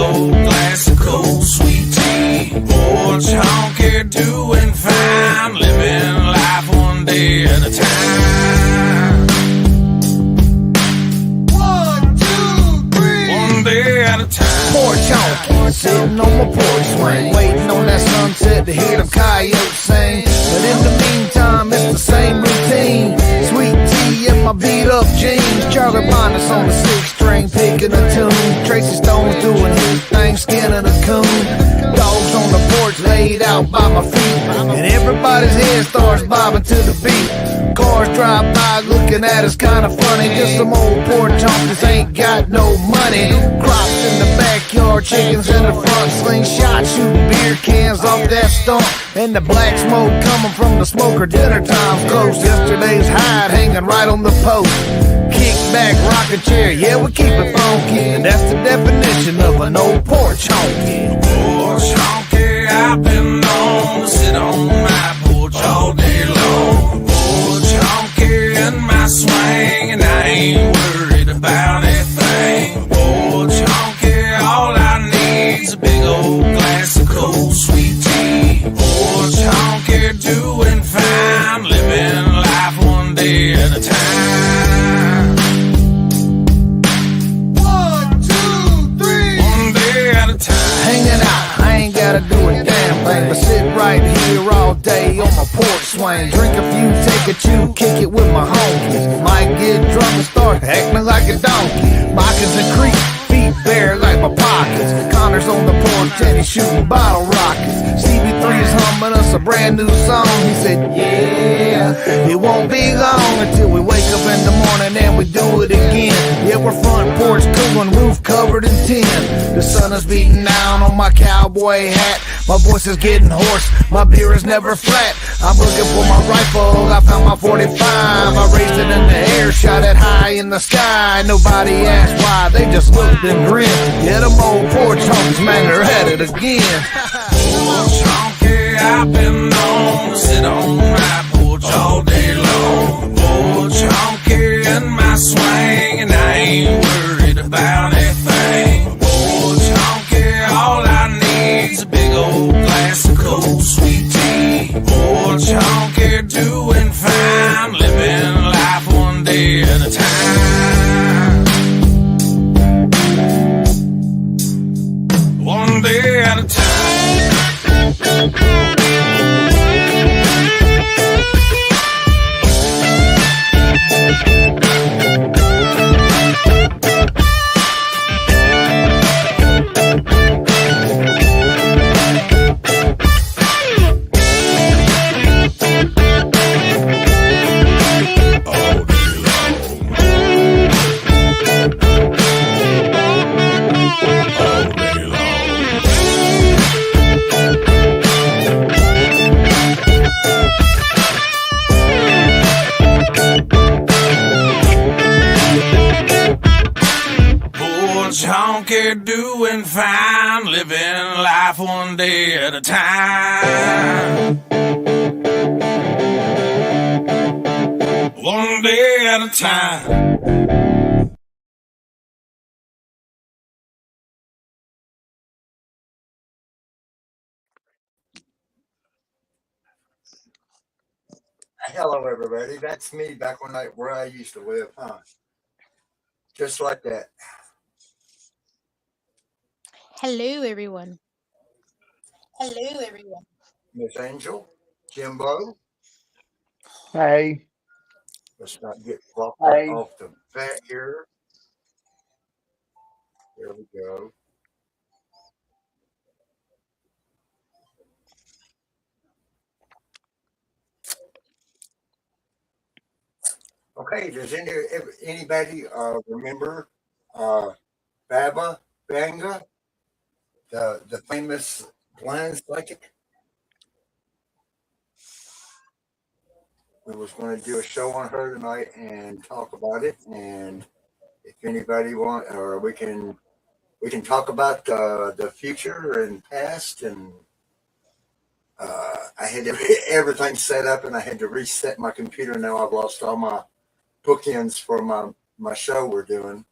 old glass of cold sweet tea. Porch honky doing fine, living life one day at a time. 1, 2, 3. One day at a time. Porch honky, sitting on my porch swing, waiting on that sunset to hear them coyotes sing. But in the meantime, it's the same routine. Sweet tea in my beat up jeans. Charlie Minus on the 6-string, picking a tune. Tracy Stone's doing his thing, skinning a coon. Dogs on the porch laid out by my feet, and everybody's head starts bobbing to the beat. Cars drive by looking at us kinda funny. Just some old porch honkies ain't got no money. Crops in the backyard, chickens in the front. Slingshot shooting beer cans off that stump. And the black smoke coming from the smoker. Dinner time's close. Yesterday's hide hanging right on the post. Kick back, rocking chair, yeah, we keep it funky. And that's the definition of an old porch honky. Porch honky, I've been known to sit on my porch all day long. Porch honky in my swing, and I ain't worried about a thing. Porch honky, all I need's a big old glass of cold sweet tea. Porch honky, doing fine, living life one day at a time. 1, 2, 3. One day at a time. Hanging out, I ain't gotta do a damn thing but sit right here all day on my porch swing. Drink a few, take a chew, kick it with my homies. Might get drunk and start acting like a donkey. Moccasins and creep, feet bare like my pockets. Connor's on the porch and he's shooting bottle rockets. CB3 is humming us a brand new song. He said, yeah, it won't be long until we wake up in the morning and we do it again. Yeah, we're front porch cooling, roof covered in tin. The sun is beating down on my cowboy hat. My voice is getting hoarse, my beer is never flat. I'm looking for my rifle, I found my 45. I raised it in the air, shot it high in the sky. Nobody asked why, they just looked and grinned. Yeah, them old porch honkies, man, they're at it again. Porch honky, I've been known to sit on my porch all day long. Porch honky in my swing, and I ain't worried about a thing. Porch honky, all I need's a big old glass of cold sweet tea. Porch honky, doing fine, living life one day at a time. One day at a time. Porch honky, doing fine, living life one day at a time. One day at a time. Hello, everybody. That's me back where I used to live, huh? Just like that. Hello, everyone. Miss Angel, Jimbo. Hey. Let's not get flopped Hey. off the bat here. There we go. Okay, does anybody remember Vanga, the famous blind psychic? We was going to do a show on her tonight and talk about it. And if anybody want, or we can talk about the future and past. And I had everything set up, and I had to reset my computer. Now I've lost all my bookends for my show we're doing.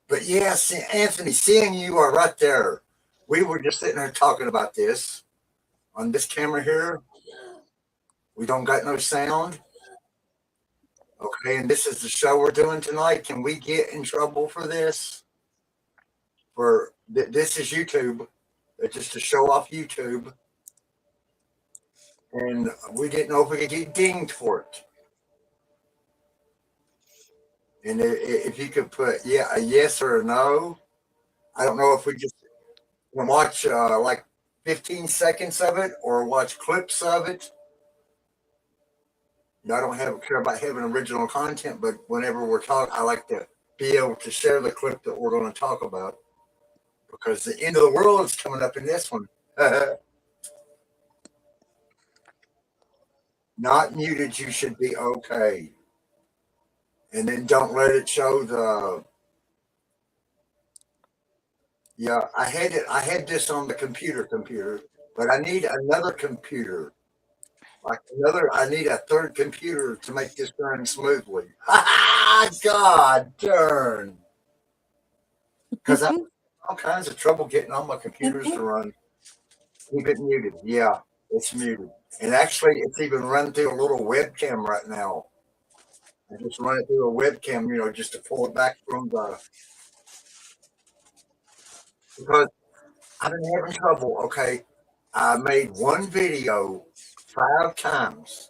But yes, Anthony, seeing you are right there. we were just sitting there talking about this on this camera here. We don't got no sound. Okay, and this is the show we're doing tonight. Can we get in trouble for this? This is YouTube. It's just to show off YouTube. And we didn't know if we could get dinged for it. And if you could put a yes or a no, I don't know if we just want to watch like 15 seconds of it or watch clips of it. I don't care about having original content, but whenever we're talking, I like to be able to share the clip that we're going to talk about because the end of the world is coming up in this one. Not muted, you should be okay. And then don't let it show the. Yeah, I had this on the computer, but I need another computer. I need a third computer to make this run smoothly. God darn. Because I have all kinds of trouble getting all my computers to run. Keep it muted. Yeah, it's muted. And actually, it's even run through a little webcam right now. I just run it through a webcam, just to pull it back from the. Because I've been having trouble. Okay, I made one video 5 times,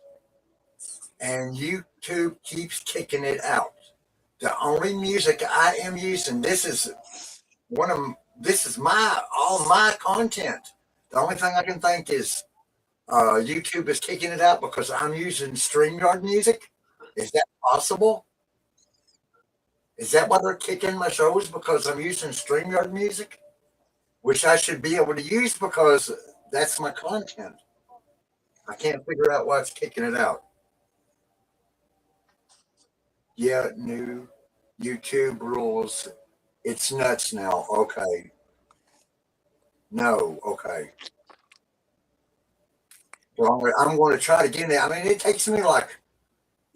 and YouTube keeps kicking it out. The only music I am using, this is all my content. The only thing I can think is YouTube is kicking it out because I'm using StreamYard music. Is that possible? Is that why they're kicking my shows? Because I'm using StreamYard music, which I should be able to use because that's my content. I can't figure out why it's kicking it out. Yeah, new YouTube rules. It's nuts now. Okay. No. Okay. So I'm going to try to get it. I mean, it takes me like,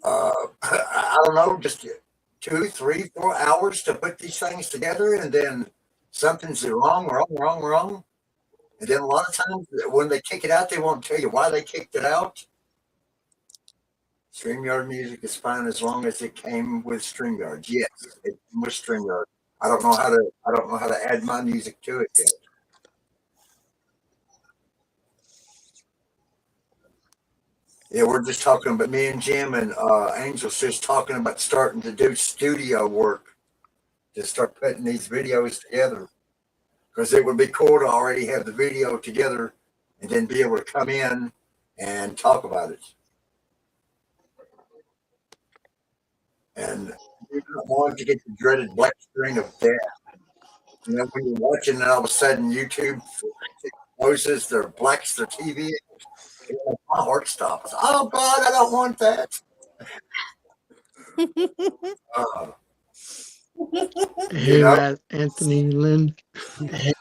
I don't know, just 2, 3, 4 hours to put these things together, and then something's wrong. And then a lot of times when they kick it out, they won't tell you why they kicked it out. StreamYard music is fine as long as it came with StreamYard. Yes, it came with StreamYard. I don't know how to add my music to it yet. Yeah, we're just talking about me and Jim and Angel's just talking about starting to do studio work to start putting these videos together. Because it would be cool to already have the video together and then be able to come in and talk about it. And you don't want to get the dreaded black screen of death. When you're watching and all of a sudden YouTube closes, their blacks their TV. My heart stops. Oh God, I don't want that. Hey, Anthony Lynn. I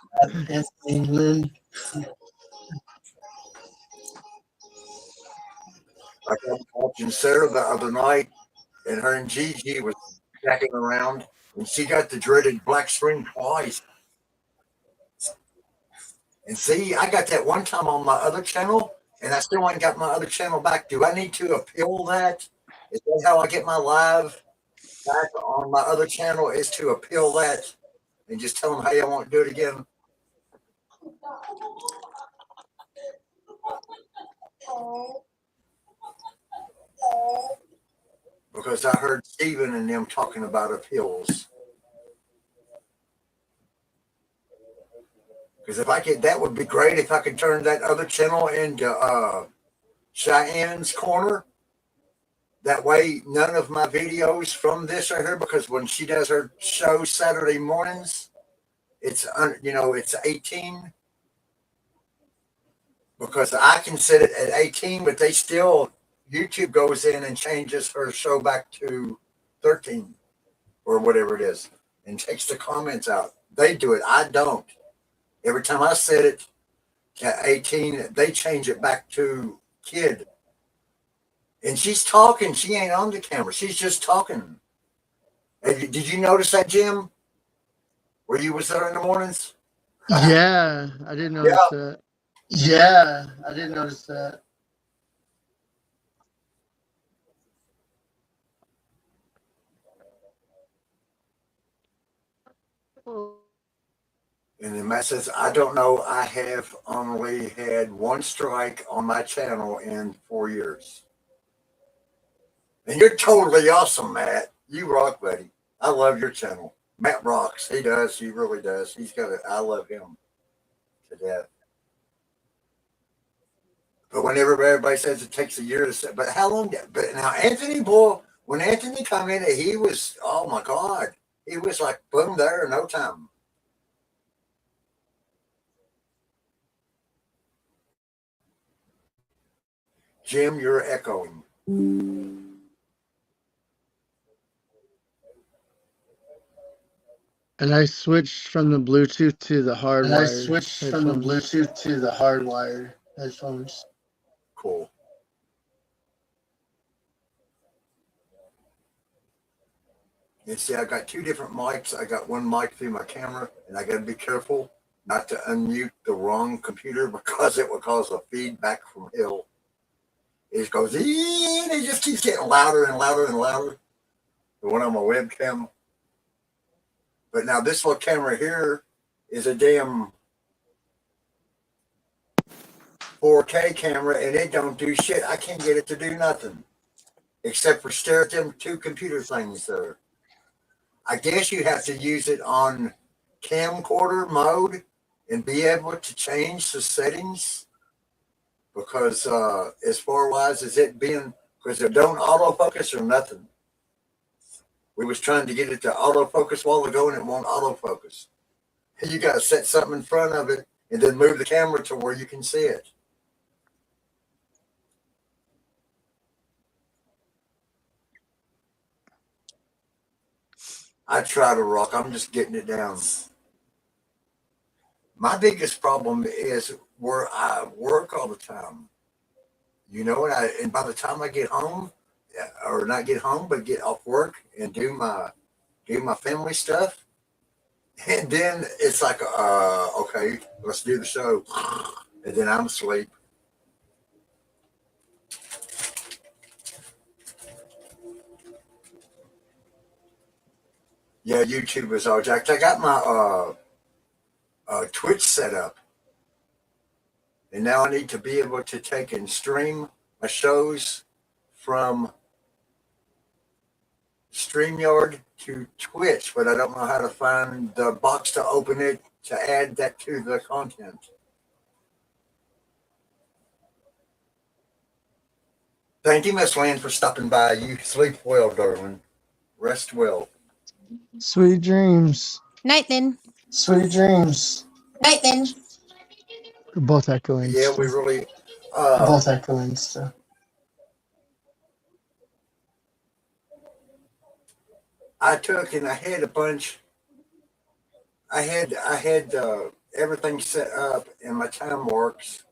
was watching Sarah the other night, and her and Gigi was jacking around, and she got the dreaded black screen twice. And see, I got that one time on my other channel, and I still ain't got my other channel back. Do I need to appeal that? Is that how I get my live back on my other channel? Is to appeal that and just tell them, hey, I won't do it again? Because I heard Steven and them talking about appeals. Because if I could, that would be great if I could turn that other channel into Cheyenne's Corner. That way, none of my videos from this are here. Because when she does her show Saturday mornings, it's 18. Because I can set it at 18, but they still YouTube goes in and changes her show back to 13 or whatever it is, and takes the comments out. They do it. I don't. Every time I set it to 18, they change it back to kid. And she's talking. She ain't on the camera. She's just talking. Did you notice that, Jim? Where you was there in the mornings? Yeah, I didn't Yeah. notice that. Yeah, I didn't notice that. And then Matt says, I don't know. I have only had one strike on my channel in 4 years. And you're totally awesome, Matt. You rock, buddy. I love your channel. Matt rocks. He does. He really does. He's got it. I love him to death. But whenever everybody says it takes a year to set, but how long? But now Anthony, boy, when Anthony come in, he was, oh my God, he was like boom there in no time. Jim, you're echoing. And I switched from the Bluetooth to the And I hardwired switched from the headphones. Bluetooth to the hardwired headphones. Cool. And see, I got two different mics. I got one mic through my camera, and I got to be careful not to unmute the wrong computer because it will cause a feedback from hell. It just goes, and it just keeps getting louder and louder and louder. The one on my webcam. But now this little camera here is a damn 4K camera, and it don't do shit. I can't get it to do nothing except for stare at them two computer things there. I guess you have to use it on camcorder mode and be able to change the settings because as far as it being, because it don't autofocus or nothing. We was trying to get it to autofocus a while ago and it won't autofocus. You got to set something in front of it and then move the camera to where you can see it. I try to rock. I'm just getting it down. My biggest problem is where I work all the time. You know, and by the time I get home, or not get home, but get off work and do my family stuff, and then it's like, okay, let's do the show, and then I'm asleep. Yeah, YouTube is all jacked. I got my Twitch set up, and now I need to be able to take and stream my shows from StreamYard to Twitch, but I don't know how to find the box to open it to add that to the content. Thank you, Miss Lynn, for stopping by. You sleep well, darling. Rest well. Sweet dreams. Night then. Sweet dreams. Night then. We're both echoing Yeah, we still. really. Both echoing still. I took and I had a bunch. I had everything set up in my time works,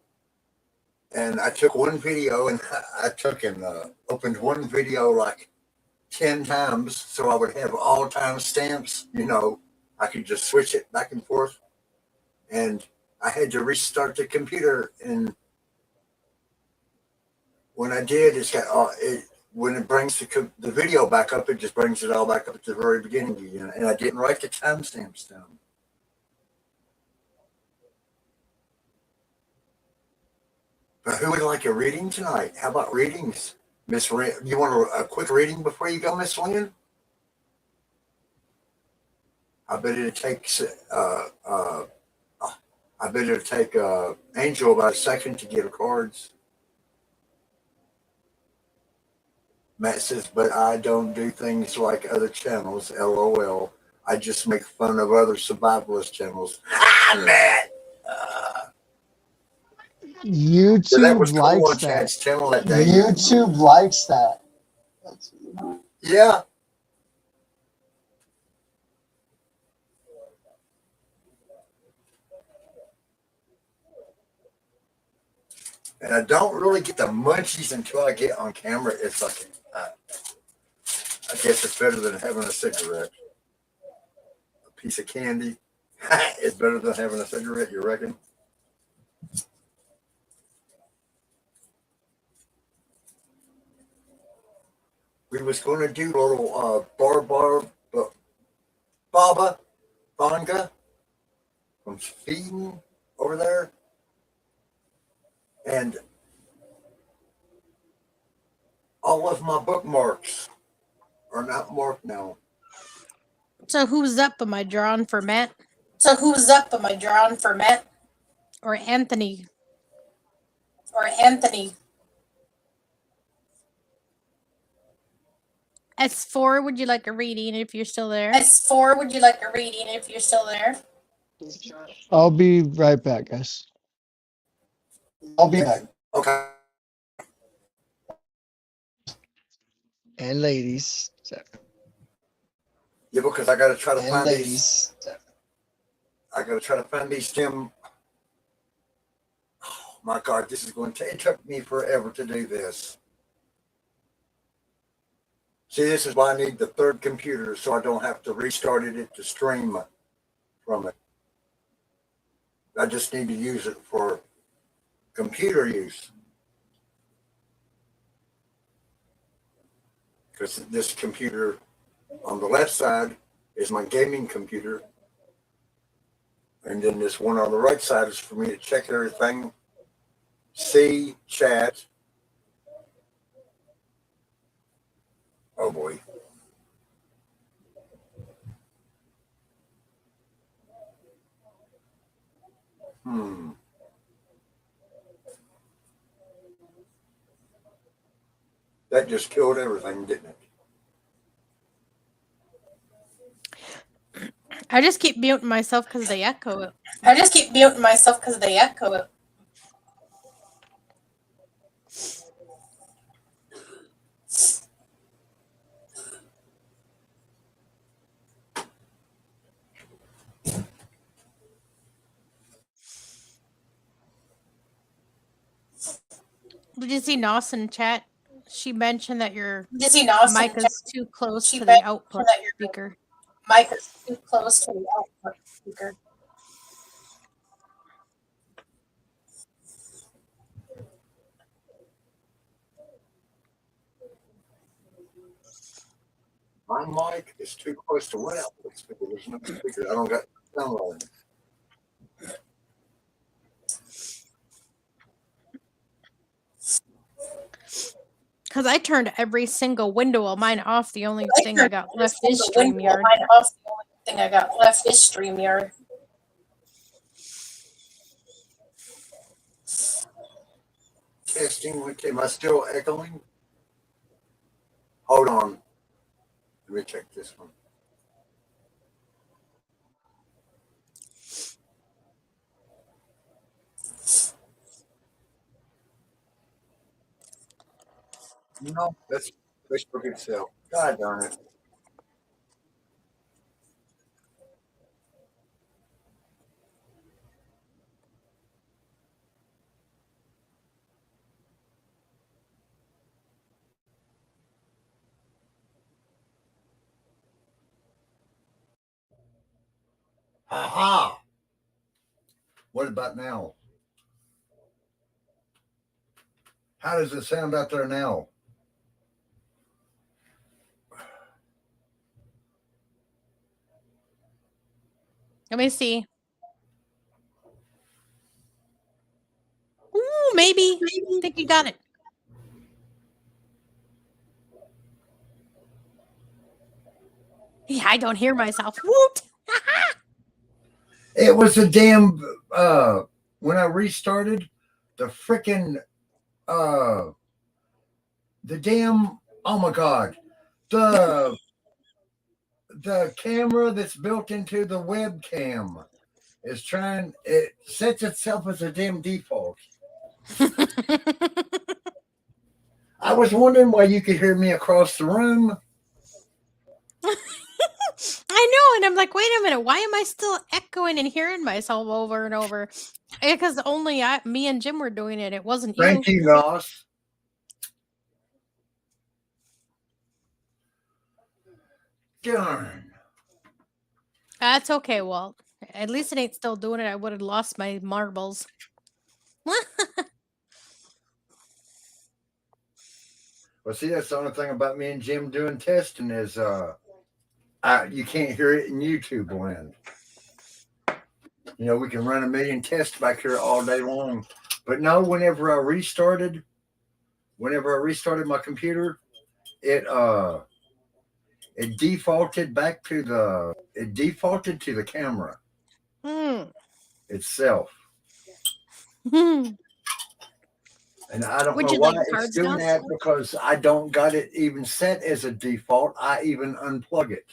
and I took one video and I took and opened one video like 10 times, so I would have all time stamps. You know, I could just switch it back and forth, and I had to restart the computer. And when I did, it's got when it brings the video back up, it just brings it all back up at the very beginning again. And I didn't write the timestamps down. But who would like a reading tonight? How about readings? Miss Lynn, you want a quick reading before you go, Miss Lynn? I bet it'd take Angel about a second to get her cards. Matt says, but I don't do things like other channels, LOL. I just make fun of other survivalist channels. Ah, Matt! That was YouTube cool on likes that. Chad's channel that day. YouTube likes that. Yeah. And I don't really get the munchies until I get on camera. It's like, I guess it's better than having a cigarette. A piece of candy. It's better than having a cigarette, you reckon? We was going to do a little Baba Vanga from Sweden over there, and all of my bookmarks are not marked now. So who's up? Am I drawn for Matt So who's up? Am I drawn for Matt or Anthony? or Anthony? S4, would you like a reading if you're still there? S4, would you like a reading if you're still there? I'll be right back, guys. I'll be back. Okay. And ladies. Yeah, because I got to try to And find ladies. these. I got to try to find these Jim. Oh my God, this is going to take. It took me forever to do this. See, this is why I need the third computer so I don't have to restart it to stream from it. I just need to use it for computer use. Because this computer on the left side is my gaming computer. And then this one on the right side is for me to check everything, see, chat. Oh boy. That just killed everything, didn't it? I just keep muting myself because they echo it. I just keep muting myself because they echo it. Did you see Nos in chat? She mentioned that your Did you know mic is too close She to the mentioned output that your speaker. mic is too close to the output speaker? My mic is too close to what output speaker? There's no speaker. I don't got sound on. Because I turned every single window of mine off. The only thing I got left is The window StreamYard. mine off. The only thing I got left is StreamYard. Testing. Am I still echoing? Hold on. Let me check this one. No, that's Facebook itself. God darn it. Aha! What about now? How does it sound out there now? Let me see. Ooh, maybe. I think you got it. Yeah, I don't hear myself. Woot! It was a damn when I restarted the freaking the damn oh my god. The camera that's built into the webcam is trying it sets itself as a damn default. I was wondering why you could hear me across the room. I know, and I'm like, wait a minute, why am I still echoing and hearing myself over and over? Because only me and Jim were doing it. It wasn't you. Thank you, Ross. Darn. That's okay, Walt. At least it ain't still doing it. I would have lost my marbles. Well, see, that's the only thing about me and Jim doing testing is you can't hear it in YouTube land. You know, we can run a million tests back here all day long. But no, whenever I restarted my computer, it defaulted to the camera Mm. itself. And I don't Would know you why like it's cards, doing Nos? that because I don't got it even set as a default. I even unplug it.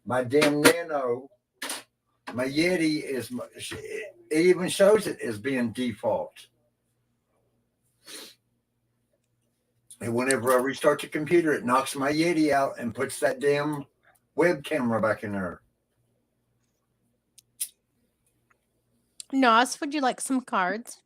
My damn Nano, my Yeti it even shows it as being default. And whenever I restart the computer, it knocks my Yeti out and puts that damn web camera back in there. Nos, would you like some cards?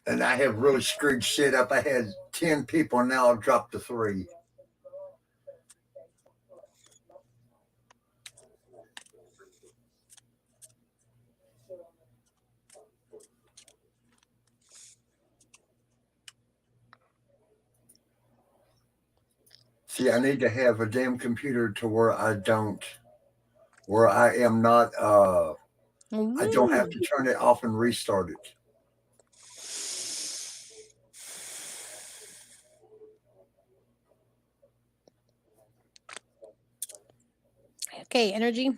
And I have really screwed shit up. I had 10 people, and now I've dropped to 3. See, I need to have a damn computer to where I am not, I don't have to turn it off and restart it. Okay, energy.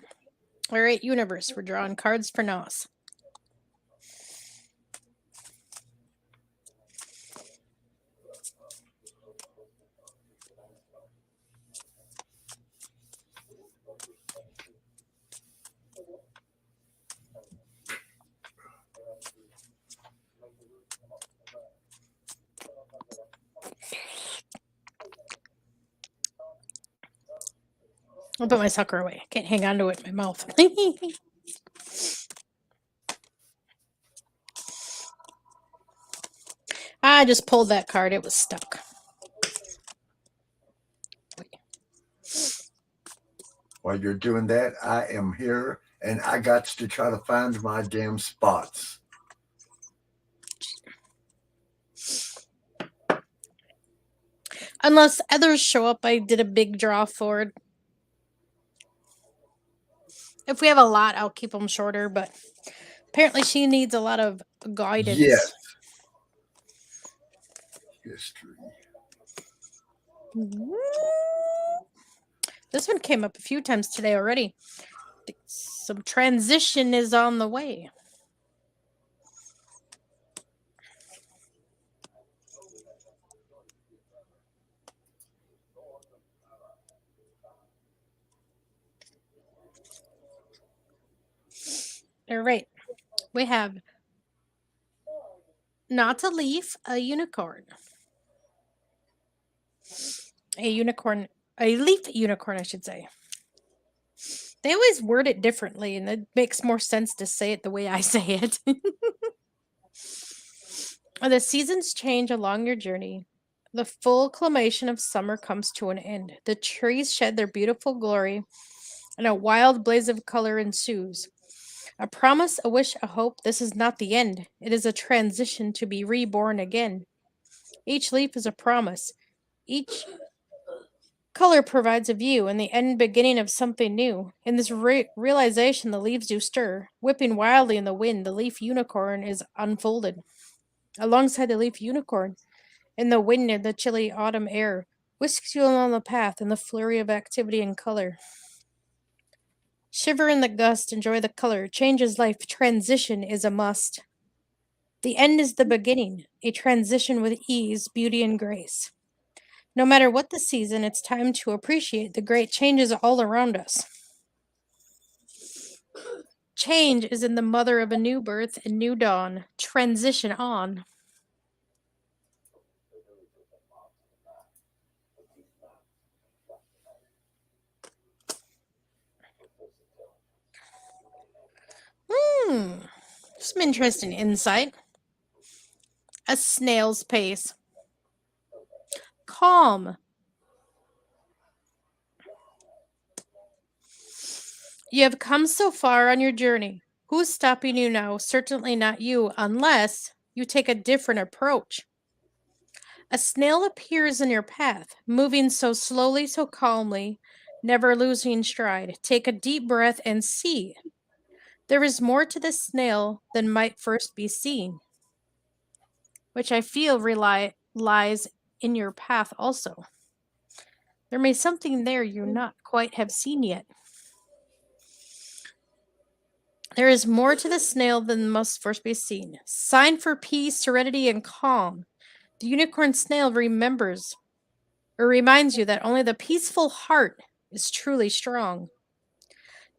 All right, universe. We're drawing cards for Nos. I'll put my sucker away. I can't hang on to it in my mouth. I just pulled that card. It was stuck. While you're doing that, I am here, and I got to try to find my damn spots. Unless others show up, I did a big draw forward. If we have a lot, I'll keep them shorter, but apparently she needs a lot of guidance. Yes. History. This one came up a few times today already. Some transition is on the way. All right. We have not a leaf, a unicorn. A leaf unicorn, I should say. They always word it differently, and it makes more sense to say it the way I say it. The seasons change along your journey. The full acclamation of summer comes to an end. The trees shed their beautiful glory, and a wild blaze of color ensues. A promise, a wish, a hope. This is not the end. It is a transition to be reborn again. Each leaf is a promise. Each color provides a view and the end beginning of something new. In this realization, the leaves do stir. Whipping wildly in the wind, the leaf unicorn is unfolded. Alongside the leaf unicorn, in the wind and the chilly autumn air, whisks you along the path in the flurry of activity and color. Shiver in the gust, enjoy the color. Change is life, transition is a must. The end is the beginning, a transition with ease, beauty, and grace. No matter what the season, it's time to appreciate the great changes all around us. Change is in the mother of a new birth and new dawn. Transition on. Some interesting insight. A snail's pace. Calm. You have come so far on your journey. Who's stopping you now? Certainly not you, unless you take a different approach. A snail appears in your path, moving so slowly, so calmly, never losing stride. Take a deep breath and see. There is more to this snail than might first be seen, which I feel lies in your path also. There may something there you not quite have seen yet. There is more to the snail than must first be seen. Sign for peace, serenity, and calm. The unicorn snail remembers or reminds you that only the peaceful heart is truly strong.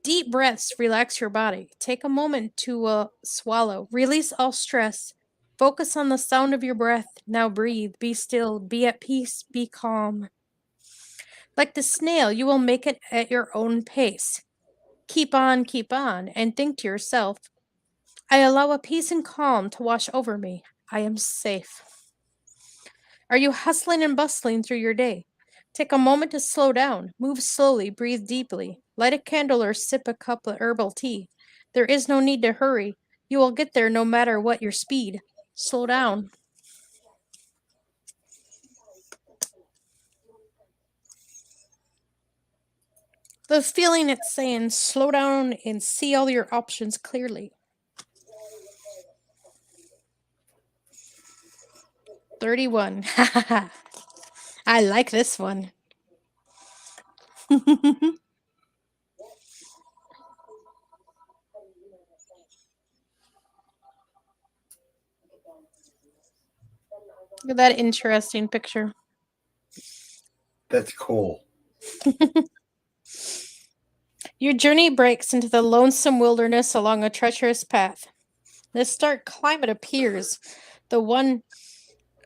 Deep breaths relax your body. Take a moment to swallow. Release all stress. Focus on the sound of your breath. Now breathe. Be still. Be at peace. Be calm. Like the snail, you will make it at your own pace. Keep on, and think to yourself, I allow a peace and calm to wash over me. I am safe. Are you hustling and bustling through your day? Take a moment to slow down. Move slowly. Breathe deeply. Light a candle or sip a cup of herbal tea. There is no need to hurry. You will get there no matter what your speed. Slow down. The feeling it's saying, slow down and see all your options clearly. 31. I like this one. Look at that interesting picture. That's cool. Your journey breaks into the lonesome wilderness along a treacherous path. This dark climate appears, the one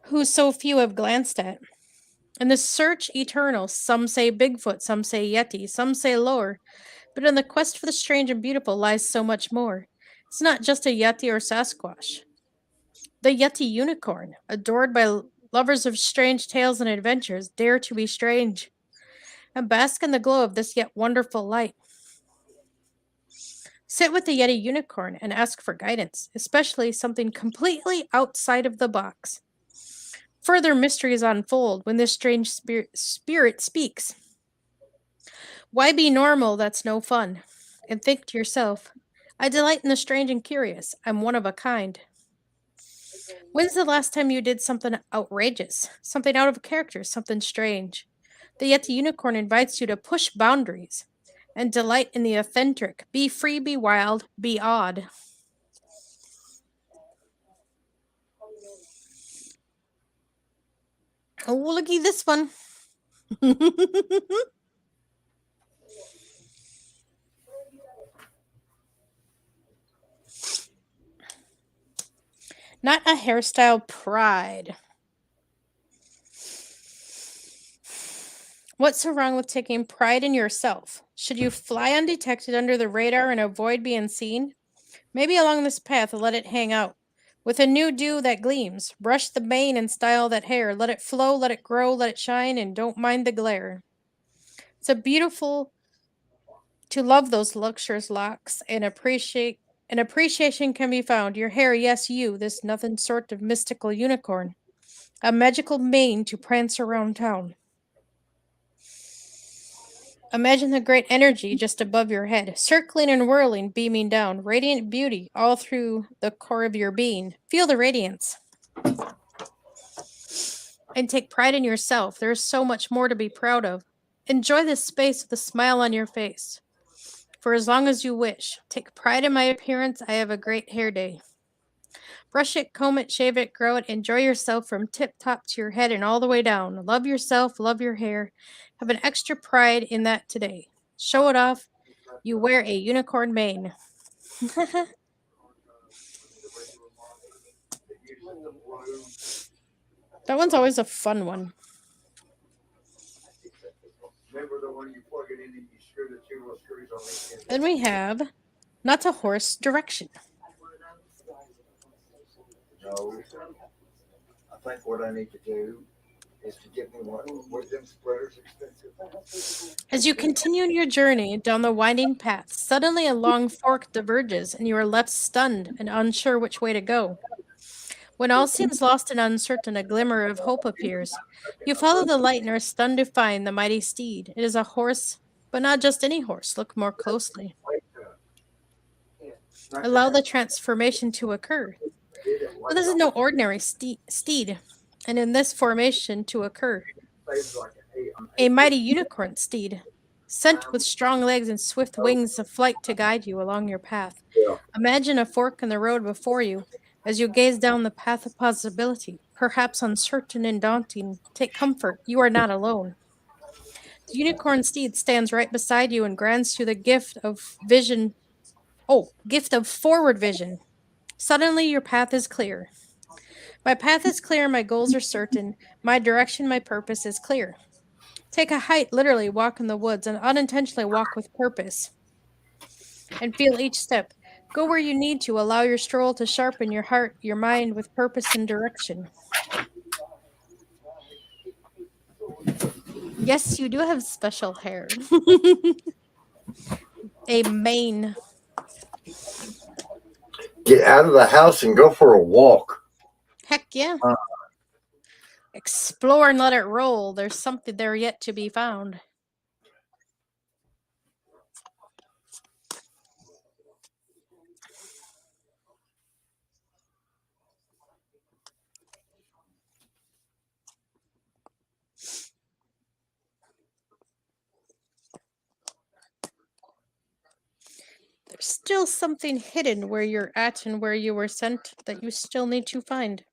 who so few have glanced at. In the search eternal, some say Bigfoot, some say Yeti, some say lore, but in the quest for the strange and beautiful lies so much more. It's not just a Yeti or Sasquatch. The Yeti unicorn, adored by lovers of strange tales and adventures, dare to be strange, and bask in the glow of this yet wonderful light. Sit with the Yeti unicorn and ask for guidance, especially something completely outside of the box. Further mysteries unfold when this strange spirit speaks. Why be normal? That's no fun. And think to yourself, I delight in the strange and curious. I'm one of a kind. When's the last time you did something outrageous? Something out of character, something strange? The Yeti unicorn invites you to push boundaries and delight in the authentic. Be free, be wild, be odd. Oh, looky this one. Not a hairstyle, pride. What's so wrong with taking pride in yourself? Should you fly undetected under the radar and avoid being seen? Maybe along this path, let it hang out. With a new dew that gleams, brush the mane and style that hair. Let it flow, let it grow, let it shine, and don't mind the glare. It's a beautiful to love those luxurious locks and appreciate. An appreciation can be found. Your hair, yes, you, this nothing sort of mystical unicorn. A magical mane to prance around town. Imagine the great energy just above your head, circling and whirling, beaming down, radiant beauty all through the core of your being. Feel the radiance. And take pride in yourself. There is so much more to be proud of. Enjoy this space with a smile on your face. For as long as you wish. Take pride in my appearance. I have a great hair day. Brush it, comb it, shave it, grow it. Enjoy yourself from tip top to your head and all the way down. Love yourself, love your hair. Have an extra pride in that today. Show it off. You wear a unicorn mane. That one's always a fun one. Remember the one you plug it in and you screw the two little screws on the end. Then we have Not a Horse Direction. knows. I think what I need to do is to get me one. Was them splitters expensive? As you continue your journey down the winding path, suddenly a long fork diverges, and you are left stunned and unsure which way to go. When all seems lost and uncertain, a glimmer of hope appears. You follow the light and are stunned to find the mighty steed. It is a horse, but not just any horse. Look more closely. Allow the transformation to occur. Well, this is no ordinary steed, and in this formation to occur, a mighty unicorn steed, sent with strong legs and swift wings of flight to guide you along your path. Imagine a fork in the road before you as you gaze down the path of possibility, perhaps uncertain and daunting. Take comfort, you are not alone. The unicorn steed stands right beside you and grants you the gift of vision. Oh, gift of forward vision. Suddenly, your path is clear. My path is clear, my goals are certain, my direction, my purpose is clear. Take a hike, literally walk in the woods, and unintentionally walk with purpose. And feel each step. Go where you need to, allow your stroll to sharpen your heart, your mind with purpose and direction. Yes, you do have special hair. A mane. Get out of the house and go for a walk. Heck yeah. Explore and let it roll. There's something there yet to be found. There's still something hidden where you're at and where you were sent that you still need to find.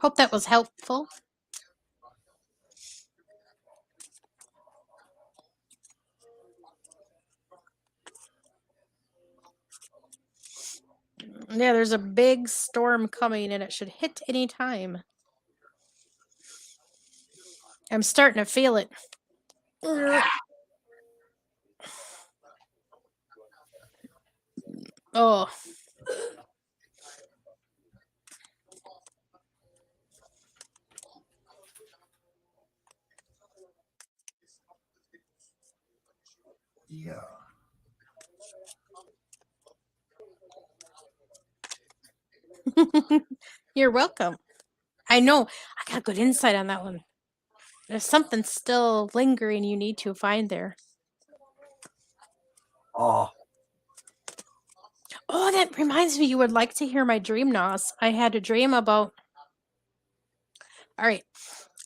Hope that was helpful. Yeah, there's a big storm coming and it should hit any time. I'm starting to feel it. Oh, Yeah. you're welcome. I know. I got good insight on that one. There's something still lingering you need to find there. Oh, Oh, that reminds me, you would like to hear my dream, Nos. I had a dream about. All right.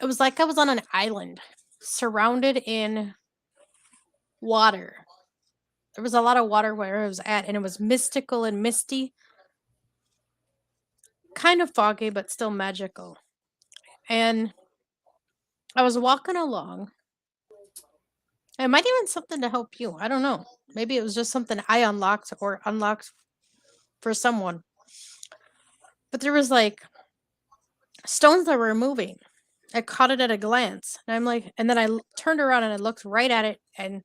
It was like I was on an island surrounded in water. There was a lot of water where I was at, and it was mystical and misty. Kind of foggy, but still magical. And I was walking along. It might even something to help you. I don't know. Maybe it was just something I unlocked or unlocked for someone. But there was like stones that were moving. I caught it at a glance. And I'm like, and then turned around and I looked right at it, and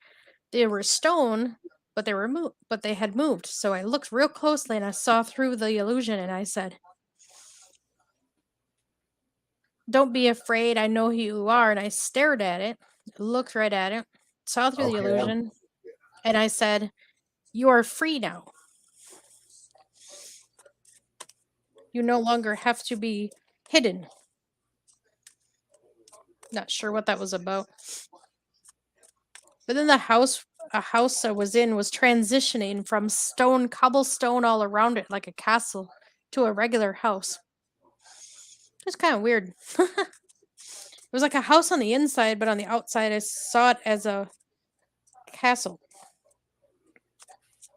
they were stone, but they were but they had moved. So I looked real closely and I saw through the illusion, and I said, "Don't be afraid. I know who you are." And I stared at it, looked right at it, saw through the okay. illusion, and I said, "You are free now. You no longer have to be hidden." Not sure what that was about. But then a house I was in was transitioning from stone, cobblestone all around it like a castle, to a regular house. It was kind of weird. It was like a house on the inside, but on the outside I saw it as a castle.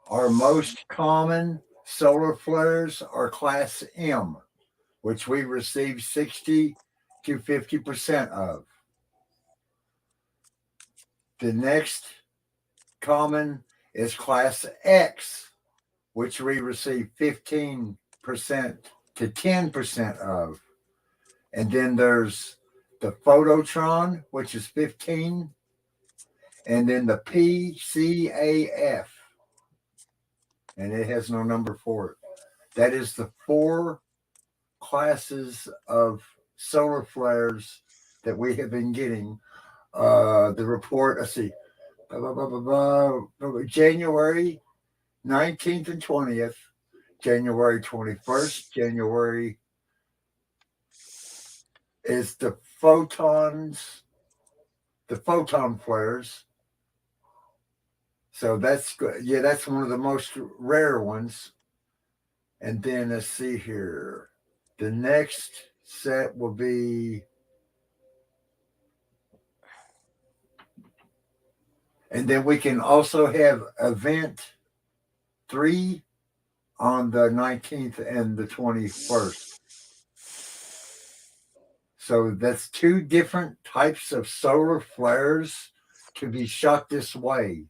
Our most common solar flares are class M, which we receive 60 to 50% of. The next common is class X, which we receive 15% to 10% of. And then there's the phototron, which is 15, and then the PCAF, and it has no number for it. That is the 4 classes of solar flares that we have been getting. The report, let's see, January 19th and 20th, January 21st, January is the photon flares. So that's good. Yeah, that's one of the most rare ones. And then let's see here. The next set will be, and then we can also have event 3 on the 19th and the 21st. So that's 2 different types of solar flares to be shot this way.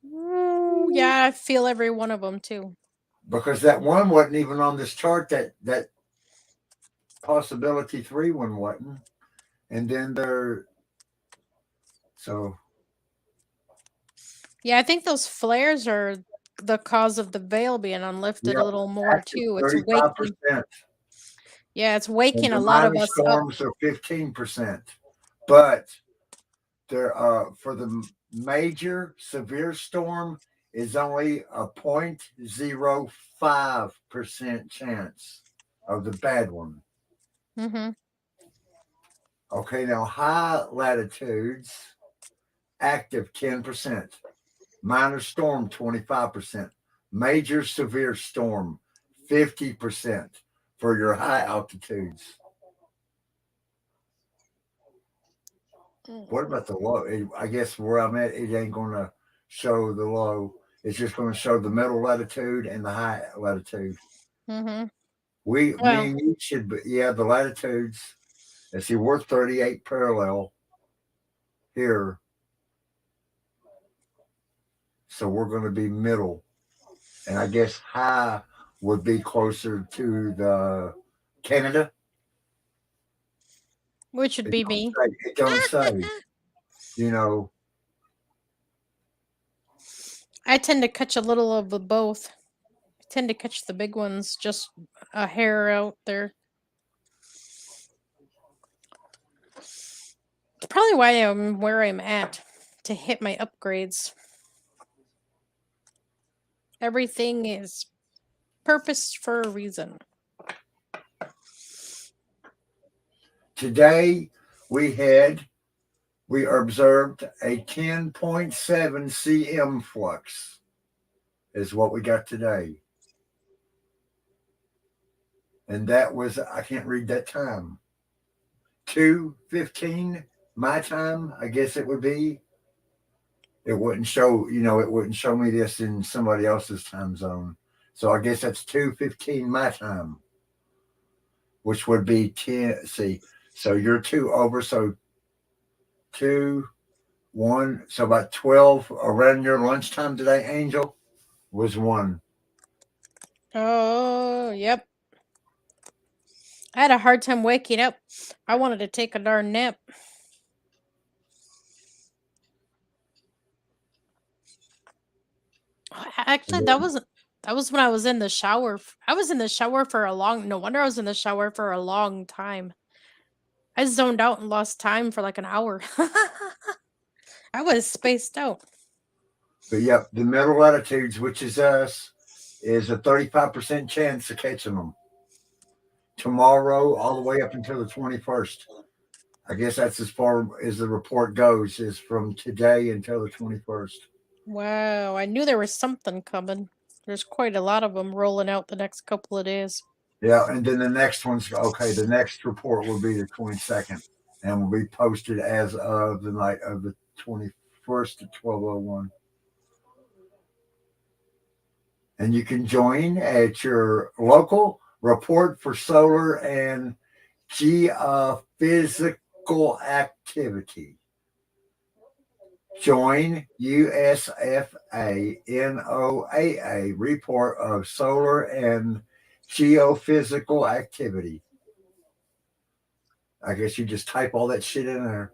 Ooh, yeah, I feel every one of them too. Because that one wasn't even on this chart. That possibility 3 one wasn't. And then so Yeah, I think those flares are the cause of the veil being unlifted yeah, a little more active too. It's waking. 35%. Yeah, it's And waking the a lot of minor us up. storms are 15%. But there for the major severe storm is only a 0.05% chance of the bad one. Mm-hmm. Okay, now high latitudes, active 10%, minor storm 25%, major severe storm 50% for your high altitudes. What about the low? I guess where I'm at, it ain't going to show the low. It's just going to show the middle latitude and the high latitude. Mm-hmm. Me Well, and you should be, yeah, the latitudes. Let's see, we're 38 parallel here. So we're going to be middle. And I guess high would be closer to the Canada. which would be me. It don't say, you know, I tend to catch a little of the both. I tend to catch the big ones just a hair out there. It's probably why I'm where I'm at to hit my upgrades. Everything is purposed for a reason. today we observed a 10.7 cm flux is what we got today. And that was, I can't read that time. 2:15 my time, I guess it would be. It wouldn't show, it wouldn't show me this in somebody else's time zone. So I guess that's 2:15 my time, which would be 10. See, so you're 2 over, so 2, 1, so about 12 around your lunchtime today, Angel, was 1. Oh, yep. I had a hard time waking up. I wanted to take a darn nap. Actually, that was when I was in the shower. I was in the shower for a long. No wonder I was in the shower for a long time. I zoned out and lost time for like an hour. I was spaced out. But yep, the middle latitudes, which is us, is a 35% chance of catching them tomorrow all the way up until the 21st. I guess that's as far as the report goes, is from today until the 21st. Wow, I knew there was something coming. There's quite a lot of them rolling out the next couple of days. Yeah, and then the next one's okay. The next report will be the 22nd and will be posted as of the night of the 21st at 12:01. And you can join at your local report for solar and geophysical activity. Join USFA NOAA report of solar and geophysical activity. I guess you just type all that shit in there.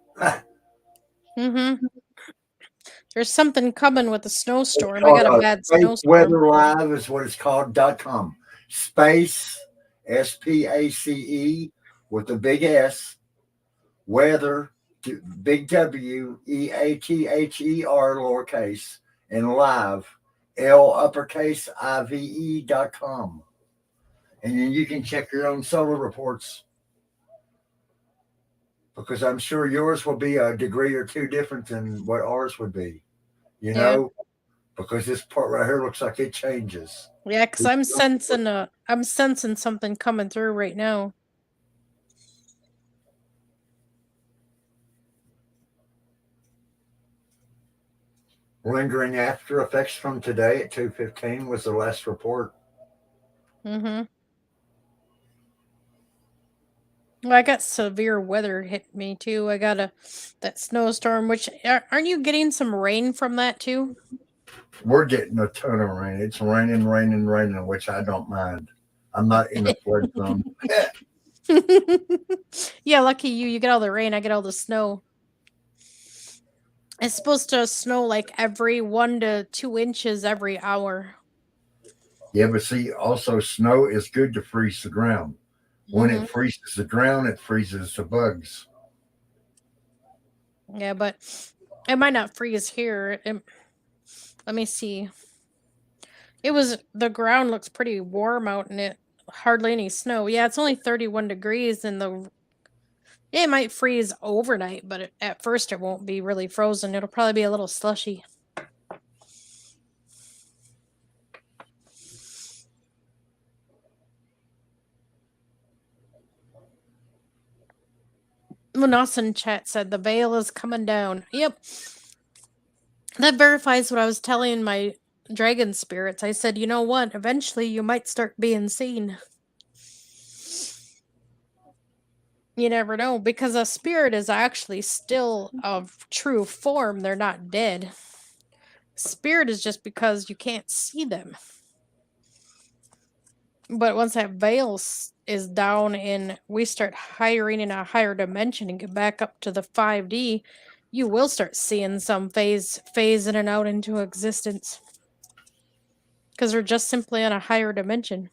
Mm-hmm. There's something coming with a It's snowstorm. I called got a bad Space snowstorm. Weather Live is what it's called .com. Space SPACE with the big S weather big WEATHER lowercase and live L uppercase IVE.com. And then you can check your own solar reports because I'm sure yours will be a degree or two different than what ours would be. You Yeah. know, because this part right here looks like it changes. Yeah, because I'm sensing something coming through right now. Lingering after effects from today at 2:15 was the last report. Mm-hmm. Well, I got severe weather hit me too. I got that snowstorm, which aren't you getting some rain from that too? We're getting a ton of rain. It's raining, raining, raining, which I don't mind. I'm not in a flood zone. Yeah, lucky you. You get all the rain. I get all the snow. It's supposed to snow like every 1 to 2 inches every hour. Yeah, but see, also snow is good to freeze the ground. When Hmm. it freezes the ground, it freezes the bugs. Yeah, but it might not freeze here. Let me see. The ground looks pretty warm out and it hardly any snow. Yeah, it's only 31 degrees and it might freeze overnight, but at first it won't be really frozen. It'll probably be a little slushy. Manas in chat said the veil is coming down. Yep. That verifies what I was telling my dragon spirits. I said, you know what? Eventually you might start being seen. You never know, because a spirit is actually still of true form. They're not dead. Spirit is just because you can't see them. But once that veil is down and we start hiring in a higher dimension and get back up to the 5D, you will start seeing some phase in and out into existence. Because we're just simply on a higher dimension.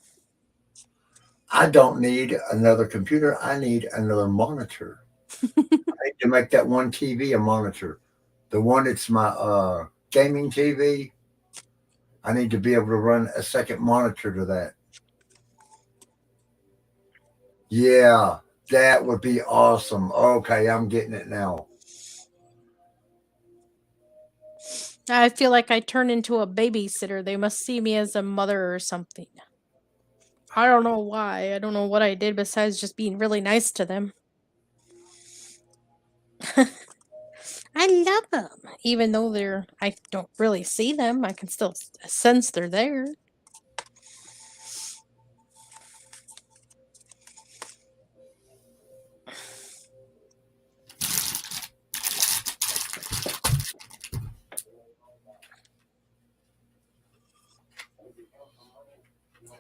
I don't need another computer. I need another monitor. I need to make that one TV a monitor. The one it's my gaming TV. I need to be able to run a second monitor to that. Yeah, that would be awesome. Okay, I'm getting it now. I feel like I turn into a babysitter. They must see me as a mother or something. I don't know why. I don't know what I did besides just being really nice to them. I love them. Even though I don't really see them, I can still sense they're there.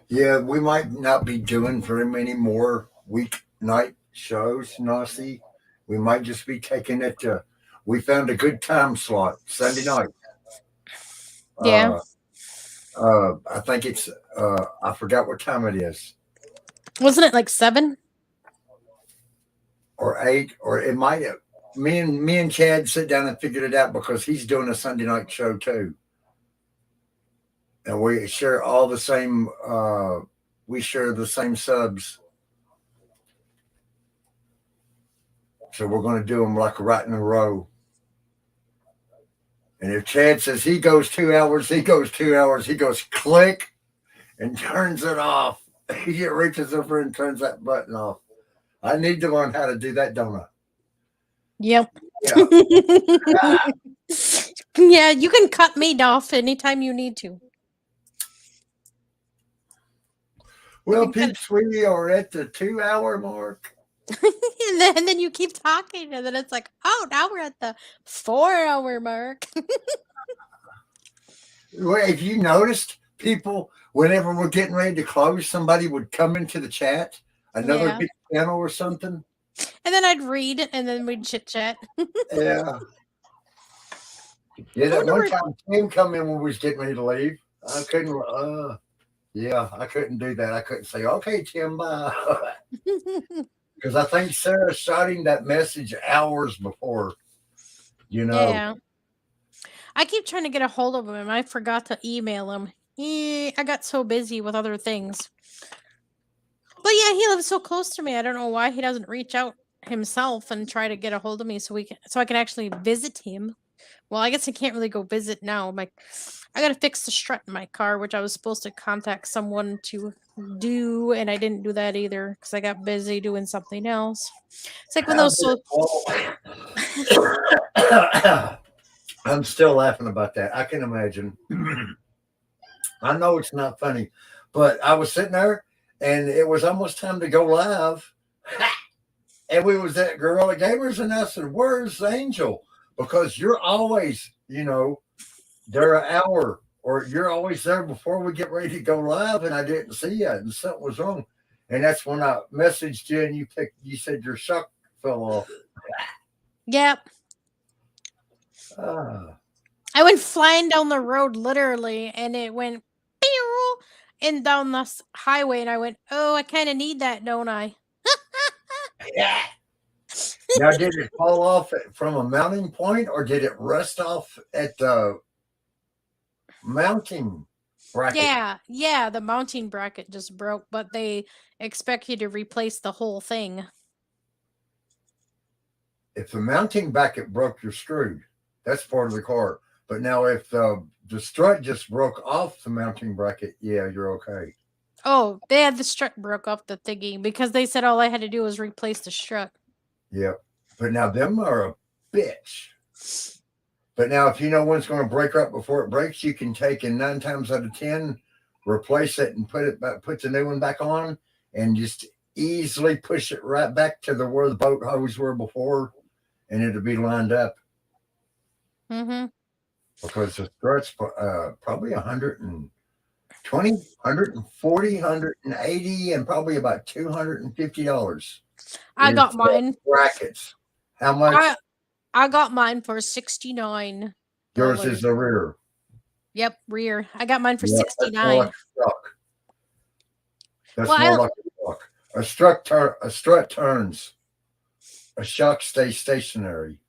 Yeah, we might not be doing very many more weeknight shows, Nasi. We might just be taking it to. We found a good time slot Sunday night. Yeah. I think it's. I forgot what time it is, Wasn't it like 7? or 8, or it might have. Me and Chad sit down and figured it out because he's doing a Sunday night show too, and we share all the same. We share the same subs. So we're going to do them like right in a row. And if Chad says he goes 2 hours, he goes 2 hours. He goes click and turns it off. He reaches over and turns that button off. I need to learn how to do that, don't I? Yep. Yeah. Yeah, you can cut me off anytime you need to. Well, peeps, we are at the 2 hour mark. and then you keep talking, and then it's like, oh, now we're at the 4 hour mark. Well, if you noticed, people, whenever we're getting ready to close, somebody would come into the chat, another Yeah. big channel or something. And then I'd read, and then we'd chit chat. Yeah. Yeah, I that wonder one where. time Tim come in when we was getting ready to leave. I couldn't. Yeah, I couldn't do that. I couldn't say, "Okay, Tim, bye," because I think Sarah shot him that message hours before. You know, Yeah, I keep trying to get a hold of him. I forgot to email him. I got so busy with other things. But yeah, he lives so close to me. I don't know why he doesn't reach out himself and try to get a hold of me so I can actually visit him. Well, I guess I can't really go visit now. I gotta fix the strut in my car, which I was supposed to contact someone to do, and I didn't do that either because I got busy doing something else. It's like when how those did it so fall? I'm still laughing about that. I can imagine. I know it's not funny, but I was sitting there, and it was almost time to go live. And we was at Gorilla Gamers, and I said, "Where's Angel?" Because you're always, there an hour, or you're always there before we get ready to go live, and I didn't see you, and something was wrong. And that's when I messaged you, and you said your shock fell off. yeah, Ah, I went flying down the road literally, and it went pew, and down the highway, and I went, "Oh, I kind of need that, don't I?" yeah. Now, did it fall off from a mounting point, or did it rust off at the mounting bracket? Yeah, yeah, the mounting bracket just broke, but they expect you to replace the whole thing. If the mounting bracket broke, you're screwed. That's part of the car. But now, if the strut just broke off the mounting bracket, yeah, you're okay. Oh, they had the strut broke off the thingy because they said all I had to do was replace the strut. Yep. But now, them are a bitch. But now, if you know when's going to break up before it breaks, you can take and 9 times out of 10, replace it and put it back, put the new one back on, and just easily push it right back to where the boat hose were before, and it'll be lined up Mm-hmm. because the strut's probably 120, 140, 180, and probably about $250 I is got mine. brackets. How I much? I got mine for $69. Yours is the rear. Yep, rear. I got mine for Yeah, that's more like 69. a truck. Well, That's more like a truck. A strut turns. A shock stays stationary.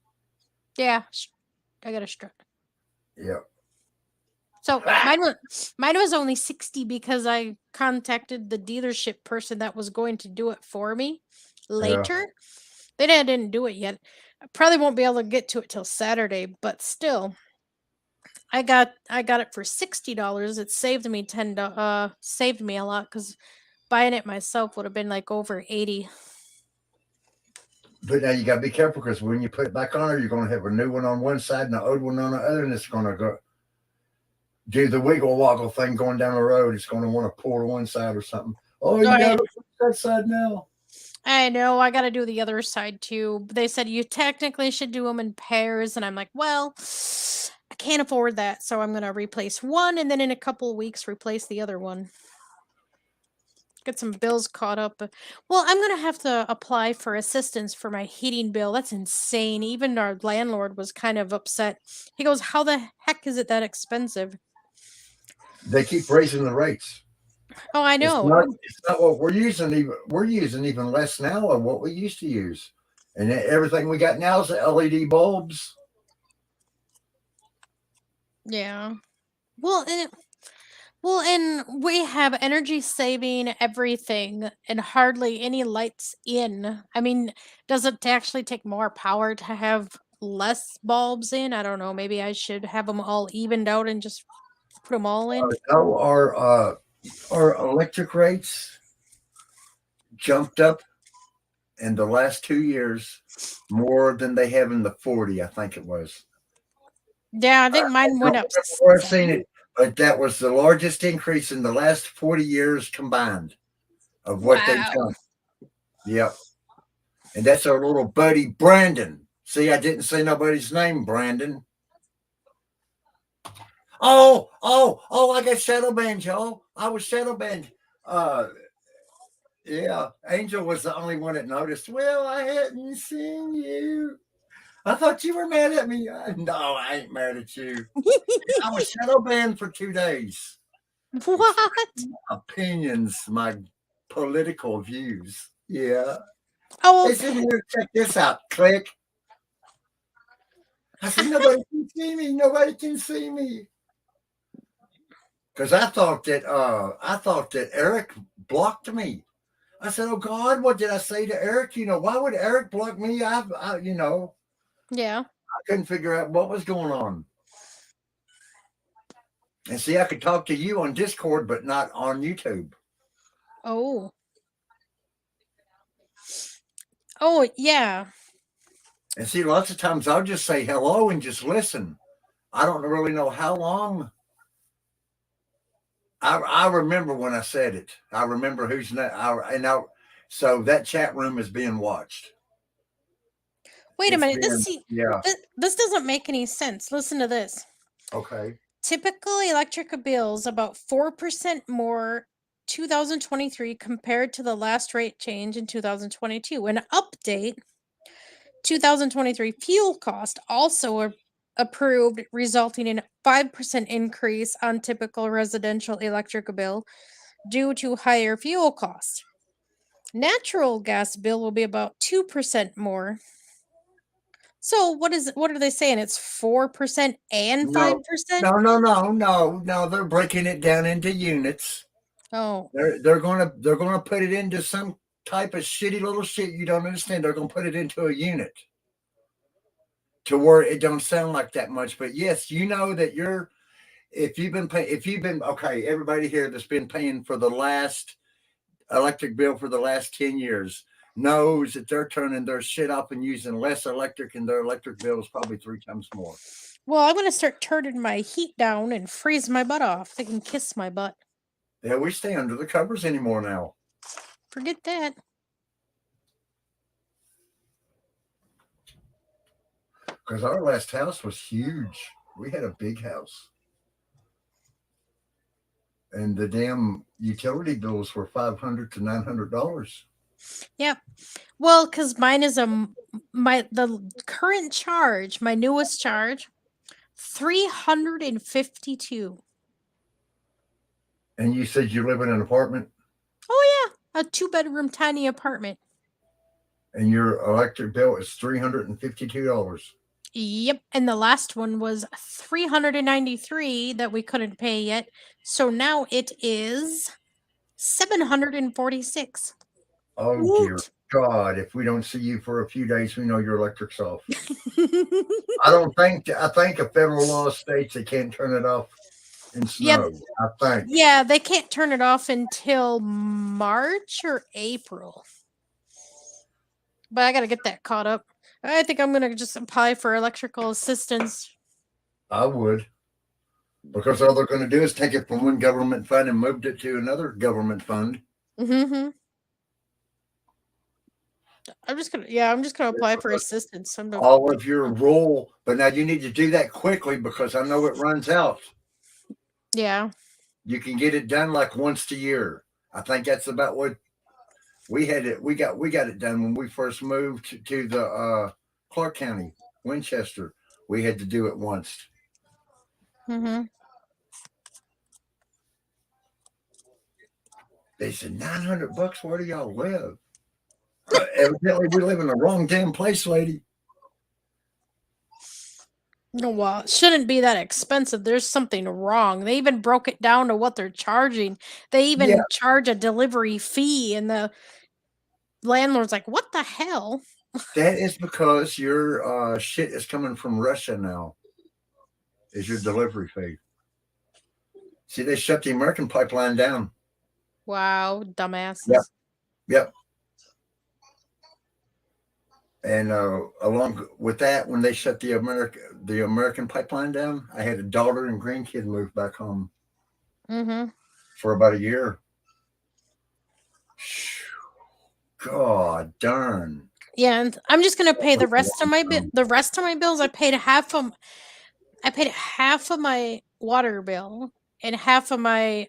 yeah, I got a strut. Yep. So mine was only 60 because I contacted the dealership person that was going to do it for me Yeah. later. Didn't do it yet. I probably won't be able to get to it till Saturday, but still, I got it for $60. It saved me saved me a lot because buying it myself would have been like over 80. But now you got to be careful because when you put it back on there, you're going to have a new one on one side and the old one on the other, and it's going to go do the wiggle woggle thing going down the road. It's going to want to pull to one side or something. Oh, you got Right. to put that side now. I know, I gotta do the other side too. But they said you technically should do them in pairs, and I'm like, well, I can't afford that, so I'm gonna replace one, and then in a couple of weeks replace the other one. Get some bills caught up. Well, I'm gonna have to apply for assistance for my heating bill. That's insane. Even our landlord was kind of upset. He goes, "How the heck is it that expensive?" They keep raising the rates. Oh, I It's know. not. It's not what we're using. We're using even less now of what we used to use, and everything we got now is LED bulbs. Yeah. Well, and we have energy saving everything and hardly any lights in. I mean, does it actually take more power to have less bulbs in? I don't know. Maybe I should have them all evened out and just put them all in. No, our electric rates jumped up in the last 2 years more than they have in the 40. I think it was. Yeah, I think I mine don't went up. remember where I've seen it, but that was the largest increase in the last 40 years combined of what they've Wow. done. Yep. And that's our little buddy Brandon. See, I didn't say nobody's name, Brandon. I got shadow banned, y'all. I was shadow banned. Uh yeah. Angel was the only one that noticed. Well, I hadn't seen you. I thought you were mad at me. No, I ain't mad at you. I was shadow banned for 2 days. What? Opinions, my political views. Yeah. Oh, They said, here, check this out. Click. I said, nobody can see me. Nobody can see me. Because I thought that Eric blocked me. I said, "Oh God, what did I say to Eric? Why would Eric block me? yeah. I couldn't figure out what was going on. And see, I could talk to you on Discord, but not on YouTube. Oh. Oh, yeah. And see, lots of times I'll just say hello and just listen. I don't really know how long. I remember when I said it. I remember who's not. So that chat room is being watched. Wait a It's minute. being, yeah. This doesn't make any sense. Listen to this. Okay. Typical electric bills about 4% more 2023 compared to the last rate change in 2022. An update 2023 fuel cost also approved, resulting in a 5% increase on typical residential electric bill due to higher fuel cost. Natural gas bill will be about 2% more. So what are they saying? It's 4% and No, 5%? no. They're breaking it down into units. Oh. They're gonna put it into some type of shitty little shit you don't understand. They're gonna put it into a unit to where it don't sound like that much. But yes, you know that if you've been okay, everybody here that's been paying for the last electric bill for the last 10 years knows that they're turning their shit up and using less electric, and their electric bill is probably 3 times more. Well, I'm gonna start turning my heat down and freeze my butt off. They can kiss my butt. Yeah, we stay under the covers anymore now. Forget that. Because our last house was huge. We had a big house. And the damn utility bills were $500 to $900. Yep. Well, because mine is the current charge, my newest charge, 352. And you said you live in an apartment, Oh yeah, a 2-bedroom tiny apartment. and your electric bill is $352. Yep, and the last one was 393 that we couldn't pay yet. So now it is 746. Oh dear Woot. God! If we don't see you for a few days, we know your electric's off. I think a federal law states they can't turn it off in Yeah, snow. I think. yeah, they can't turn it off until March or April. But I gotta get that caught up. I think I'm gonna just apply for electrical assistance. I would. Because all they're going to do is take it from one government fund and moved it to another government fund. Mm-hmm. I'm just gonna apply for assistance. All of your rule, but now you need to do that quickly because I know it runs out. Yeah. You can get it done like once a year. I think that's about what we had it. We got it done when we first moved to the Clark County, Winchester. We had to do it once. Mm-hmm. They said $900. Where do y'all live? Evidently, we live in the wrong damn place, lady. No, well, it shouldn't be that expensive. There's something wrong. They even broke it down to what they're charging. They even Yeah. charge a delivery fee, and the landlord's like, "What the hell?" That is because your shit is coming from Russia now. Is your delivery fee? See, they shut the American pipeline down. Wow, dumbasses. Yep. And along with that, when they shut the American pipeline down, I had a daughter and grandkid move back home Mm-hmm. for about a year. God darn. Yeah, and I'm just gonna pay the rest of my the rest of my bills. I paid half of my water bill and a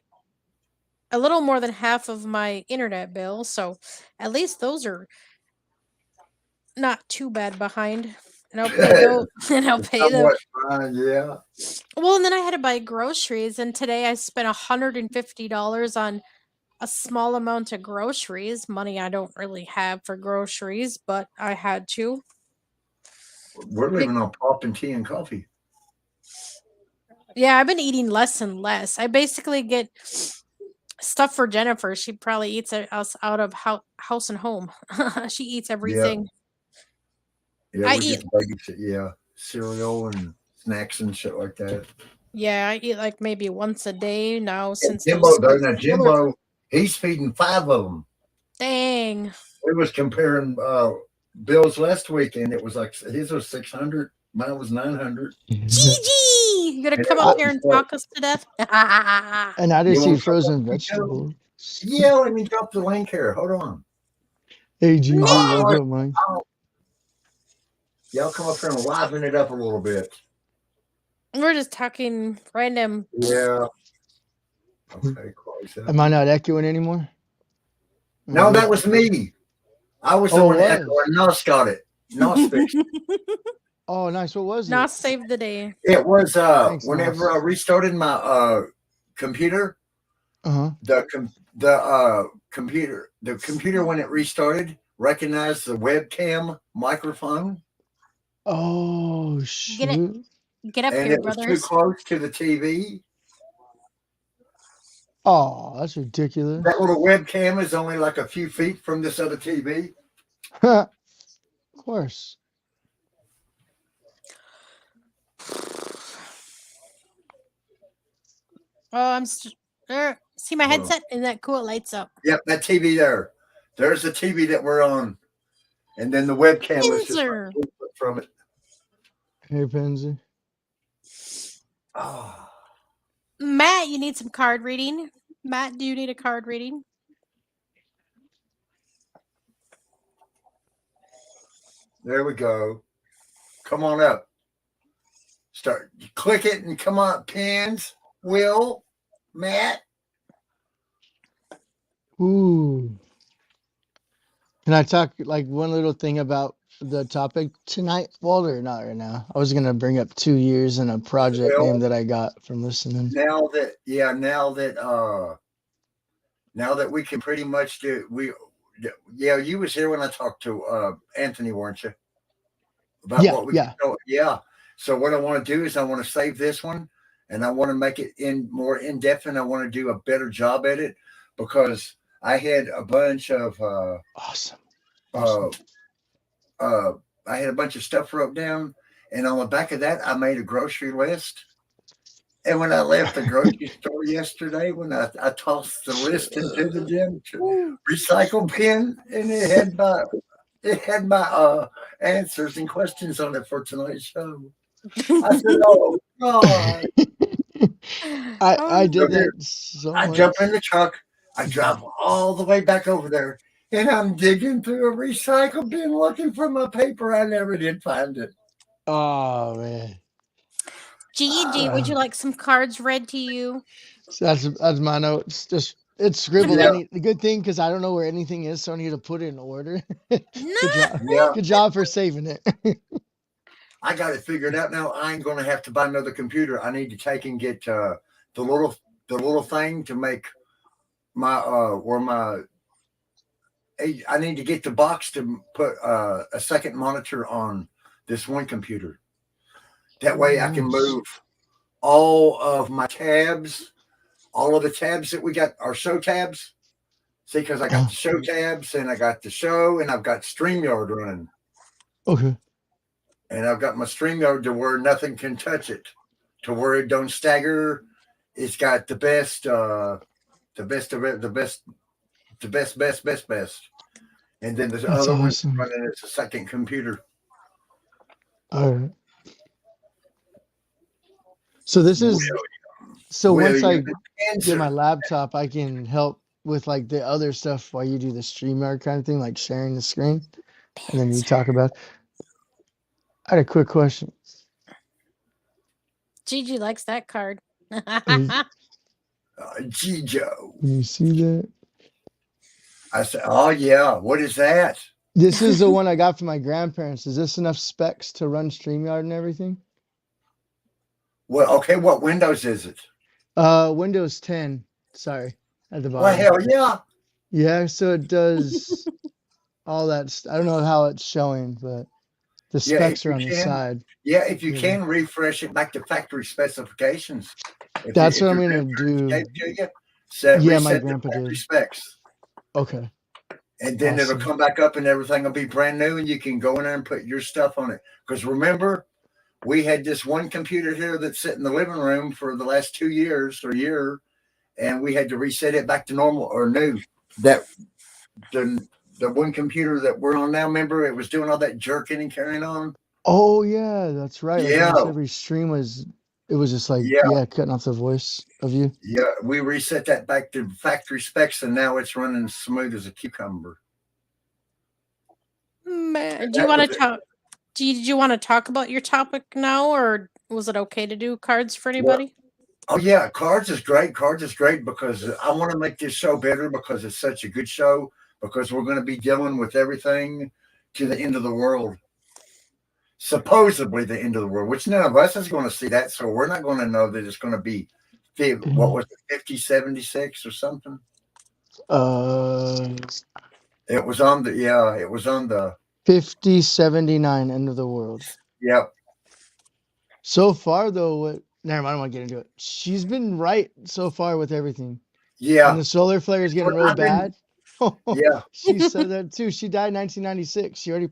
little more than half of my internet bill. So at least those are not too bad behind. and I'll pay those, and I'll It's pay them. somewhat fine, yeah. Well, and then I had to buy groceries, and today I spent $150 on a small amount of groceries. Money I don't really have for groceries, but I had to. We're living on pop and tea and coffee. Yeah, I've been eating less and less. I basically get stuff for Jennifer. She probably eats us out of house and home. She eats Yeah, everything. yeah, I we eat get the baby, yeah, cereal and snacks and shit like that. Yeah, I eat like maybe once a day now And since Jimbo, those though, now children. Jimbo, he's feeding 5 of them. Dang. We was comparing bills last week, and it was like his was 600, mine was 900. Gigi! You gonna And come it up I, here was and talk us to death? and I you just eat want to come frozen up, Joe? vegetables. Yeah, let me drop the link here. Hold on. Hey, Gigi, what's Oh, up, Mike? y'all come up here and liven it up a little bit. We're just talking random. Yeah. Okay, close Am I that. not echoing anymore? No, that was me. I was the Oh, one it echoing. was. Nos got it. Nos fixed it. Oh, nice. What was Now it? save the day. It was Thanks, whenever I Nos. restarted my computer, Uh-huh. the computer when it restarted recognized the webcam microphone, Oh, Get it. shoot. Get up and here, it was too brothers. close to the TV. Oh, that's ridiculous. That little webcam is only like a few feet from this other TV. Of course. Oh, see my Hold on. headset? Isn't that cool? It lights up. Yep, that TV there. There's the TV that we're on, and then the webcam is just Pinzer. like 2 foot from it. Hey, Pansy. Oh, Matt, you need some card reading. Matt, do you need a card reading? there we go. Come on up. Start. Click it and come on, pins. Will, Matt. Ooh. Can I talk like one little thing about the topic tonight, Walter? Not right now. I was gonna bring up 2 years and a project Well, name that I got from listening. now that we can pretty much you was here when I talked to Anthony, weren't you? About Yeah, what we yeah. can do. Yeah. So what I want to do is I want to save this one and I want to make it more in depth, and I want to do a better job at it because I had a bunch of Awesome. uh I had a bunch of stuff wrote down, and on the back of that I made a grocery list. And when I left the grocery store yesterday, when I tossed the list into the gym recycle bin, and it had my answers and questions on it for tonight's show. I said, "Oh God!" I Oh, did So here, that so I much. jump in the truck, I drive all the way back over there, and I'm digging through a recycle bin looking for my paper. I never did find it. Oh man. Gigi, would you like some cards read to you? So that's my notes. Just it's scribbled. I Yeah, need the good thing because I don't know where anything is, so I need to put it in order. Good job. yeah. Good job for saving it. I got it figured out now. I ain't gonna have to buy another computer. I need to take and get the little thing to make my where my I need to get the box to put a second monitor on this one computer. That way I can Nice. move all of my tabs, all of the tabs that we got are show tabs. See, because I got the show tabs and I got the show and I've got StreamYard running. Okay. And I've got my StreamYard to where nothing can touch it, to where it don't stagger. It's got the best of it, the best. And then the That's other one awesome. running as a second computer. All right. So this is so Will once I you get my answer? laptop, I can help with like the other stuff while you do the StreamYard kind of thing, like sharing the screen, and then you talk about. I had a quick question. Gigi likes that card. Jijo. Can you see that? I said, oh yeah, what is that? This is the one I got from my grandparents. Is this enough specs to run StreamYard and everything? Well, okay, what Windows is it? Windows 10. Sorry, at the Well, bottom. hell yeah. Yeah, so it does all that. I don't know how it's showing, but the Yeah, if specs are you on the can. side. Yeah, if you Yeah. can refresh it back to factory specifications. That's If what I'm your gonna grandparents do. gave it to you, Yeah, my reset the grandpa factory did. specs. Okay, And then it'll awesome. come back up and everything will be brand new and you can go in there and put your stuff on it. Because remember, we had this one computer here that's sitting in the living room for the last 2 years or year, and we had to reset it back to normal or new. That the one computer that we're on now, remember, it was doing all that jerking and carrying on. Oh yeah, that's right. Like Yeah, almost every stream was, it was just like, yeah, yeah, cutting off the voice of you. yeah. We reset that back to factory specs, and now it's running smooth as a cucumber. Man, do you That want was to it. talk? Did you want to talk about your topic now, or was it okay to do cards for Well, anybody? oh yeah, cards is great. Cards is great because I want to make this show better because it's such a good show. Because we're going to be dealing with everything to the end of the world. Supposedly the end of the world, which none of us is going to see that. So we're not going to know that it's going to be, what was it, 5076 or something? Uh, It was on the, yeah, it was on the, 5079, end of the world. yep. So far though, never mind, I don't want to get into it. She's been right so far with everything. When Yeah. the solar flare is getting real I've been, bad, yeah. she said that too. She died in 1996. She already,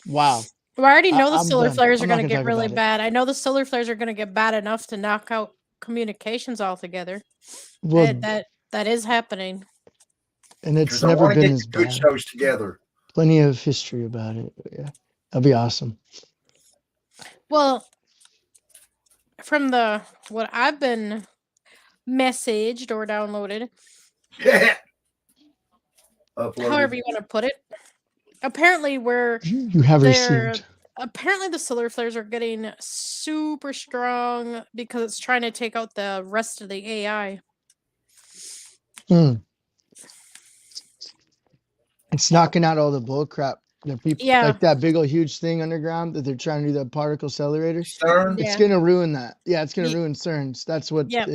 wow. Well, I already know the I'm solar done. flares are I'm going not to gonna get talk really about it. bad. I know the solar flares are going to get bad enough to knock out communications altogether. Well, That is happening. and it's Because I never want to been get as the good bad. shows together. Plenty of history about it. But yeah, that'd be awesome. Well, from what I've been messaged or downloaded, however Uploaded. you want to put it, apparently You have they're received. apparently the solar flares are getting super strong because it's trying to take out the rest of the AI. It's knocking out all the bull crap. The people Yeah, like that big old huge thing underground that they're trying to do, that particle accelerator. CERN. It's yeah, gonna ruin that. Yeah, it's gonna Ye- ruin CERNs. That's yep,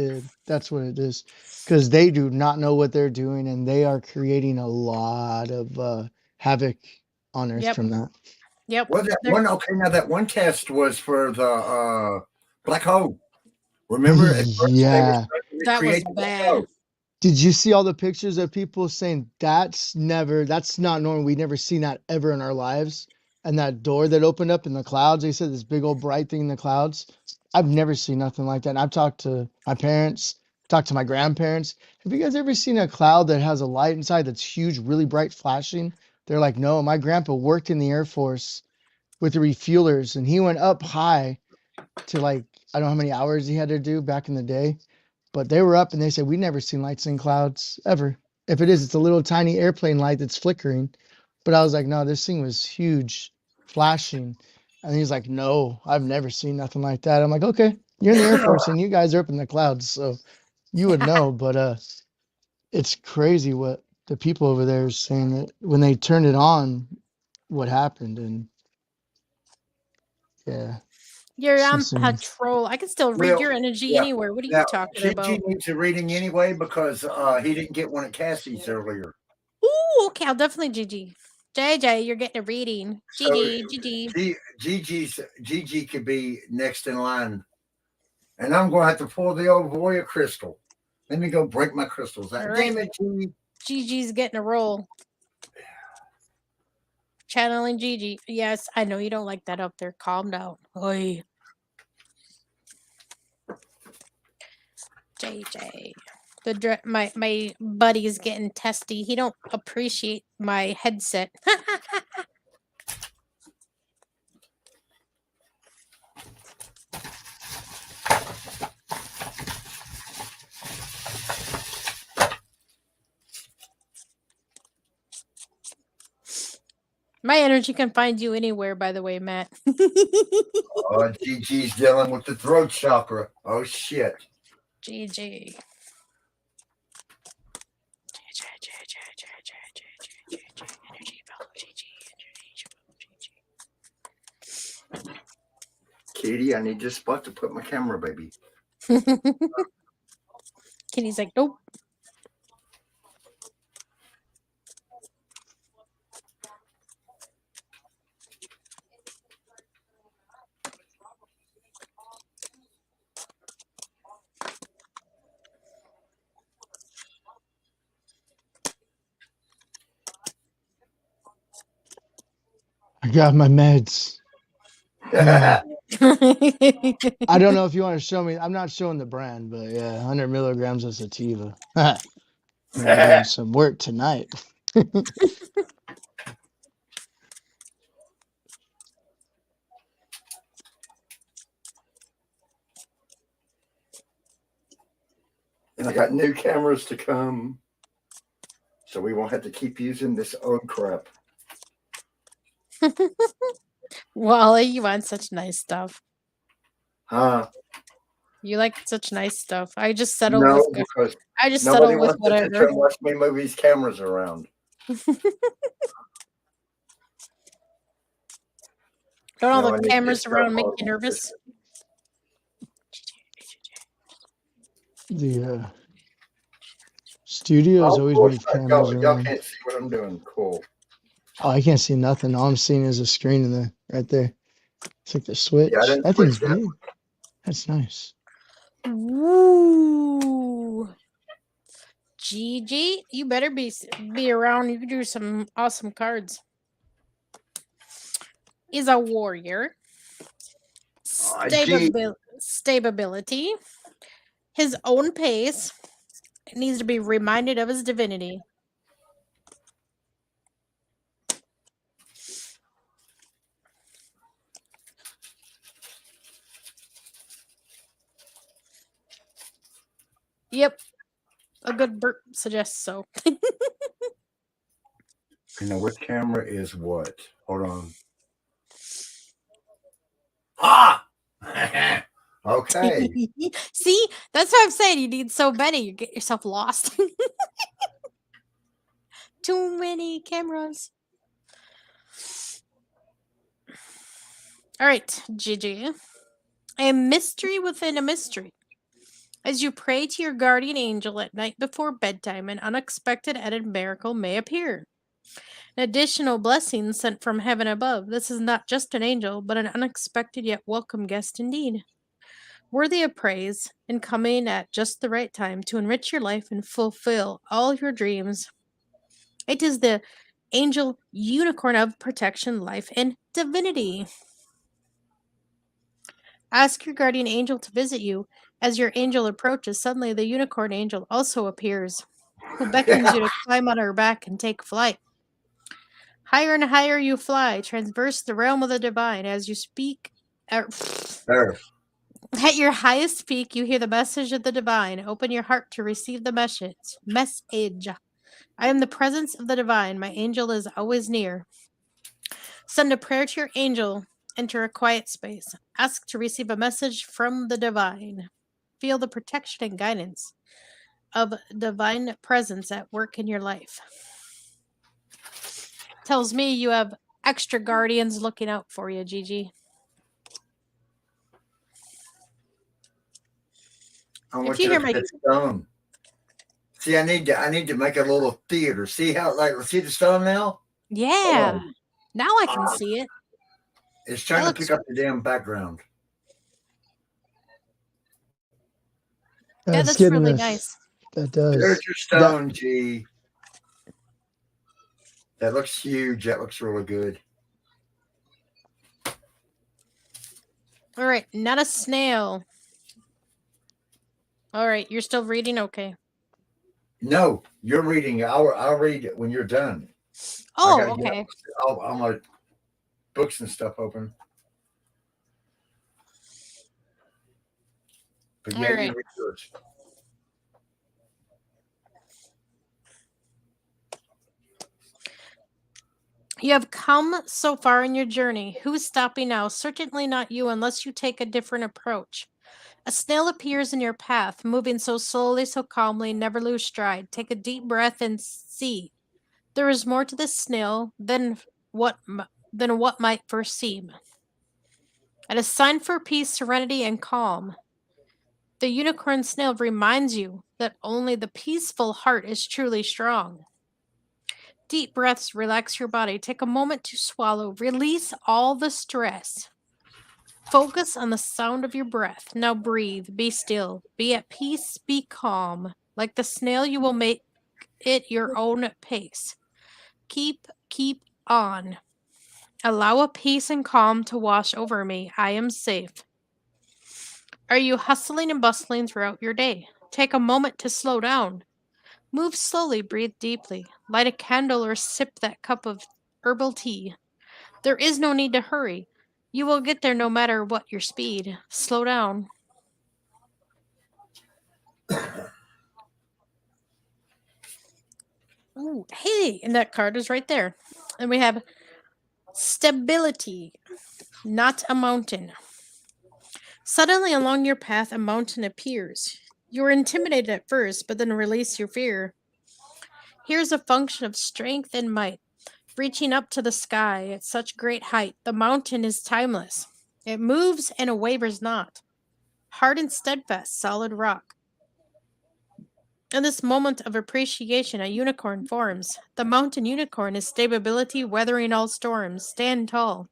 what it is. Because they do not know what they're doing, and they are creating a lot of havoc on Earth yep, from that. yep. Well, that They're, one, okay, now that one test was for the black hole. Remember, at first they were Yeah. trying to that was recreate the black bad. hole. Did you see all the pictures of people saying that's not normal? We've never seen that ever in our lives. And that door that opened up in the clouds, they said this big old bright thing in the clouds. I've never seen nothing like that. And I've talked to my parents, talked to my grandparents. Have you guys ever seen a cloud that has a light inside that's huge, really bright, flashing? They're like, no, my grandpa worked in the Air Force with the refuelers and he went up high to like, I don't know how many hours he had to do back in the day. But they were up and they said, we never seen lights in clouds ever. If it is, it's a little tiny airplane light that's flickering. But I was like, no, this thing was huge, flashing. And he's like, no, I've never seen nothing like that. I'm like, okay, you're in the Air Force and you guys are up in the clouds, so you would know. But it's crazy what the people over there are saying that when they turned it on, what happened. And yeah, You're it's on insane. patrol. I can still read Well, your energy yeah. anywhere. What are you Now, talking Gigi about? needs a reading anyway because he didn't get one at Cassie's earlier. Ooh, okay, I'll definitely GG. JJ, you're getting a reading. So GG. Gigi could be next in line. And I'm going to have to pull the old Voya crystal. Let me go break my crystals out. All right. Damn it, Gigi. GG's getting a roll. Channeling Gigi. Yes, I know you don't like that up there. Calm down. Oi. JJ. My buddy is getting testy. He don't appreciate my headset. My energy can find you anywhere, by the way, Matt. Gigi's dealing with the throat chakra. Oh, shit. GG. Energy Kitty, I need this spot to put my camera, baby. Kitty's like, nope. I got my meds. Yeah. I don't know if you want to show me. I'm not showing the brand, but yeah, 100 milligrams of sativa. I'm gonna be doing some work tonight. And I got new cameras to come, so we won't have to keep using this old crap. Wally, you want such nice stuff. Huh? You like such nice stuff. I just settled No, with because I just nobody settled with wants to sit there whatever. and watch me move these cameras around. Don't all No, I the need to cameras start around make you following nervous? The studio has Oh, always cool. moved cameras Y'all around. can't see what I'm doing. Cool. Oh, I can't see nothing. All I'm seeing is a screen in the right there. It's like the switch. Yeah, I didn't That switch thing's that. big. That's nice. Woo! GG, you better be around. You can do some awesome cards. Is a warrior. Gee. Stability. His own pace. It needs to be reminded of his divinity. Yep. A good burp suggests so. You know which camera is what? Hold on. Ah! Okay. See, that's what I'm saying. You need so many, you get yourself lost. Too many cameras. All right, GG. A mystery within a mystery. As you pray to your guardian angel at night before bedtime, an unexpected added miracle may appear. An additional blessing sent from heaven above. This is not just an angel, but an unexpected yet welcome guest indeed. Worthy of praise and coming at just the right time to enrich your life and fulfill all your dreams. It is the angel unicorn of protection, life, and divinity. Ask your guardian angel to visit you. As your angel approaches, suddenly the unicorn angel also appears, who beckons you to climb on her back and take flight. Higher and higher you fly, traverse the realm of the divine. As you speak, There. at your highest peak, you hear the message of the divine. Open your heart to receive the message. I am the presence of the divine. My angel is always near. Send a prayer to your angel. Enter a quiet space. Ask to receive a message from the divine. Feel the protection and guidance of divine presence at work in your life. Tells me you have extra guardians looking out for you, Gigi. I want If you you hear to my hit stone. See, I need to make a little theater. See how see the stone now? yeah, now I can see it. It's trying That to pick up the damn background. Yeah, That's that's getting really us. nice. That does. There's your stone, G. That looks huge. That looks really good. All right, not a snail. All right, you're still reading? Okay. No, you're reading. I'll read it when you're done. Oh, I gotta get okay. all my books and stuff open. But yeah, All you right. read yours. You have come so far in your journey. Who's stopping now? Certainly not you unless you take a different approach. A snail appears in your path, moving so slowly, so calmly, never lose stride. Take a deep breath and see. There is more to this snail than what might first seem. At a sign for peace, serenity, and calm. The unicorn snail reminds you that only the peaceful heart is truly strong. Deep breaths relax your body. Take a moment to swallow. Release all the stress. Focus on the sound of your breath. Now breathe. Be still. Be at peace. Be calm. Like the snail, you will make it your own pace. Keep on. Allow a peace and calm to wash over me. I am safe. Are you hustling and bustling throughout your day? Take a moment to slow down. Move slowly, breathe deeply. Light a candle or sip that cup of herbal tea. There is no need to hurry. You will get there no matter what your speed. Slow down. Ooh, hey, and that card is right there. And we have stability, not a mountain. Suddenly along your path, a mountain appears. You are intimidated at first, but then release your fear. Here's a function of strength and might, reaching up to the sky at such great height. The mountain is timeless. It moves and it wavers not. Hard and steadfast, solid rock. In this moment of appreciation, a unicorn forms. The mountain unicorn is stability, weathering all storms. Stand tall.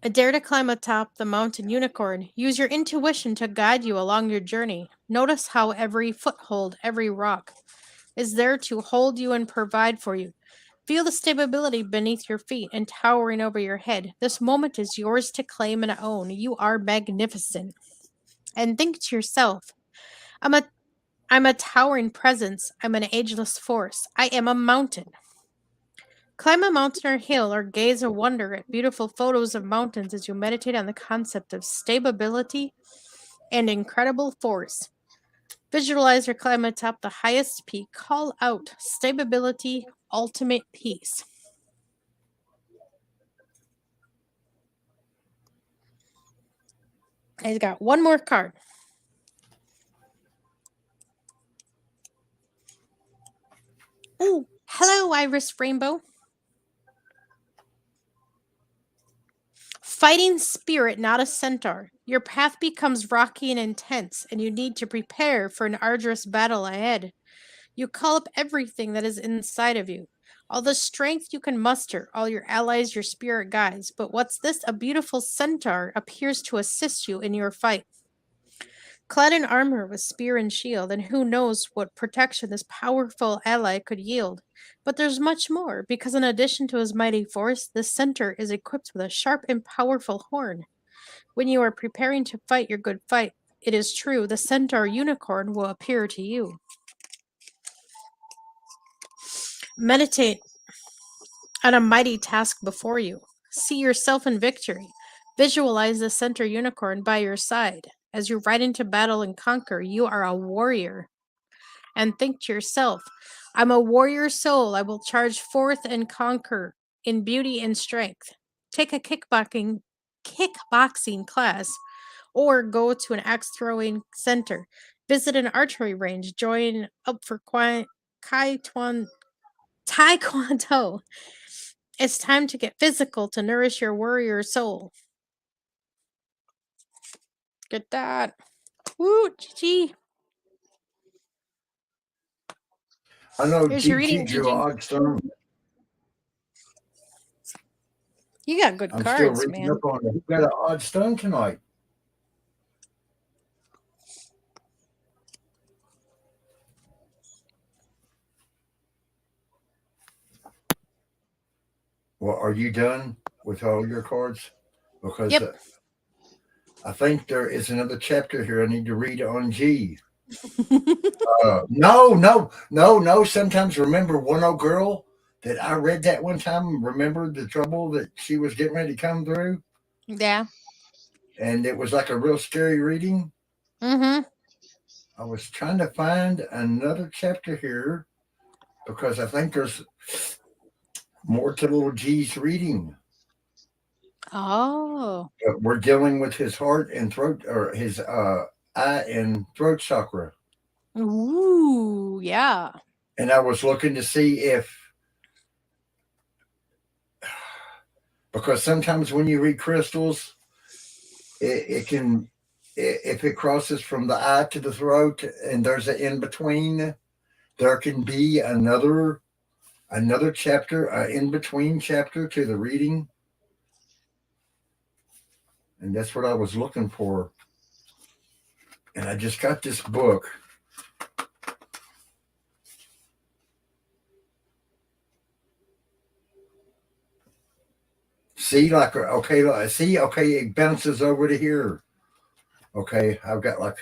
Dare to climb atop the mountain unicorn. Use your intuition to guide you along your journey. Notice how every foothold, every rock, is there to hold you and provide for you. Feel the stability beneath your feet and towering over your head. This moment is yours to claim and own. You are magnificent. And think to yourself, I'm a I'm a towering presence. I'm an ageless force. I am a mountain. Climb a mountain or hill or gaze or wonder at beautiful photos of mountains as you meditate on the concept of stability and incredible force. Visualize or climb atop the highest peak. Call out stability, ultimate peace. I've got one more card. Ooh, hello, Iris Rainbow. Fighting spirit, not a centaur. Your path becomes rocky and intense, and you need to prepare for an arduous battle ahead. You call up everything that is inside of you. All the strength you can muster, all your allies, your spirit guides. But what's this? A beautiful centaur appears to assist you in your fight. Clad in armor with spear and shield, and who knows what protection this powerful ally could yield. But there's much more, because in addition to his mighty force, this centaur is equipped with a sharp and powerful horn. When you are preparing to fight your good fight, it is true, the centaur unicorn will appear to you. Meditate on a mighty task before you. See yourself in victory. Visualize the centaur unicorn by your side. As you ride into battle and conquer, you are a warrior. And think to yourself, I'm a warrior soul. I will charge forth and conquer in beauty and strength. Take a kickboxing class or go to an axe throwing center. Visit an archery range. Join up for Taekwondo. It's time to get physical to nourish your warrior soul. Get that. Woo, GG. I know Here's your GG reading, drew an GG. odd stone. You got good I'm still cards, reading man. up on it. Who got an odd stone tonight? Well, are you done with all your cards? Because Yep. I think there is another chapter here I need to read on G. No. Sometimes remember one old girl that I read that one time. Remember the trouble that she was getting ready to come through, Yeah. and it was like a real scary reading. Mm-hmm. I was trying to find another chapter here because I think there's more to little G's reading. Oh. But we're dealing with his heart and throat, or his eye and throat chakra. Ooh, yeah. And I was looking to see if Because sometimes when you read crystals, it can, if it crosses from the eye to the throat and there's an in between, there can be another chapter, an in between chapter to the reading. And that's what I was looking for. And I just got this book. See, like, okay, see, okay, it bounces over to here. Okay, I've got like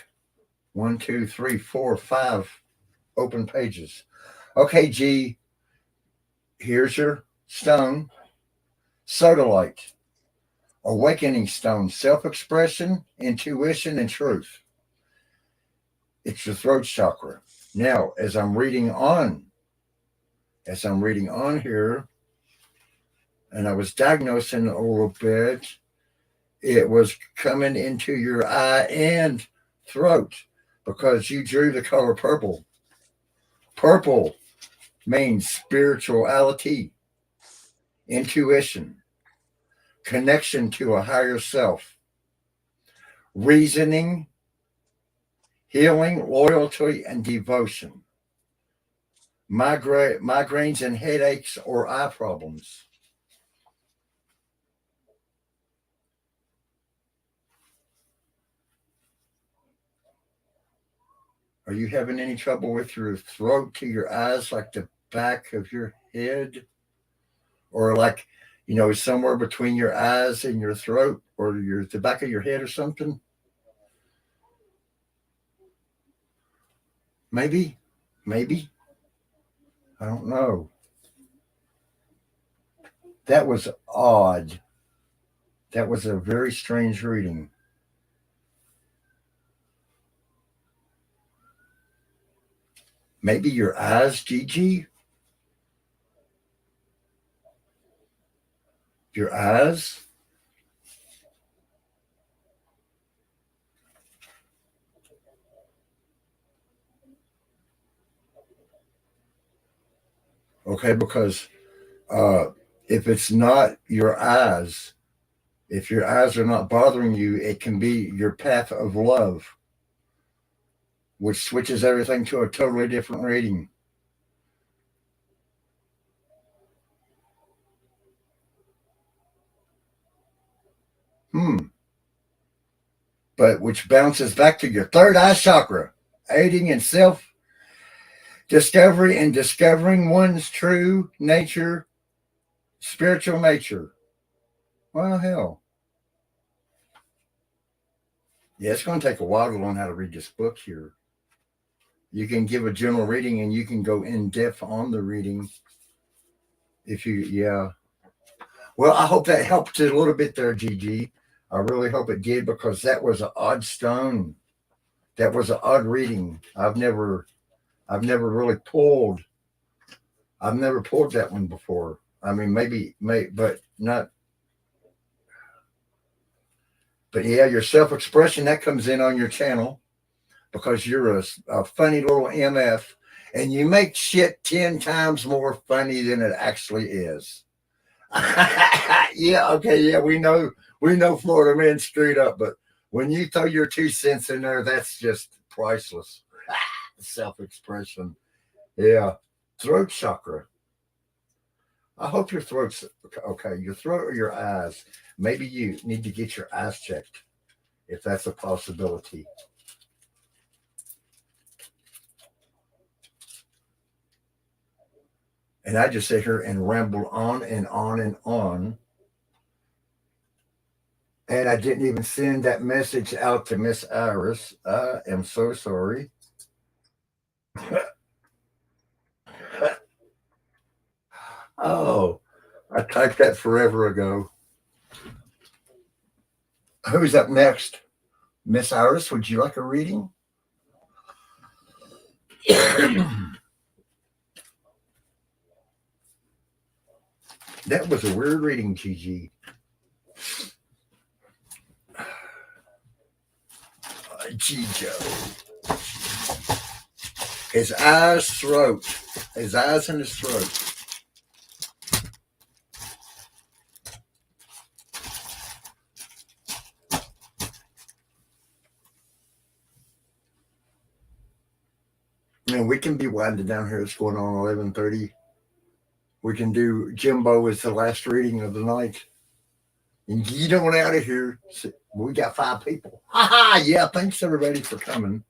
1, 2, 3, 4, 5 open pages. Okay, G, here's your stone, sodalite, awakening stone, self-expression, intuition, and truth. It's your throat chakra. Now, as I'm reading on here, and I was diagnosing a little bit, it was coming into your eye and throat because you drew the color purple. Purple means spirituality, intuition, connection to a higher self, reasoning, healing, loyalty, and devotion. Migraines and headaches or eye problems. Are you having any trouble with your throat to your eyes, like the back of your head? Or like, somewhere between your eyes and your throat or the back of your head or something? Maybe. I don't know. That was odd. That was a very strange reading. Maybe your eyes, Gigi? Your eyes? Okay, because if it's not your eyes, if your eyes are not bothering you, it can be your path of love, which switches everything to a totally different reading. But which bounces back to your third eye chakra, aiding in self discovery and discovering one's true nature, spiritual nature. Well, hell. Yeah, it's going to take a while to learn how to read this book here. You can give a general reading and you can go in depth on the reading. Yeah. Well, I hope that helped a little bit there, Gigi. I really hope it did, because that was an odd stone. That was an odd reading. I've never really pulled. I've never pulled that one before. I mean, maybe, but not. But yeah, your self-expression, that comes in on your channel because you're a funny little MF, and you make shit 10 times more funny than it actually is. Yeah, okay, yeah, we know Florida man straight up, but when you throw your 2 cents in there, that's just priceless. Self-expression. Yeah. Throat chakra. I hope your throat's okay. Your throat or your eyes. Maybe you need to get your eyes checked, if that's a possibility. And I just sit here and ramble on and on and on. And I didn't even send that message out to Miss Iris. I am so sorry. Oh, I typed that forever ago. Who's up next? Miss Iris, would you like a reading? That was a weird reading, Gigi. Gijo. His eyes, throat. His eyes and his throat. we can be winding down here. It's going on 11:30. We can do Jimbo as the last reading of the night. And get on out of here. We got 5 people. Ha ha! Yeah, thanks everybody for coming.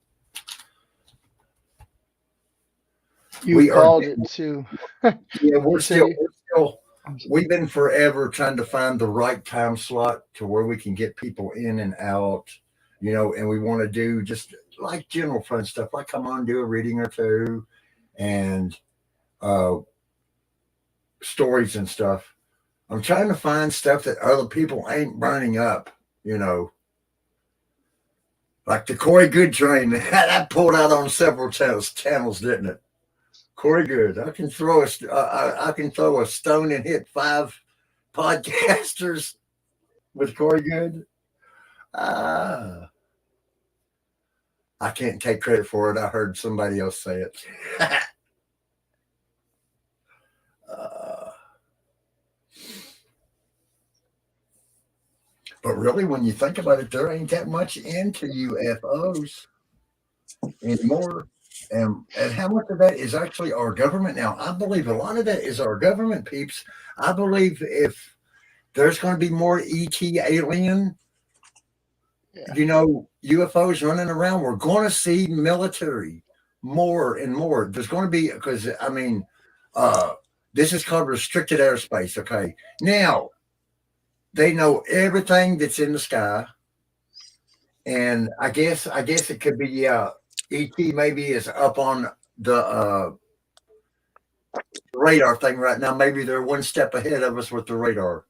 You We are- called it too. Yeah, we're So still. We've been forever trying to find the right time slot to where we can get people in and out, and we want to do just like general fun stuff, like come on, do a reading or two, and stories and stuff. I'm trying to find stuff that other people ain't burning up, like the Corey Good train that pulled out on several channels, didn't it? Corey Good. I can throw a stone and hit 5 podcasters with Corey Good. I can't take credit for it. I heard somebody else say it. But really, when you think about it, there ain't that much into UFOs anymore. And how much of that is actually our government? Now, I believe a lot of that is our government, peeps. I believe if there's going to be more ET alien, UFOs running around, we're going to see military more and more. There's going to be, because, this is called restricted airspace, okay? Now, they know everything that's in the sky. And I guess it could be, ET maybe is up on the radar thing right now. Maybe they're one step ahead of us with the radar.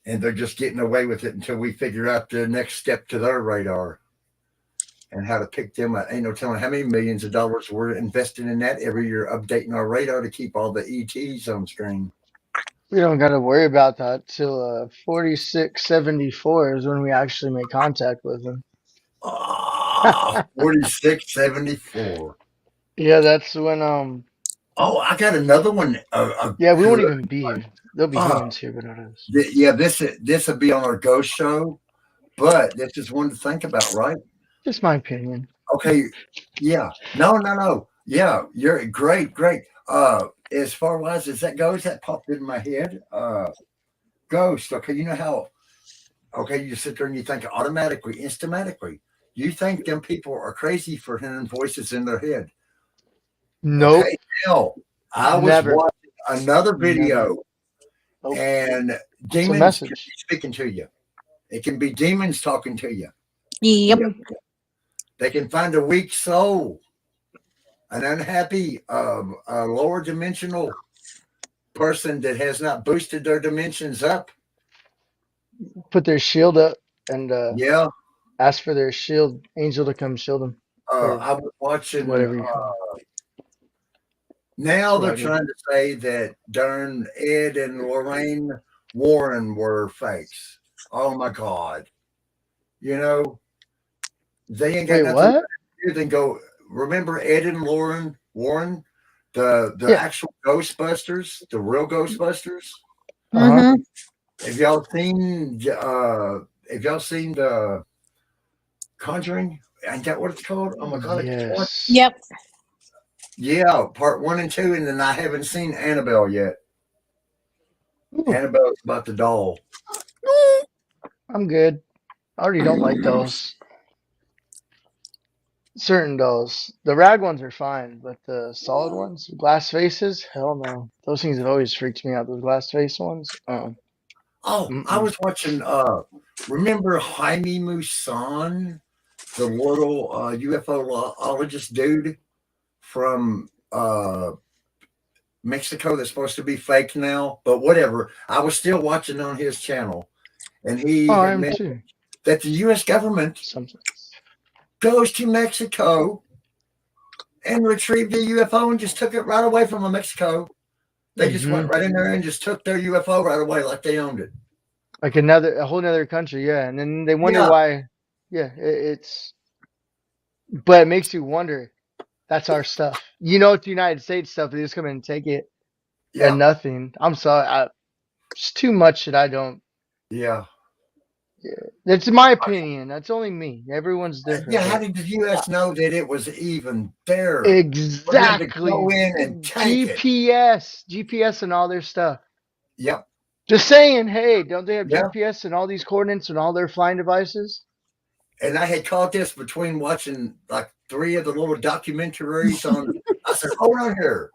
And they're just getting away with it until we figure out the next step to their radar and how to pick them up. Ain't no telling how many millions of dollars we're investing in that every year, updating our radar to keep all the ETs on screen. we don't got to worry about that till 4674 is when we actually make contact with them. 4674. Yeah, that's when Oh, I got another one. yeah, we won't even be here. There'll be humans here, but not us. Yeah, this will be on our ghost show, but this is one to think about, right? Just my opinion. Okay, yeah, no, yeah, you're great. As far as that goes, that popped in my head. Ghost. Okay, you know how? Okay, you sit there and you think automatically, instantly. You think them people are crazy for hearing voices in their head. Nope. Okay, now I was Never. watching another video, Nope. and demons can be speaking to you. It can be demons talking to you. Yep. They can find a weak soul, an unhappy, a lower dimensional person that has not boosted their dimensions up. Put their shield up and Yeah. ask for their shield angel to come shield them. I was watching Whatever you call it. Now they're trying to say that darn Ed and Lorraine Warren were fakes. Oh my God. They ain't got Wait, nothing what? to do than go. Remember Ed and Lauren Warren, the actual Ghostbusters, the real Ghostbusters? Uh-huh. Have y'all seen the Conjuring? Ain't that what it's called? Oh my God! Yes. Yep. Yeah, part 1 and 2, and then I haven't seen Annabelle yet. Ooh. Annabelle's about the doll. I'm good. I already don't like dolls. Certain dolls. The rag ones are fine, but the solid ones, glass faces, hell no. Those things have always freaked me out. Those glass face ones. Oh, I was watching. Remember Jaime Maussan, the little UFOologist dude from Mexico that's supposed to be fake now, but whatever. I was still watching on his channel, and he I am too. That the U.S. government goes to Mexico and retrieved the UFO and just took it right away from Mexico. They just went right in there and just took their UFO right away like they owned it. Like a whole nother country, yeah. And then they wonder why, it's, but it makes you wonder, that's our stuff. It's the United States stuff. They just come in and take it and nothing. I'm sorry. It's too much that I don't. Yeah. That's my opinion. That's only me. Everyone's Yeah, different. how But did the U.S. know that it was even there for them to go exactly. in and tank it? GPS, and all their stuff. Yep, Just saying, hey, don't they have yeah. GPS and all these coordinates and all their flying devices? And I had caught this between watching like 3 of the little documentaries on. I said, "Hold on here,"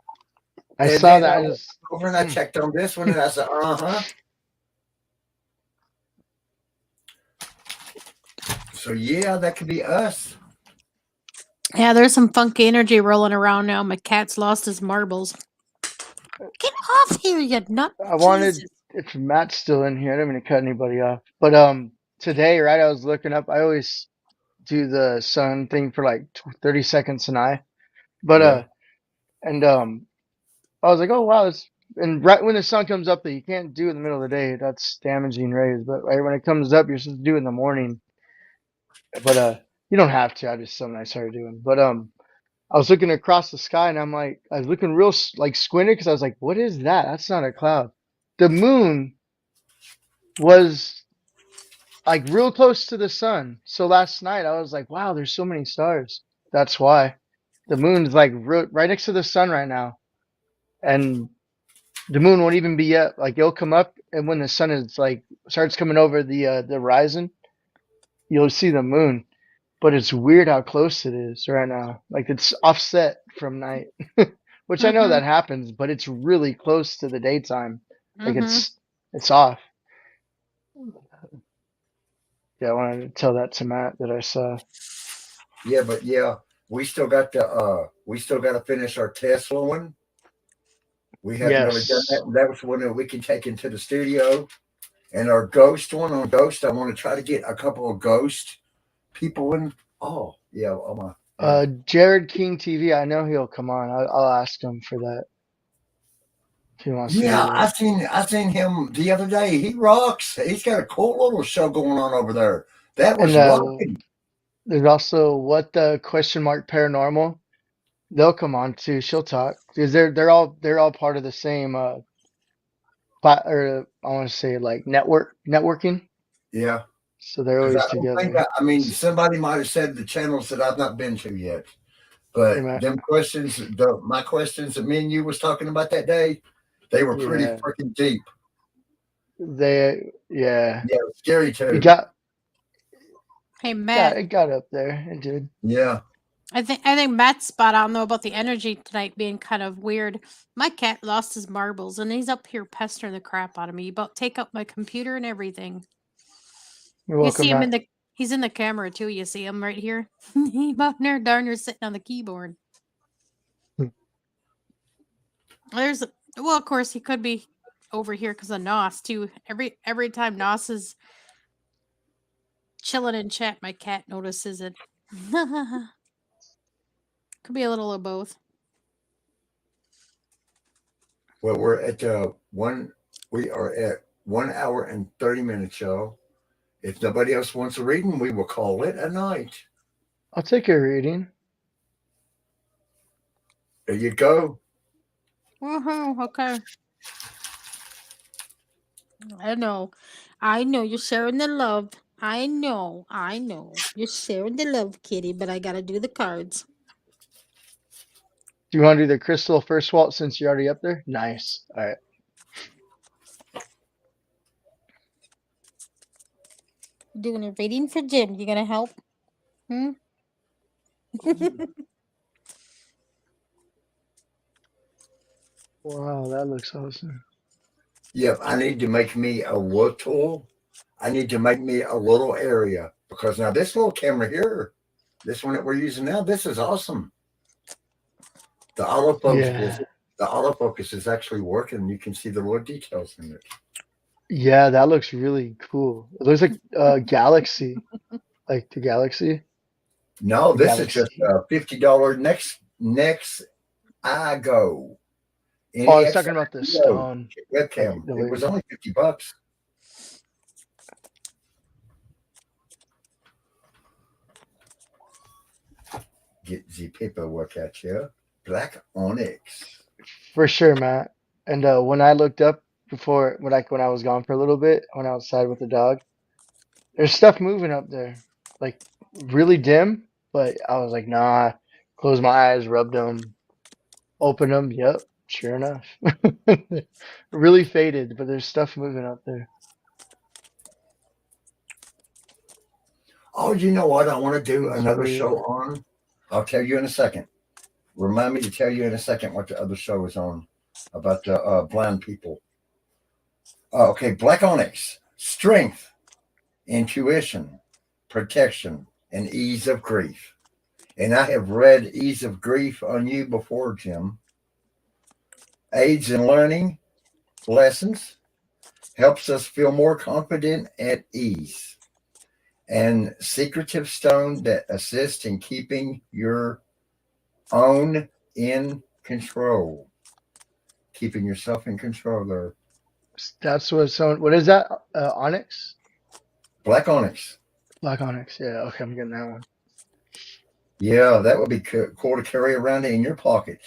I and saw then I that went as over and I checked on this one, and I said, "Uh huh." So yeah, that could be us. Yeah, there's some funky energy rolling around now. My cat's lost his marbles. Get off here, you nut! I wanted Jesus. if Matt's still in here, I don't mean to cut anybody off. But today, right, I was looking up. I always do the sun thing for like 30 seconds an eye. But Yeah, and I was like, oh wow, and right when the sun comes up that you can't do in the middle of the day, that's damaging rays. But right when it comes up, you're supposed to do it in the morning. But you don't have to. I just something I started doing. But I was looking across the sky and I'm like, I was looking real like squinted because I was like, what is that? That's not a cloud. The moon was like real close to the sun. So last night I was like, wow, there's so many stars. That's why the moon's like right next to the sun right now, and the moon won't even be up. Like it'll come up, and when the sun is like starts coming over the horizon, you'll see the moon. But it's weird how close it is right now. Like it's offset from night, which I know Mm-hmm. that happens, but it's really close to the daytime. Like Mm-hmm. it's off. Yeah, I wanted to tell that to Matt that I saw. yeah, but yeah, we still got to finish our Tesla one. We haven't really done that. Yes. That was one that we can take into the studio. And our ghost one on ghost, I want to try to get a couple of ghost people in. Oh yeah, oh my yeah. Jared King TV. I know he'll come on. I'll ask him for that if he wants to Yeah, do that. I seen him the other day. He rocks. He's got a cool little show going on over there. That And was rocking. there's also what the question mark paranormal. They'll come on too. She'll talk because they're all part of the same or I want to say like networking. Yeah, So they're because I always don't think together. I mean somebody might have said the channels that I've not been to yet, but Hey, Matt. them questions, my questions that me and you was talking about that day, they were pretty Yeah, freaking deep. yeah. Yeah, scary It too. Hey, Matt. it got up there. It did. Yeah, I think Matt's spot on though about the energy tonight being kind of weird. My cat lost his marbles and he's up here pestering the crap out of me. He about take up my computer and everything. You're You welcome, see him in Matt. the he's in the camera too. You see him right here. He about there darn near sitting on the keyboard. There's well, of course he could be over here because of Nos too. Every time Nos is chilling in chat, my cat notices it. Could be a little of both. well, we're at one. We are at 1 hour and 30 minutes, y'all. If nobody else wants a reading, we will call it a night. I'll take a reading. There you go. Woohoo! Okay. I know you're sharing the love. I know. You're sharing the love, kitty, but I gotta do the cards. Do you want to do the crystal first, Walt, since you're already up there? Nice. All right. Doing a reading for Jim. You gonna help? Hmm? Wow, that looks awesome. Yep, I need to make me a wood tool. I need to make me a little area because now this little camera here, this one that we're using now, this is awesome. The autofocus is Yeah. the autofocus is actually working. You can see the little details in it. Yeah, that looks really cool. It looks like Galaxy, like the Galaxy, No, the this is just Galaxy. a $50 next I go Oh, I was NEX talking about the IGO stone, like webcam. the It was way. only $50. Get the paperwork at you. Black onyx. For sure, Matt. And when I looked up before, when I was gone for a little bit, I went outside with the dog. There's stuff moving up there, like really dim. But I was like, nah. Close my eyes, rubbed them, opened them. Yep, sure enough, really faded. But there's stuff moving up there. Oh, you know what? I want to do It's another weird. show on. I'll tell you in a second. Remind me to tell you in a second what the other show is on about the blind people. Okay, Black Onyx, strength, intuition, protection, and ease of grief. And I have read Ease of Grief on you before, Jim. Aids in learning lessons, helps us feel more confident at ease, and secretive stone that assists in keeping your own in control. Keeping yourself in control there. That's what someone. What is that? Onyx? Black Onyx. Black Onyx. Yeah. Okay, I'm getting that one. Yeah, that would be cool to carry around in your pocket,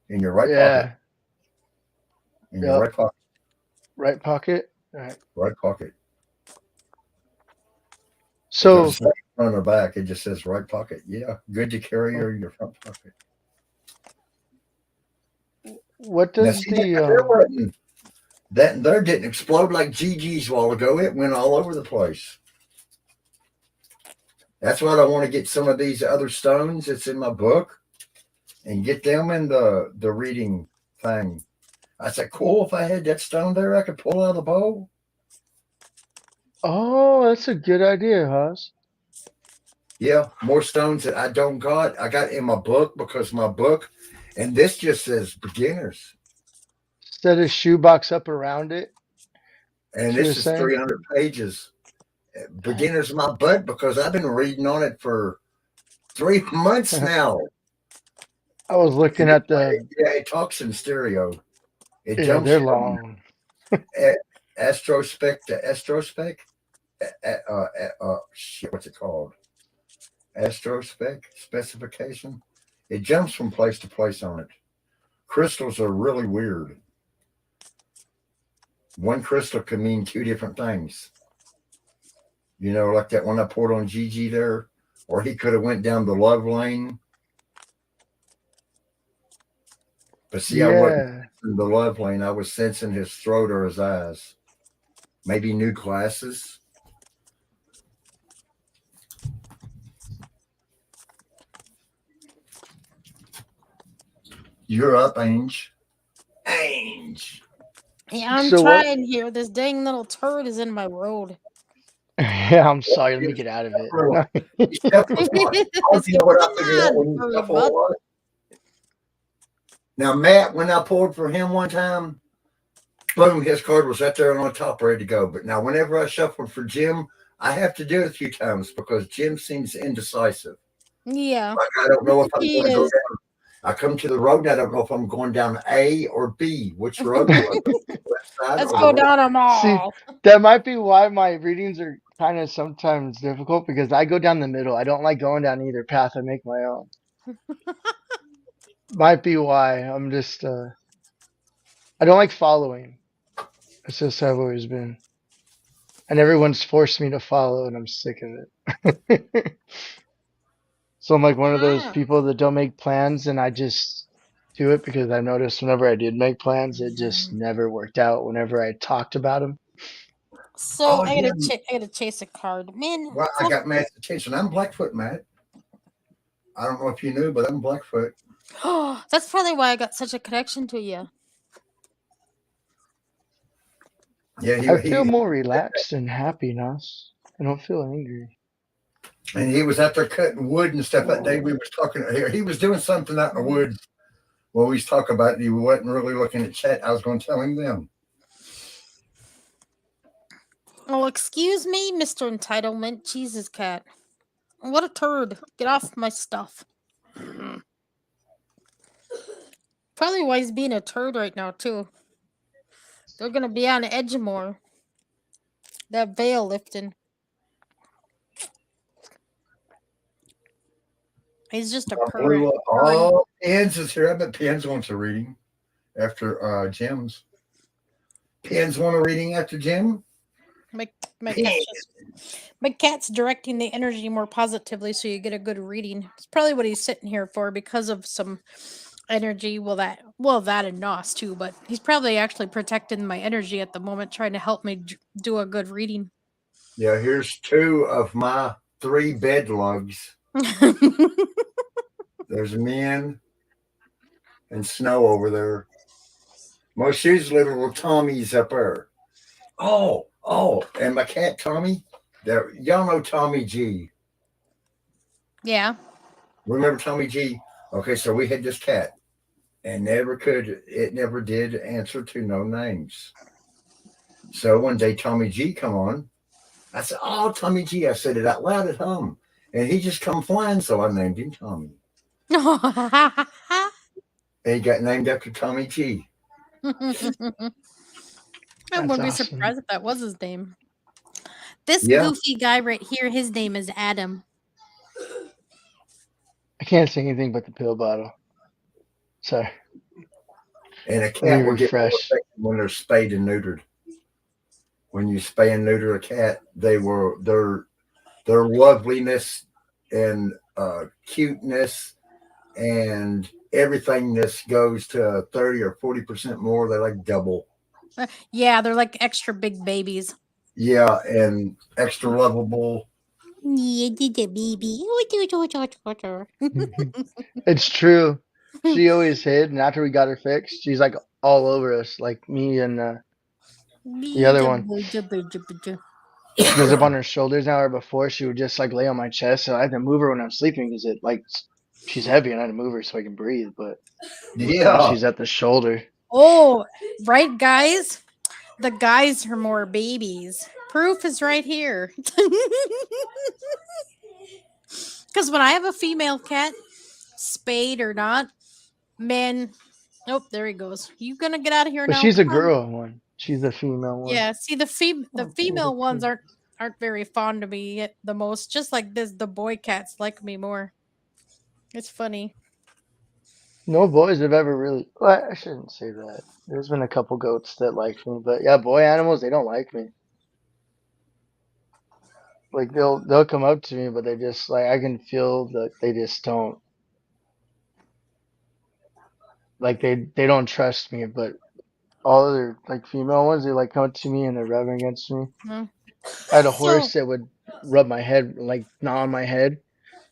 in your right pocket, Yeah. in your Yep. right pocket, Right pocket. All right. right pocket. So Because it's not on the back, it just says right pocket. Yeah, good to carry in your front pocket. what Now, does see, that there didn't explode like Gigi's a while ago. It went all over the place. That's why I want to get some of these other stones that's in my book and get them in the reading thing. I said, cool, if I had that stone there, I could pull out of the bowl. Oh, that's a good idea, Haas. Yeah, more stones that I don't got. I got in my book because my book, and this just says beginners. Set a shoebox up around it. And She this was is saying. 300 pages. Beginners my butt because I've been reading on it for 3 months now. I was looking at the. Yeah, it talks in stereo. It Yeah, jumps they're from long. astrospec to astrospec. Shit, what's it called? Astrospec specification. It jumps from place to place on it. Crystals are really weird. One crystal can mean two different things. You know, like that one I poured on Gigi there, or he could have went down the love lane. But see, I wasn't in the love lane. I was sensing his throat or his eyes. Maybe new glasses. You're up, Ange. Ange. Yeah, I'm So what? trying here. This dang little turd is in my road. Yeah, I'm sorry. Let me get out of it. You shuffle a lot. Oh, you know what I figured out when you Come on, shuffle a lot? Now, Matt, when I poured for him one time, boom, his card was right there on top, ready to go. But now, whenever I shuffle for Jim, I have to do it a few times because Jim seems indecisive. Yeah. Like, I don't know if I'm He going to go is. down. I come to the road and I don't know if I'm going down A or B. Which road do I go? Left side Let's or go the down them See, all. that might be why my readings are kind of sometimes difficult because I go down the middle. I don't like going down either path. I make my own. Might be why I'm just. I don't like following. It's just how I've always been, and everyone's forced me to follow, and I'm sick of it. So I'm like one of those Ah. people that don't make plans, and I just do it because I noticed whenever I did make plans, it just never worked out. Whenever I talked about them. So Oh, yeah. I gotta chase a card. Man, Well, I got Matt's attention. I'm Blackfoot, Matt. I don't know if you knew, but I'm Blackfoot. that's probably why I got such a connection to you. Yeah, I feel more relaxed and happy now. I don't feel angry. and he was out there cutting wood and stuff that day. We was talking. He was doing something out in the woods. Well, we was talking about it. He wasn't really looking at chat. I was going to tell him then. Oh, excuse me, Mr. Entitlement. Jesus, cat. What a turd. Get off my stuff. Probably why he's being a turd right now, too. They're gonna be on edge more. That veil lifting. He's just a purring. Oh, Pens is here. I bet Pens wants a reading after Jim's. Pens want a reading after Jim? Like, My cat's directing the energy more positively, so you get a good reading. It's probably what he's sitting here for because of some energy. That and Nos too, but he's probably actually protecting my energy at the moment, trying to help me do a good reading. Yeah, here's 2 of my 3 bed lugs. There's men and Snow over there. Most usually little Tommy's up there. And my cat Tommy. Y'all know Tommy G. Yeah. Remember Tommy G? Okay, so we had this cat, and it never did answer to no names. So one day Tommy G come on. I said, "Oh, Tommy G." I said it out loud at home, and he just come flying. So I named him Tommy, and he got named after Tommy G. I That's wouldn't be awesome. surprised if that was his name. This Yeah, goofy guy right here, his name is Adam. I can't say anything but the pill bottle. Sorry. and a Let me cat will get more refresh. affected when they're spayed and neutered. When you spay and neuter a cat, their loveliness and cuteness and everythingness goes to 30 or 40% more. They like double. Yeah, they're like extra big babies. Yeah, and extra lovable. Yeah, the baby. It's true. She always hid, and after we got her fixed, she's like all over us, like me and the other one. She goes up on her shoulders now, or before she would just like lay on my chest, so I had to move her when I'm sleeping because she's heavy and I had to move her so I can breathe. But now Yeah, she's at the shoulder. Oh, right, guys. The guys are more babies. Proof is right here. Because when I have a female cat, spayed or not, man. Oh, there he goes. You gonna get out of here But now? she's a Come. girl one. She's the female one. Yeah. See, the female ones aren't very fond of me yet the most. Just like this, the boy cats like me more. It's funny. No boys have ever really. Well, I shouldn't say that. There's been a couple goats that like me, but yeah, boy animals they don't like me. Like they'll come up to me, but they just like I can feel that they just don't like they don't trust me. But all other like female ones, they like come up to me and they're rubbing against me. No. I had a So horse that would rub my head, like gnaw on my head.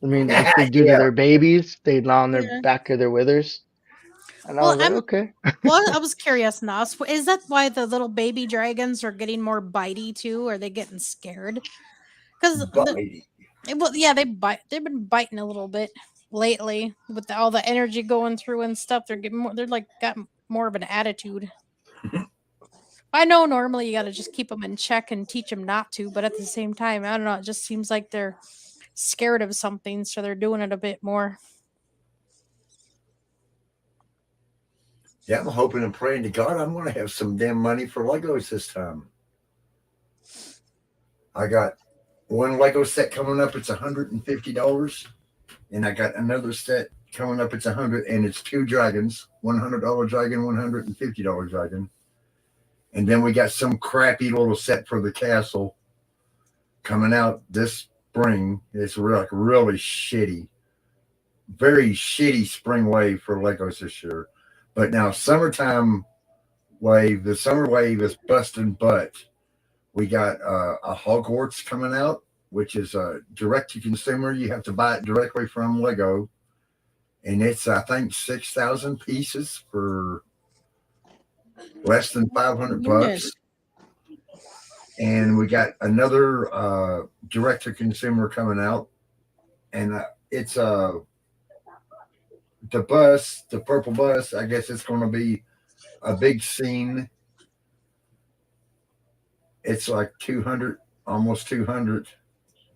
I mean, like they do to yeah. their babies, they gnaw on their yeah. back of their withers. And I Well, was like, okay. I was curious, Nas. Is that why the little baby dragons are getting more bitey too? Are they getting scared? Because Bitey. well, yeah, they bite. They've been biting a little bit lately with all the energy going through and stuff. They're getting more. They're like got more of an attitude. I know normally you got to just keep them in check and teach them not to, but at the same time, I don't know. It just seems like they're scared of something, so they're doing it a bit more. Yeah, I'm hoping and praying to God I'm going to have some damn money for Legos this time. I got one Lego set coming up. It's $150, and I got another set coming up. It's 100, and it's 2 dragons, $100 dragon, $150 dragon, and then we got some crappy little set for the castle coming out this spring. It's really shitty, very shitty spring wave for Legos this year. But now summertime wave, the summer wave is busting butt. We got a Hogwarts coming out, which is direct to consumer. You have to buy it directly from Lego, and it's I think 6,000 pieces for less than $500. And we got another direct to consumer coming out, and it's the purple bus. I guess it's going to be a big scene. It's like 200, almost 200.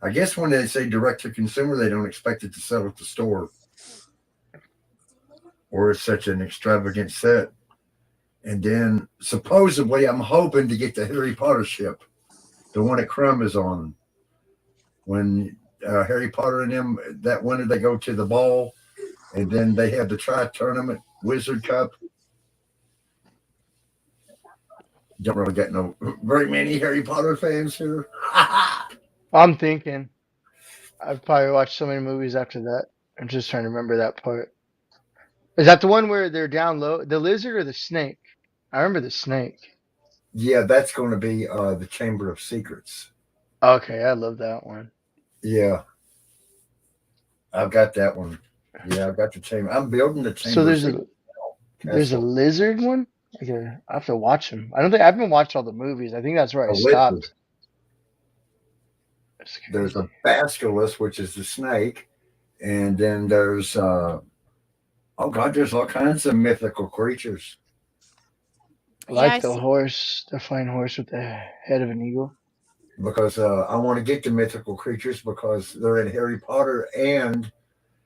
I guess when they say direct to consumer, they don't expect it to sell at the store, or it's such an extravagant set. And then supposedly, I'm hoping to get the Harry Potter ship, the one that Crumb is on. When Harry Potter and them that winter they go to the ball, and then they have the tri-tournament Wizard Cup. Don't really get no very many Harry Potter fans here. I'm thinking. I've probably watched so many movies after that. I'm just trying to remember that part. Is that the one where they're down low? The lizard or the snake? I remember the snake. Yeah, that's going to be the Chamber of Secrets. Okay, I love that one. Yeah, I've got that one. Yeah, I've got the chamber. I'm building the So Chamber of there's a Secrets there's a castle. lizard one. Okay, I have to watch them. I don't think I haven't watched all the movies. I think that's where I A lizard. stopped. That's There's a crazy. basilisk, which is the snake, and then there's oh god, there's all kinds of mythical creatures. I Yeah, like the horse, the flying horse with the head of an eagle. Because I want to get the mythical creatures because they're in Harry Potter and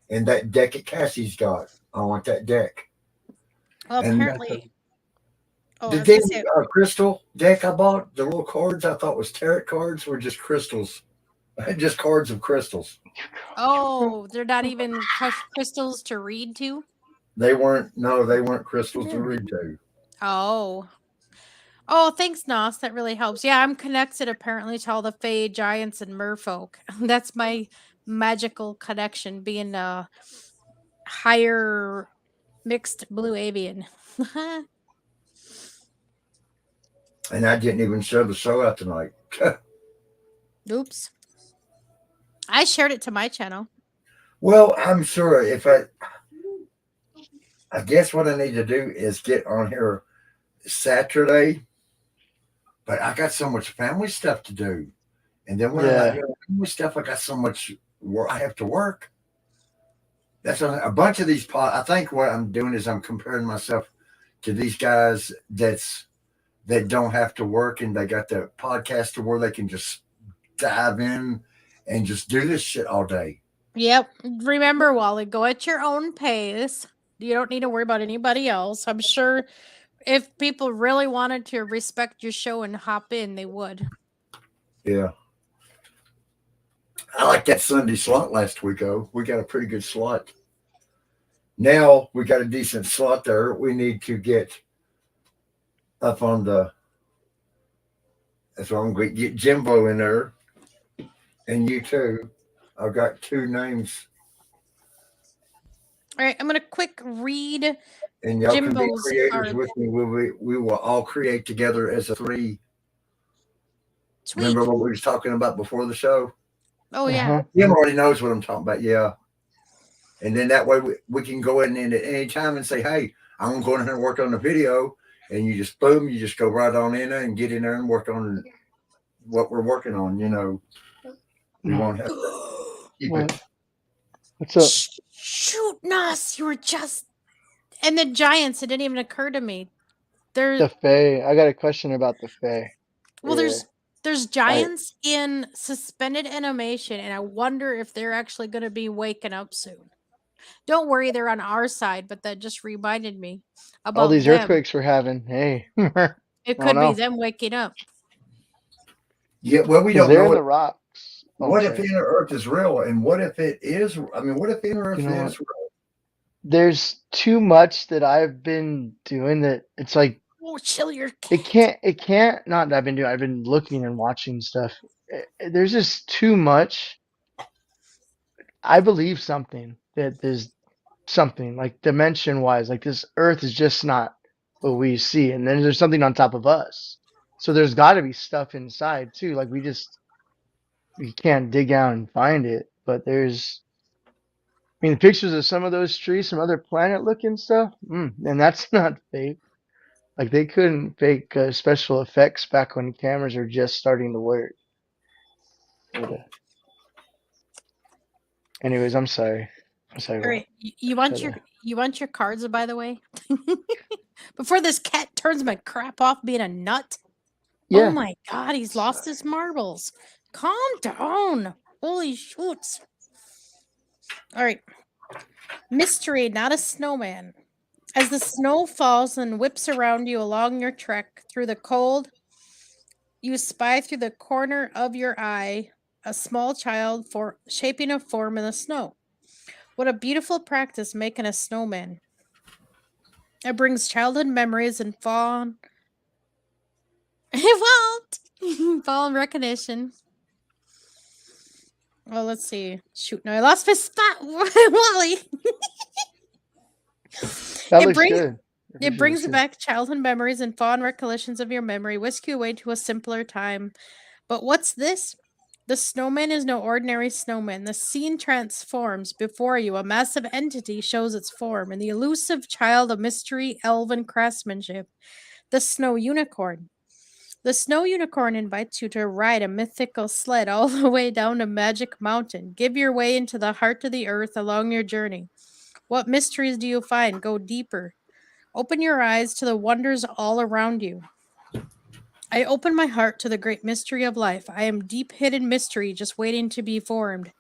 in that deck that Cassie's got. I want that deck. well, And Got the apparently. Oh, I the was gonna thing say. crystal deck I bought, the little cards I thought was tarot cards were just crystals, just cards of crystals. Oh, they're not even crushed crystals to read to. They weren't. No, they weren't crystals to yeah. read to. Oh. Oh, thanks, Nos. That really helps. Yeah, I'm connected apparently to all the Fae, giants, and merfolk. That's my magical connection, being a higher mixed blue avian. And I didn't even show the show out tonight. Oops. I shared it to my channel. Well, I'm sure if I guess what I need to do is get on here Saturday, but I got so much family stuff to do. And then when I'm not Yeah. doing family stuff, I got so much work. I have to work. That's a bunch of these. I think what I'm doing is I'm comparing myself to these guys that don't have to work and they got the podcast to where they can just dive in and just do this shit all day. Yep. Remember, Wally, go at your own pace. You don't need to worry about anybody else. I'm sure if people really wanted to respect your show and hop in, they would. Yeah. I like that Sunday slot last week, oh. We got a pretty good slot. Now we got a decent slot there. We need to get up on the. That's why I'm going to get Jimbo in there. And you too. I've got two names. All right, I'm going to quick read And y'all can be Jimbo's creators article. with me. We will all create together as a three. Sweet. Remember what we was talking about before the show? Oh, yeah. Jim already knows what I'm talking about. Yeah. And then that way we can go in and at any time and say, hey, I'm going to go in here and work on the video. And you just, boom, you just go right on in there and get in there and work on what we're working on. You know, we won't have to keep it. What? What's up? Shoot, Nos, you were just. And the giants, it didn't even occur to me. There, The Fae. I got a question about the Fae. well, Yeah. there's giants in suspended animation, and I wonder if they're actually going to be waking up soon. Don't worry, they're on our side, but that just reminded me about All these them. earthquakes we're having. Hey. It Oh, could no. be them waking up. Yeah, well, we Because don't they're know in the rocks. Oh, what if sorry. inner Earth is real, and what if it is? I mean, what if inner Earth You know is what? real? There's too much that I've been doing that it's like Oh, chill your it can't not that I've been doing. I've been looking and watching stuff. There's just too much. I believe something that there's something like dimension wise, like this Earth is just not what we see, and then there's something on top of us. So there's got to be stuff inside too. Like we can't dig out and find it, but there's. I mean, the pictures of some of those trees, some other planet looking stuff, and that's not fake. Like they couldn't fake special effects back when cameras are just starting to work. But, anyways, I'm sorry. I'm sorry. All right, you want your cards, by the way, before this cat turns my crap off being a nut. Yeah. Oh my God, he's lost his marbles. Calm down. Holy shoots. All right. Mystery, not a snowman. As the snow falls and whips around you along your trek through the cold, you spy through the corner of your eye a small child shaping a form in the snow. What a beautiful practice making a snowman. It brings childhood memories and fall. It won't. Fall recognition. Well, let's see. Shoot, no, I lost my spot. Wally. That It looks brings good. That it picture looks brings good. back childhood memories and fond recollections of your memory, whisk you away to a simpler time. But what's this? The snowman is no ordinary snowman. The scene transforms before you. A massive entity shows its form, and the elusive child of mystery, elven craftsmanship, the snow unicorn. The snow unicorn invites you to ride a mythical sled all the way down to Magic Mountain. Give your way into the heart of the earth along your journey. What mysteries do you find? Go deeper. Open your eyes to the wonders all around you. I open my heart to the great mystery of life. I am deep hidden mystery just waiting to be formed.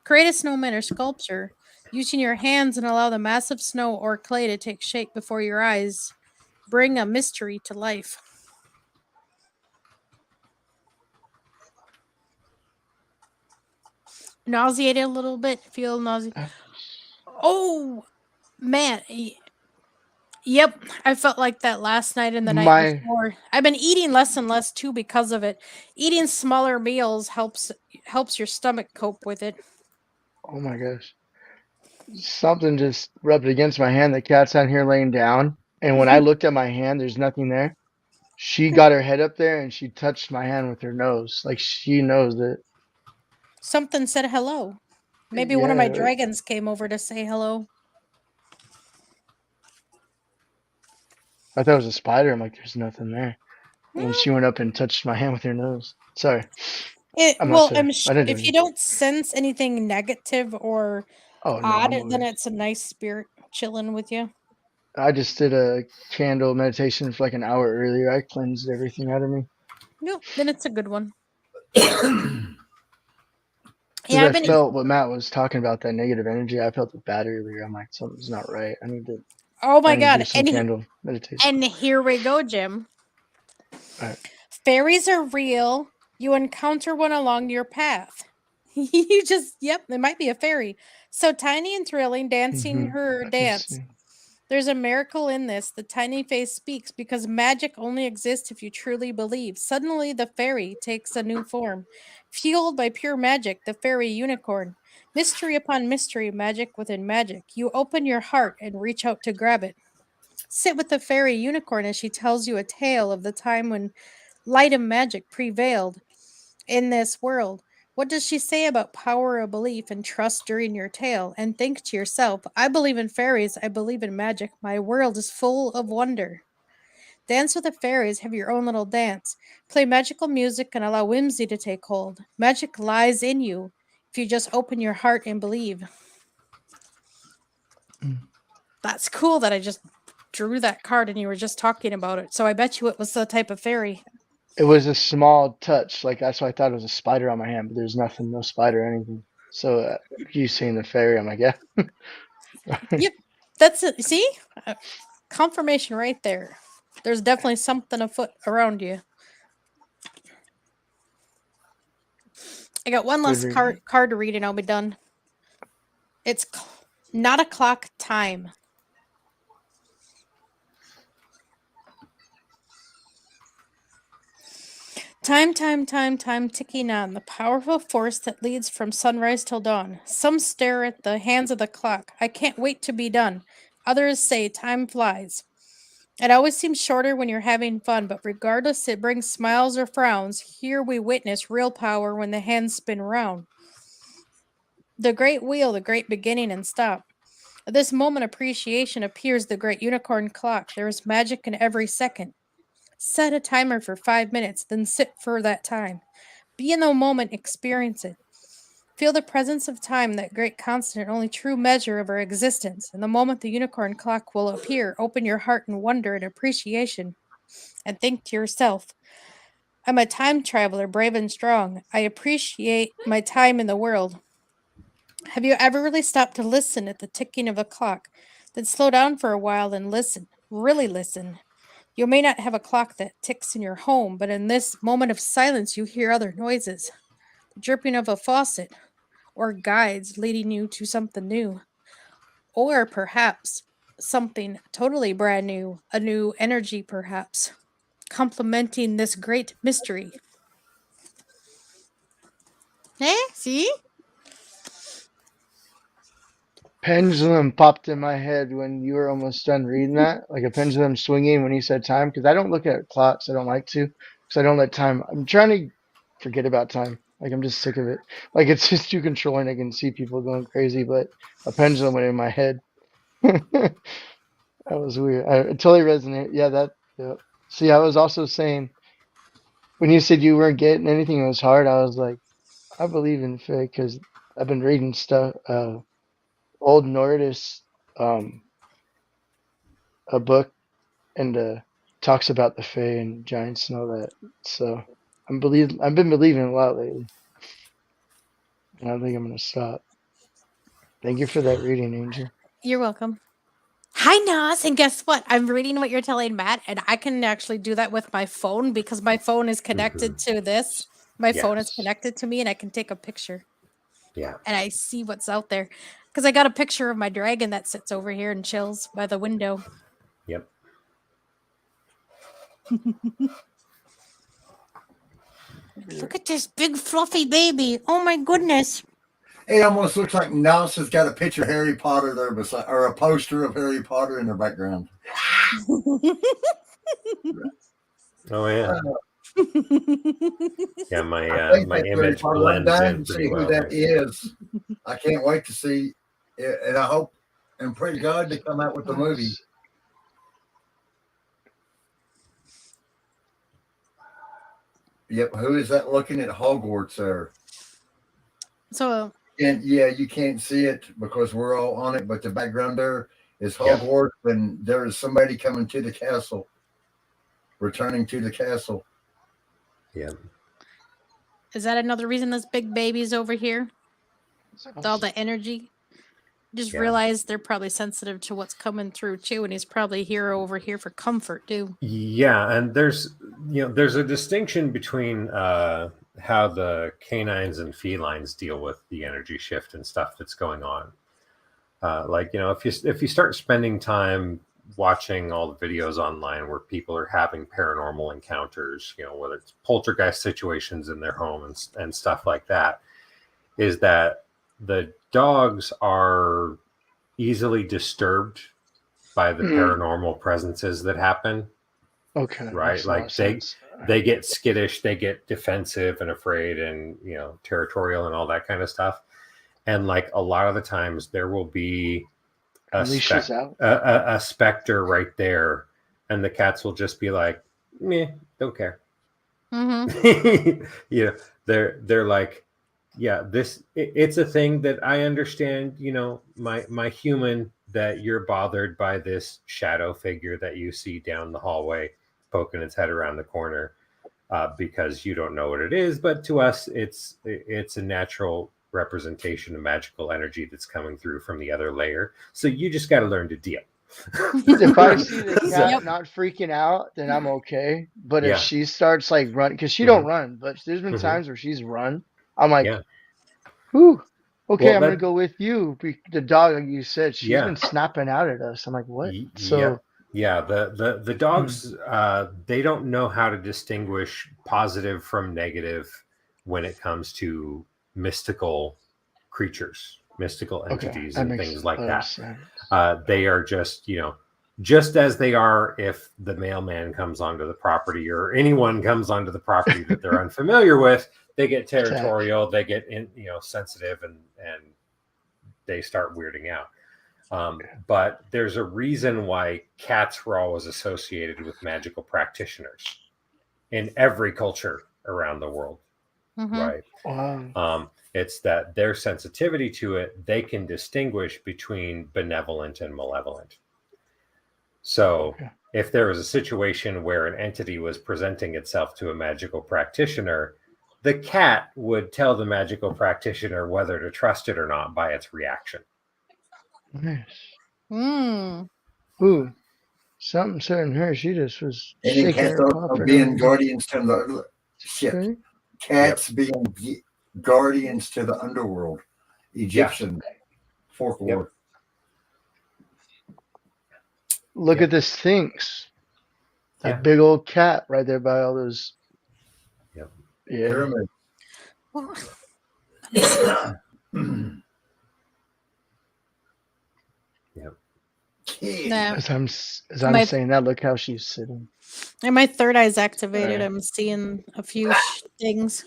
Create a snowman or sculpture using your hands and allow the massive snow or clay to take shape before your eyes. Bring a mystery to life. Nauseated a little bit. Feel nauseous. Oh, man. Yep, I felt like that last night and the night My before. I've been eating less and less too because of it. Eating smaller meals helps your stomach cope with it. oh my gosh. Something just rubbed against my hand. The cat's on here laying down. And when I looked at my hand, there's nothing there. She got her head up there and she touched my hand with her nose. Like she knows that. Something said hello. Maybe one of my Yeah, dragons came over to say hello. I thought it was a spider. I'm like, there's nothing there. And Hmm. she went up and touched my hand with her nose. Sorry. It I'm not well, sorry. I didn't do if you anything. don't sense anything negative or Oh no, odd, I'm then always. it's a nice spirit chilling with you. I just did a candle meditation for like an hour earlier. I cleansed everything out of me. No, then it's a good one. Because Yeah, I've I been. felt what Matt was talking about, that negative energy. I felt it bad earlier. I'm like, something's not right. Oh I my need to do god! some candle meditation. And here we go, Jim. All right. Fairies are real. You encounter one along your path. You just, yep, it might be a fairy. So tiny and thrilling, dancing her I can dance. see. There's a miracle in this. The tiny face speaks because magic only exists if you truly believe. Suddenly, the fairy takes a new form. Fueled by pure magic, the fairy unicorn. Mystery upon mystery, magic within magic. You open your heart and reach out to grab it. Sit with the fairy unicorn as she tells you a tale of the time when light and magic prevailed in this world. What does she say about power of belief and trust during your tale? And think to yourself, I believe in fairies, I believe in magic. My world is full of wonder. Dance with the fairies, have your own little dance. Play magical music and allow whimsy to take hold. Magic lies in you if you just open your heart and believe. That's cool that I just drew that card and you were just talking about it. So I bet you it was the type of fairy. It was a small touch. Like that's why I thought it was a spider on my hand, but there's nothing, no spider or anything. So you seeing the fairy, I'm like, yeah. Yep. That's it. See? Uh, Confirmation right there. There's definitely something afoot around you. I got one Good last reading. card to read and I'll be done. It's not a clock time. Time ticking on, the powerful force that leads from sunrise till dawn. Some stare at the hands of the clock. I can't wait to be done. Others say time flies. It always seems shorter when you're having fun, but regardless it brings smiles or frowns, here we witness real power when the hands spin round. The great wheel, the great beginning and stop. At this moment appreciation appears the great unicorn clock. There is magic in every second. Set a timer for 5 minutes, then sit for that time. Be in the moment, experience it. Feel the presence of time, that great constant, only true measure of our existence. In the moment the unicorn clock will appear, open your heart in wonder and appreciation, and think to yourself, I'm a time traveler, brave and strong. I appreciate my time in the world. Have you ever really stopped to listen at the ticking of a clock? Then slow down for a while and listen. Really listen. You may not have a clock that ticks in your home, but in this moment of silence, you hear other noises, the dripping of a faucet, or guides leading you to something new, or perhaps something totally brand new, a new energy, perhaps, complementing this great mystery. Eh? See? Pendulum popped in my head when you were almost done reading that, like a pendulum swinging when you said time. Because I don't look at clocks. I don't like to, because I don't let time. I'm trying to forget about time. Like I'm just sick of it. Like it's just too controlling. I can see people going crazy, but a pendulum went in my head. That was weird. I totally resonate. Yeah, that. Yeah. See, I was also saying when you said you weren't getting anything, it was hard. I was like, I believe in fate because I've been reading stuff. Old Nordis, um, a book, and talks about the Fae and giants and all that. So I've been believing a lot lately, and I think I'm gonna stop. Thank you for that reading, Angel. You're welcome. Hi, Nas. And guess what? I'm reading what you're telling Matt, and I can actually do that with my phone because my phone is connected to this. My phone is Yes. connected to me, and I can take a picture Yeah. and I see what's out there. Because I got a picture of my dragon that sits over here and chills by the window. Yep. Look at this big fluffy baby. Oh my goodness. It almost looks like Nas has got a picture of Harry Potter there beside, or a poster of Harry Potter in the background. Oh yeah. Yeah. I My think my that's Harry image Potter. I'm blends dying in to pretty see who well that there. is. I can't wait to see it, and I hope and pray to God to come out with the movie. Yep, who is that looking at Hogwarts there? So, And yeah, you can't see it because we're all on it, but the background there is Yep. Hogwarts, and there is somebody coming to the castle, returning to the castle. Yeah. is that another reason this big baby's over here? With all the energy? Just Yeah. realize they're probably sensitive to what's coming through too, and he's probably here over here for comfort too. Yeah, and there's a distinction between how the canines and felines deal with the energy shift and stuff that's going on. Like if you start spending time watching all the videos online where people are having paranormal encounters, whether it's poltergeist situations in their home and stuff like that, is that the dogs are easily disturbed by the paranormal presences that happen. Okay, Right, makes a lot of like sense. they get skittish, they get defensive and afraid and territorial and all that kind of stuff. And like a lot of the times there will be a Leashes out. a specter right there, and the cats will just be like, meh, don't care. Mm-hmm. They're like, yeah, it's a thing that I understand, my human, that you're bothered by this shadow figure that you see down the hallway poking its head around the corner, because you don't know what it is, but to us it's a natural representation of magical energy that's coming through from the other layer, so you just got to learn to deal. If I see the cat So, not freaking out, then I'm okay. But if yeah. she starts like running, because she don't Mhm. run, but there's been Mhm. times where she's run, I'm like, Yeah. whew, okay, Well, I'm gonna that go with you. The dog, like you said, she's yeah. been snapping out at us. I'm like, what? Yep. So, Yeah. The dogs, they don't know how to distinguish positive from negative when it comes to mystical creatures, mystical okay, entities, that and makes things like that. sense. They are just as they are if the mailman comes onto the property or anyone comes onto the property that they're unfamiliar with. They get territorial, they get sensitive, and they start weirding out. But there's a reason why cats were always associated with magical practitioners in every culture around the world, Mm-hmm. right? Wow. It's that their sensitivity to it, they can distinguish between benevolent and malevolent. So Okay. if there was a situation where an entity was presenting itself to a magical practitioner, the cat would tell the magical practitioner whether to trust it or not by its reaction. Nice. Mm. Ooh, something said in her. She just was And then shaking cats her paw are for no being reason. guardians to the shit. Okay. Cats being guardians to the underworld, Egyptian folklore. Look Yep. at the Sphinx. That Yeah. big old cat right there by all those. Yep. Yeah. Pyramid. Well, kid. Nah. As I'm My- saying that, look how she's sitting. And my third eye's activated. Right. I'm seeing a few things.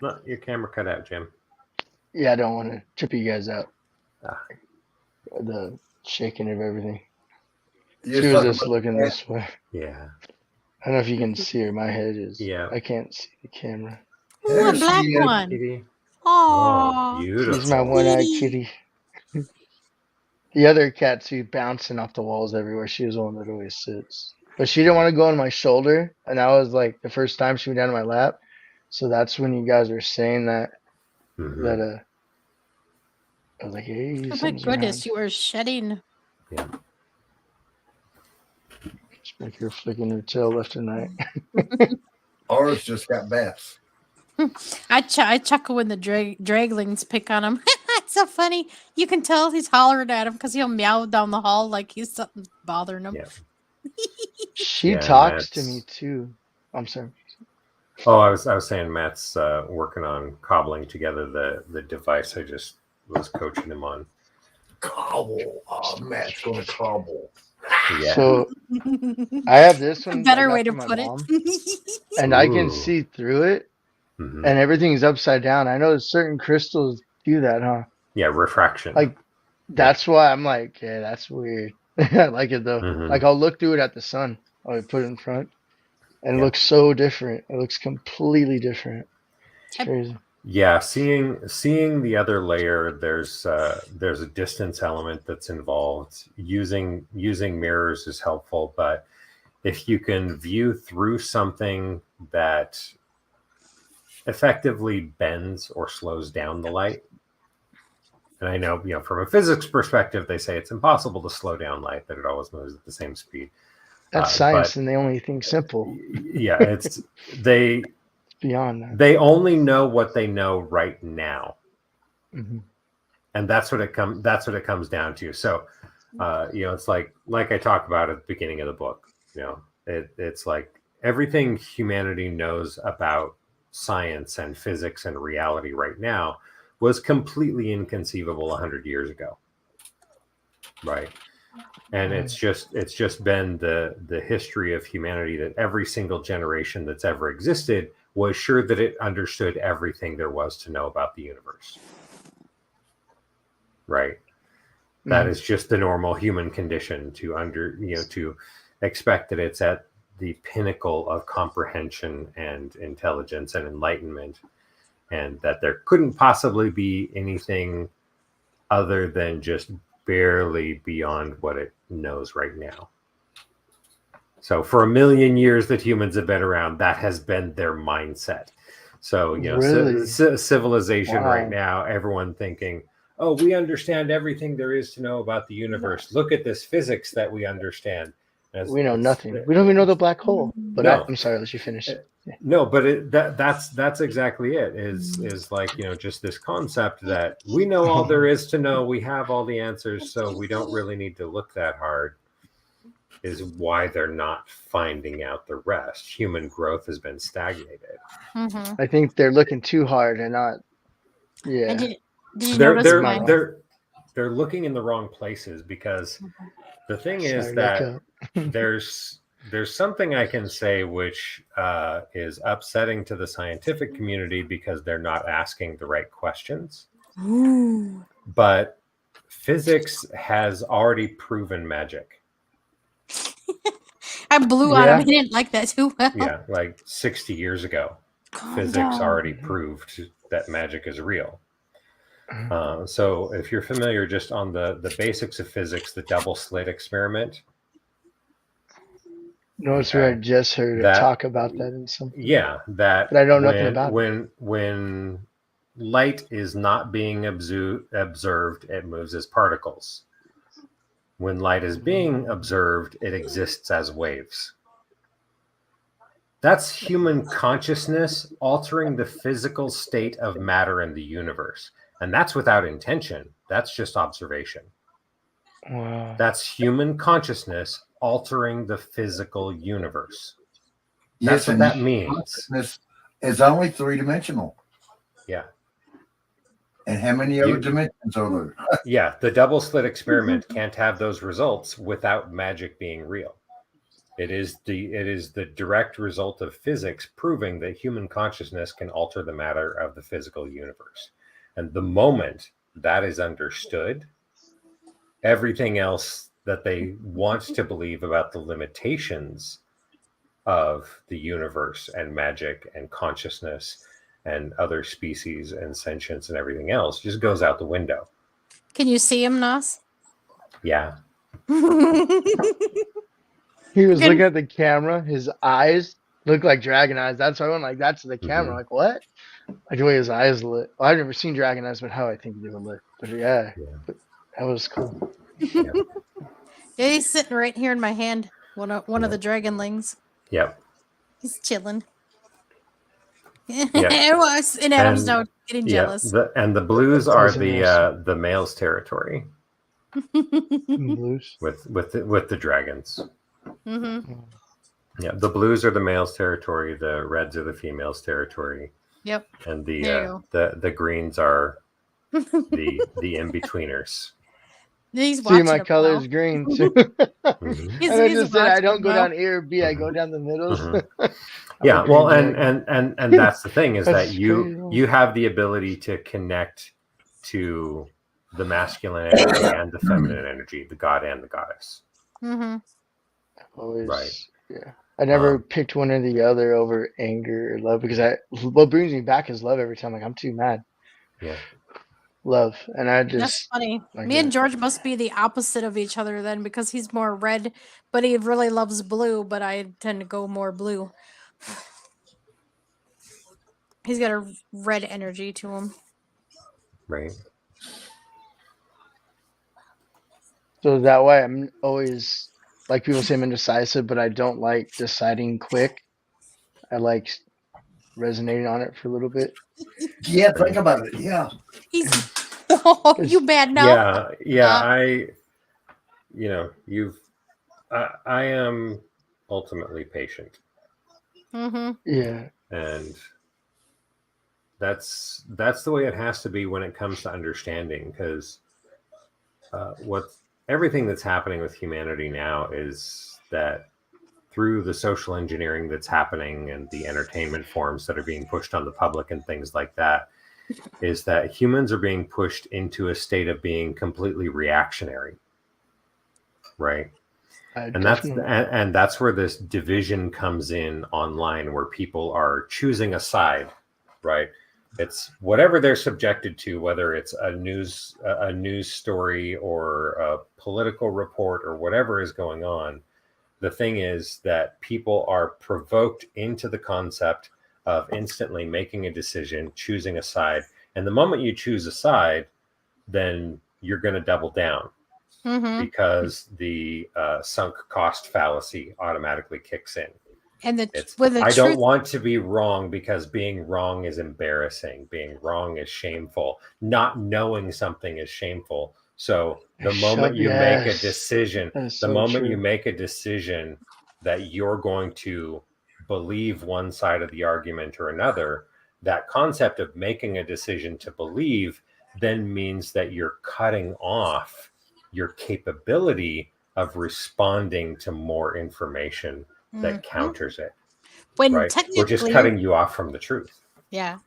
No, your camera cut out, Jim. Yeah, I don't want to trip you guys out. Ah. The shaking of everything. You're She was talking just about looking that? this way. Yeah. I don't know if you can see her. My head is. Yeah. I can't see the camera. Ooh, a There black she is. one. Kitty. Oh, Oh, beautiful. She's my one-eyed Kitty. kitty. The other cat's who bouncing off the walls everywhere. She was the one that always sits. But she didn't want to go on my shoulder, and that was like the first time she went down on my lap. So that's when you guys were saying that. Mhm. That I was like, hey, Oh my something's goodness, around. you are shedding. Yeah. Just make her flicking her tail left and right. Ours just got bats. I chuckle when the draglings pick on him. It's so funny. You can tell he's hollering at him because he'll meow down the hall like he's something bothering him. Yeah. She Yeah, talks to Matt's- me too. I'm sorry. Oh, I was saying Matt's working on cobbling together the device I just was coaching him on. Cobble. Oh, Matt's going to cobble. Yeah. So I have this A one. better I got way to from my put mom, it. and I can Ooh. see through it, Mhm. and everything's upside down. I know certain crystals do that, huh? Yeah, refraction. Like that's why I'm like, yeah, that's weird. I like it though. Mhm. Like I'll look through it at the sun. I'll put it in front, and it Yeah. looks so different. It looks completely different. It's Yep. crazy. Yeah, seeing the other layer, there's a distance element that's involved. Using mirrors is helpful, but if you can view through something that effectively bends or slows down the light, and I know, from a physics perspective, they say it's impossible to slow down light; that it always moves at the same speed. That's science, but and they only think simple. Yeah, it's Beyond that. they only know what they know right now. Mhm. And that's what it comes down to. So, it's like I talk about at the beginning of the book. It's like everything humanity knows about science and physics and reality right now was completely inconceivable 100 years ago, right? And it's just been the history of humanity that every single generation that's ever existed was sure that it understood everything there was to know about the universe. Right. That is just the normal human condition to expect that it's at the pinnacle of comprehension and intelligence and enlightenment, and that there couldn't possibly be anything other than just barely beyond what it knows right now. So for 1 million years that humans have been around, that has been their mindset. So, Really? civilization Wow. right now, everyone thinking, oh, we understand everything there is to know about the universe. Look at this physics that we understand. We know nothing. We don't even know the black hole. But No. I'm sorry, let you finish. No, but that's exactly it. Is like, just this concept that we know all there is to know. We have all the answers, so we don't really need to look that hard. Is why they're not finding out the rest. Human growth has been stagnated. Mm-hmm. I think they're looking too hard and not. Yeah. Did you notice mine? They're looking in the wrong places, because the thing is Sorry, that look up. there's something I can say which is upsetting to the scientific community, because they're not asking the right questions. Ooh. But physics has already proven magic. I blew on Yeah. him. He didn't like that too well. Yeah, like 60 years ago, Calm physics down. already proved that magic is real. So if you're familiar just on the basics of physics, the double slit experiment. No, it's where I just heard That- her talk about that in something. Yeah, that But I know nothing about when light is not being observed, it moves as particles. When light is being observed, it exists as waves. That's human consciousness altering the physical state of matter in the universe. And that's without intention. That's just observation. Wow. That's human consciousness altering the physical universe. Yes, That's what and that means. consciousness is only 3-dimensional. Yeah. And how many other dimensions are there? Yeah, the double slit experiment can't have those results without magic being real. It is the direct result of physics proving that human consciousness can alter the matter of the physical universe. And the moment that is understood, everything else that they want to believe about the limitations of the universe and magic and consciousness and other species and sentience and everything else just goes out the window. Can you see him, Nos? Yeah. He was Good. looking at the camera. His eyes look like dragon eyes. That's why I went like that to the camera. Mhm. Like, what? Like the way his eyes lit. Well, I've never seen dragon eyes, but how I think they would look. But yeah, but that was cool. Yeah, he's sitting right here in my hand. One of the dragonlings. Yep. He's chilling. Yeah. And Adam's now getting Yeah. jealous. The blues are Nice and nice. the male's territory Blues. with the dragons. Mm-hmm. Yeah, the blues are the male's territory. The reds are the female's territory. Yep. And There the greens are the in-betweeners. He's See, watching my him color now. is green too. Mhm. He's, And I he's just said I watching don't him go now. down A or B. I go down the middle. Mhm. Yeah, a well, green dragon. and that's the thing is That's that you crazy. have the ability to connect to the masculine energy and the feminine energy, the god and the goddess. Mm-hmm. Always, Right. yeah. I never picked one or the other over anger or love because what brings me back is love every time. Like I'm too mad. Yeah. Love, and I That's just funny. like Me and that. George must be the opposite of each other then, because he's more red, but he really loves blue, but I tend to go more blue. He's got a red energy to him. Right. So that way I'm always like people say I'm indecisive, but I don't like deciding quick. I like resonating on it for a little bit. Yeah, think about it. Yeah. He's oh, you bad now. Yeah. I am ultimately patient, Mm-hmm. Yeah. and that's the way it has to be when it comes to understanding, because everything that's happening with humanity now is that through the social engineering that's happening and the entertainment forms that are being pushed on the public and things like that, is that humans are being pushed into a state of being completely reactionary, right? And that's where this division comes in online, where people are choosing a side, right? It's whatever they're subjected to, whether it's a news story or a political report or whatever is going on. The thing is that people are provoked into the concept of instantly making a decision, choosing a side. And the moment you choose a side, then you're going to double down, because the sunk cost fallacy automatically kicks in. And I don't want to be wrong because being wrong is embarrassing. Being wrong is shameful. Not knowing something is shameful. So the moment you make a decision, you make a decision that you're going to believe one side of the argument or another, that concept of making a decision to believe then means that you're cutting off your capability of responding to more information that counters it. When right? We're just cutting you off from the truth. Yeah.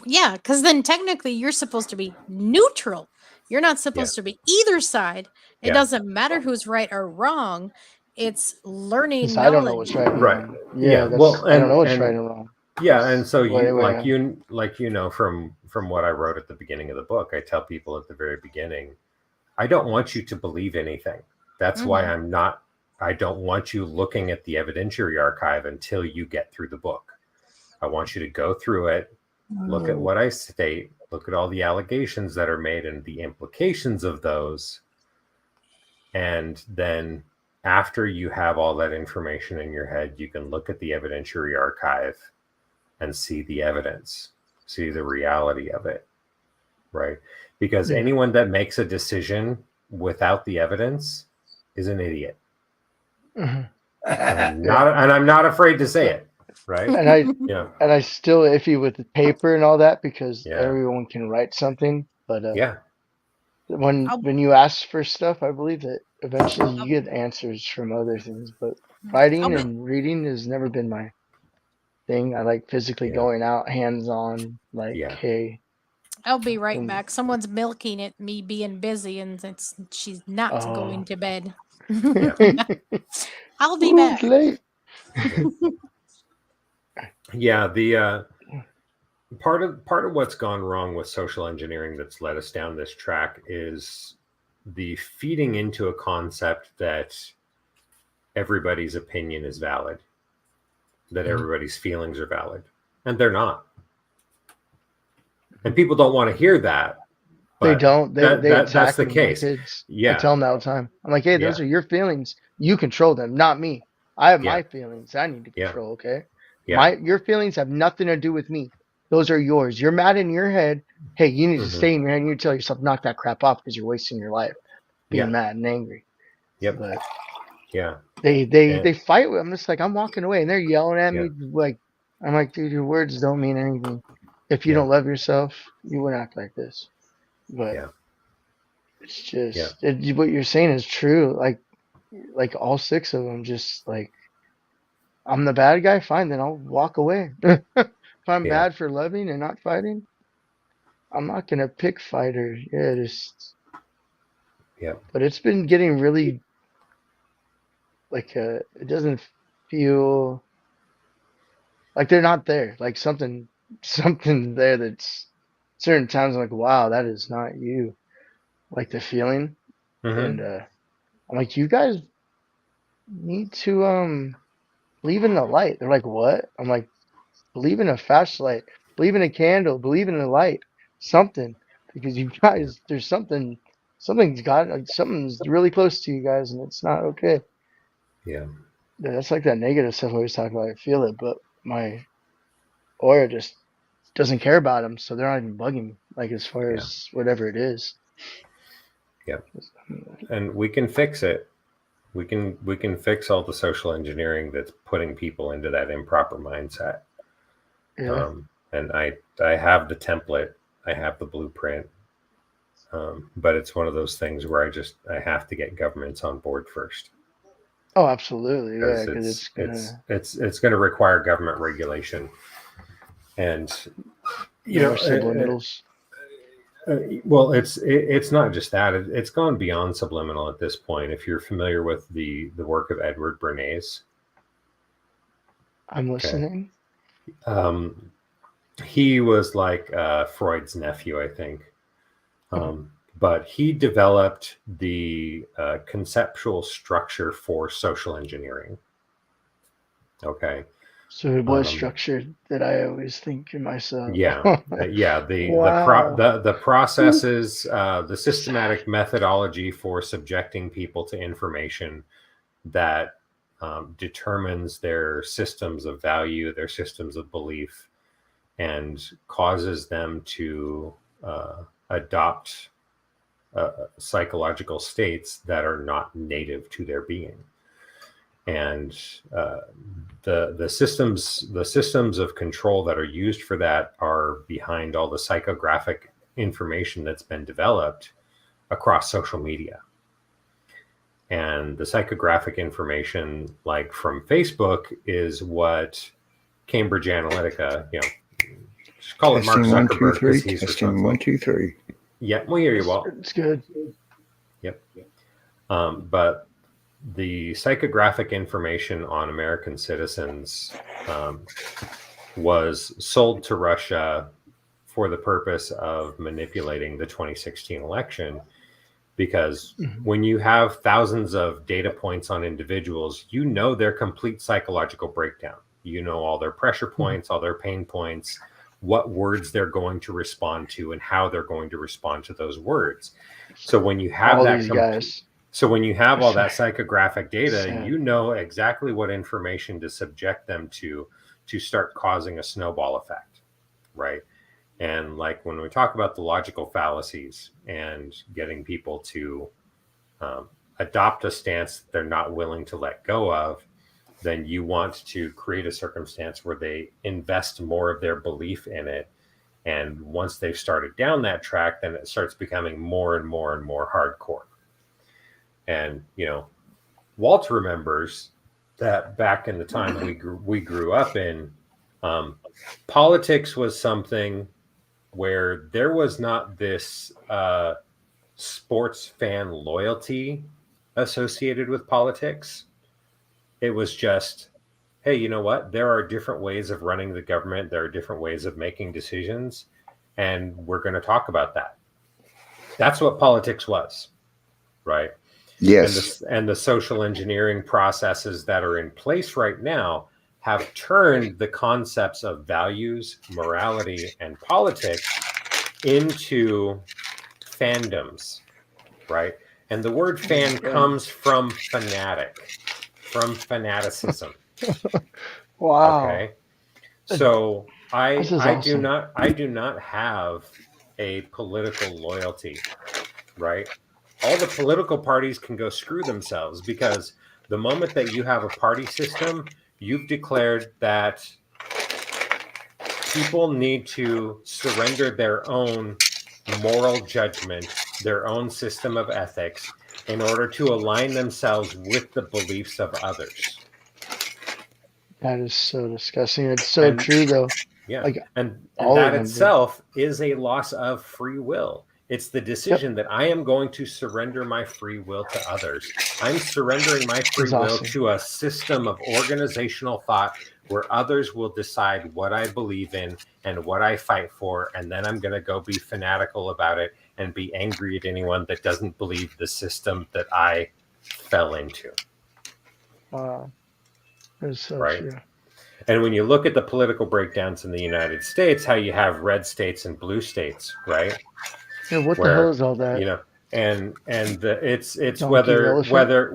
Yeah, because then technically you're supposed to be neutral. You're not supposed to be either side. It doesn't matter who's right or wrong. It's learning knowledge. I don't know what's right and wrong. Yeah. Well, I don't know what's right and wrong. Yeah, and so you know from what I wrote at the beginning of the book, I tell people at the very beginning, I don't want you to believe anything. That's why I don't want you looking at the evidentiary archive until you get through the book. I want you to go through it, look at what I state, look at all the allegations that are made and the implications of those. And then after you have all that information in your head, you can look at the evidentiary archive and see the evidence, see the reality of it, right? Because anyone that makes a decision without the evidence is an idiot. And I'm not afraid to say it, right? And I still iffy with the paper and all that, because everyone can write something. But Yeah. I'll- when you ask for stuff, I believe that eventually you get answers from other things. But I'll writing be and reading has never been my thing. I like physically Yeah. going out, hands on. Like, Yeah. hey, I'll be right and, back. Someone's milking at me being busy, and she's not oh, going to bed. Yeah. I'll be ooh, it's back. late. Yeah. The part of what's gone wrong with social engineering that's led us down this track is the feeding into a concept that everybody's opinion is valid, that everybody's feelings are valid, and they're not. And people don't want to hear that. They But don't. They that's attack the me, my case. kids. I Yeah. tell them that all the time. I'm like, hey, Yeah. those are your feelings. You control them, not me. I have Yeah. my feelings. I need to Yeah. control. Okay. Yeah. Your feelings have nothing to do with me. Those are yours. You're mad in your head. Hey, you need to Mhm. stay in your head. And you tell yourself, knock that crap off because you're wasting your life being Yeah. mad and angry. Yep. But Yeah. they And fight with. I'm just like, I'm walking away, and they're yelling at yeah. me. Like, I'm like, dude, your words don't mean anything. If you Yeah. don't love yourself, you wouldn't act like this. But Yeah. it's Yeah. just what you're saying is true. Like all six of them, just like I'm the bad guy. Fine, then I'll walk away. If I'm Yeah. bad for loving and not fighting, I'm not gonna pick fighter. Yeah, just Yeah. but it's been getting really like it doesn't feel like they're not there. Like something there that's certain times I'm like, wow, that is not you. Like the feeling. And Mm-hmm. I'm like, you guys need to believe in the light. They're like, what? I'm like, believe in a flashlight, believe in a candle, believe in a light, something. Because you Yeah. guys, there's something's really close to you guys, and it's not okay. Yeah. Yeah, that's like that negative stuff I always talk about. I feel it, but my aura just doesn't care about them, so they're not even bugging me. Like as far Yeah. as whatever it is. Yeah. And we can fix it. We can fix all the social engineering that's putting people into that improper mindset. Yeah, And I have the template, I have the blueprint, but it's one of those things where I have to get governments on board first, oh, absolutely, yeah, because because it's gonna it's going to require government regulation, and you more know, subliminals. well, it's not just that; it's gone beyond subliminal at this point. If you're familiar with the work of Edward Bernays, I'm okay, listening. he was like Freud's nephew, I think. But he developed the conceptual structure for social engineering. Okay. So it was Um, structured that I always think in myself. yeah. Yeah. Wow. The processes, the systematic methodology for subjecting people to information that determines their systems of value, their systems of belief, and causes them to adopt psychological states that are not native to their being. And the systems of control that are used for that are behind all the psychographic information that's been developed across social media. And the psychographic information, like from Facebook, is what Cambridge Analytica, just call it Mark Testing 1 2 Zuckerberg, 3. because he's Testing responsible. 1 2 3. Yeah, we hear you well. It's good. Yep. But the psychographic information on American citizens was sold to Russia for the purpose of manipulating the 2016 election. Because when you have thousands of data points on individuals, you know their complete psychological breakdown. You know all their pressure points, all their pain points, what words they're going to respond to, and how they're going to respond to those words. So when you have All that these guys. So when you have all that psychographic data, Sad. you know exactly what information to subject them to start causing a snowball effect, right? And like when we talk about the logical fallacies and getting people to adopt a stance that they're not willing to let go of, then you want to create a circumstance where they invest more of their belief in it And once they've started down that track, then it starts becoming more and more and more hardcore. And, Walt remembers that back in the time we grew up in, politics was something where there was not this sports fan loyalty associated with politics. It was just, hey, you know what? There are different ways of running the government. There are different ways of making decisions. And we're going to talk about that. That's what politics was, right? Yes. And the social engineering processes that are in place right now have turned the concepts of values, morality, and politics into fandoms, right? And the word fan comes from fanatic, from fanaticism. Wow. Okay. So This is I awesome. do not have a political loyalty, right? All the political parties can go screw themselves, because the moment that you have a party system, you've declared that people need to surrender their own moral judgment, their own system of ethics, in order to align themselves with the beliefs of others. That is so disgusting. It's so true, though. Yeah. Like, and all that of them itself is a loss of free will. It's the decision that I am going to surrender my free will to others. I'm surrendering my free will to a system of organizational thought where others will decide what I believe in and what I fight for. And then I'm going to go be fanatical about it and be angry at anyone that doesn't believe the system that I fell into. Wow. That's so right? true. And when you look at the political breakdowns in the United States, how you have red states and blue states, right? Yeah, what the hell is all that? It's Donkey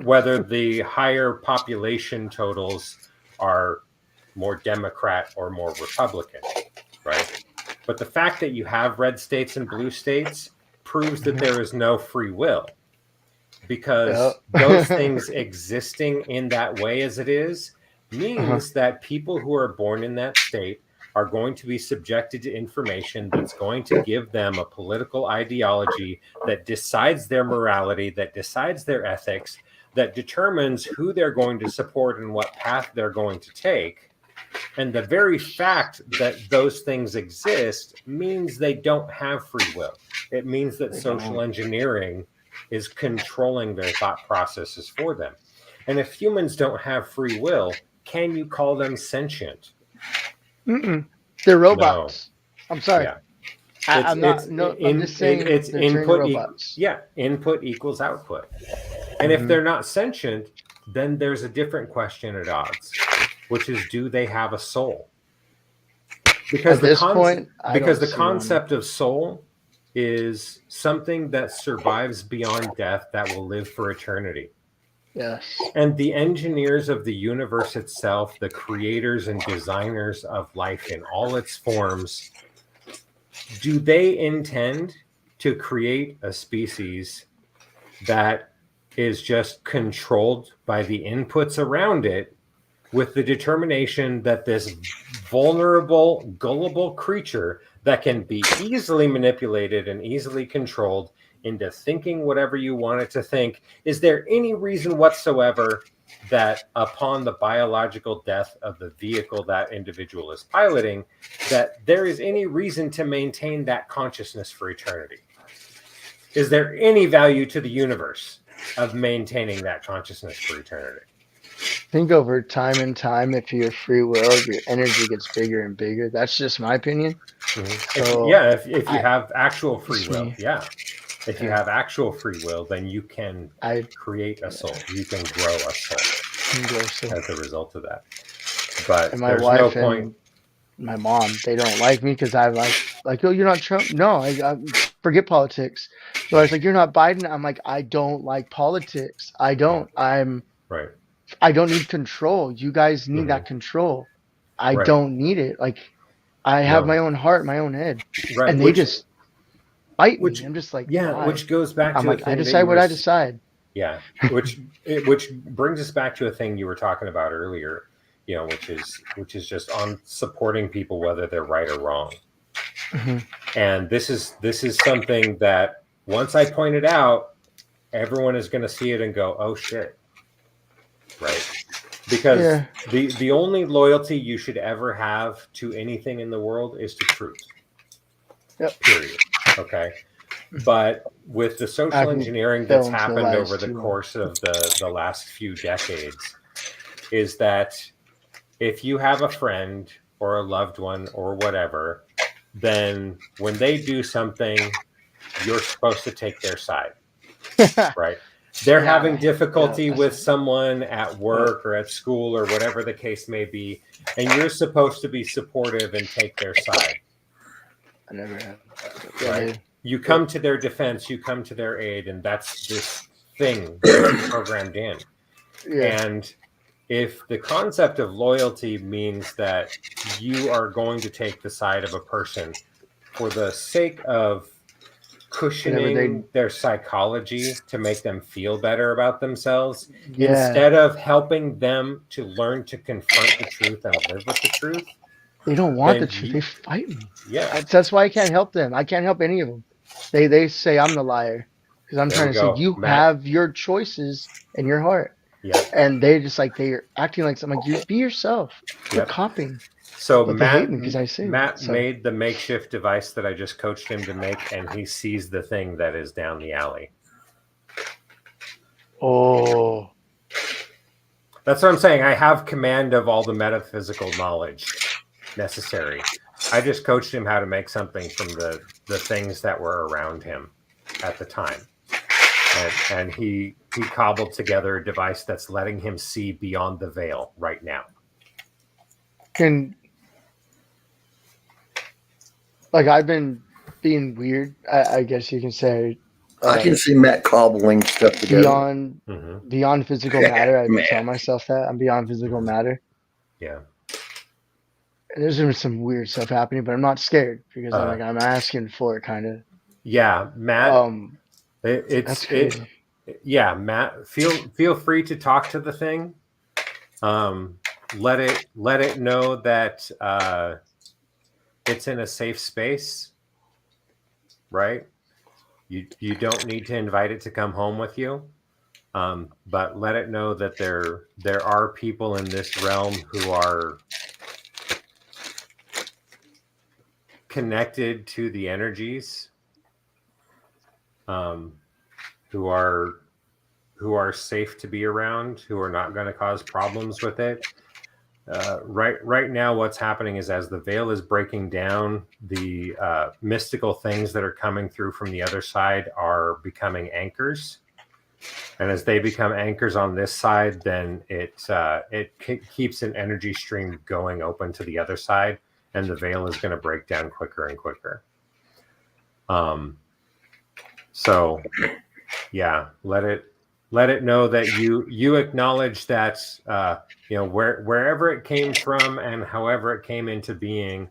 whether the higher population totals are more Democrat or more Republican, right? But the fact that you have red states and blue states proves that there is no free will, because those things existing in that way as it is means that people who are born in that state are going to be subjected to information that's going to give them a political ideology that decides their morality, that decides their ethics, that determines who they're going to support and what path they're going to take. And the very fact that those things exist means they don't have free will. It means that social engineering is controlling their thought processes for them. And if humans don't have free will, can you call them sentient? They're robots. No. I'm sorry. Yeah. I'm just saying it's input. Robots. Input equals output. And if they're not sentient, then there's a different question at odds, which is, do they have a soul? Because the concept of soul is something that survives beyond death, that will live for eternity. Yes. And the engineers of the universe itself, the creators and designers of life in all its forms, do they intend to create a species that is just controlled by the inputs around it, with the determination that this vulnerable, gullible creature that can be easily manipulated and easily controlled into thinking whatever you want it to think? Is there any reason whatsoever that upon the biological death of the vehicle that individual is piloting, that there is any reason to maintain that consciousness for eternity? Is there any value to the universe of maintaining that consciousness for eternity? Think over time and time, if your free will, your energy gets bigger and bigger. That's just my opinion. So, if you have actual free will, if you have actual free will, then you can create a soul. You can grow a soul as a result of that. But and my wife and my mom, they don't like me because I'm like, oh, you're not Trump. No, I forget politics. So I was like, you're not Biden. I'm like, I don't like politics. I don't. I don't need control. You guys need that control. I don't need it. Like, I have my own heart, my own head, and they just fight me. I'm just like, why? Which goes back to I decide what I decide. Yeah, which brings us back to a thing you were talking about earlier, which is just on supporting people whether they're right or wrong, And this is something that once I point it out, everyone is going to see it and go, "Oh shit!" Right? Because the only loyalty you should ever have to anything in the world is to truth. Yep. Period. Okay. But with the social engineering that's happened over the course of the last few decades, is that if you have a friend or a loved one or whatever, then when they do something, you're supposed to take their side, right? They're having difficulty with someone at work or at school or whatever the case may be, and you're supposed to be supportive and take their side. I never have. Right? You come to their defense, you come to their aid, and that's this thing that's programmed in. And if the concept of loyalty means that you are going to take the side of a person for the sake of cushioning their psychology to make them feel better about themselves, instead of helping them to learn to confront the truth and live with the truth, they don't want the truth. They fight me. Yeah, that's why I can't help them. I can't help any of them. They say I'm the liar because I'm trying to say you have your choices in your heart. Yeah, and they just like they're acting like something. Like, you be yourself. You're copying. So but Matt, they hate me because I say Matt made the makeshift device that I just coached him to make, and he sees the thing that is down the alley. Oh, that's what I'm saying. I have command of all the metaphysical knowledge necessary. I just coached him how to make something from the things that were around him at the time. And he cobbled together a device that's letting him see beyond the veil right now. I've been being weird, I guess you can say. I can see Matt cobbling stuff together. Beyond physical matter. I've been telling myself that I'm beyond physical matter. Yeah. And there's been some weird stuff happening, but I'm not scared because I'm asking for it, kind of. Yeah, Matt. That's crazy. Yeah, Matt. Feel free to talk to the thing. Let it know that it's in a safe space, right? You don't need to invite it to come home with you, but let it know that there are people in this realm who are connected to the energies, who are safe to be around, who are not going to cause problems with it. Right now, what's happening is as the veil is breaking down, the mystical things that are coming through from the other side are becoming anchors. And as they become anchors on this side, then it keeps an energy stream going open to the other side, and the veil is going to break down quicker and quicker. So, yeah, let it know that you acknowledge that wherever it came from and however it came into being,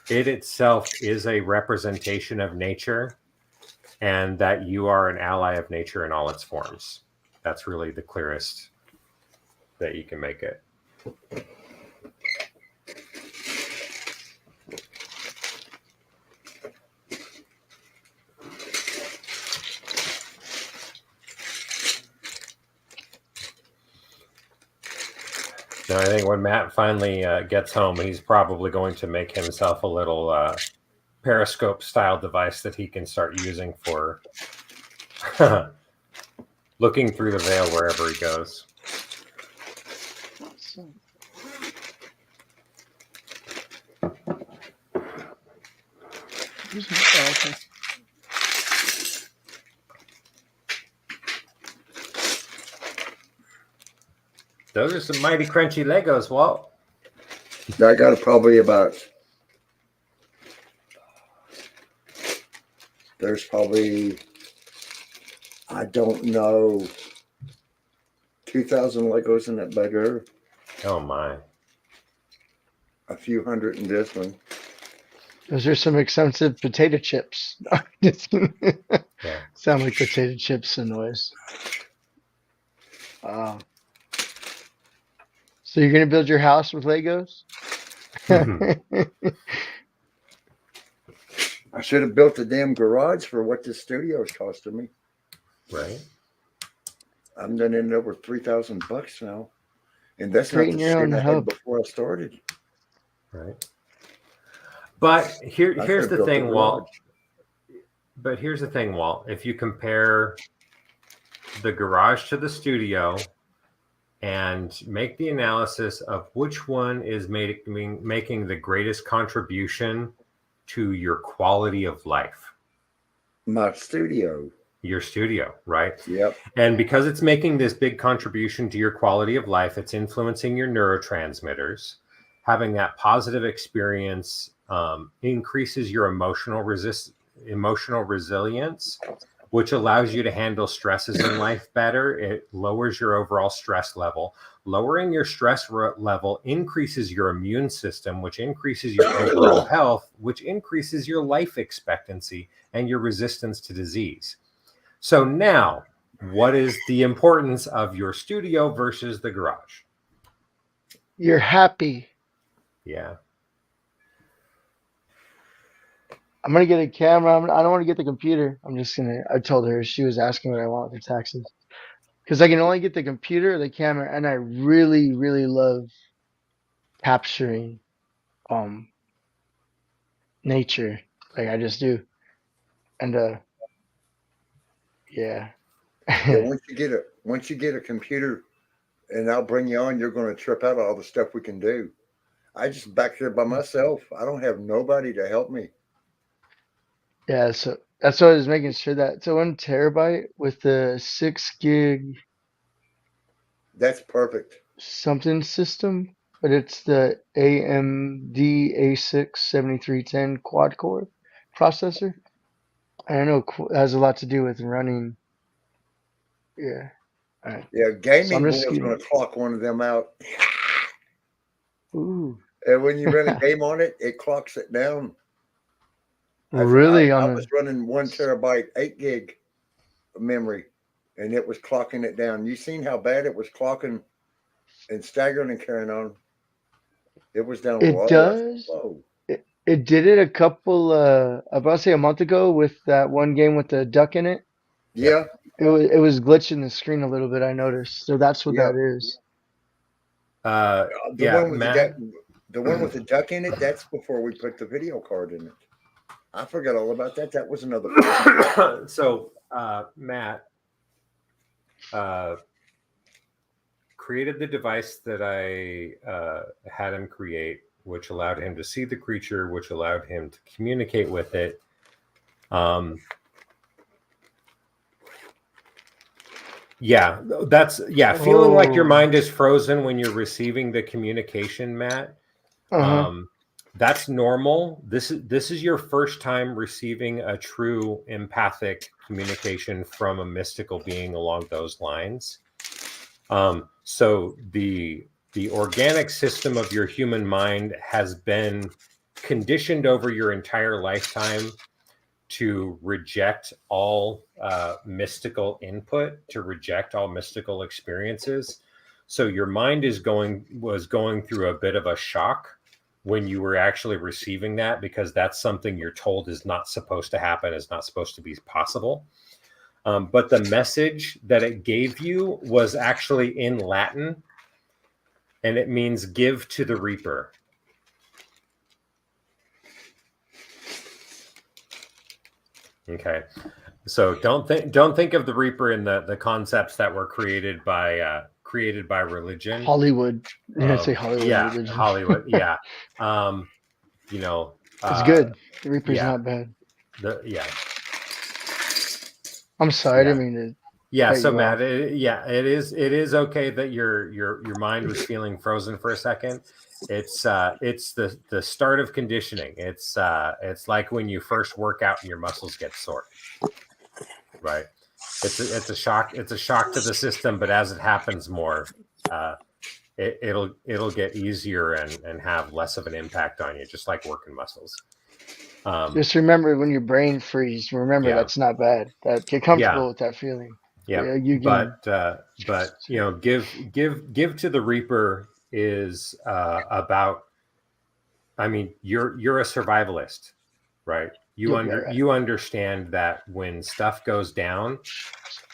it itself is a representation of nature, and that you are an ally of nature in all its forms. That's really the clearest that you can make it. No, I think when Matt finally gets home, he's probably going to make himself a little periscope style device that he can start using for looking through the veil wherever he goes. Those are some mighty crunchy Legos, Walt. I got probably about. There's probably, I don't know, 2,000 Legos in that beggar. Oh my. A few hundred in this one. Those are some expensive potato chips. Yeah. Sound like potato chips and noise. So you're gonna build your house with Legos? I should have built a damn garage for what this studio is costing me. Right. I'm gonna end up with $3,000 now, and that's not Creating the your own shit I had hub. before I started. Right. But I here's could the have built a thing, Walt. garage. But here's the thing, Walt. If you compare the garage to the studio and make the analysis of which one is making the greatest contribution to your quality of life. My studio. Your studio, right? Yep. And because it's making this big contribution to your quality of life, it's influencing your neurotransmitters. Having that positive experience increases your emotional resilience, which allows you to handle stresses in life better. It lowers your overall stress level. Lowering your stress level increases your immune system, which increases your overall health, which increases your life expectancy and your resistance to disease. So now, what is the importance of your studio versus the garage? You're happy. Yeah. I'm gonna get a camera. I don't want to get the computer. I told her, she was asking what I want for taxes, because I can only get the computer or the camera, and I really, really love capturing nature. Like I just do. And yeah. Yeah, once you get a computer, and I'll bring you on, you're going to trip out all the stuff we can do. I just back here by myself. I don't have nobody to help me. Yeah, so that's what I was making sure that it's a 1 terabyte with the 6 gig That's perfect. something system, but it's the AMD A6 7310 quad core processor. And I know it has a lot to do with running. Yeah. All right. Yeah, So I'm Gaming just Boy is going getting. to clock one of them out. Ooh, And when you run a game on it, it clocks it down. really I on was a. running 1 terabyte, 8 gig of memory, and it was clocking it down. You seen how bad it was clocking and staggering and carrying on? It was down It low. I said, does. whoa. It did it a couple. I about to say a month ago with that one game with the duck in it. Yeah, It was glitching the screen a little bit. I noticed. So that's what yeah. that is. The Yeah, one with Matt. the one with the duck in it, that's before we put the video card in it. I forgot all about that. That was another. So Matt created the device that I had him create, which allowed him to see the creature, which allowed him to communicate with it. Yeah, feeling like your mind is frozen when you're receiving the communication, Matt. That's normal. This is your first time receiving a true empathic communication from a mystical being along those lines. So the organic system of your human mind has been conditioned over your entire lifetime to reject all mystical input, to reject all mystical experiences. So your mind was going through a bit of a shock when you were actually receiving that, because that's something you're told is not supposed to happen, is not supposed to be possible. But the message that it gave you was actually in Latin, and it means give to the reaper. Okay, so don't think of the reaper in the concepts that were created by religion. Hollywood. You're gonna say Hollywood religion. Hollywood. Yeah. It's good. The Reaper's not bad. I'm sorry, I didn't mean to. Yeah, so Matt, it is okay that your mind was feeling frozen for a second. It's the start of conditioning. It's like when you first work out and your muscles get sore, right? It's a shock. It's a shock to the system, but as it happens more, it'll get easier and have less of an impact on you, just like working muscles. Just remember, when your brain freezes, remember that's not bad. Get comfortable with that feeling. Yeah, but give to the reaper is about. I mean, you're a survivalist, right? you understand that when stuff goes down,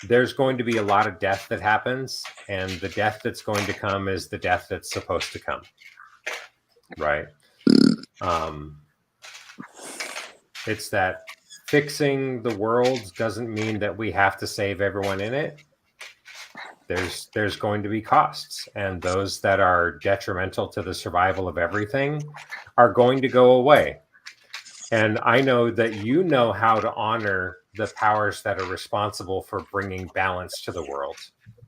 there's going to be a lot of death that happens, and the death that's going to come is the death that's supposed to come, right? It's that fixing the world doesn't mean that we have to save everyone in it. There's going to be costs, and those that are detrimental to the survival of everything are going to go away. And I know that you know how to honor the powers that are responsible for bringing balance to the world.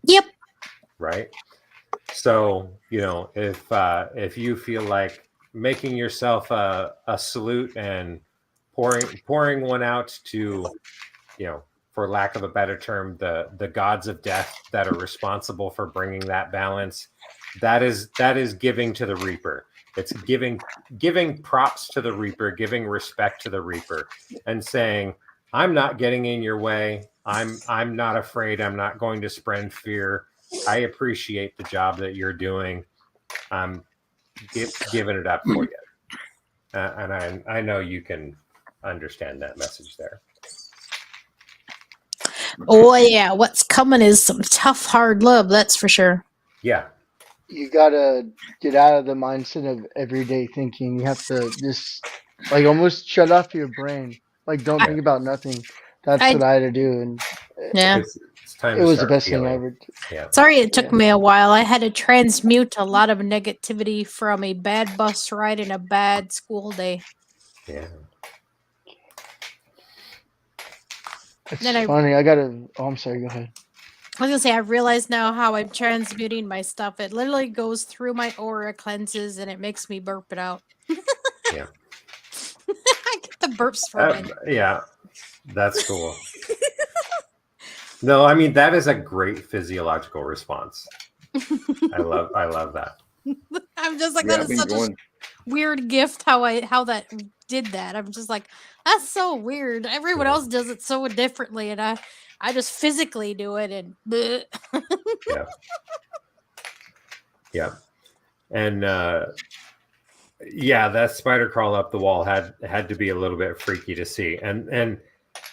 Yep. Right. So, if you feel like making yourself a salute and pouring one out to, for lack of a better term, the gods of death that are responsible for bringing that balance, that is giving to the Reaper. It's giving props to the Reaper, giving respect to the Reaper, and saying, I'm not getting in your way. I'm not afraid. I'm not going to spread fear. I appreciate the job that you're doing. I'm giving it up for you. And I know you can understand that message there. Oh yeah, what's coming is some tough, hard love. That's for sure. Yeah. You gotta get out of the mindset of everyday thinking. You have to just like almost shut off your brain. Like don't think about nothing. That's what I had to do, and Yeah, it's time. it was the best thing I ever. ever did. Yeah. Sorry, it took me a while. I had to transmute a lot of negativity from a bad bus ride and a bad school day. Yeah. It's Then funny. I gotta. Oh, I'm sorry. Go ahead. I was gonna say I realize now how I'm transmuting my stuff. It literally goes through my aura, cleanses, and it makes me burp it out. Yeah. I get the burps from it. Yeah, that's cool. No, I mean that is a great physiological response. I love that. I'm just like, that is such a weird gift how that did that. I'm just like, that's so weird. Everyone else does it so differently, and I just physically do it, and yeah. Yeah. And that spider crawl up the wall had to be a little bit freaky to see. And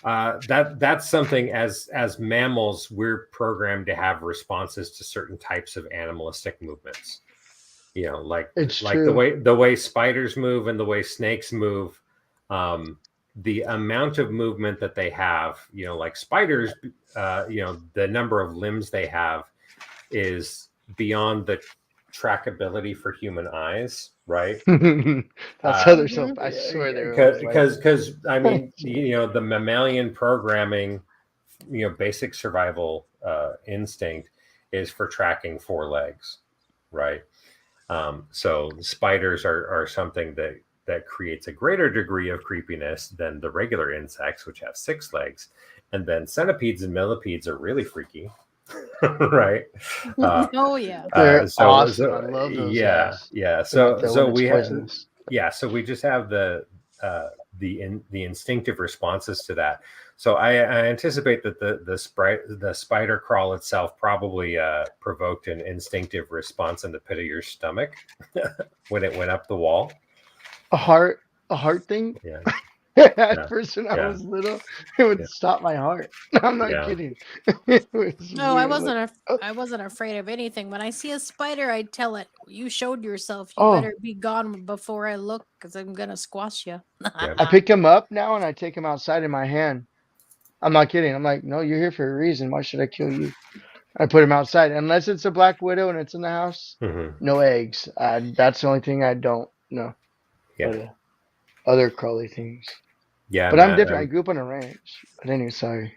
that's something as mammals, we're programmed to have responses to certain types of animalistic movements. Like the way spiders move and the way snakes move, the amount of movement that they have, like spiders, the number of limbs they have is beyond the trackability for human eyes, right? That's how they're so. I swear they're because I mean, the mammalian programming, basic survival instinct is for tracking 4 legs, right? So spiders are something that creates a greater degree of creepiness than the regular insects, which have 6 legs, and then centipedes and millipedes are really freaky. Right. Oh yeah. They're awesome. I love those. Yeah. Guys. Yeah. So we have. Poisonous. Yeah. So we just have the instinctive responses to that. So I anticipate that the spider crawl itself probably provoked an instinctive response in the pit of your stomach when it went up the wall. A heart thing. Yeah. At first, when I was little, it would stop my heart. I'm not kidding. No, I wasn't afraid of anything. When I see a spider, I tell it, "You showed yourself. You better be gone before I look, because I'm gonna squash you." I pick him up now and I take him outside in my hand. I'm not kidding. I'm like, no, you're here for a reason. Why should I kill you? I put him outside, unless it's a black widow and it's in the house. No eggs. That's the only thing I don't know. Yeah. But, other crawly things. Yeah, but I'm different. I grew up on a ranch. But anyway, sorry.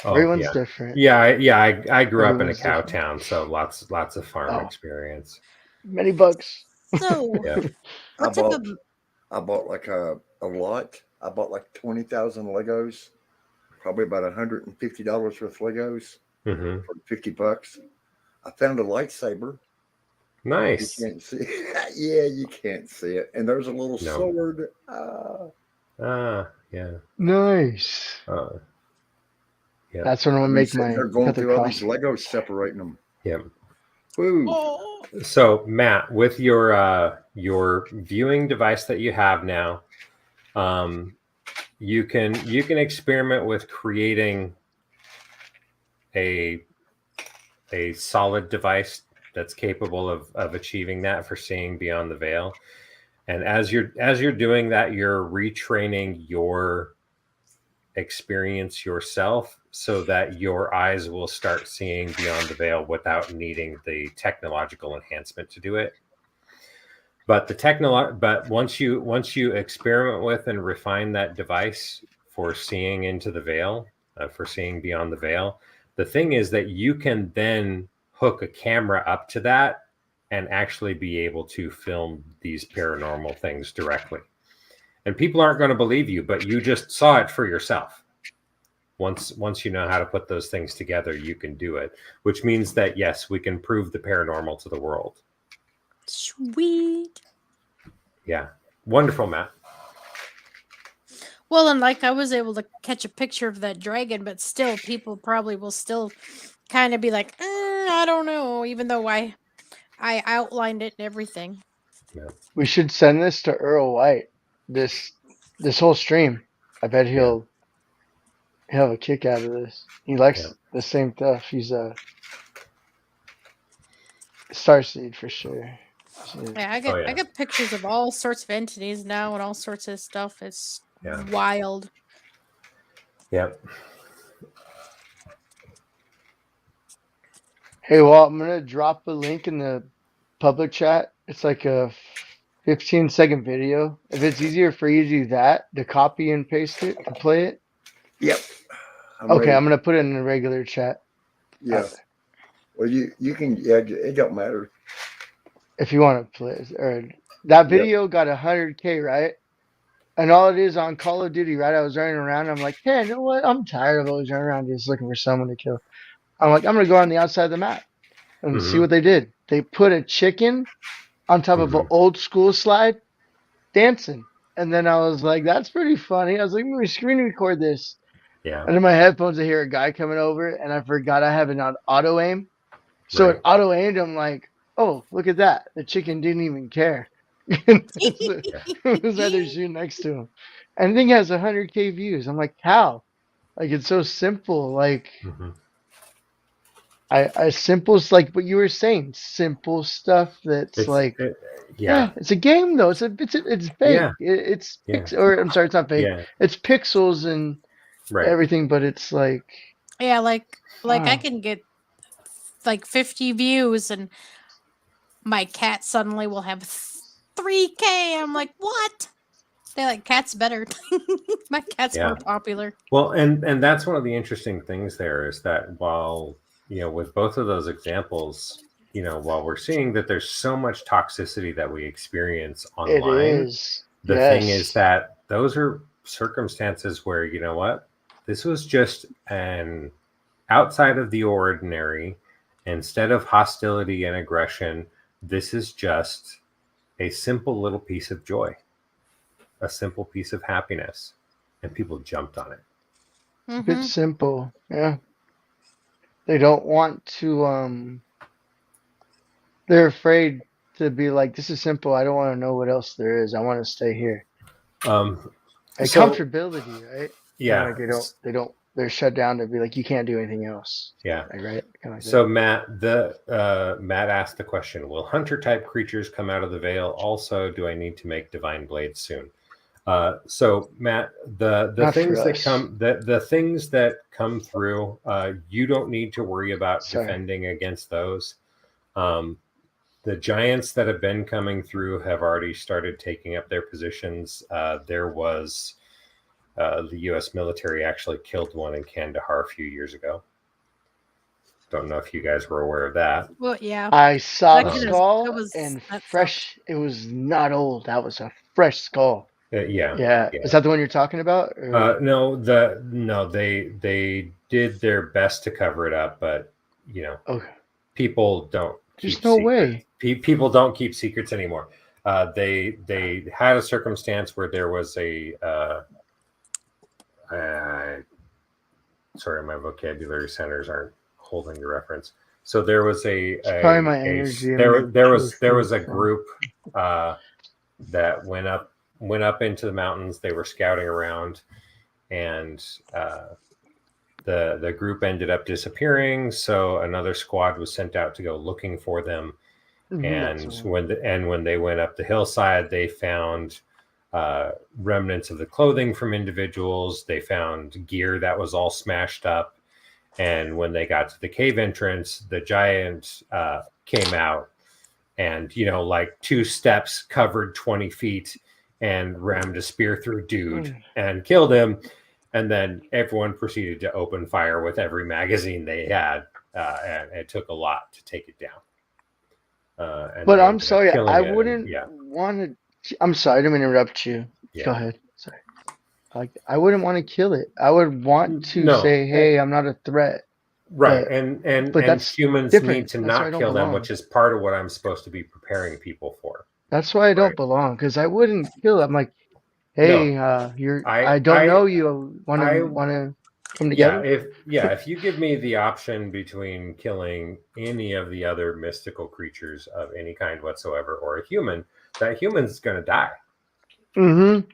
Everyone's different. Yeah, I grew up in a cow town, so lots of farm experience. Many bucks. So, I bought like a lot. I bought like 20,000 Legos, probably about $150 worth of Legos for $50. I found a lightsaber. Nice. You can't see. Yeah, you can't see it. And there's a little sword. Yeah. Nice. Yeah. That's when I'm gonna make my. They're going through all these Legos, separating them. Yeah. Woo. So Matt, with your viewing device that you have now, you can experiment with creating a solid device that's capable of achieving that for seeing beyond the veil. And as you're doing that, you're retraining your experience yourself so that your eyes will start seeing beyond the veil without needing the technological enhancement to do it. But but once you experiment with and refine that device for seeing into the veil, for seeing beyond the veil, the thing is that you can then hook a camera up to that and actually be able to film these paranormal things directly. And people aren't going to believe you, but you just saw it for yourself. Once you know how to put those things together, you can do it, which means that, yes, we can prove the paranormal to the world. Sweet. Yeah. Wonderful, Matt. Well, and like I was able to catch a picture of that dragon, but still, people probably will still kind of be like, I don't know, even though I outlined it and everything. Yeah. We should send this to Earl White. This whole stream. I bet he'll have a kick out of this. He likes the same stuff. He's a Starseed for sure. Yeah, I get pictures of all sorts of entities now and all sorts of stuff. It's wild. Yep. Hey, well, I'm gonna drop a link in the public chat. It's like a 15-second video. If it's easier for you to do that, to copy and paste it and play it. Yep. I'm gonna put it in the regular chat. Yeah. Well, you can. Yeah, it don't matter. If you want to play it, or that video got 100K, right? And all it is on Call of Duty, right? I was running around. I'm like, hey, you know what? I'm tired of always running around just looking for someone to kill. I'm like, I'm gonna go on the outside of the map and see what they did. They put a chicken on top of an old school slide dancing. And then I was like, that's pretty funny. I was like, let me screen record this. Yeah. And in my headphones, I hear a guy coming over, and I forgot I have it on auto aim. So it auto aimed. I'm like, oh, look at that. The chicken didn't even care. It was right there shooting next to him. And the thing has 100K views. I'm like, how? Like, it's so simple. Like, I simple, like what you were saying, simple stuff that's it's a game though. It's fake. I'm sorry, it's not fake. Yeah. It's pixels and everything, but it's like like I can get like 50 views and my cat suddenly will have 3K. I'm like, what? They're like, cat's better. My cat's more popular. Well, and that's one of the interesting things there is that while, with both of those examples, while we're seeing that there's so much toxicity that we experience online, the thing is that those are circumstances where, you know what, this was just an outside of the ordinary. Instead of hostility and aggression, this is just a simple little piece of joy, a simple piece of happiness, and people jumped on it. It's simple. Yeah. They don't want to, they're afraid to be like, this is simple. I don't want to know what else there is. I want to stay here. Comfortability, right? Yeah. Like they're shut down to be like, you can't do anything else. Yeah. Right. Kind of so Matt asked the question, will hunter type creatures come out of the veil? Also, do I need to make divine blades soon? So Matt, the things that come through, you don't need to worry about defending against those. The giants that have been coming through have already started taking up their positions. There was the U.S. military actually killed one in Kandahar a few years ago. Don't know if you guys were aware of that. Well, yeah. I saw the skull and fresh. It was not old. That was a fresh skull. Yeah. Is that the one you're talking about? No, they did their best to cover it up, but people don't. There's no way. People don't keep secrets anymore. They had a circumstance where there was sorry, my vocabulary centers aren't holding the reference. So there was probably my energy. There was a group that went up into the mountains. They were scouting around, and the group ended up disappearing. So another squad was sent out to go looking for them. And when they went up the hillside, they found remnants of the clothing from individuals. They found gear that was all smashed up. And when they got to the cave entrance, the giant came out and, like 2 steps covered 20 feet and rammed a spear through dude and killed him. And then everyone proceeded to open fire with every magazine they had. And it took a lot to take it down. But I'm sorry, I wouldn't want to. I'm sorry, I didn't mean to interrupt you. Yeah. Go ahead. Sorry. I wouldn't want to kill it. I would want to say, "Hey, I'm not a threat." Right, but and that's humans different. need to That's why I not don't kill them, belong. which is part of what I'm supposed to be preparing people for. That's why I don't Right. belong, because I wouldn't kill. I'm like, hey, I don't know you. Want to come together? If you give me the option between killing any of the other mystical creatures of any kind whatsoever or a human, that human's going to die. Mm-hmm.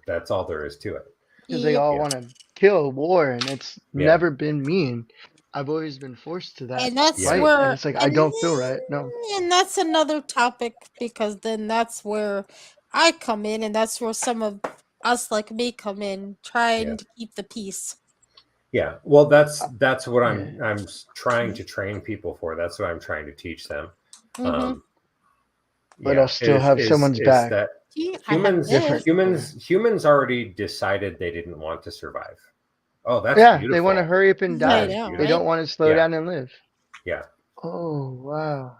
That's all there is to it. Because they all want to kill war, and it's never been me. And I've always been forced to that. And that's right? where And it's like I don't feel right. No. And that's another topic, because then that's where I come in, and that's where some of us like me come in, trying to keep the peace. Yeah, well, that's what I'm trying to train people for. That's what I'm trying to teach them. But I'll still have someone's back. That humans already decided they didn't want to survive. Oh, that's beautiful. They want to hurry up and die. They don't want to slow down and live. Yeah. Oh wow,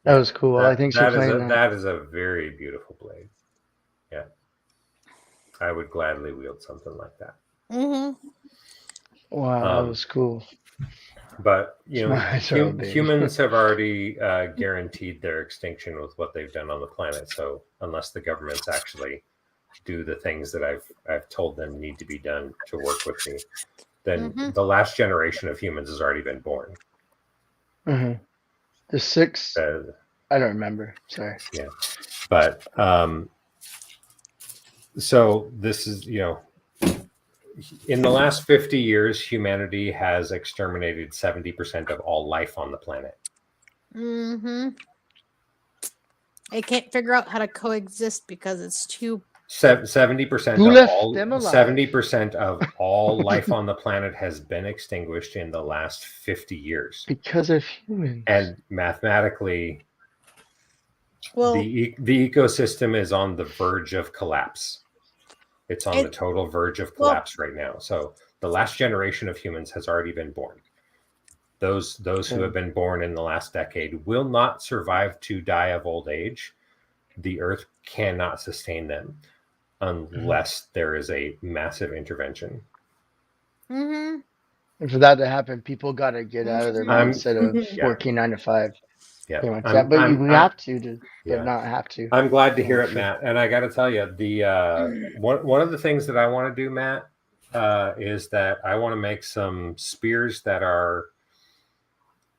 that was cool. I think that is a very beautiful blade. Yeah, I would gladly wield something like that. Wow, that was cool. But humans have already guaranteed their extinction with what they've done on the planet. So unless the governments actually do the things that I've told them need to be done to work with me, then the last generation of humans has already been born. The 6. I don't remember. Sorry. Yeah, but so this is in the last 50 years, humanity has exterminated 70% of all life on the planet. They can't figure out how to coexist because it's too 70% of all life on the planet has been extinguished in the last 50 years because of humans. And mathematically, the ecosystem is on the verge of collapse. It's on the total verge of collapse right now. So the last generation of humans has already been born. Those who have been born in the last decade will not survive to die of old age. The earth cannot sustain them unless there is a massive intervention. And for that to happen, people got to get out of their mindset of working 9 to 5. Yeah, but you have to but not have to. I'm glad to hear it, Matt. And I got to tell you, the one of the things that I want to do, Matt, is that I want to make some spears that are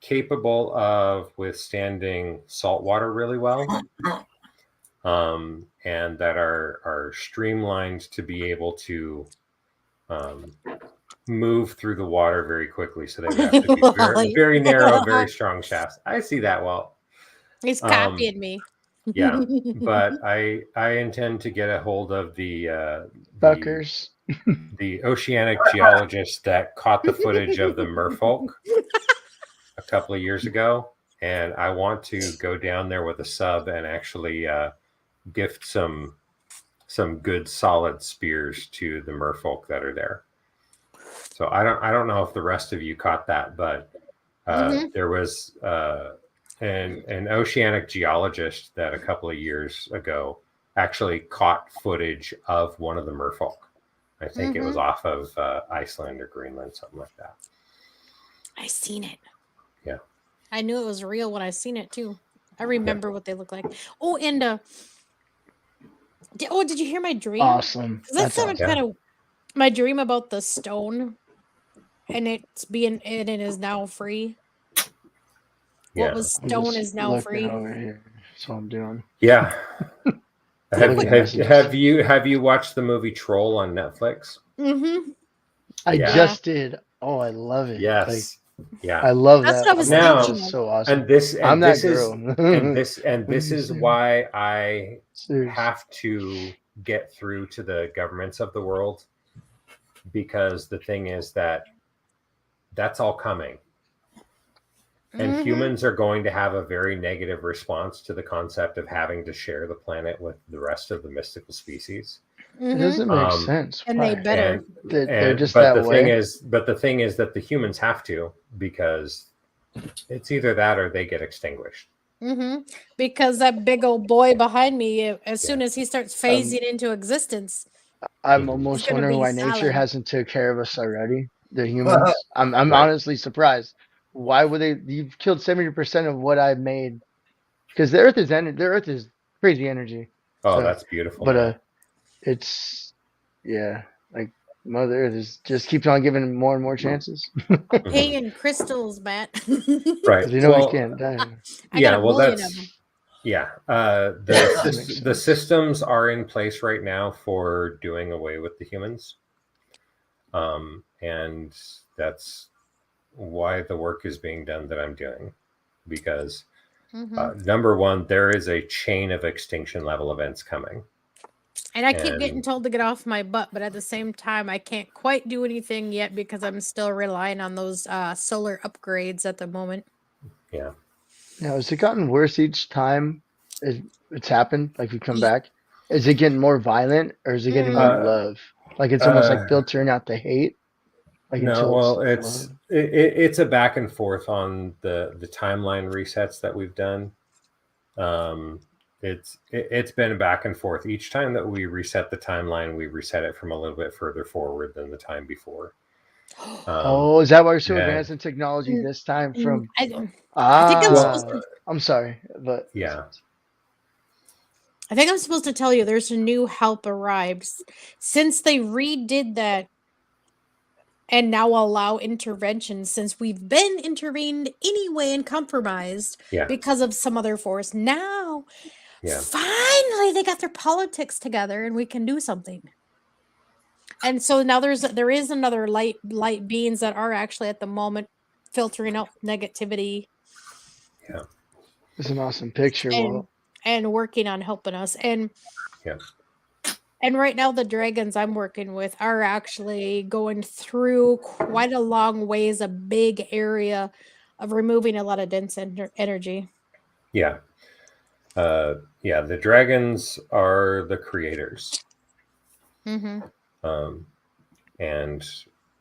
capable of withstanding salt water really well, and that are streamlined to be able to move through the water very quickly. So they would have to be very, very narrow, very strong shafts. I see that well. He's copying me. Yeah, but I intend to get a hold of the Buckers, the oceanic geologist that caught the footage of the merfolk a couple of years ago, and I want to go down there with a sub and actually gift some good solid spears to the merfolk that are there. So I don't know if the rest of you caught that, but there was an oceanic geologist that a couple of years ago actually caught footage of one of the merfolk. I think it was off of Iceland or Greenland, something like that. I seen it. Yeah. I knew it was real when I seen it too. I remember what they look like. Oh, and did you hear my dream? Awesome. That sounded kind of my dream about the stone, and it is now free. What was stone is now free. Over here. That's what I'm doing. Yeah. Have you watched the movie Troll on Netflix? Mm-hmm. I Yeah. just did. Oh, I love it. Yes. Like, Yeah. I love That's that. what I was I'm like, thinking this is of. so awesome. And this I'm that is girl. and this you is see me. why I Serious. have to get through to the governments of the world, because the thing is that that's all coming. And Mhm. humans are going to have a very negative response to the concept of having to share the planet with the rest of the mystical species. It Mhm. doesn't make sense. And they Why? better. They're just but that the thing way. is, that the humans have to, because it's either that or they get extinguished. Mm-hmm. Because that big old boy behind me, as Yeah. soon as he starts phasing into existence, I'm Mhm. almost gonna wondering be why nature solid. hasn't took care of us already, the humans. I'm Right. honestly surprised. Why would they? You've killed 70% of what I've made, because the Earth is crazy energy. Oh, So, that's beautiful. but man. it's yeah, like Mother Earth just keeps on giving more and more chances. Paying crystals, Matt. Right. Because you know we Well, can't die. I got yeah. a Well, million of them. that's yeah. That makes The sense. systems are in place right now for doing away with the humans, and that's why the work is being done that I'm doing, because Mhm. number one, there is a chain of extinction level events coming. And I keep getting And told to get off my butt, but at the same time, I can't quite do anything yet because I'm still relying on those solar upgrades at the moment. yeah, Now, has it gotten worse each time it's happened? Like we come Ye- back, is it getting more violent or is it getting more Mm, love? Like it's almost like filtering out the hate, like no, until it's well, love. it's a back and forth on the timeline resets that we've done. It's been back and forth. Each time that we reset the timeline, we reset it from a little bit further forward than the time before. Oh, is that why we're so and- advanced in technology mm, this time? mm, From I think I'm supposed to. I'm sorry, but yeah, I think I'm supposed to tell you there's a new help arrived since they redid that and now allow intervention since we've been intervened anyway and compromised yeah, because of some other force. Now, yeah. finally, they got their politics together and we can do something. And so now there is another light beings that are actually at the moment filtering out negativity it's an awesome picture. and Well, working on helping us. And Yeah. And right now, the dragons I'm working with are actually going through quite a long ways, a big area of removing a lot of dense energy. Yeah. The dragons are the creators. Mm-hmm. And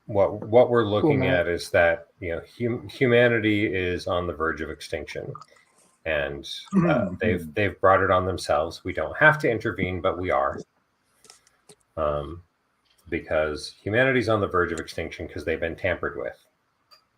what we're looking man. at is that, humanity is on the verge of extinction, and they've brought it on themselves. We don't have to intervene, but we are, because humanity's on the verge of extinction because they've been tampered with.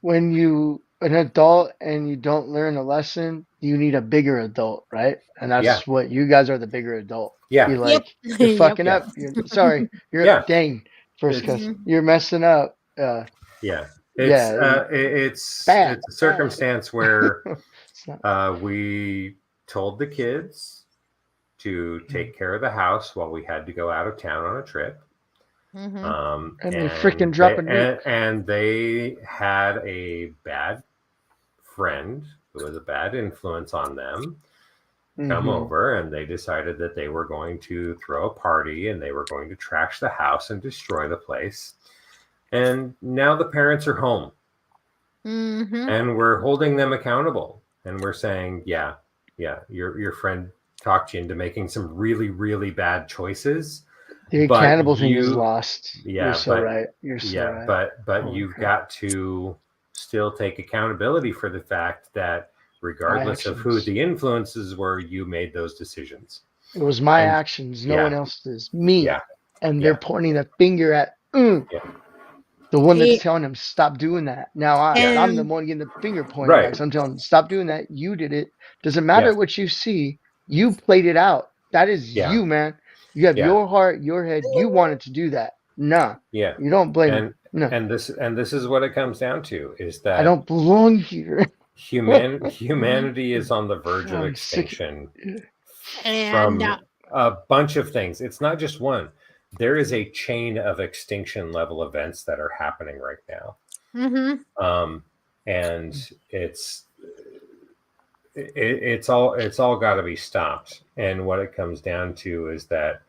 when you an adult and you don't learn a lesson, you need a bigger adult, right? And that's Yeah. what you guys are, the bigger adult. Yeah. Be like, Yep. you're Yep. fucking Yeah. up. You're sorry. You're Yeah. dang. First It's- cuss. You're messing up. Yeah. Yeah, It's bad. a circumstance where It's not, we told the kids to take care of the house while we had to go out of town on a trip. Mm-hmm. And they freaking drop a nuke. And they had a bad friend who was a bad influence on them come Mhm. over, and they decided that they were going to throw a party and they were going to trash the house and destroy the place. And now the parents are home, Mm-hmm. and we're holding them accountable, and we're saying, yeah, your friend talked you into making some really, really bad choices. The But cannibal thing is you- lost. Yeah, You're so but- right. You're so right. but Holy you've crap. got to still take accountability for the fact that regardless of who actions. the influences were, you made those decisions. It was my And- actions, no yeah. one else's. Me. Yeah. And Yeah. they're pointing a finger at the one that's telling him stop doing that. Now I'm the And- one getting the finger pointed Right. back. So I'm telling him, stop doing that. You did it. Doesn't matter Yeah. what you see. You played it out. That is Yeah. you, man. You have Yeah. your heart, your head. You wanted to do that. Nah. Yeah. You don't blame me. And No. and this is what it comes down to, is that I don't belong here. humanity is on the verge of I'm sick. extinction And from a bunch of things. It's not just one. There is a chain of extinction level events that are happening right now. And it's all got to be stopped. And what it comes down to is that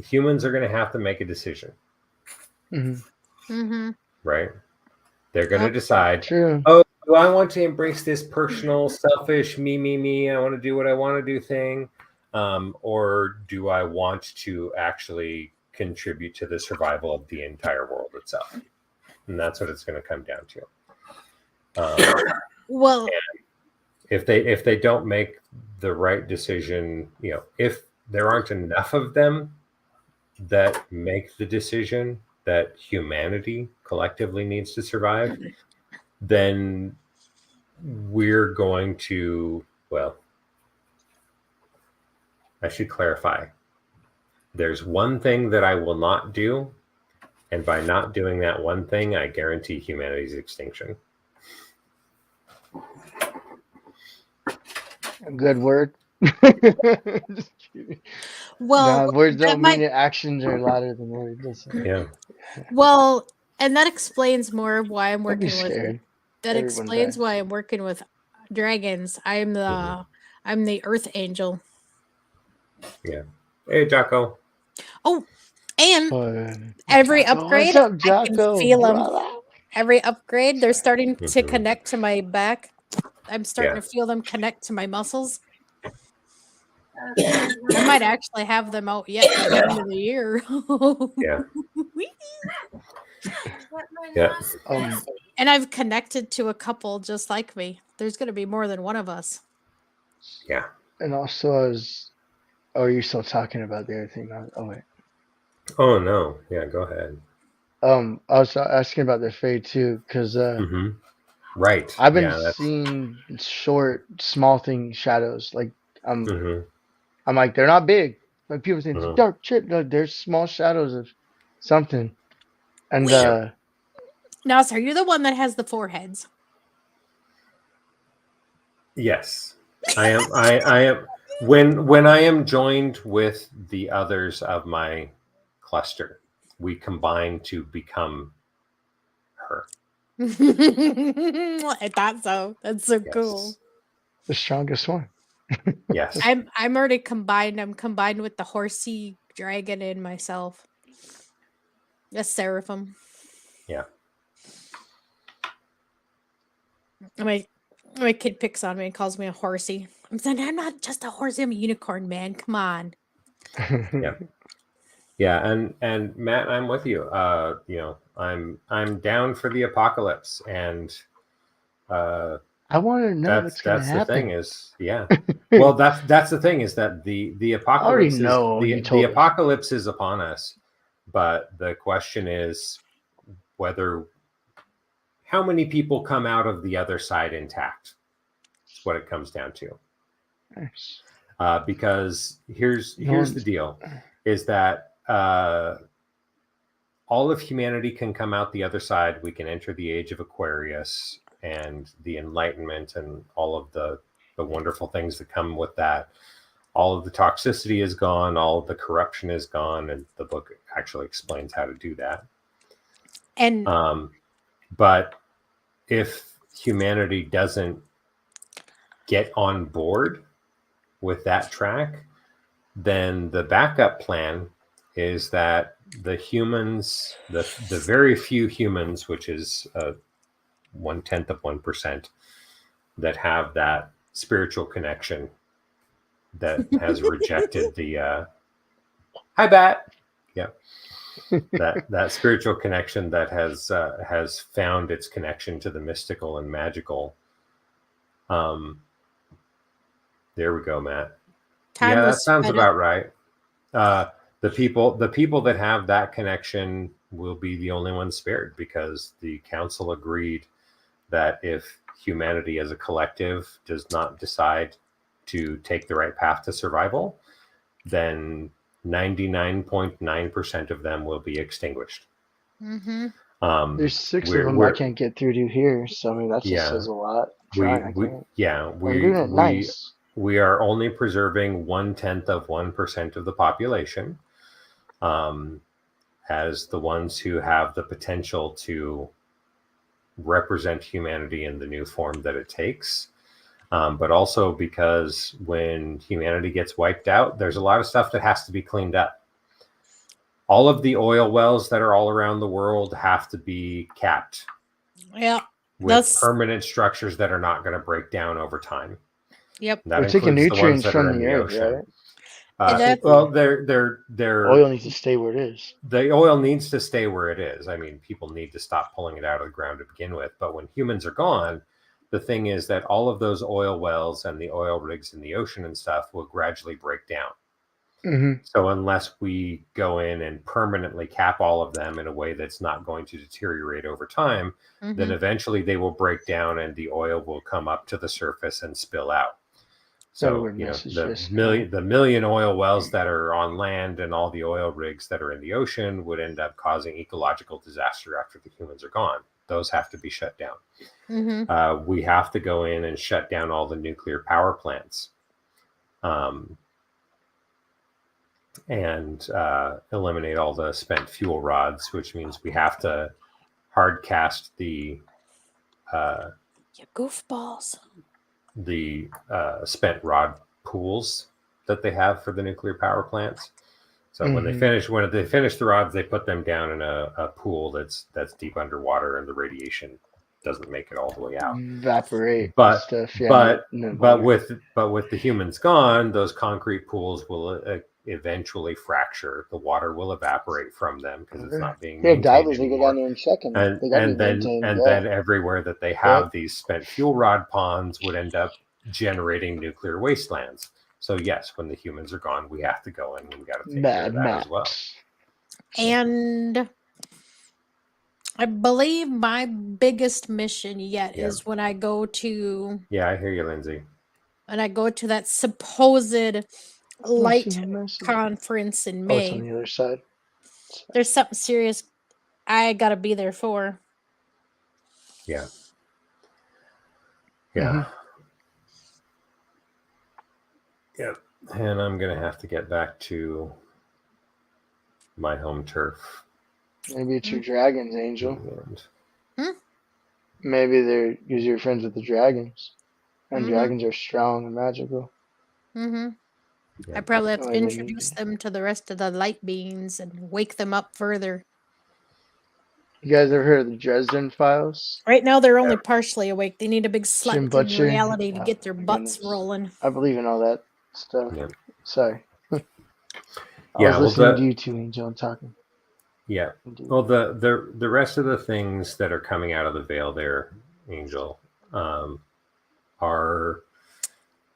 humans are going to have to make a decision. Right? They're going to decide, True. oh, do I want to embrace this personal, selfish, me, I want to do what I want to do thing? Or do I want to actually contribute to the survival of the entire world itself? And that's what it's going to come down to. Well, if they don't make the right decision, if there aren't enough of them that make the decision that humanity collectively needs to survive, then we're going to, well, I should clarify. There's one thing that I will not do, and by not doing that one thing, I guarantee humanity's extinction. A good word. Just kidding. well, Nah, words that don't might- mean it. Actions are louder than words. Listen. Yeah. well, and that explains more of why I'm Don't be working with. scared. That Everyone explains dies. why I'm working with dragons. I'm the Earth Angel. Yeah. Hey, Jocko. Oh, and Oh, every Jocko, upgrade, what's up, I can Jocko, feel them. brother? Every upgrade, they're starting to Mhm. connect to my back. I'm starting Yeah. to feel them connect to my muscles. I might actually have them out yet by the end of the year. Yeah. Yeah. And I've connected to a couple just like me. There's going to be more than one of us. Yeah. And also, you're still talking about the other thing? Oh wait. Oh no. Yeah. Go ahead. I was asking about the fade too, because Mm-hmm. Right. I've been Yeah, seeing short, small thing shadows. Like Mm-hmm. I'm like, they're not big. Like people say, it's Mhm. dark shit. No, there's small shadows of something. And Wait. Now, sir, you're the one that has the foreheads. Yes, I am. I am. When I am joined with the others of my cluster, we combine to become her. I thought so. That's so Yes. cool. the strongest one. Yes. I'm already combined. I'm combined with the horsey dragon in myself. A seraphim. Yeah. My kid picks on me and calls me a horsey. I'm saying I'm not just a horsey. I'm a unicorn, man. Come on. Yeah. Yeah. And Matt, I'm with you. I'm down for the apocalypse, and I want to know what's going to that's the happen. thing is, yeah. Well, that's the thing is that the apocalypse is know, you the told us. apocalypse is upon us, but the question is how many people come out of the other side intact. That's what it comes down to. Nice. Because here's the deal: is that all of humanity can come out the other side. We can enter the age of Aquarius and the Enlightenment and all of the wonderful things that come with that. All of the toxicity is gone. All of the corruption is gone. And the book actually explains how to do that. And but if humanity doesn't get on board with that track, then the backup plan is that the humans, the very few humans, which is 0.1%, that have that spiritual connection that has rejected the hi Bat, yeah, that spiritual connection that has found its connection to the mystical and magical. There we go, Matt. time Yeah, that was sounds sped about up. right. The people that have that connection will be the only ones spared, because the council agreed that if humanity as a collective does not decide to take the right path to survival, then 99.9% of them will be extinguished. Mm-hmm. There's 6 of them I can't get through to here, so I mean that just Yeah. says a lot. We I'm doing it nice. we are only preserving 0.1% of the population as the ones who have the potential to represent humanity in the new form that it takes. But also because when humanity gets wiped out, there's a lot of stuff that has to be cleaned up. All of the oil wells that are all around the world have to be capped. Yeah. With permanent structures that are not going to break down over time. Yep. That We're taking includes the ones nutrients that are from in the the earth, ocean. right? Well, they're Oil needs to stay where it is. The oil needs to stay where it is. I mean, people need to stop pulling it out of the ground to begin with. But when humans are gone, the thing is that all of those oil wells and the oil rigs in the ocean and stuff will gradually break down. Mm-hmm. So unless we go in and permanently cap all of them in a way that's not going to deteriorate over time, then eventually they will break down and the oil will come up to the surface and spill out. So, you know, the million oil wells that are on land and all the oil rigs that are in the ocean would end up causing ecological disaster after the humans are gone. Those have to be shut down. We have to go in and shut down all the nuclear power plants. And eliminate all the spent fuel rods, which means we have to hard cast the you goofballs. The spent rod pools that they have for the nuclear power plants. So when they finish the rods, they put them down in a pool that's deep underwater, and the radiation doesn't make it all the way out. Evaporate. But stuff, yeah, but with the humans gone, those concrete pools will eventually fracture. The water will evaporate from them because it's not being maintained divers, anymore. they go down there in seconds. Then everywhere that they have these spent fuel rod ponds would end up generating nuclear wastelands. So yes, when the humans are gone, we have to go in and we got to take care of that as well. And I believe my biggest mission yet is when I go to... Yeah, I hear you, Lindsay. And I go to that supposed light conference in May. Oh, it's on the other side. There's something serious I gotta be there for. Yeah. Yeah. Yeah. And I'm gonna have to get back to my home turf. Maybe it's your dragons, Angel. Maybe they're because you're friends with the dragons. And dragons are strong and magical. Yeah. I probably have to introduce them to the rest of the light beings and wake them up further. You guys ever heard of the Dresden Files? Right now, they're only partially awake. They need a big slap in reality to get their butts rolling. I believe in all that stuff. Yeah. Sorry. I was listening to you too, Angel, and talking. Yeah. Well, the rest of the things that are coming out of the veil there, Angel, are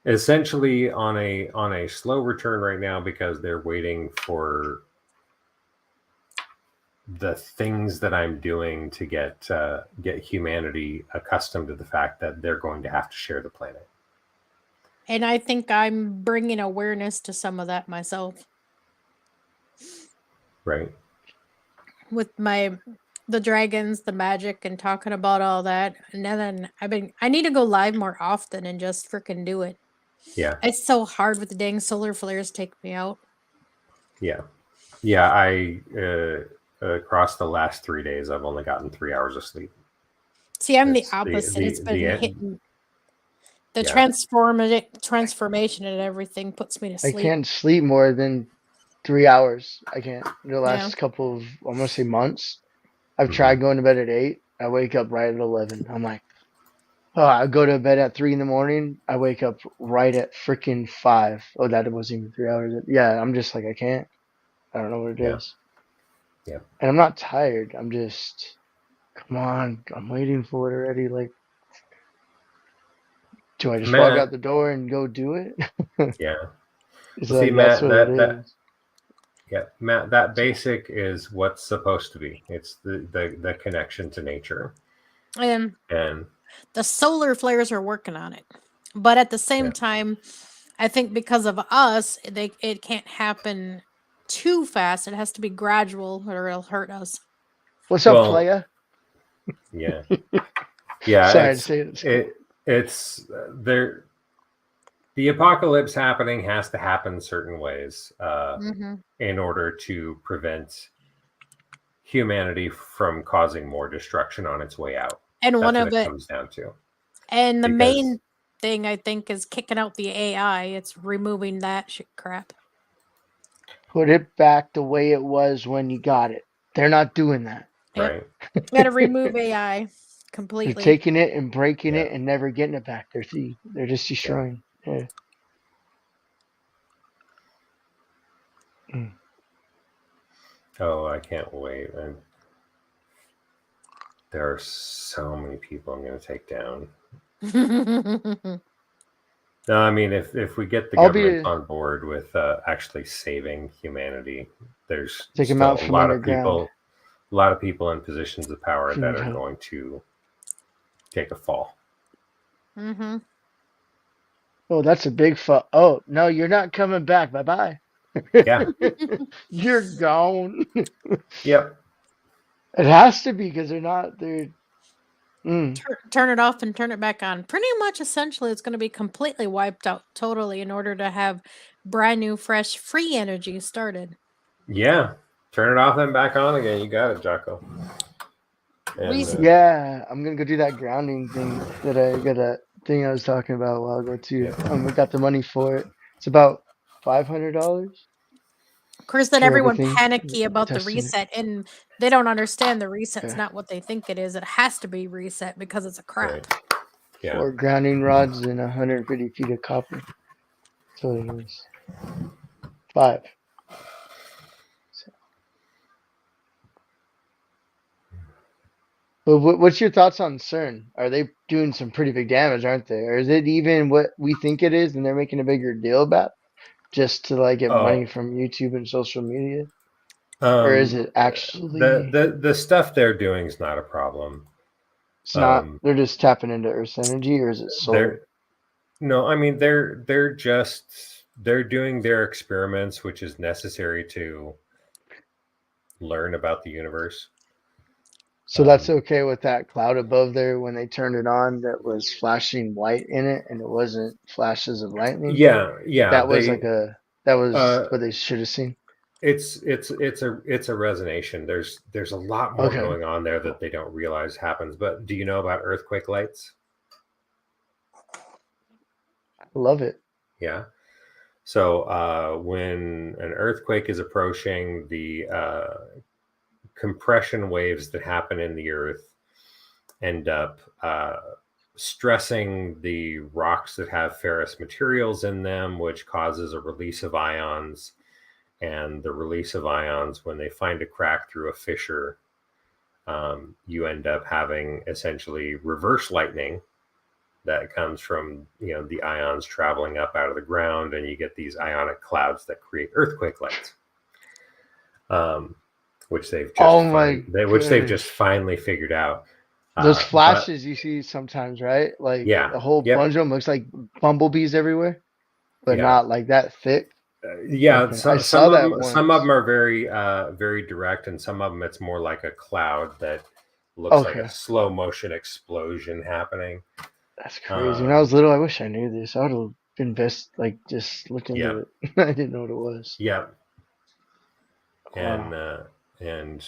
essentially on a slow return right now because they're waiting for the things that I'm doing to get humanity accustomed to the fact that they're going to have to share the planet. And I think I'm bringing awareness to some of that myself. Right. With the dragons, the magic, and talking about all that. And then I need to go live more often and just freaking do it. Yeah. It's so hard with the dang solar flares take me out. Yeah. Yeah. I across the last 3 days, I've only gotten 3 hours of sleep. See, I'm the opposite. It's been hitting. The transformation and everything puts me to sleep. I can't sleep more than 3 hours. I can't. The last couple of, I'm going to say months, I've tried going to bed at 8. I wake up right at 11. I'm like, oh, I go to bed at 3 in the morning. I wake up right at freaking 5. Oh, that wasn't even 3 hours. Yeah, I'm just like, I can't. I don't know what it is. Yeah. And I'm not tired. I'm just, come on. I'm waiting for it already. Like, do I just walk out the door and go do it? Yeah. See, Matt, Matt, that basic is what's supposed to be. It's the connection to nature. And the solar flares are working on it. But at the same time, I think because of us, it can't happen too fast. It has to be gradual or it'll hurt us. What's up, playa? Yeah. Yeah. Sorry to say this. It's there. the apocalypse happening has to happen certain ways Mm-hmm. in order to prevent humanity from causing more destruction on its way out. And That's one what of it it, comes down to. and the Because main thing I think is kicking out the AI. It's removing that shit crap. Put it back the way it was when you got it. They're not doing that. right, Got to remove AI They're completely. taking it and breaking Yeah. it and never getting it back. They're just destroying. Yeah. Mm. oh, I can't wait. There are so many people I'm going to take down. No, I mean, if we get the I'll government be on board with actually saving humanity, there's take them still out from underground. a lot of people in positions of power that are From- going to take a fall. Mm-hmm. Oh, that's a big fuck. Oh no, you're not coming back. Bye bye. Yeah. You're gone. Yep. It has to be because they're not. They're. Mm. Turn it off and turn it back on. Pretty much, essentially, it's going to be completely wiped out totally in order to have brand new, fresh, free energy started. Yeah. Turn it off and back on again. You got it, Jocko. And, Reason. Yeah, I'm gonna go do that grounding thing that I got that thing I was talking about a while ago too. Yeah. We got the money for it. It's about $500 Of course, then for everyone everything. panicky about the Testing it. reset, and they don't understand the reset's Yeah. not what they think it is. It has to be reset because it's a crap. right. Yeah. 4 grounding rods and 150 feet of copper. That's what it is. 5. So. But what's your thoughts on CERN? Are they doing some pretty big damage, aren't they? Or is it even what we think it is, and they're making a bigger deal about just to like get money Oh, from YouTube and social media? Or is it actually? the stuff they're doing is not a problem. It's not. They're just tapping into Earth's energy, or is it solar? No, I mean they're doing their experiments, which is necessary to learn about the universe. So that's okay with that cloud above there when they turned it on that was flashing white in it, and it wasn't flashes of lightning. Yeah, That was what they should have seen. It's a resonation. There's a lot more Okay. going on there that they don't realize happens. But do you know about earthquake lights? I love it. Yeah. So when an earthquake is approaching, the compression waves that happen in the earth end up stressing the rocks that have ferrous materials in them, which causes a release of ions. And the release of ions, when they find a crack through a fissure, you end up having essentially reverse lightning that comes from the ions traveling up out of the ground, and you get these ionic clouds that create earthquake lights, which they've just finally figured out. Those flashes you see sometimes, right? Like Yeah. a whole Yep. bunch of them looks like bumblebees everywhere, but Yeah. not like that thick. Yeah, Okay. some, I saw some that of them, some of once. them are very very direct, and some of them it's more like a cloud that looks like Okay. a slow motion explosion happening. That's crazy. When I was little, I wish I knew this. I would have just looked into it. I didn't know what it was. Yeah. Wow. And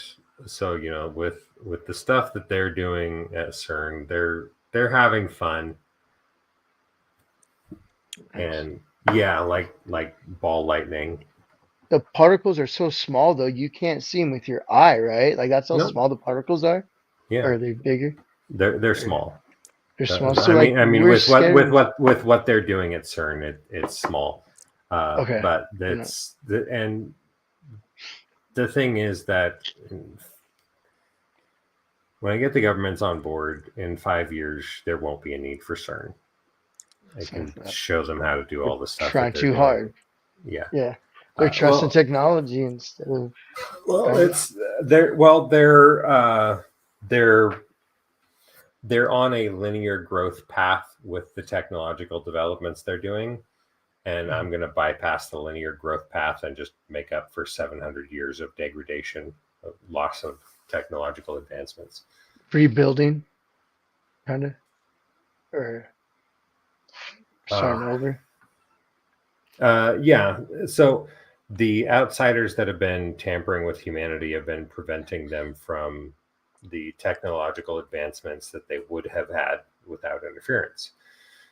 so with the stuff that they're doing at CERN, they're having fun. Nice. And yeah, like ball lightning. The particles are so small though, you can't see them with your eye, right? Like that's how Nope. small the particles are. Yeah. Or are they bigger? They're small. They're small. So I mean, we're with scared. what they're doing at CERN, it's small. Okay. But and the thing is that when I get the governments on board in 5 years, there won't be a need for CERN. I can show them how to do all the stuff. Trying too hard. Yeah. Yeah. They're trusting technology instead of. Well, they're on a linear growth path with the technological developments they're doing, and I'm going to bypass the linear growth path and just make up for 700 years of degradation, of loss of technological advancements. Rebuilding, kind of, or starting over. Yeah. So the outsiders that have been tampering with humanity have been preventing them from the technological advancements that they would have had without interference.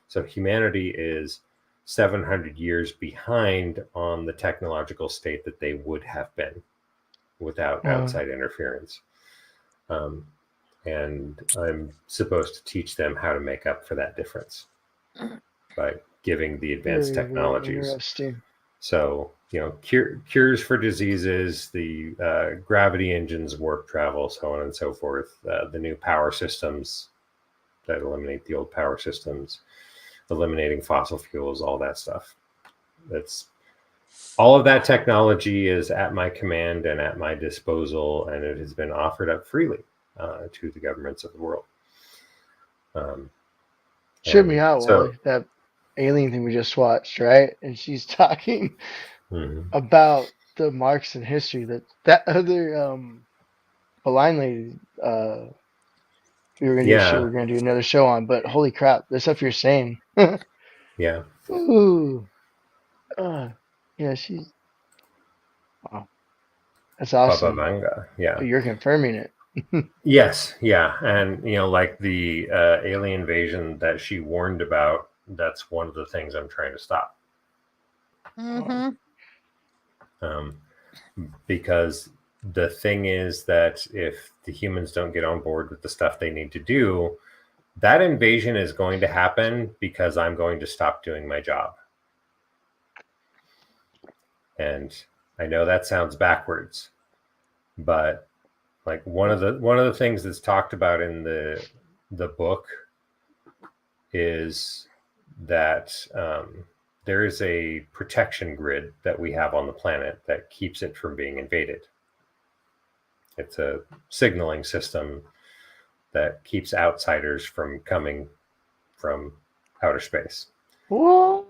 So humanity is 700 years behind on the technological state that they would have been without Wow. outside interference. And I'm supposed to teach them how to make up for that difference by giving the advanced Very, very technologies. interesting. So, cures for diseases, the gravity engines, warp travel, so on and so forth, the new power systems that eliminate the old power systems, eliminating fossil fuels, all that stuff. That's all of that technology is at my command and at my disposal, and it has been offered up freely to the governments of the world. Shoot me out, so, Wally. That alien thing we just watched, right? And she's talking mhm. about the marks in history that other blind lady we were gonna do another show on, but holy crap, the stuff you're saying. Yeah. Ooh. Yeah, she's wow. That's awesome. Vanga. Yeah. But you're confirming it. Yes, yeah, and like the alien invasion that she warned about, that's one of the things I'm trying to stop. Mm-hmm. Because the thing is that if the humans don't get on board with the stuff they need to do, that invasion is going to happen because I'm going to stop doing my job. And I know that sounds backwards, but like one of the things that's talked about in the book is that there is a protection grid that we have on the planet that keeps it from being invaded. It's a signaling system that keeps outsiders from coming from outer space. What?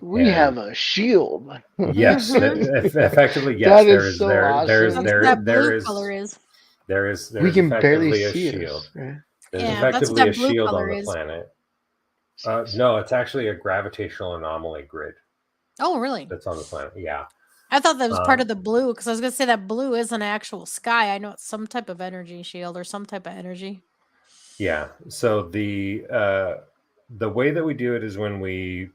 We have a shield. Yes, effectively, yes. That There is is so there awesome. there's That's there that there blue is color is. there's We can barely effectively a see shield. us, right? There's Yeah, that's what effectively that a blue shield color on the is. planet. No, it's actually a gravitational anomaly grid Oh, really? that's on the planet. Yeah. I thought that was part of the blue because I was gonna say that blue is an actual sky. I know it's some type of energy shield or some type of energy. Yeah. So the way that we do it is when we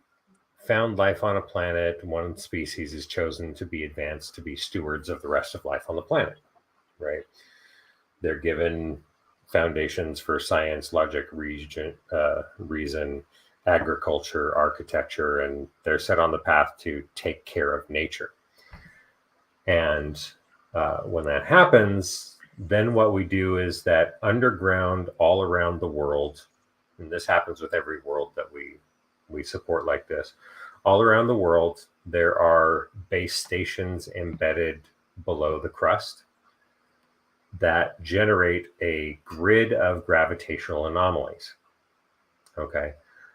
found life on a planet, one species is chosen to be advanced to be stewards of the rest of life on the planet, right? They're given foundations for science, logic, reason, agriculture, architecture, and they're set on the path to take care of nature. And when that happens, then what we do is that underground, all around the world, and this happens with every world that we support like this, all around the world, there are base stations embedded below the crust that generate a grid of gravitational anomalies. Okay.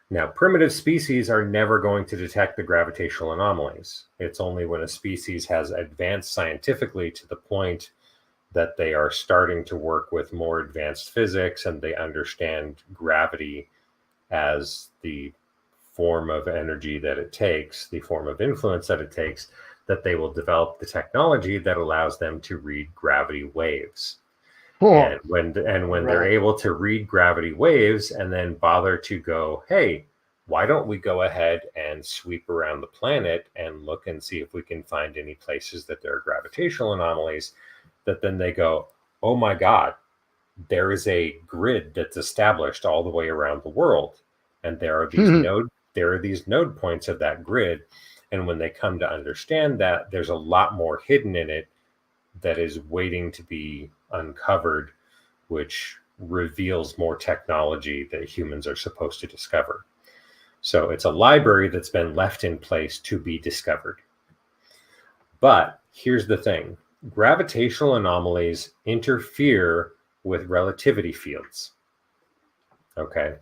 Now, primitive species are never going to detect the gravitational anomalies. It's only when a species has advanced scientifically to the point that they are starting to work with more advanced physics and they understand gravity as the form of energy that it takes, the form of influence that it takes, that they will develop the technology that allows them to read gravity waves. And when they're able to read gravity waves and then bother to go, hey, why don't we go ahead and sweep around the planet and look and see if we can find any places that there are gravitational anomalies, that then they go, oh my God, there is a grid that's established all the way around the world. And there are these node points of that grid. And when they come to understand that, there's a lot more hidden in it that is waiting to be uncovered, which reveals more technology that humans are supposed to discover. So it's a library that's been left in place to be discovered. But here's the thing. Gravitational anomalies interfere with relativity fields. Okay.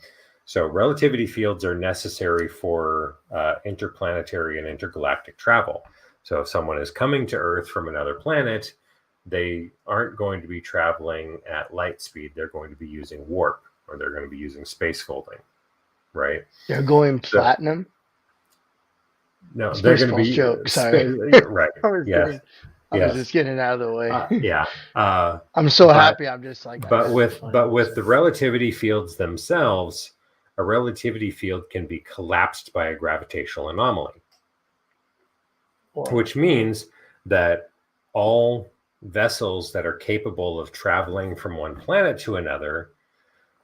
So relativity fields are necessary for interplanetary and intergalactic travel. So if someone is coming to Earth from another planet, they aren't going to be traveling at light speed. They're going to be using warp, or they're going to be using space folding, right? They're going platinum. No, they're going to Spaceballs be joke. Sorry. right. I was Yes. just getting it out of the way. Yeah. I'm so but- happy. I'm just like. I gotta with find this. the relativity fields themselves, a relativity field can be collapsed by a gravitational anomaly, Whoa. which means that all vessels that are capable of traveling from one planet to another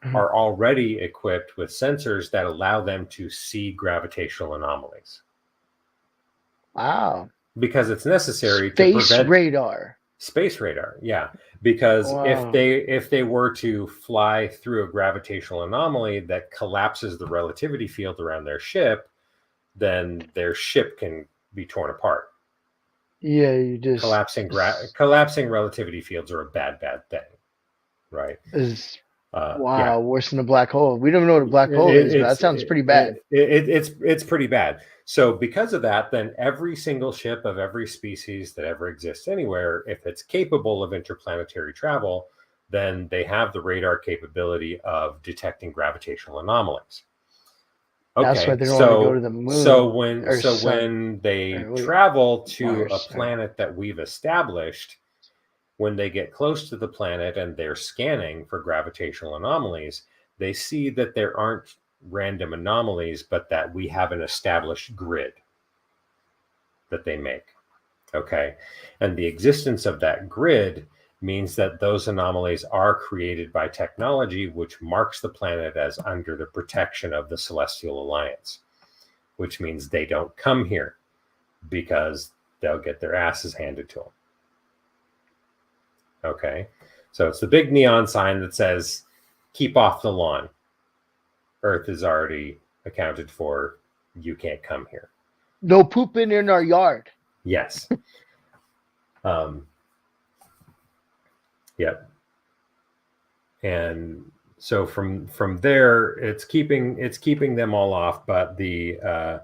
Mhm. are already equipped with sensors that allow them to see gravitational anomalies. Wow. Because it's necessary to Space prevent radar. space radar. Yeah, because Wow. if they were to fly through a gravitational anomaly that collapses the relativity field around their ship, then their ship can be torn apart. Yeah, you just Collapsing relativity fields are a bad thing, right? is Yeah. wow, worse than a black hole. We don't know what a black hole is, but that sounds pretty bad. It's pretty bad. So because of that, then every single ship of every species that ever exists anywhere, if it's capable of interplanetary travel, then they have the radar capability of detecting gravitational anomalies. That's Okay, why they don't want to go to the moon. so when or sun. when they or wait, travel to Mars, a sorry. planet that we've established, when they get close to the planet and they're scanning for gravitational anomalies, they see that there aren't random anomalies, but that we have an established grid that they make. Okay. And the existence of that grid means that those anomalies are created by technology which marks the planet as under the protection of the Celestial Alliance, which means they don't come here because they'll get their asses handed to them. Okay. So it's the big neon sign that says, keep off the lawn. Earth is already accounted for. You can't come here. No pooping in our yard. Yes. Yep. And so from there, it's keeping them all off. But the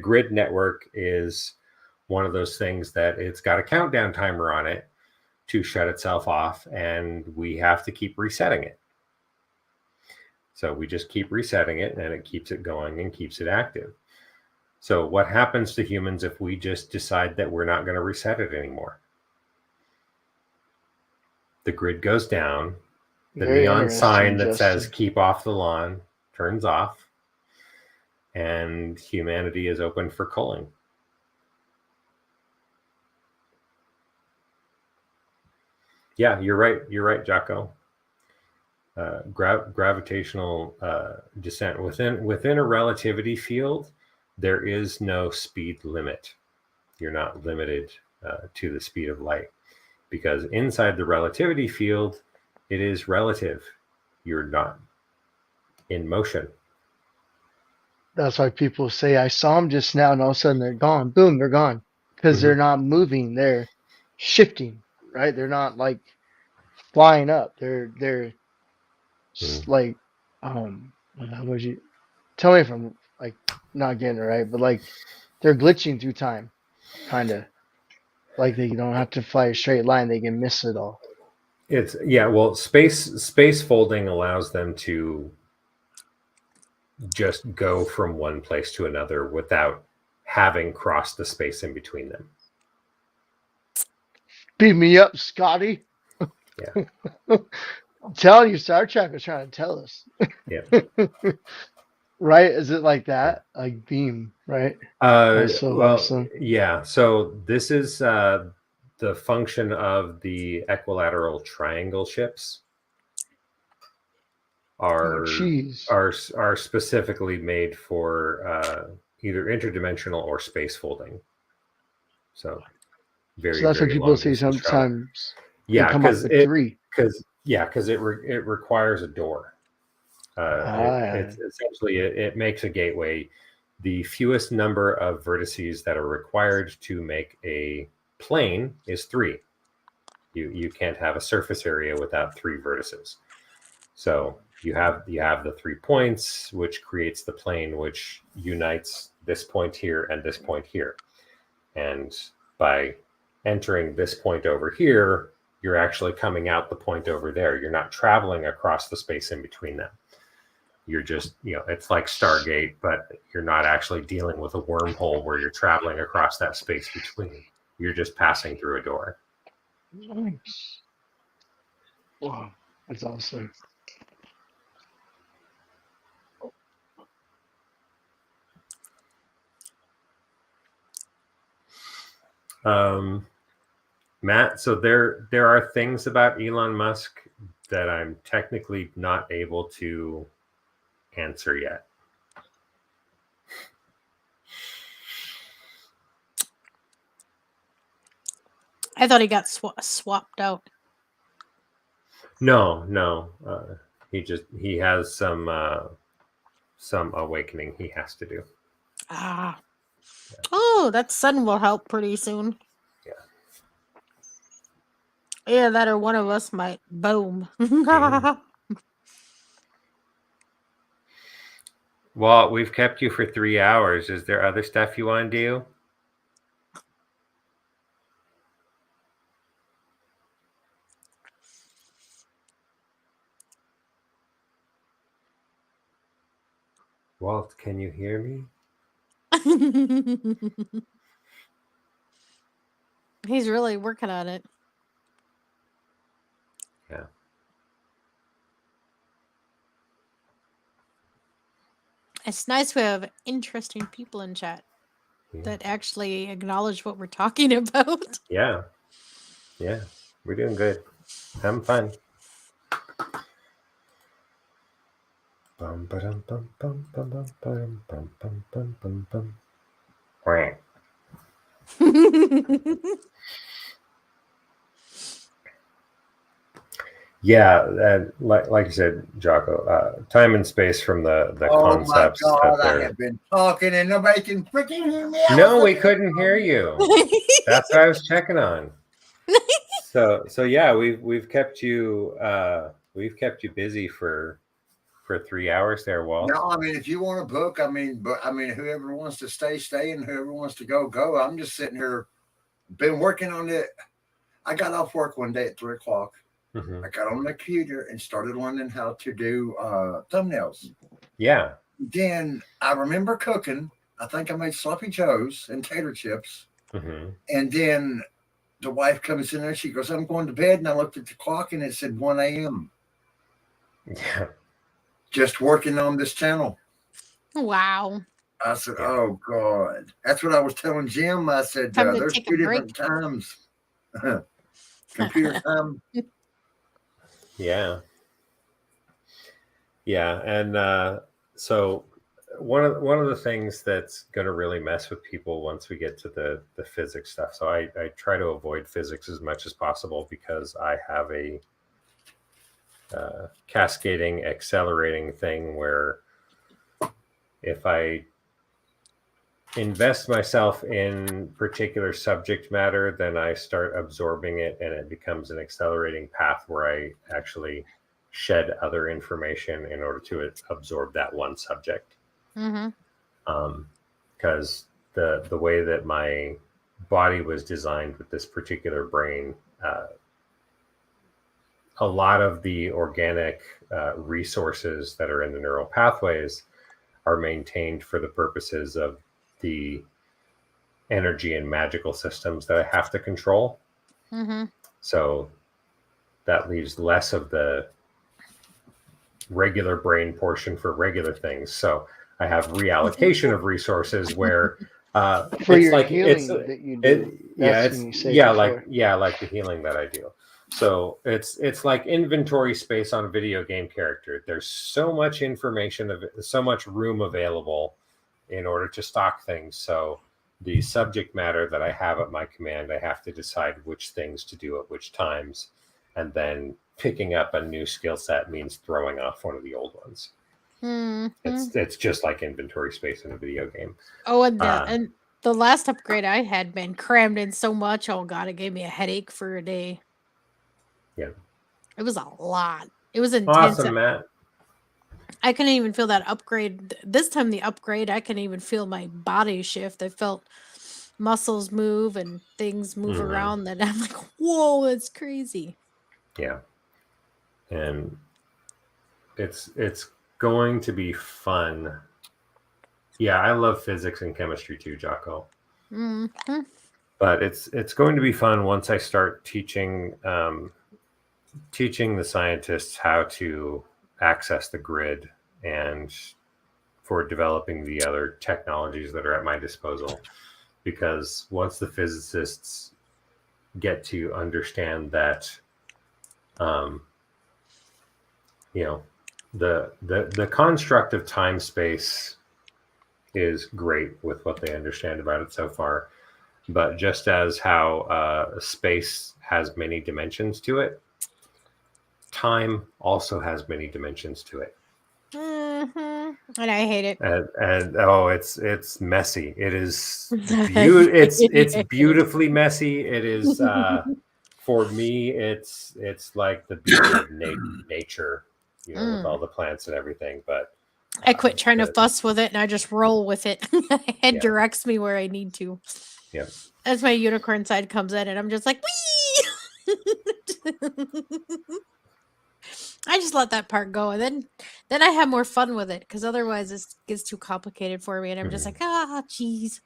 grid network is one of those things that it's got a countdown timer on it to shut itself off, and we have to keep resetting it. So we just keep resetting it, and it keeps it going and keeps it active. So what happens to humans if we just decide that we're not going to reset it anymore? The grid goes down. The Very neon sign interesting, that Justin. says keep off the lawn turns off, and humanity is open for culling. Yeah, you're right. You're right, Jocko. Gravitational descent within a relativity field, there is no speed limit. You're not limited to the speed of light, because inside the relativity field, it is relative. You're not in motion. That's why people say, I saw them just now, and all of a sudden they're gone. Boom, they're gone. Because they're not moving. They're shifting, right? They're not like flying up. They're like, how would you tell me if I'm like not getting it right? But like they're glitching through time, kind of. Like they don't have to fly a straight line. They can miss it all. It's well, space folding allows them to just go from one place to another without having crossed the space in between them. Beat me up, Scotty. Yeah. I'm telling you, Star Trek was trying to tell us. Yeah. Right? Is it like that? Like beam, right? That's so awesome. Yeah. So this is the function of the equilateral triangle ships. Are specifically made for either interdimensional or space folding. So so that's what people say sometimes. Yeah, because it requires a door. It's essentially it makes a gateway. The fewest number of vertices that are required to make a plane is 3. You can't have a surface area without 3 vertices. So you have the 3 points, which creates the plane, which unites this point here and this point here. And by entering this point over here, you're actually coming out the point over there. You're not traveling across the space in between them. You're just, it's like Stargate, but you're not actually dealing with a wormhole where you're traveling across that space between. You're just passing through a door. Nice. Wow, that's awesome. Matt, so there are things about Elon Musk that I'm technically not able to answer yet. I thought he got swapped out. No. He has some awakening he has to do. Ah. Oh, that sun will help pretty soon. Yeah. Yeah, that or one of us might. Boom. Well, we've kept you for 3 hours. Is there other stuff you want to do? Walt, can you hear me? He's really working on it. Yeah. It's nice we have interesting people in chat that actually acknowledge what we're talking about. Yeah. We're doing good. Having fun. Bum, ba-dum, bum, bum, bum, bum, bum, bum, bum, bum, bum, bum. Quack. Yeah, like you said, Jocko, time and space from the concepts. Oh my God, that I have been talking and nobody can freaking hear me. No, we couldn't hear you. That's what I was checking on. So yeah, we've kept you busy for 3 hours there, Walt. No, I mean, if you want to book, whoever wants to stay, and whoever wants to go. I'm just sitting here, been working on it. I got off work one day at 3:00. Mm-hmm. I got on the computer and started learning how to do thumbnails. Yeah. Then I remember cooking. I think I made sloppy joes and tater chips. Mm-hmm. And then the wife comes in there. She goes, "I'm going to bed." And I looked at the clock and it said 1 a.m. Yeah. Just working on this channel. Wow. I said, "Oh God." That's what I was telling Jim. I said, "There's 2 different times." Computer time. Yeah. And so one of the things that's going to really mess with people once we get to the physics stuff. So I try to avoid physics as much as possible because I have a cascading, accelerating thing where if I invest myself in particular subject matter, then I start absorbing it and it becomes an accelerating path where I actually shed other information in order to absorb that one subject. Mm-hmm. Because the way that my body was designed with this particular brain, a lot of the organic resources that are in the neural pathways are maintained for the purposes of the energy and magical systems that I have to control. Mm-hmm. So that leaves less of the regular brain portion for regular things. So I have reallocation of resources where For it's your like healing that you do. like the healing that I do. So it's like inventory space on a video game character. There's so much information so much room available in order to stock things. So the subject matter that I have at my command, I have to decide which things to do at which times, and then picking up a new skill set means throwing off one of the old ones. Mm-hmm. It's just like inventory space in a video game. Oh, and the last upgrade I had been crammed in so much. Oh God, it gave me a headache for a day. Yeah, it was a lot. It was intense. Awesome, Matt. I couldn't even feel that upgrade. This time, the upgrade, I couldn't even feel my body shift. I felt muscles move and things move around. That I'm like, whoa, that's crazy. Yeah, and it's going to be fun. Yeah, I love physics and chemistry too, Jocko. Mm-hmm. But it's going to be fun once I start teaching the scientists how to access the grid and for developing the other technologies that are at my disposal. Because once the physicists get to understand that, the construct of time space is great with what they understand about it so far. But just as how space has many dimensions to it, time also has many dimensions to it. Mm-hmm. And I hate it. And it's messy. It is it's beautifully messy. It is for me. It's like the beauty of nature, with all the plants and everything. But I quit trying to fuss with it and I just roll with it. It directs me where I need to. Yeah. As my unicorn side comes in and I'm just like, wee! I just let that part go, and then I have more fun with it because otherwise it gets too complicated for me, and I'm just like, jeez.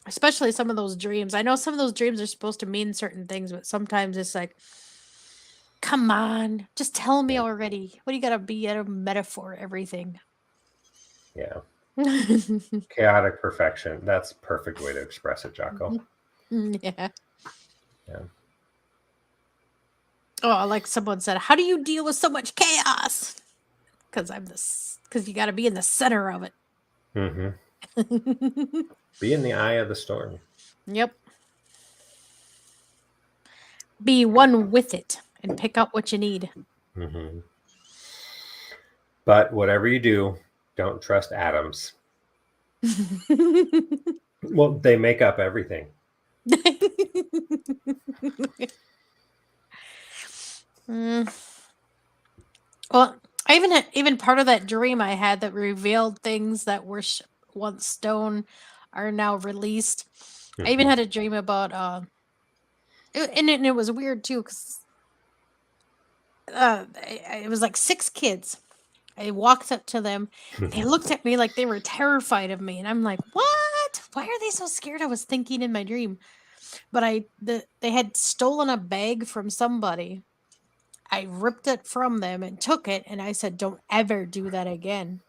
Especially some of those dreams. I know some of those dreams are supposed to mean certain things, but sometimes it's like, come on, just tell me already. What do you gotta be at a metaphor? Everything. Yeah. Chaotic perfection. That's a perfect way to express it, Jocko. Yeah. Yeah. Oh, like someone said, how do you deal with so much chaos? Because you got to be in the center of it. Mm-hmm. Be in the eye of the storm. Yep. Be one with it and pick up what you need. Mm-hmm. But whatever you do, don't trust atoms. Well, they make up everything. Well, I even part of that dream I had that revealed things that were once stone are now released. I even had a dream about and it was weird too because it was like 6 kids. I walked up to them. They looked at me like they were terrified of me, and I'm like, "What? Why are they so scared?" I was thinking in my dream, but they had stolen a bag from somebody. I ripped it from them and took it, and I said, "Don't ever do that again."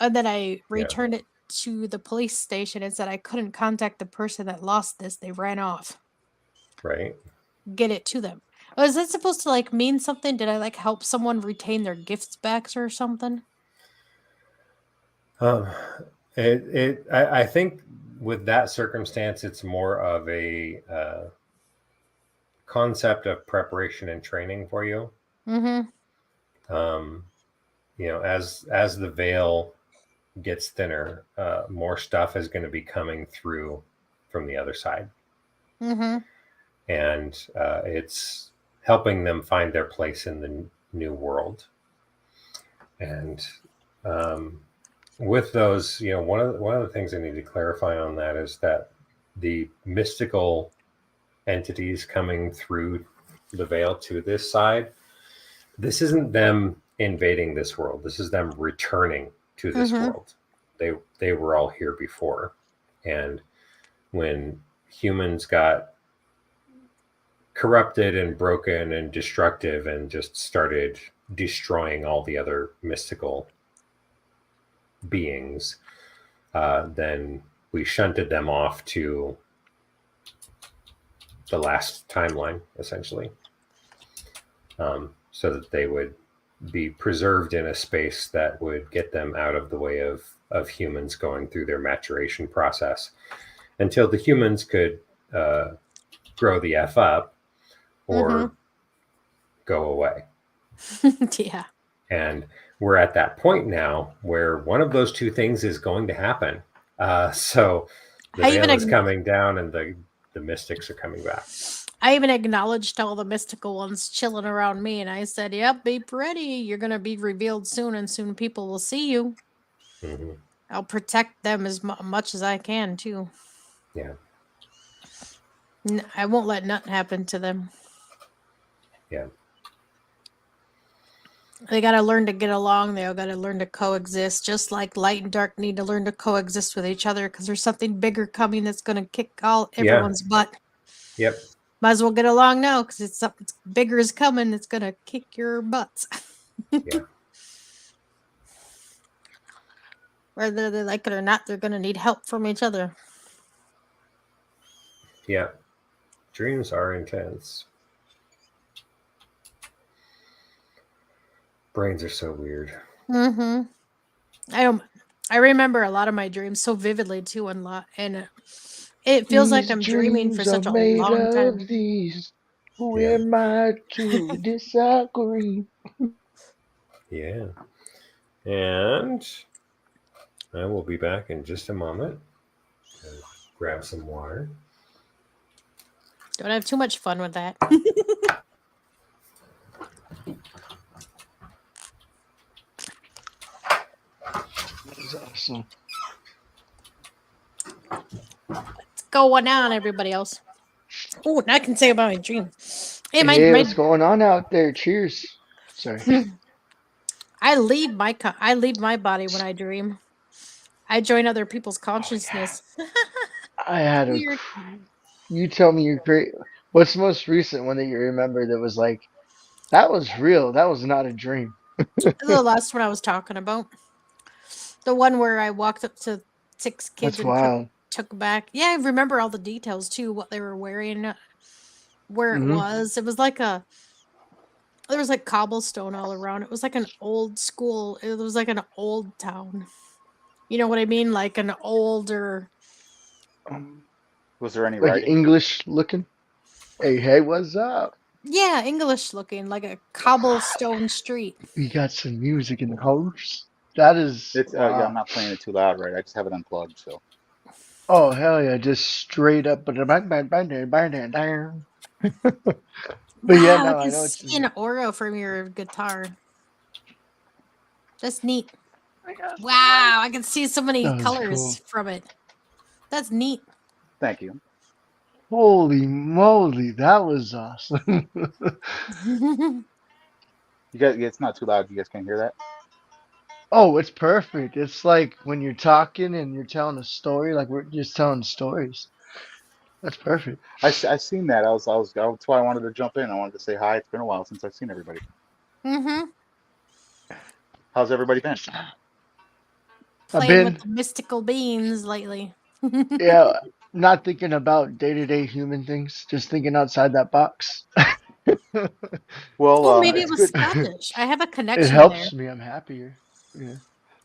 And then I returned it to the police station and said I couldn't contact the person that lost this. They ran off. Right. Get it to them. Was that supposed to like mean something? Did I like help someone retain their gifts back or something? I think with that circumstance, it's more of a concept of preparation and training for you. Mm-hmm. As the veil gets thinner, more stuff is going to be coming through from the other side. Mm-hmm. And it's helping them find their place in the new world. And with those, one of the things I need to clarify on that is that the mystical entities coming through the veil to this side, this isn't them invading this world. This is them returning to this world. They were all here before. And when humans got corrupted and broken and destructive and just started destroying all the other mystical beings, then we shunted them off to the last timeline, essentially, so that they would be preserved in a space that would get them out of the way of humans going through their maturation process until the humans could grow the F up or go away. Yeah. And we're at that point now where one of those two things is going to happen. So the veil is coming down and the mystics are coming back. I even acknowledged all the mystical ones chilling around me, and I said, "Yep, be ready. You're going to be revealed soon, and soon people will see you." Mm-hmm. I'll protect them as much as I can, too. Yeah. I won't let nothing happen to them. Yeah. They got to learn to get along. They all got to learn to coexist, just like light and dark need to learn to coexist with each other because there's something bigger coming that's going to kick Yeah. everyone's butt. Yep. Might as well get along now because it's something bigger is coming. It's going to kick your butts. Yeah. Whether they like it or not, they're going to need help from each other. Yeah. Dreams are intense. Brains are so weird. Mm-hmm. I remember a lot of my dreams so vividly too, and it feels like These I'm dreaming for dreams are such a made long of time. these. Who Yeah. am I to disagree? Yeah. And I will be back in just a moment. And grab some water. Don't have too much fun with that. That's awesome. What's going on, everybody else? Oh, now I can say about my dream. Hey, Hey, my what's going on out there? Cheers. Sorry. I leave my body when I dream. I join other people's consciousness. I had a. Weird. You tell me you're great. What's the most recent one that you remember that was like, that was real? That was not a dream. The last one I was talking about. The one where I walked up to 6 kids That's and wild. took back. Yeah, I remember all the details too, what they were wearing, where it Hmm. was. It was like there was like cobblestone all around. It was like an old school. It was like an old town. You know what I mean? Like an older. Was there any Like writing? English looking. Hey, what's up? Yeah, English looking, like a cobblestone street. We got some music in the house. That is It's yeah, I'm wow. not playing it too loud, right? I just have it unplugged, so. Oh hell yeah! Just straight up. But yeah, Wow, I no, I can know it's. see an aura from your guitar. That's neat. Wow, I can see so many That was colors cool. from it. That's neat. Thank you. Holy moly, that was awesome. You guys, it's not too loud. You guys can't hear that? Oh, it's perfect. It's like when you're talking and you're telling a story, like we're just telling stories. That's perfect. I seen that. That's why I wanted to jump in. I wanted to say hi. It's been a while since I've seen everybody. Mm-hmm. How's everybody been? I've Playing with been, the mystical beings lately. yeah, not thinking about day-to-day human things, just thinking outside that box. Well, Oh, maybe it it's was good. Scottish. I have a It connection there. helps me. I'm happier. Yeah.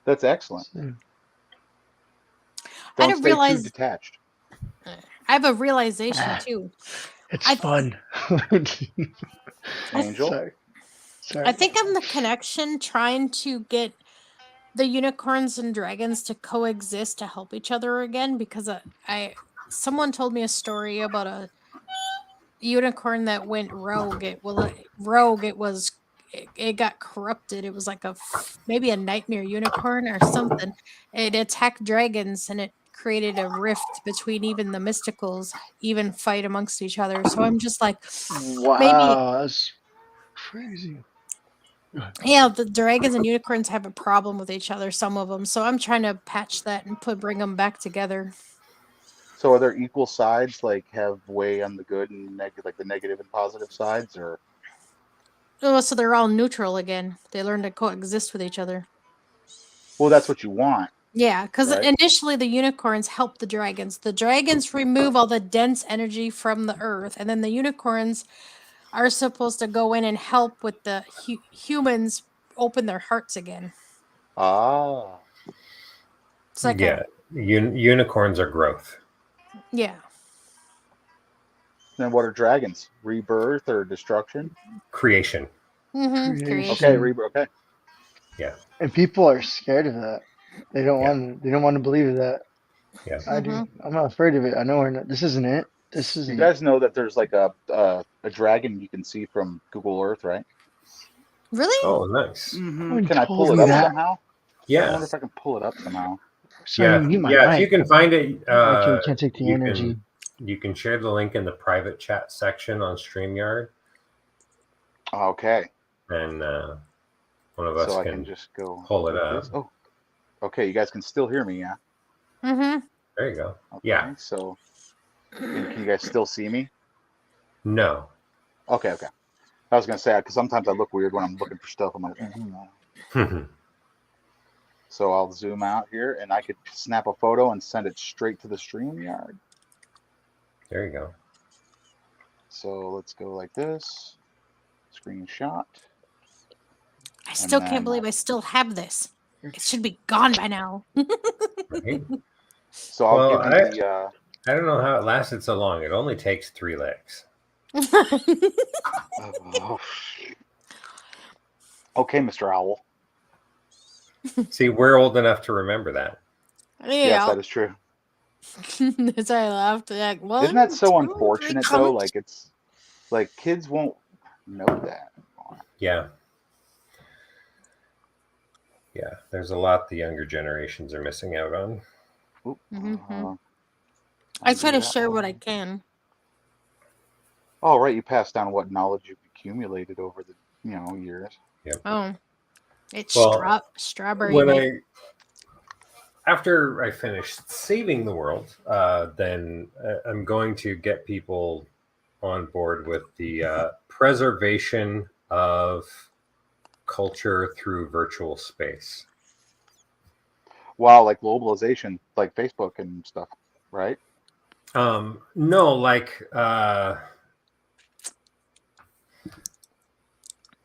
That's excellent. So, I Don't didn't stay too realize. detached. I have a realization too. it's I fun. I, Angel. Sorry. I Sorry. think I'm the connection trying to get the unicorns and dragons to coexist to help each other again because someone told me a story about a unicorn that went rogue. It got corrupted. It was like maybe a nightmare unicorn or something. It attacked dragons and it created a rift between even the mysticals even fight amongst each other. So I'm just like maybe Wow, that's crazy. yeah, the dragons and unicorns have a problem with each other, some of them. So I'm trying to patch that and bring them back together. So are there equal sides, like have way on the good and negative, like the negative and positive sides, or? Oh, so they're all neutral again. They learn to coexist with each other. Well, that's what you want, Yeah, because right? initially the unicorns help the dragons. The dragons remove all the dense energy from the earth, and then the unicorns are supposed to go in and help with the humans open their hearts again. Ah. It's like Yeah. Unicorns are growth. yeah. Then what are dragons? Rebirth or destruction? Creation. Mm-hmm. Okay, Creation. Creation. rebirth. Okay. Yeah. And people are scared of that. They don't Yeah. want. They don't want to believe that. Yeah. I do. Mm-hmm. I'm not afraid of it. I know we're not. This isn't it. This You isn't it. guys know that there's like a dragon you can see from Google Earth, right? Really? Oh, nice. No Mm-hmm. one Can I told pull it me up that. somehow? I Yeah. wonder if I can pull it up somehow. Sorry, Yeah. mute my Yeah. If you mic. can find it, Okay, we can't take the energy. you can share the link in the private chat section on StreamYard. Okay. And one of us So I can can just go pull it like up. this. Oh, okay. You guys can still hear me, yeah? Mm-hmm. There you go. Okay. Yeah. So, and can you guys still see me? No. Okay. Okay. I was gonna say because sometimes I look weird when I'm looking for stuff. I'm like, so I'll zoom out here, and I could snap a photo and send it straight to the StreamYard. There you go. So let's go like this. Screenshot. I still then- can't believe I still have this. It should be gone by now. Right? So I'll Well, give you the. I don't know how it lasted so long. It only takes 3 legs. Oh. Okay, Mr. Owl. See, we're old enough to remember that. Yes, that Yeah. is true. That's why I laughed. Like, one, Isn't that so 2, 3 unfortunate though? comments. Like it's like kids won't know that. Yeah. Yeah, there's a lot the younger generations are missing out on. Oop, Mhm. I try to share what I can. Oh, right. You pass down what knowledge you've accumulated over the years. Yep. Oh, it's Well, strawberry. When after I finish saving the world, then I'm going to get people on board with the preservation of culture through virtual space. Wow, like globalization, like Facebook and stuff, right? No, like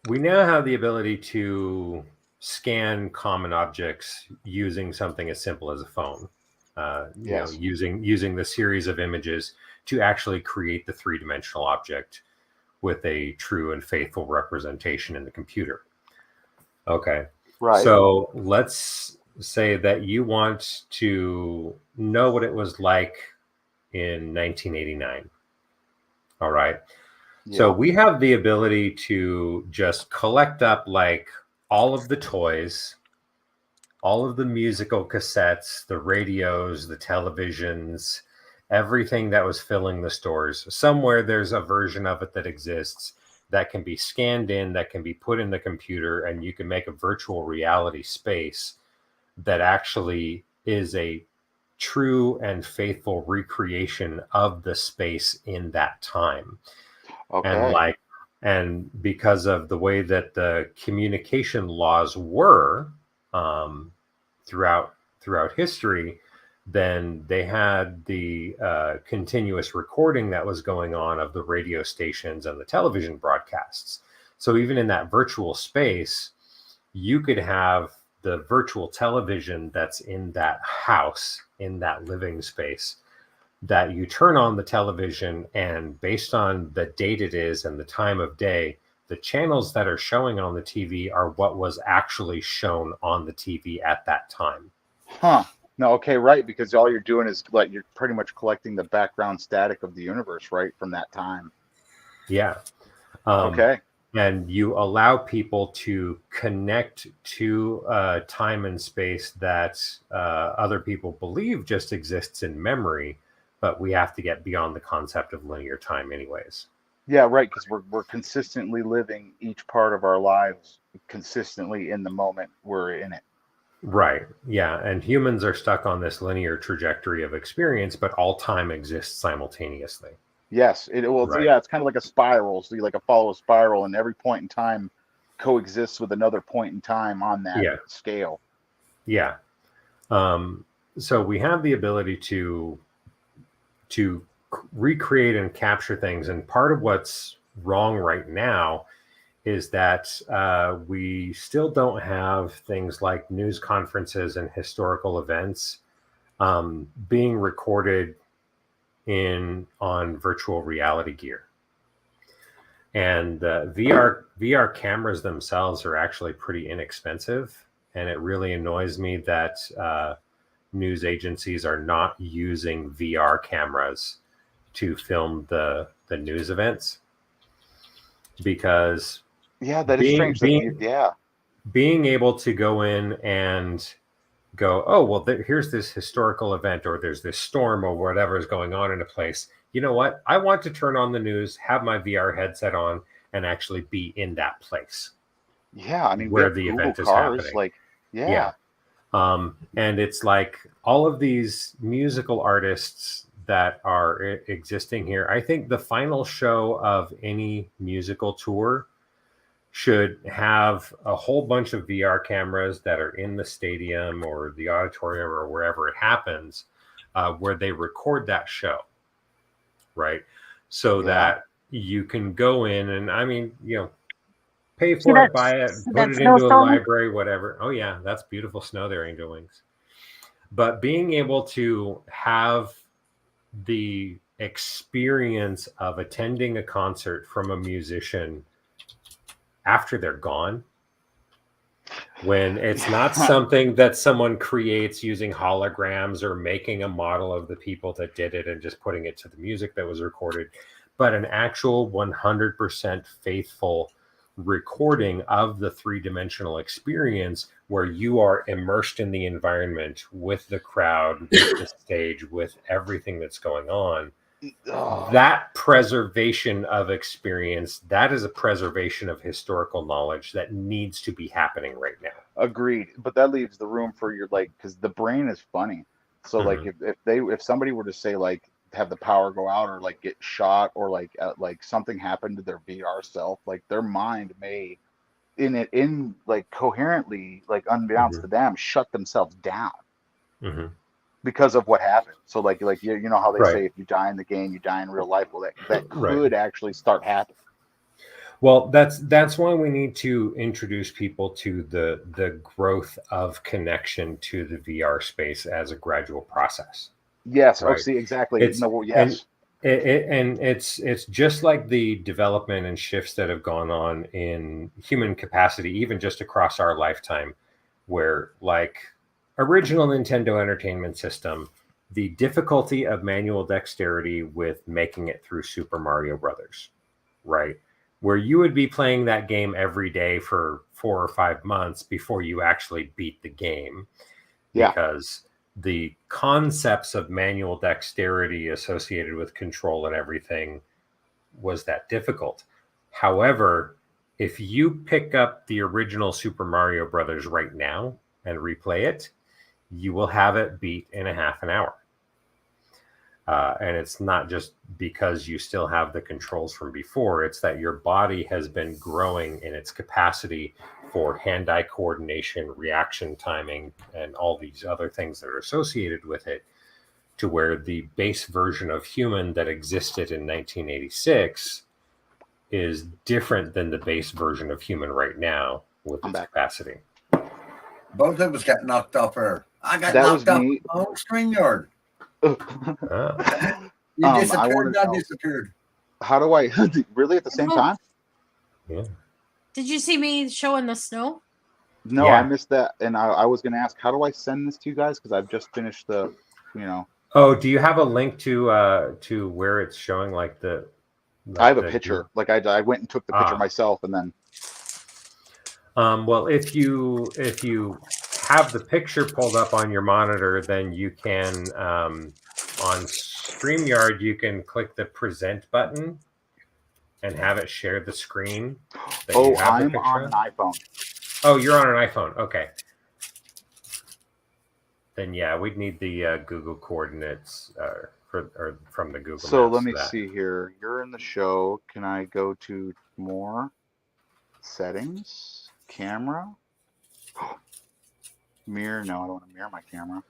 we now have the ability to scan common objects using something as simple as a phone. Yes. Using the series of images to actually create the 3-dimensional object with a true and faithful representation in the computer. Okay. Right. So let's say that you want to know what it was like in 1989. All right. Yeah. So we have the ability to just collect up like all of the toys, all of the musical cassettes, the radios, the televisions, everything that was filling the stores. Somewhere there's a version of it that exists that can be scanned in, that can be put in the computer, and you can make a virtual reality space that actually is a true and faithful recreation of the space in that time. Okay. And because of the way that the communication laws were throughout history, then they had the continuous recording that was going on of the radio stations and the television broadcasts. So even in that virtual space, you could have the virtual television that's in that house, in that living space, that you turn on the television, and based on the date it is and the time of day, the channels that are showing on the TV are what was actually shown on the TV at that time. Huh. No, okay, right, because all you're doing is like you're pretty much collecting the background static of the universe, right, from that time. Yeah. Okay. And you allow people to connect to time and space that other people believe just exists in memory, but we have to get beyond the concept of linear time anyways. Yeah, right, because we're consistently living each part of our lives consistently in the moment we're in it. Right. Yeah. And humans are stuck on this linear trajectory of experience, but all time exists simultaneously. Yes, Right. yeah, it's kind of like a spiral. So you like follow a spiral, and every point in time coexists with another point in time on that scale. Yeah. So we have the ability to recreate and capture things, and part of what's wrong right now is that we still don't have things like news conferences and historical events being recorded on virtual reality gear. And VR cameras themselves are actually pretty inexpensive, and it really annoys me that news agencies are not using VR cameras to film the news events, because that is strange. being able to go in and go, oh, well, here's this historical event, or there's this storm, or whatever is going on in a place. You know what? I want to turn on the news, have my VR headset on, and actually be in that place. Yeah, I mean, we where have the Google event is cars, happening. like, yeah. And it's like all of these musical artists that are existing here. I think the final show of any musical tour should have a whole bunch of VR cameras that are in the stadium or the auditorium or wherever it happens, where they record that show, right? So that you can go in and, I mean, pay for it, buy it, put it into a library, whatever. Oh yeah, that's beautiful snow there, Angel Wings. But being able to have the experience of attending a concert from a musician after they're gone, when it's not something that someone creates using holograms or making a model of the people that did it and just putting it to the music that was recorded, but an actual 100% faithful recording of the three-dimensional experience where you are immersed in the environment with the crowd, with the stage, with everything that's going on. That preservation of experience, that is a preservation of historical knowledge that needs to be happening right now. Agreed. But that leaves the room for your, like, because the brain is funny. So like if somebody were to say, like, have the power go out or like get shot or like something happened to their VR self, like their mind may in like coherently, like unbeknownst to them, shut themselves down because of what happened. So like you know how they say if you die in the game, you die in real life. Well, that could actually start happening. Well, that's why we need to introduce people to the growth of connection to the VR space as a gradual process. Yes. Right? Oh, see, exactly. It's, no, yes. And it's just like the development and shifts that have gone on in human capacity, even just across our lifetime, where like original Nintendo Entertainment System, the difficulty of manual dexterity with making it through Super Mario Brothers, right? Where you would be playing that game every day for 4 or 5 months before you actually beat the game. Because the concepts of manual dexterity associated with control and everything was that difficult. However, if you pick up the original Super Mario Brothers right now and replay it, you will have it beat in a half an hour. And it's not just because you still have the controls from before, it's that your body has been growing in its capacity for hand-eye coordination, reaction timing, and all these other things that are associated with it, to where the base version of human that existed in 1986 is different than the base version of human right now with its capacity. Both of us got knocked off air. I got knocked off my own StreamYard. You disappeared, I disappeared. How do I really at the same time? Yeah. Did you see me showing the snow? No, I missed that, and I was going to ask, how do I send this to you guys? Because I've just finished the, Oh, do you have a link to where it's showing like the? I have a picture. Like I went and took the picture myself, and then. Well, if you have the picture pulled up on your monitor, then you can on StreamYard you can click the present button and have it share the screen. Oh, I'm on an iPhone. Oh, you're on an iPhone. Okay. Then yeah, we'd need the Google coordinates from the Google. So let me see here. You're in the show. Can I go to more settings? Camera? Mirror? No, I don't want to mirror my camera.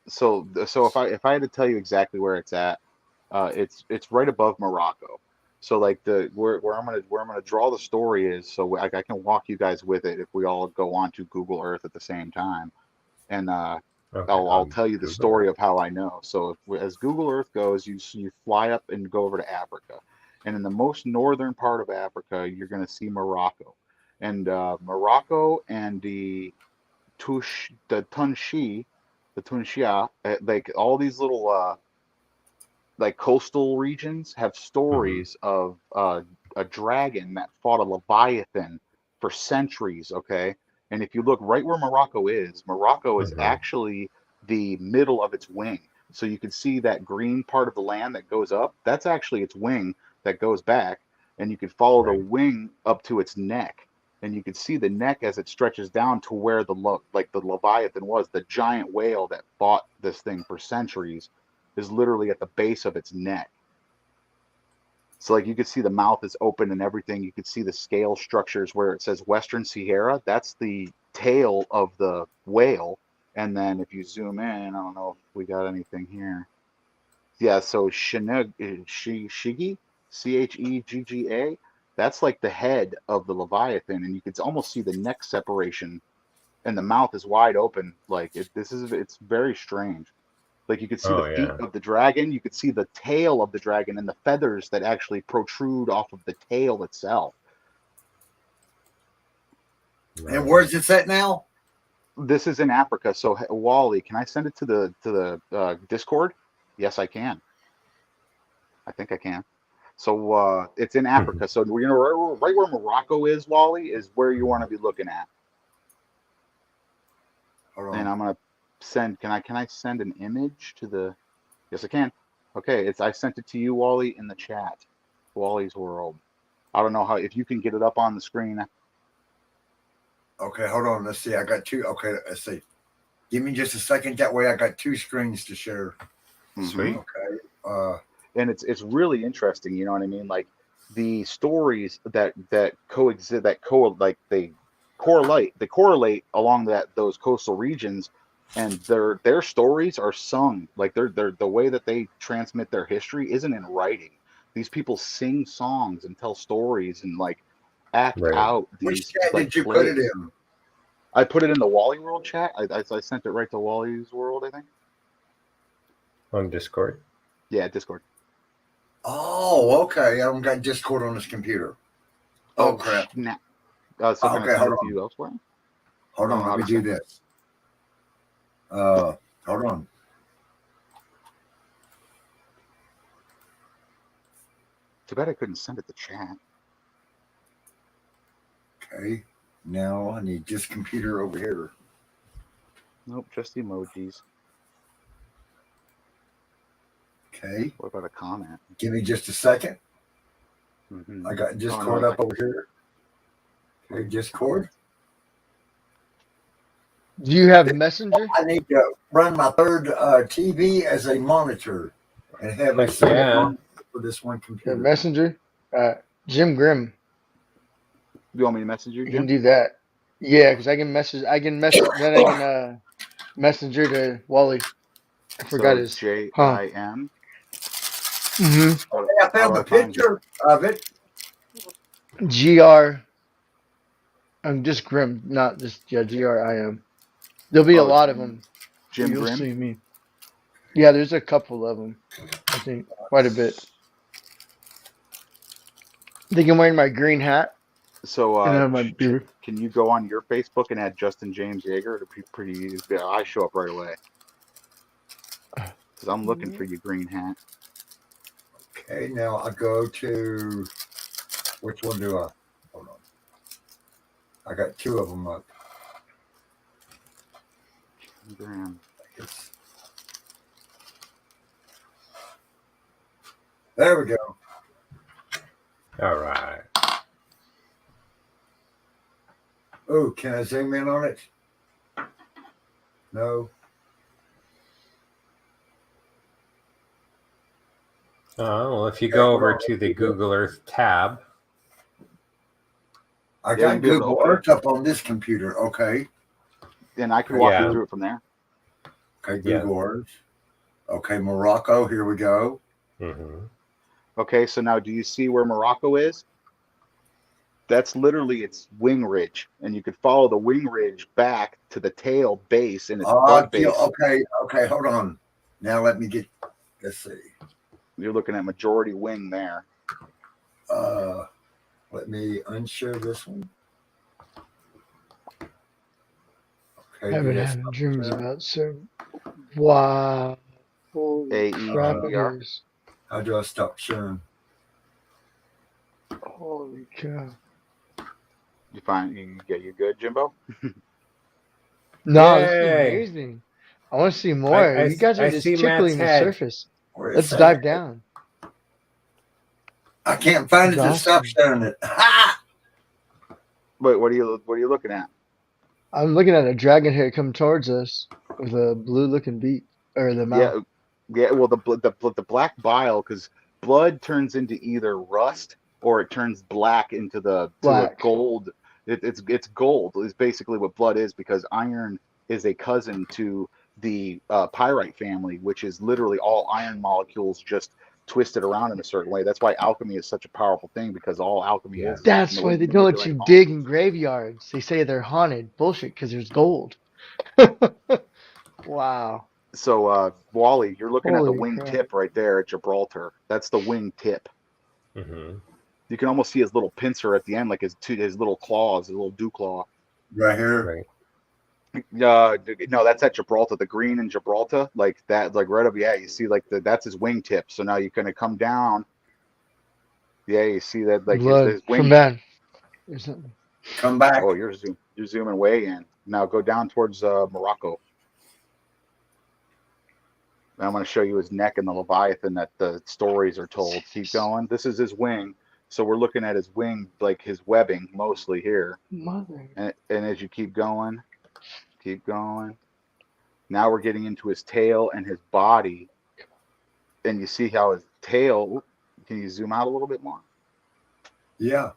So if I had to tell you exactly where it's at, it's right above Morocco. So like where I'm gonna draw the story is, so I can walk you guys with it if we all go onto Google Earth at the same time, and I'll tell you the story of how I know. So as Google Earth goes, you fly up and go over to Africa, and in the most northern part of Africa, you're gonna see Morocco, and Morocco and the Tunisia, like all these little like coastal regions have stories of a dragon that fought a leviathan for centuries. Okay, and if you look right where Morocco is actually the middle of its wing. So you can see that green part of the land that goes up. That's actually its wing that goes back. and you could follow the Right. wing up to its neck, and you could see the neck as it stretches down to where the Leviathan was. The giant whale that fought this thing for centuries is literally at the base of its neck. So like you could see the mouth is open and everything. You could see the scale structures where it says Western Sierra. That's the tail of the whale. And then if you zoom in, I don't know if we got anything here. Yeah, so Shigi, Chegga, that's like the head of the Leviathan, and you could almost see the neck separation, and the mouth is wide open. Like it's very strange. Like you could see the Oh feet yeah. of the dragon, you could see the tail of the dragon, and the feathers that actually protrude off of the tail itself. And where's this at now? This is in Africa. So Wally, can I send it to the Discord? Yes, I can. I think I can. So it's in Africa. So right where Morocco is, Wally, is where you want to be looking at. Hold And on. I'm gonna send. Can I send an image to the? Yes, I can. Okay, I sent it to you, Wally, in the chat. Wally's World. I don't know how if you can get it up on the screen. Okay, hold on. Let's see. I got two. Okay, let's see. Give me just a second. That way I got two screens to share. Sweet. Okay. And it's really interesting, you know what I mean? Like the stories that coexist, they correlate along those coastal regions, and their stories are sung. Like they're the way that they transmit their history isn't in writing. These people sing songs and tell stories and like act Right. out Which these chat like did you put it plays. in? I put it in the Wally World chat. I sent it right to Wally's World, I think. On Discord. Yeah, Discord. Oh, okay. I don't got Discord on this computer. Oh, crap. Snap. So can I Okay, send hold it to on. you elsewhere? Hold I don't on. know how Let me to do send it. this. Hold on. Too bad I couldn't send it to chat. Okay. Now I need this computer over here. Nope, just emojis. Okay. What about a comment? Give me just a second. Mm-hmm. I got Discord up over here. Okay, Discord. Do you have Messenger? I need to run my third TV as a monitor and have a Heck second yeah. monitor for this one Yeah, computer. Messenger. Jim Grimm. You want me to message you, You can Jim? do that. Yeah, because I can message. Then I can messenger to Wally. I forgot So his. JIM. Mm-hmm. Okay, I found the do I find you? picture of it. GR. I'm just Grimm, not just GRIM. There'll be a Oh, lot of them. Jim You'll Grimm. see me. Yeah, there's a couple of them. I think quite a bit. I think I'm wearing my green hat So and I have my beard. can you go on your Facebook and add Justin James Yeager? It'd be pretty easy. Yeah, I show up right away because I'm looking for you, green hat. Okay, now I go to which one do I? Hold on. I got two of them up. Graham. There we go. All right. Oh, can I zoom in on it? No. Well, if you go over to the Google Earth tab, I Yeah, got you'll be able to Google open it. Earth up on this computer. Okay. And I can walk Yeah. you through it from there. Okay, Yeah. Google Earth. Okay, Morocco. Here we go. mhm. Okay, so now do you see where Morocco is? That's literally its wing ridge, and you could follow the wing ridge back to the tail base and its bud base. Okay, hold on. Now let me get, let's see. You're looking at majority wing there. Let me unshare this one. Okay, I've been yes. having dreams about so. Wow. Holy crap, it AEGR. is. How do I stop sharing? Holy cow. You good, Jimbo? No, this is Yay. amazing. I want to see more. I You guys are I just see Matt's tickling the head. surface. Wait a Let's second. dive down. I can't find it to That's stop awesome. showing it. Ha! Wait, what are you looking at? I'm looking at a dragon here come towards us with a blue looking beak or the mouth. Yeah, yeah. Well, the black bile, because blood turns into either rust or it turns black into the to a Black. gold. It's gold is basically what blood is, because iron is a cousin to the pyrite family, which is literally all iron molecules just twisted around in a certain way. That's why alchemy is such a powerful thing, because all alchemy Yeah. is That's why they don't let manipulating you dig in molecules. graveyards. They say they're haunted. Bullshit, because there's gold. Wow. So, Wally, you're looking at the Holy wing crap. tip right there at Gibraltar. That's the wing tip. Mm-hmm. You can almost see his little pincer at the end, like his little claws, his little dew claw. Right here. Right. No, that's at Gibraltar. The green in Gibraltar, like that, like right up. Yeah, you see, like that's his wing tip. So now you're gonna come down. Yeah, you see that, like Blood his from wing. Ben. Or something. Come back. Oh, you're zooming way in. Now go down towards Morocco. And I'm going to show you his neck and the Leviathan that the stories are told. Keep going. This is his wing. So we're looking at his wing, like his webbing mostly here. Mother. And as you keep going. Now we're getting into his tail and his body. And you see how his tail, can you zoom out a little bit more? Yeah.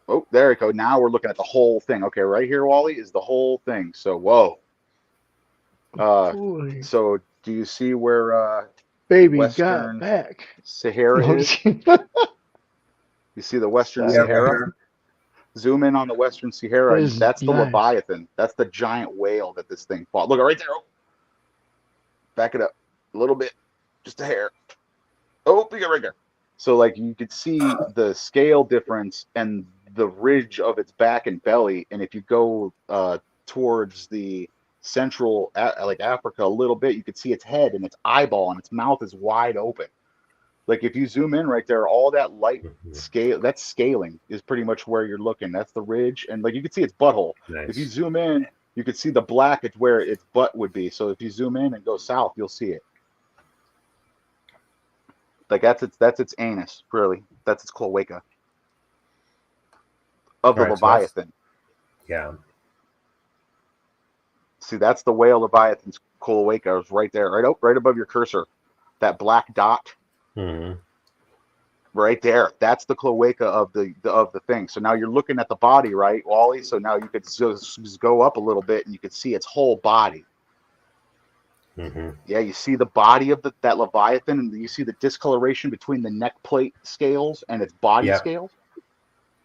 Oh, there we go. Now we're looking at the whole thing. Okay, right here, Wally, is the whole thing. So, whoa. Boy. So do you see where Baby got Western back. Sahara No, I'm is? just kidding. You see the Western Yeah, right Sahara? here. Zoom in on the Western Sahara, That and is that's the nice. Leviathan. That's the giant whale that this thing fought. Look right there. Oh. Back it up a little bit, just a hair. Oh, we got right there. So like you could see the scale difference and the ridge of its back and belly. And if you go towards the central, like Africa, a little bit, you could see its head and its eyeball, and its mouth is wide open. Like if you zoom in right there, all that light Mm-hmm. scale, that's scaling is pretty much where you're looking. That's the ridge, and like you can see its butthole. If you Nice. zoom in, you can see the black at where its butt would be. So if you zoom in and go south, you'll see it. Like that's its anus, really. That's its cloaca of the All right. So that's, Leviathan. yeah. See, that's the whale Leviathan's cloaca is right there, right above your cursor. That black dot. Mm-hmm. Right there. That's the cloaca of the thing. So now you're looking at the body, right, Wally? So now you could just go up a little bit and you could see its whole body. Mm-hmm. Yeah, you see the body of that Leviathan, and you see the discoloration between the neck plate scales and its body Yeah. scales.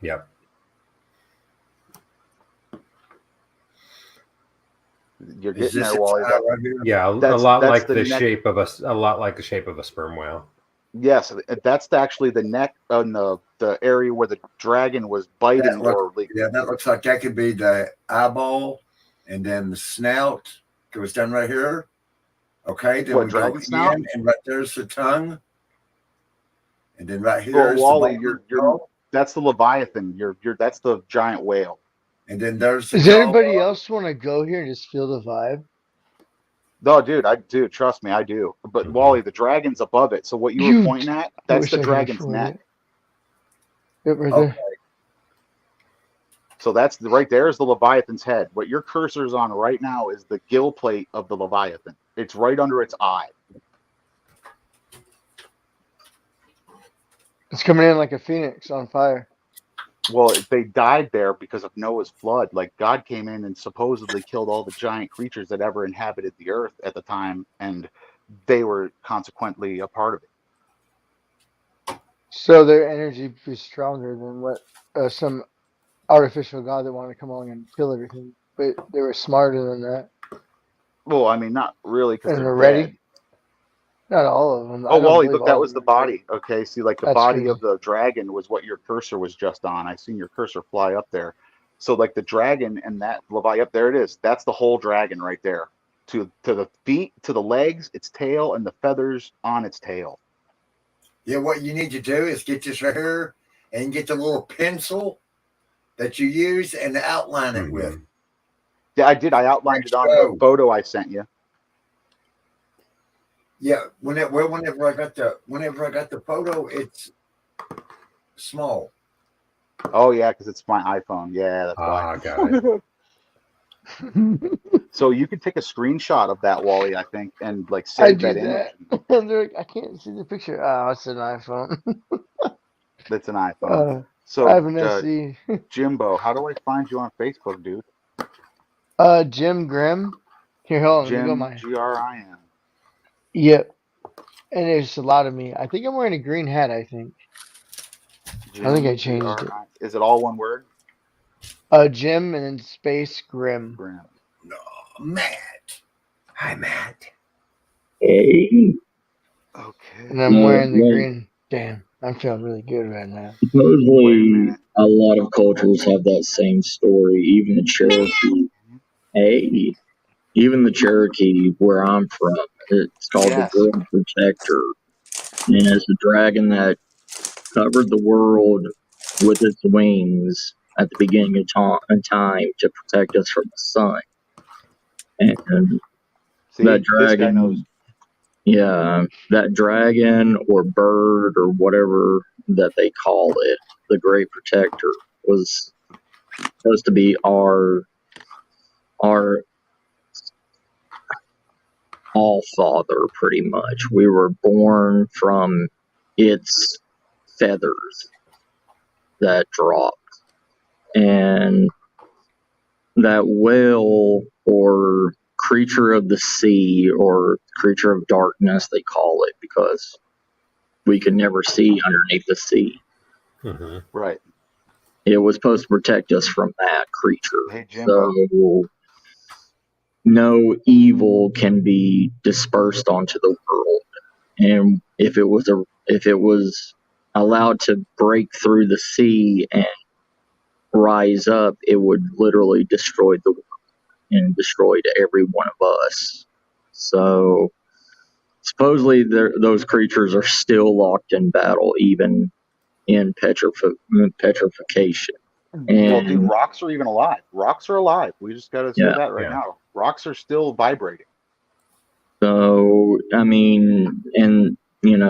Yep. You're Is getting this there, Wally. right here? Yeah. A That's lot that's like the the neck. shape of a lot like the shape of a sperm whale. Yes, that's actually the neck on the area where the dragon was biting, or like Yeah, that looks like that could be the eyeball, and then the snout goes down right here. Okay, then what, we go dragon snout? in, and right there's the tongue, and then right here Well, is the Wally, bottom of the you're jaw, that's the Leviathan. You're that's the giant whale. and then there's the Does anybody jawbone. else want to go here and just feel the vibe? No, dude, I do. Trust me, I do. But Mm-hmm. Wally, the dragon's above it. So what you were You. pointing at, I that's wish the I could dragon's afford neck. it. Yep, right Okay, there. So that's right there is the Leviathan's head. What your cursor's on right now is the gill plate of the Leviathan. It's right under its eye. It's coming in like a phoenix on fire. Well, they died there because of Noah's flood. Like God came in and supposedly killed all the giant creatures that ever inhabited the earth at the time, and they were consequently a part of it. So their energy is stronger than what some artificial god that wanted to come along and kill everything. But they were smarter than that. Well, I mean, not really, because And they're they're ready. dead. Not all of them. Oh, I don't Wally, believe look, that all of was them the are ready. body. Okay, see, like the That's body crazy. of the dragon was what your cursor was just on. I seen your cursor fly up there. So, like the dragon and that Levi, up there it is. That's the whole dragon right there. To the feet, to the legs, its tail, and the feathers on its tail. yeah. What you need to do is get this right here and get the little pencil that you use and outline it with. Mm-hmm. Yeah, I did. I outlined it on the photo I sent you. Yeah, whenever I got the photo, it's small. Oh yeah, because it's my iPhone. Yeah, that's why. Got it. So you can take a screenshot of that, Wally, I think, and like I save do that image. that. They're like, I can't see the picture. Oh, it's an iPhone. That's an iPhone. I So, have an SE. Jimbo, how do I find you on Facebook, dude? Jim Grimm. Here, hold on. Let me go Jim my. Grim. Yep. And there's a lot of me. I think I'm wearing a green hat. I think I changed it. Is it all one word? Jim and then space Grimm. Grim. No, Matt. Hi, Matt. Hey, Okay. And I'm wearing the like, green. Damn, I'm feeling really good right now. Wait a supposedly minute. a lot of cultures have that same story. Even the Cherokee. Hey, even the Cherokee, where I'm from, it's called the Yes. Great Protector, and it's a dragon that covered the world with its wings at the beginning of time to protect us from the sun. And See, that this guy knows. dragon, yeah, that dragon or bird or whatever that they call it, the Great Protector, was supposed to be our all father, pretty much. We were born from its feathers that dropped. And that whale or creature of the sea or creature of darkness, they call it, because we could never see underneath the sea. Mm-hmm. Right. It was supposed to protect us from that creature. Hey, Jimbo. So no evil can be dispersed onto the world. And if it was allowed to break through the sea and rise up, it would literally destroy the world and destroy every one of us. So supposedly those creatures are still locked in battle, even in petrification. Well, dude, And rocks are even alive. Rocks are alive. We just got to say yeah, that right now. Rocks are still vibrating. so I mean, and and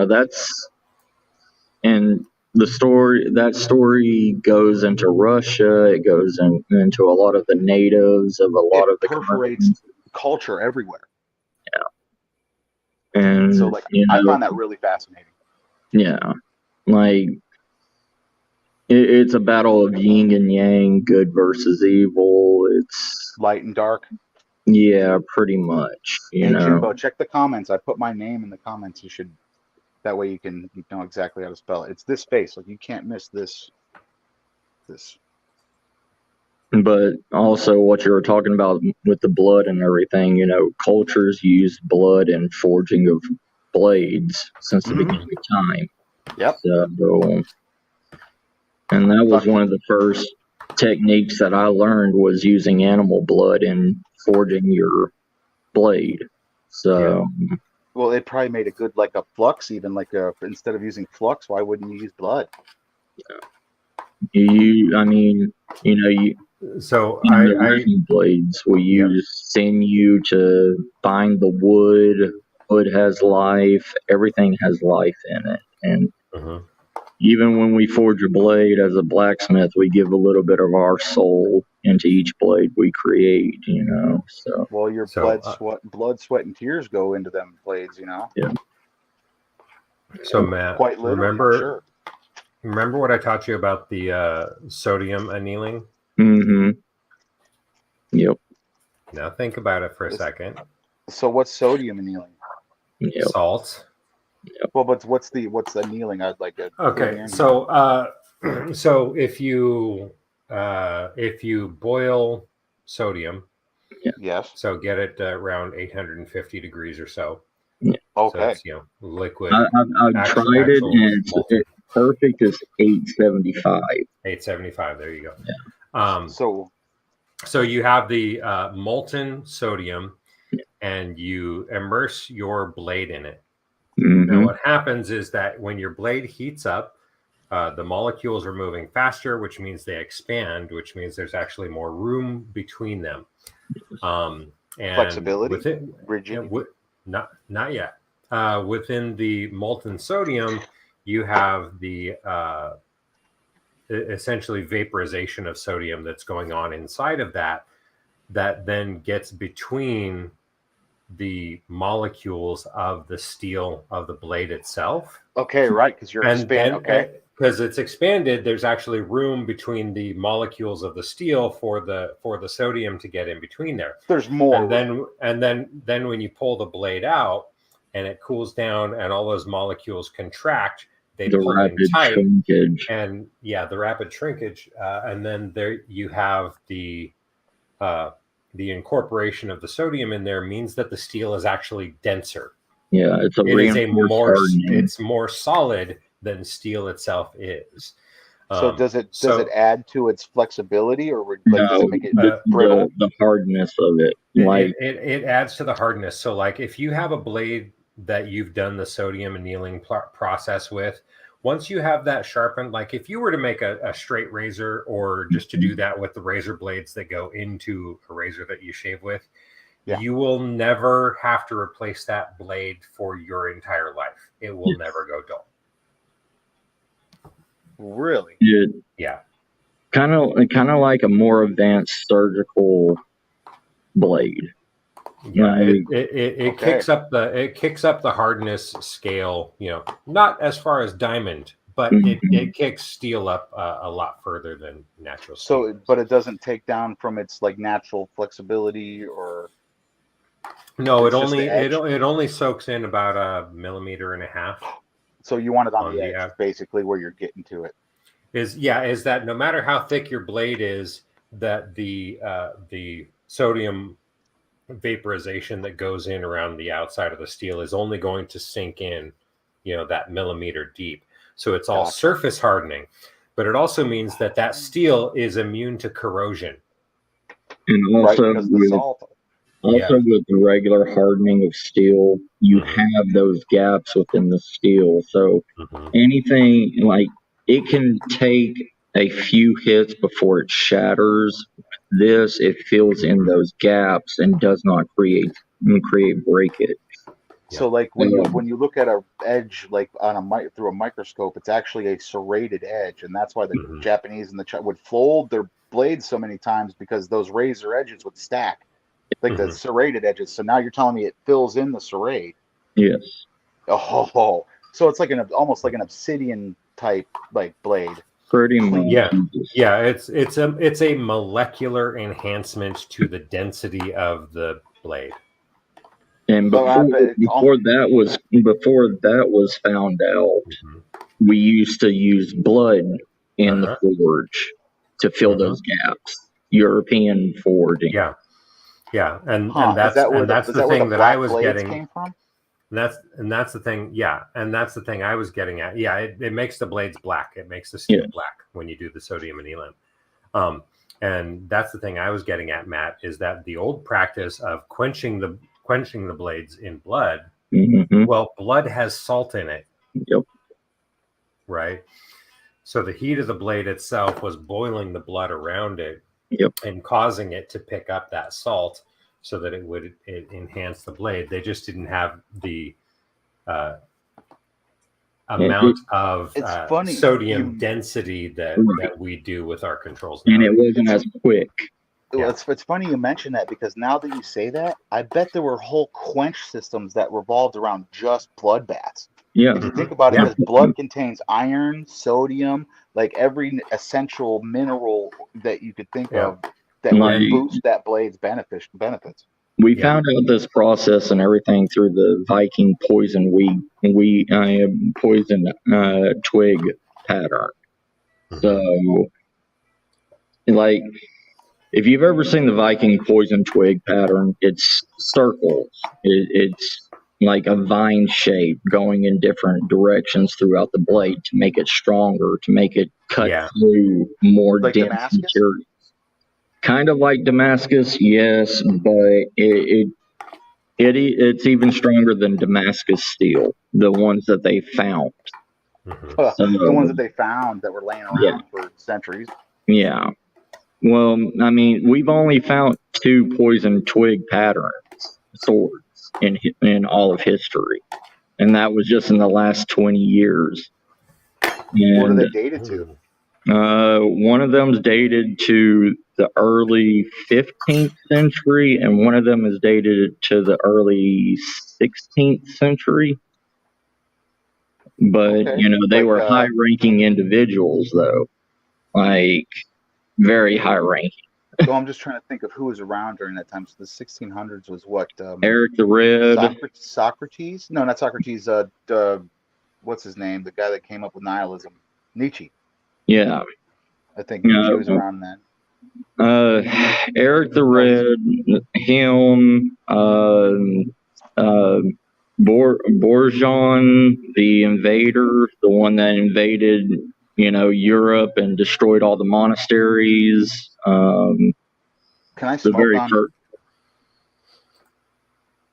that story goes into Russia. It goes into a lot of the natives of a lot of the Perforates countries. culture everywhere. And So, like, I find that really fascinating. yeah, like it's a battle of yin and yang, good versus evil. It's Light and dark. yeah, pretty much. Hey, Jimbo, check the comments. I put my name in the comments. You should. That way you know exactly how to spell it. It's this face. Like, you can't miss this. But also what you were talking about with the blood and everything, cultures use blood in forging of blades since the beginning of time. Yep. So, and that was one of the first techniques that I learned, was using animal blood in forging your blade. So, well, it probably made a good, like, a flux, even like instead of using flux, why wouldn't you use blood? So blades, we use sinew to bind the wood. Wood has life. Everything has life in it. And even when we forge a blade as a blacksmith, we give a little bit of our soul into each blade we create, so. Well, your blood, sweat, and tears go into them blades, Yeah. So Matt, quite literally, remember what I taught you about the sodium annealing? Mm-hmm. Yep. Now think about it for a second. So what's sodium annealing? Yep. Salt. Yep. Well, but what's the annealing? I'd like to. Okay, so so if you boil sodium, yes. So get it around 850 degrees or so. Yeah. Okay. So it's, liquid. I've tried it, and it's perfect is 875. 875. There you go. Yeah. So you have the molten sodium, and you immerse your blade in it. Mm-hmm. Now, what happens is that when your blade heats up, the molecules are moving faster, which means they expand, which means there's actually more room between them. And flexibility, rigidity. Not yet. Within the molten sodium, you have the essentially vaporization of sodium that's going on inside of that then gets between the molecules of the steel of the blade itself. Okay, right, because you're expanding. Okay, because it's expanded, there's actually room between the molecules of the steel for the sodium to get in between there. There's more. And then when you pull the blade out and it cools down and all those molecules contract, they pull in tight. Shrinkage. And the rapid shrinkage, and then there you have the incorporation of the sodium in there means that the steel is actually denser. Yeah, it's more solid than steel itself is. So does it add to its flexibility, or does it make it brittle? The hardness of it, it adds to the hardness. So like if you have a blade that you've done the sodium annealing process with, once you have that sharpened, like if you were to make a straight razor, or just to do that with the razor blades that go into a razor that you shave with, you will never have to replace that blade for your entire life. It will never go dull. Really? Yeah. Kind of like a more advanced surgical blade. Yeah, it kicks up the hardness scale, not as far as diamond, but it kicks steel up a lot further than natural steel. So, but it doesn't take down from its like natural flexibility, or no, it only soaks in about 1.5 millimeters. So you want it on the edge, basically where you're getting to it. Is that no matter how thick your blade is, that the sodium vaporization that goes in around the outside of the steel is only going to sink in, that millimeter deep. So it's all surface hardening, but it also means that steel is immune to corrosion. And also, with the regular hardening of steel, you have those gaps within the steel. So anything like it can take a few hits before it shatters. It fills in those gaps and does not create breakage. So like when you look at a edge like through a microscope, it's actually a serrated edge, and that's why the Japanese and the Chinese would fold their blades so many times, because those razor edges would stack, like the serrated edges. So now you're telling me it fills in the serrate. Yes. Oh, so it's like almost like an obsidian type like blade. Pretty much. Yeah. It's a molecular enhancement to the density of the blade. And before that was found out, we used to use blood in the forge to fill those gaps. European forging. Yeah, and that's the thing that I was getting. Came from? And that's the thing. Yeah, and that's the thing I was getting at. Yeah, it makes the blades black. It makes the steel black when you do the sodium annealing. And that's the thing I was getting at, Matt, is that the old practice of quenching the blades in blood. Well, blood has salt in it. Yep. Right. So the heat of the blade itself was boiling the blood around it. Yep. And causing it to pick up that salt so that it would enhance the blade. They just didn't have the amount of sodium density that we do with our controls now. And it wasn't as quick. Well, it's funny you mention that, because now that you say that, I bet there were whole quench systems that revolved around just blood baths. Yeah. If you think about it, because blood contains iron, sodium, like every essential mineral that you could think of that would boost that blade's benefits. We found out this process and everything through the Viking poison twig pattern. So, like, if you've ever seen the Viking poison twig pattern, it's circles. It's like a vine shape going in different directions throughout the blade to make it stronger, to make it cut through more like dense Damascus? material. Kind of like Damascus, yes, but it's even stronger than Damascus steel, the ones that they found. The ones that they found that were laying around for centuries. Yeah. Well, I mean, we've only found 2 poison twig patterns swords in all of history, and that was just in the last 20 years. And what are they dated to? One of them's dated to the early 15th century, and one of them is dated to the early 16th century. But, Okay. they Like, were high-ranking individuals, though. Like, very high-ranking. well, I'm just trying to think of who was around during that time. So the 1600s was what? Eric the Red. Socrates? No, not Socrates. What's his name? The guy that came up with nihilism. Nietzsche. Yeah. I think Nietzsche was around then. Eric the Red, him, Borjan, the invader, the one that invaded, Europe and destroyed all the monasteries. Can I smoke on?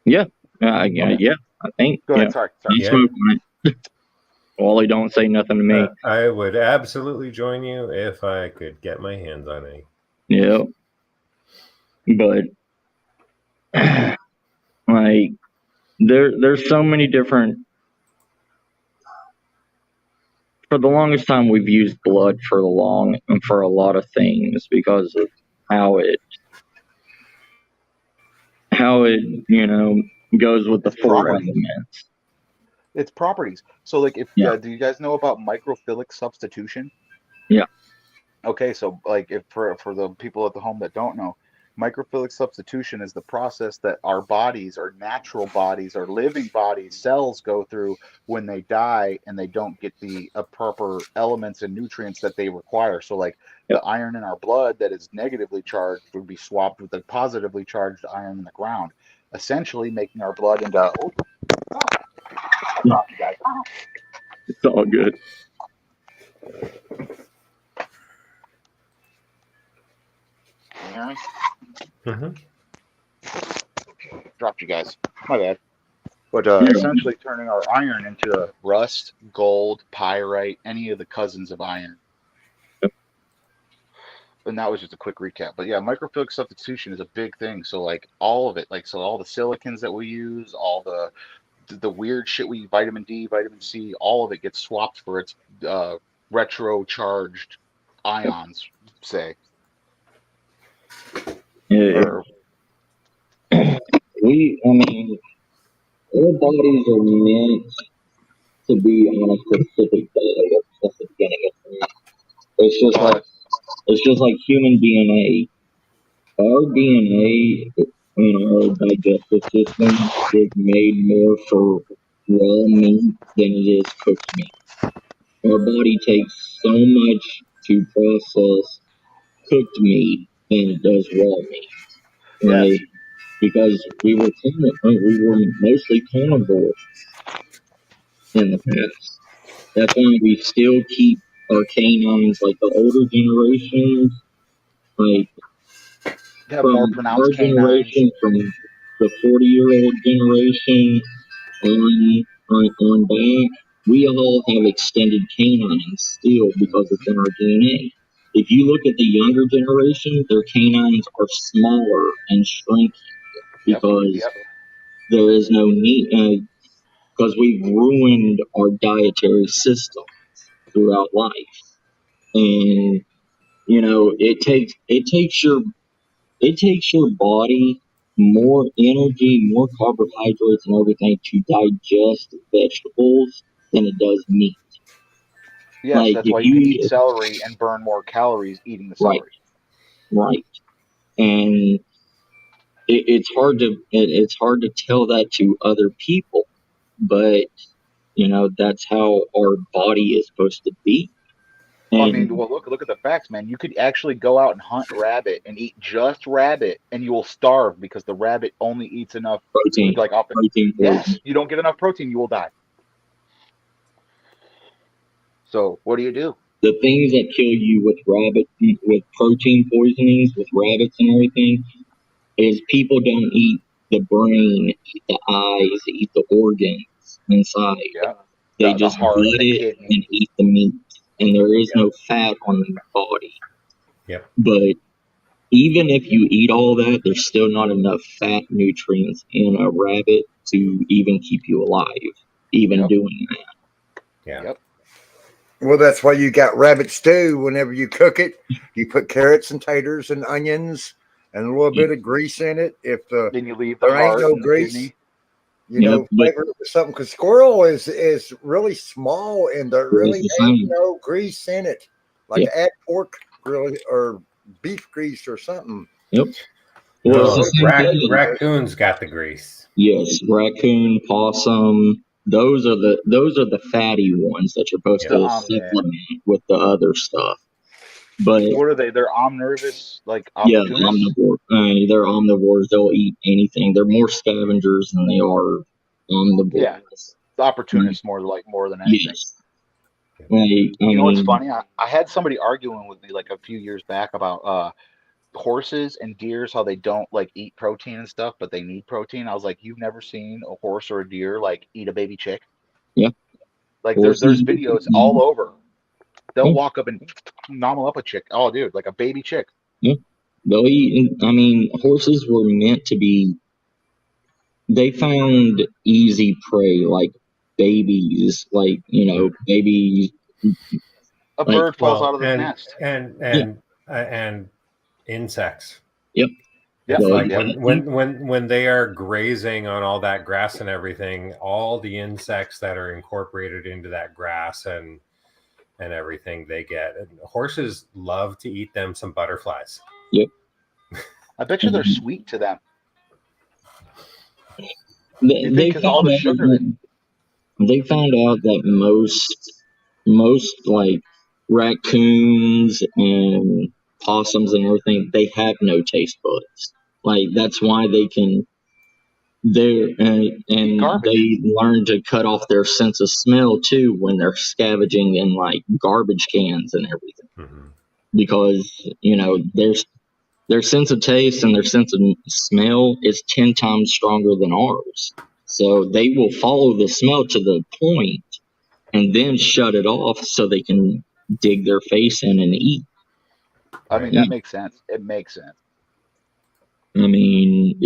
Yeah, yeah, I think. Go ahead. Sorry. I smoke on it. Wally, don't say nothing to me. I would absolutely join you if I could get my hands on any. Yeah. But like there's so many different. For the longest time, we've used blood for a lot of things because of how it goes with the four elements. Its properties. So, like, if do you guys know about microphilic substitution? Yeah. Okay, so like, if for the people at the home that don't know, microphilic substitution is the process that our bodies, our natural bodies, our living bodies, cells go through when they die and they don't get the proper elements and nutrients that they require. So, like, the iron in our blood that is negatively charged would be swapped with the positively charged iron in the ground, essentially making our blood into. It's all good. Dropped you guys. My bad. But essentially turning our iron into rust, gold, pyrite, any of the cousins of iron. And that was just a quick recap. But yeah, microphilic substitution is a big thing. So, like, all of it, like, so all the silicons that we use, all the weird shit we vitamin D, vitamin C, all of it gets swapped for its retro charged ions, say. Yeah. Our bodies are meant to be on a specific diet at the beginning of time. It's just like human DNA. Our DNA in our digestive system is made more for raw meat than it is cooked meat. Our body takes so much to process cooked meat than it does raw meat. Right? Yes. Because we were mostly carnivore in the past. That's why we still keep our canines, like the older generations, like have from more pronounced our generation, from the 40-year-old generation on back, we all have extended canines still because it's in our DNA. If you look at the younger generation, their canines are smaller and shrinking because there is no need, because we've ruined our dietary system throughout life. And it takes your body more energy, more carbohydrates and everything to digest vegetables than it does meat. Yes, like, that's why you can eat celery and burn more calories eating the celery. Right. And it's hard to tell that to other people, but that's how our body is supposed to be. And, I mean, well, look at the facts, man. You could actually go out and hunt rabbit and eat just rabbit, and you will starve because the rabbit only eats enough protein. Yes, you don't get enough protein, you will die. So what do you do? The things that kill you with protein poisonings, with rabbits and everything, is people don't eat the brain, eat the eyes, eat the organs inside. Yeah. They just gut it and eat the meat. And there is no fat on the body. Yep. But even if you eat all that, there's still not enough fat nutrients in a rabbit to even keep you alive, doing that. Yeah. Yep. Well, that's why you got rabbit stew. Whenever you cook it, you put carrots and taters and onions and a little bit of grease in it. If Then you leave the there ain't heart no and the grease, kidney. you But flavor it with something. Because squirrel is really small and there it's really the ain't same. no grease in it. Like Yep. add pork really or beef grease or something. Yep. There's Well, a it's the No, little same flavor thing. there. raccoons got the grease. Yes, raccoon, possum. Those are the fatty ones that you're supposed Yeah. The to supplement with the other stuff. But what are they? They're omnivorous, like yeah, opportunists. omnivore. They're omnivores. They'll eat anything. They're more scavengers than they are Yeah, omnivores. the Mm, opportunists more than anything. yes. Like, I You know what's mean, funny? I had somebody arguing with me like a few years back about horses and deers, how they don't like eat protein and stuff, but they need protein. I was like, you've never seen a horse or a deer like eat a baby chick? yeah, Like there's horses. videos all over. They'll Yeah, walk up and nobble up a chick. Oh, dude, like a baby chick. yeah. They'll eat. I mean, horses were meant to be. They found easy prey, like babies, like babies, A like bird falls out Well, of the nest. yeah, and insects. yep. Yep, It's They'll like eat yep. when they are grazing on all that grass and everything, all the insects that are incorporated into that grass and everything they get. And horses love to eat them some butterflies. Yep. I bet you they're And sweet to them. You they think because all found the out sugar that that they found out that most like raccoons and possums and everything, they have no taste buds. Like that's why they can eat and garbage. they learn to cut off their sense of smell too when they're scavenging in like garbage cans and everything Mm-hmm. because their sense of taste and their sense of smell is 10 times stronger than ours. So they will follow the smell to the point and then shut it off so they can dig their face in and eat. I mean, Right. that makes sense. It makes sense. I mean,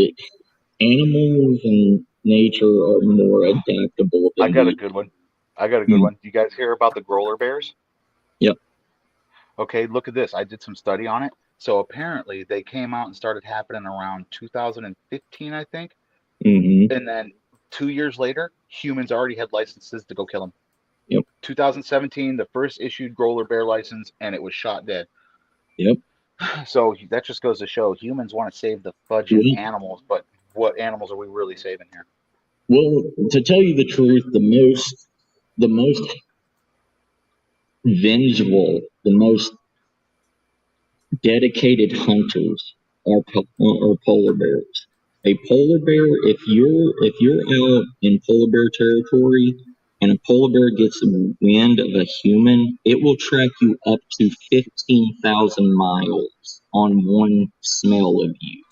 animals and nature are more adaptable I than got a we good one. I got a good are. one. You guys hear about the growler bears? Yep. Okay, look at this. I did some study on it. So apparently they came out and started happening around 2015, I think. Hmm. And then 2 years later, humans already had licenses to go kill them. Yep. 2017, the first issued growler bear license, and it was shot dead. Yep. So that just goes to show humans want to save the fudging Well, animals, but what animals are we really saving here? well, to tell you the truth, the most vengeful, the most dedicated hunters are polar bears. A polar bear, if you're out in polar bear territory and a polar bear gets wind of a human, it will track you up to 15,000 miles on one smell of you,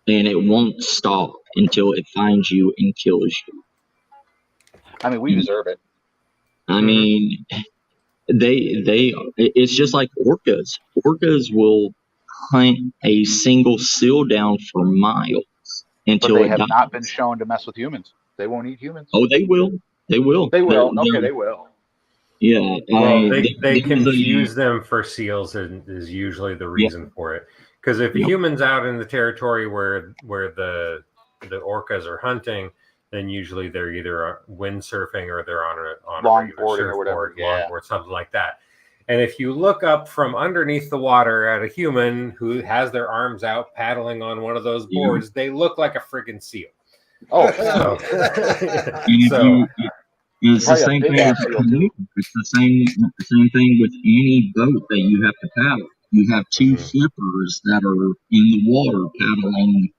and it won't stop until it finds you and kills you. I mean, we And, deserve it. I Mm-hmm. mean, it's just like orcas. Orcas will hunt a single seal down for miles But until they it have not been dies. shown to mess with humans. They won't eat humans. Oh, they will. They will. They They're, will. Okay, they're they will. yeah. Well, they There was a confuse them for seals and is usually the yeah, reason for it. Because if a yeah, human's out in the territory where the orcas are hunting, then usually they're either windsurfing or they're on a regular Longboarding or whatever. surfboard, Yeah. longboard, something like that. And if you look up from underneath the water at a human who has their arms out paddling on one of those yeah. boards, they look like a friggin' seal. Oh, So, And if so it's the probably a same big thing with ass a seal canoe. too. It's the same thing with any boat that you have to paddle. You have two mhm. flippers that are in the water paddling,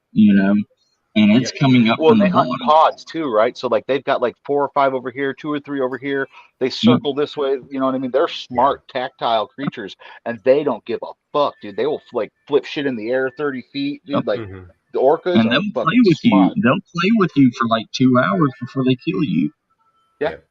and it's Yep. coming up Well, from and the they hunt in bottom. pods too, right? So like they've got like 4 or 5 over here, 2 or 3 over here. They Yep. circle this way. You know what I mean? They're Yeah. smart, tactile creatures, and they don't give a fuck, dude. They will like flip shit in the air 30 feet, Yep. dude. Like Hmm. the orcas And they'll are play fucking with you. smart. They'll play with you for like 2 hours before they kill you. Yeah, Yep.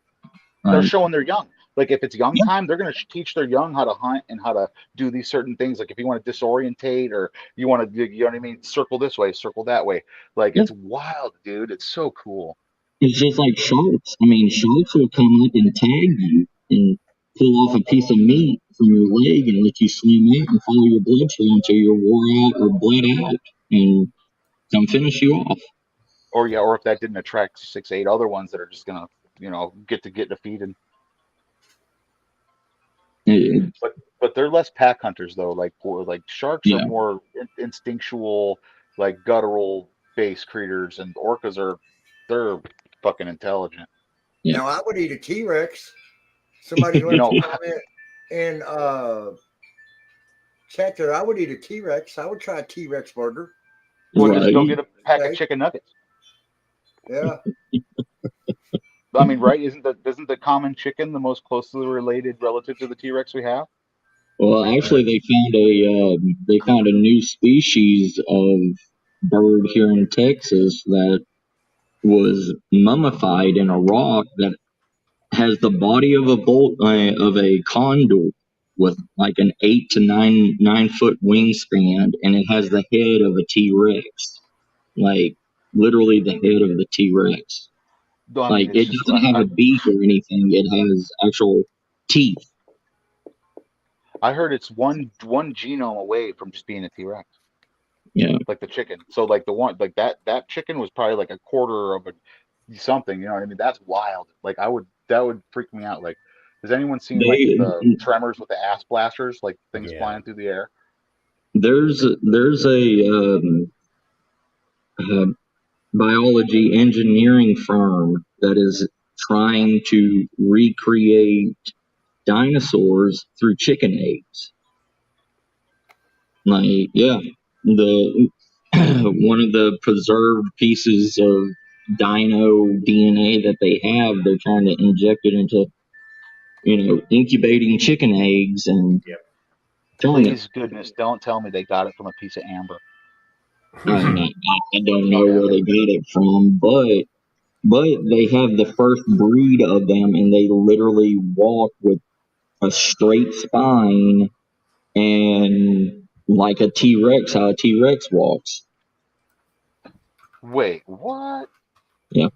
they're Like, showing their young. Like if it's young yeah, time, they're gonna teach their young how to hunt and how to do these certain things. Like if you want to disorientate or you want to, you know what I mean? Circle this way, circle that way. Like yeah. it's wild, dude. It's so cool. It's just like sharks. I mean, sharks will come up and tag you, and pull off a piece of meat from your leg and let you swim out and follow your blood flow until you're wore out or bled out and come finish you off. Or yeah, or if that didn't attract 6, 8 other ones that are just gonna, get defeated. It- But they're less pack hunters though. Like sharks are yeah, more instinctual, like guttural based creatures, and orcas they're fucking intelligent. yeah. Now I would eat a T-Rex. Somebody You left know, a comment in chat there. I would eat a T-Rex. I would try a T-Rex burger. well, just go Right. get a pack of Okay. chicken nuggets. Yeah. I mean, right? Isn't the common chicken the most closely related relative to the T-Rex we have? Well, actually, they found a new species of bird here in Texas that was mummified in a rock that has the body of a condor with like an 8 to 9 foot wingspan, and it has the head of a T-Rex, like literally the head of the T-Rex. No, I mean, Like it's it just doesn't have a beak or anything; it has actual teeth. I heard it's one genome away from just being a T-Rex, Yeah, like the chicken. So like the one like that chicken was probably like a quarter of a something. You know what I mean? That's wild. Like that would freak me out. Like, has anyone seen like they the Tremors with the ass blasters, like things Yeah. flying through the air? there's a biology engineering firm that is trying to recreate dinosaurs through chicken eggs. Like, yeah, the one of the preserved pieces of dino DNA that they have, they're trying to inject it into, incubating chicken eggs and Yep. killing it. Please, goodness, don't tell me they got it from a piece of amber. I don't know Okay, where okay. they got it from, but they have the first breed of them, and they literally walk with a straight spine and like a T-Rex, how a T-Rex walks. Wait, what? Yeah.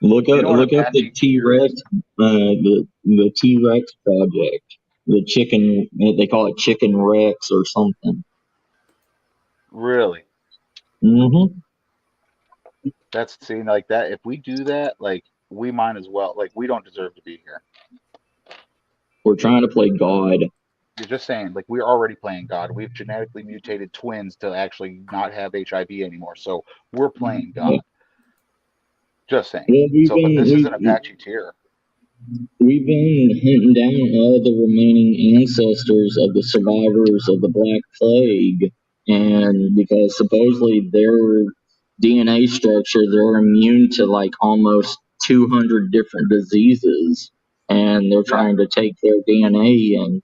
You know what Look up the Apache tier T-Rex, is? the T-Rex project. The chicken, they call it Chicken Rex or something. Really? Hmm. That's seeing like that. If we do that, like we might as well. Like we don't deserve to be here. We're trying to play God. You're just saying, like we're already playing God. We've genetically mutated twins to actually not have HIV anymore. So we're playing God. Yeah. Just saying. Well, So, but this is an Apache tier. we've been hunting down all the remaining ancestors of the survivors of the Black Plague, and because supposedly their DNA structure, they're immune to like almost 200 different diseases, and they're Yeah. trying to take their DNA and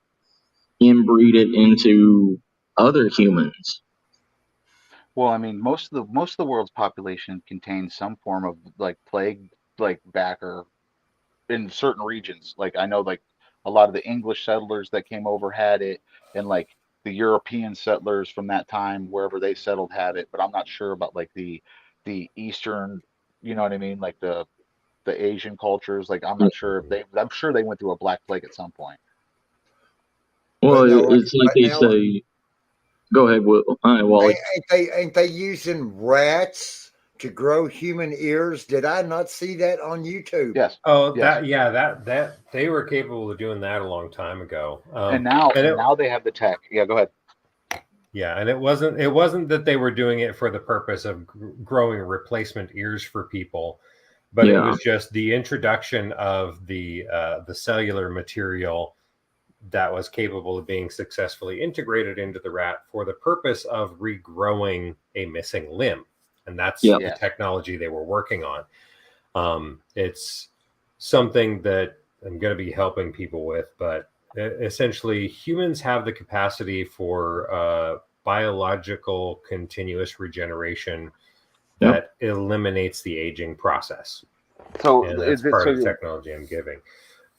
inbreed it into other humans. Well, I mean, most of the world's population contains some form of like plague, like backer in certain regions. Like I know, like a lot of the English settlers that came over had it, and like the European settlers from that time, wherever they settled, had it. But I'm not sure about like the Eastern, you know what I mean, like the Asian cultures. Like I'm not sure if they. I'm sure they went through a black plague at some point. Well, But no, it's like right they now, say. Go ahead, Will. All right, Wally. ain't they using rats to grow human ears? Did I not see that on YouTube? Yes. Oh, Yes. that they were capable of doing that a long time ago. And now and it, now they have the tech. Yeah. Go ahead. yeah, and it wasn't that they were doing it for the purpose of growing replacement ears for people, but it Yeah. was just the introduction of the cellular material that was capable of being successfully integrated into the rat for the purpose of regrowing a missing limb. And that's Yep. the Yes. technology they were working on. It's something that I'm going to be helping people with, but essentially humans have the capacity for biological continuous regeneration that eliminates the aging process. So And that's is it part so? of the technology I'm giving.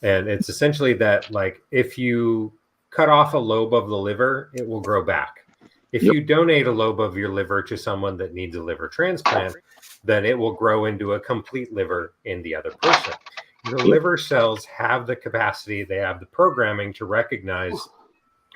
And it's essentially that, like, if you cut off a lobe of the liver, it will grow back. If you donate a lobe of your liver to someone that needs a liver transplant, then it will grow into a complete liver in the other person. The liver cells have the capacity, they have the programming to recognize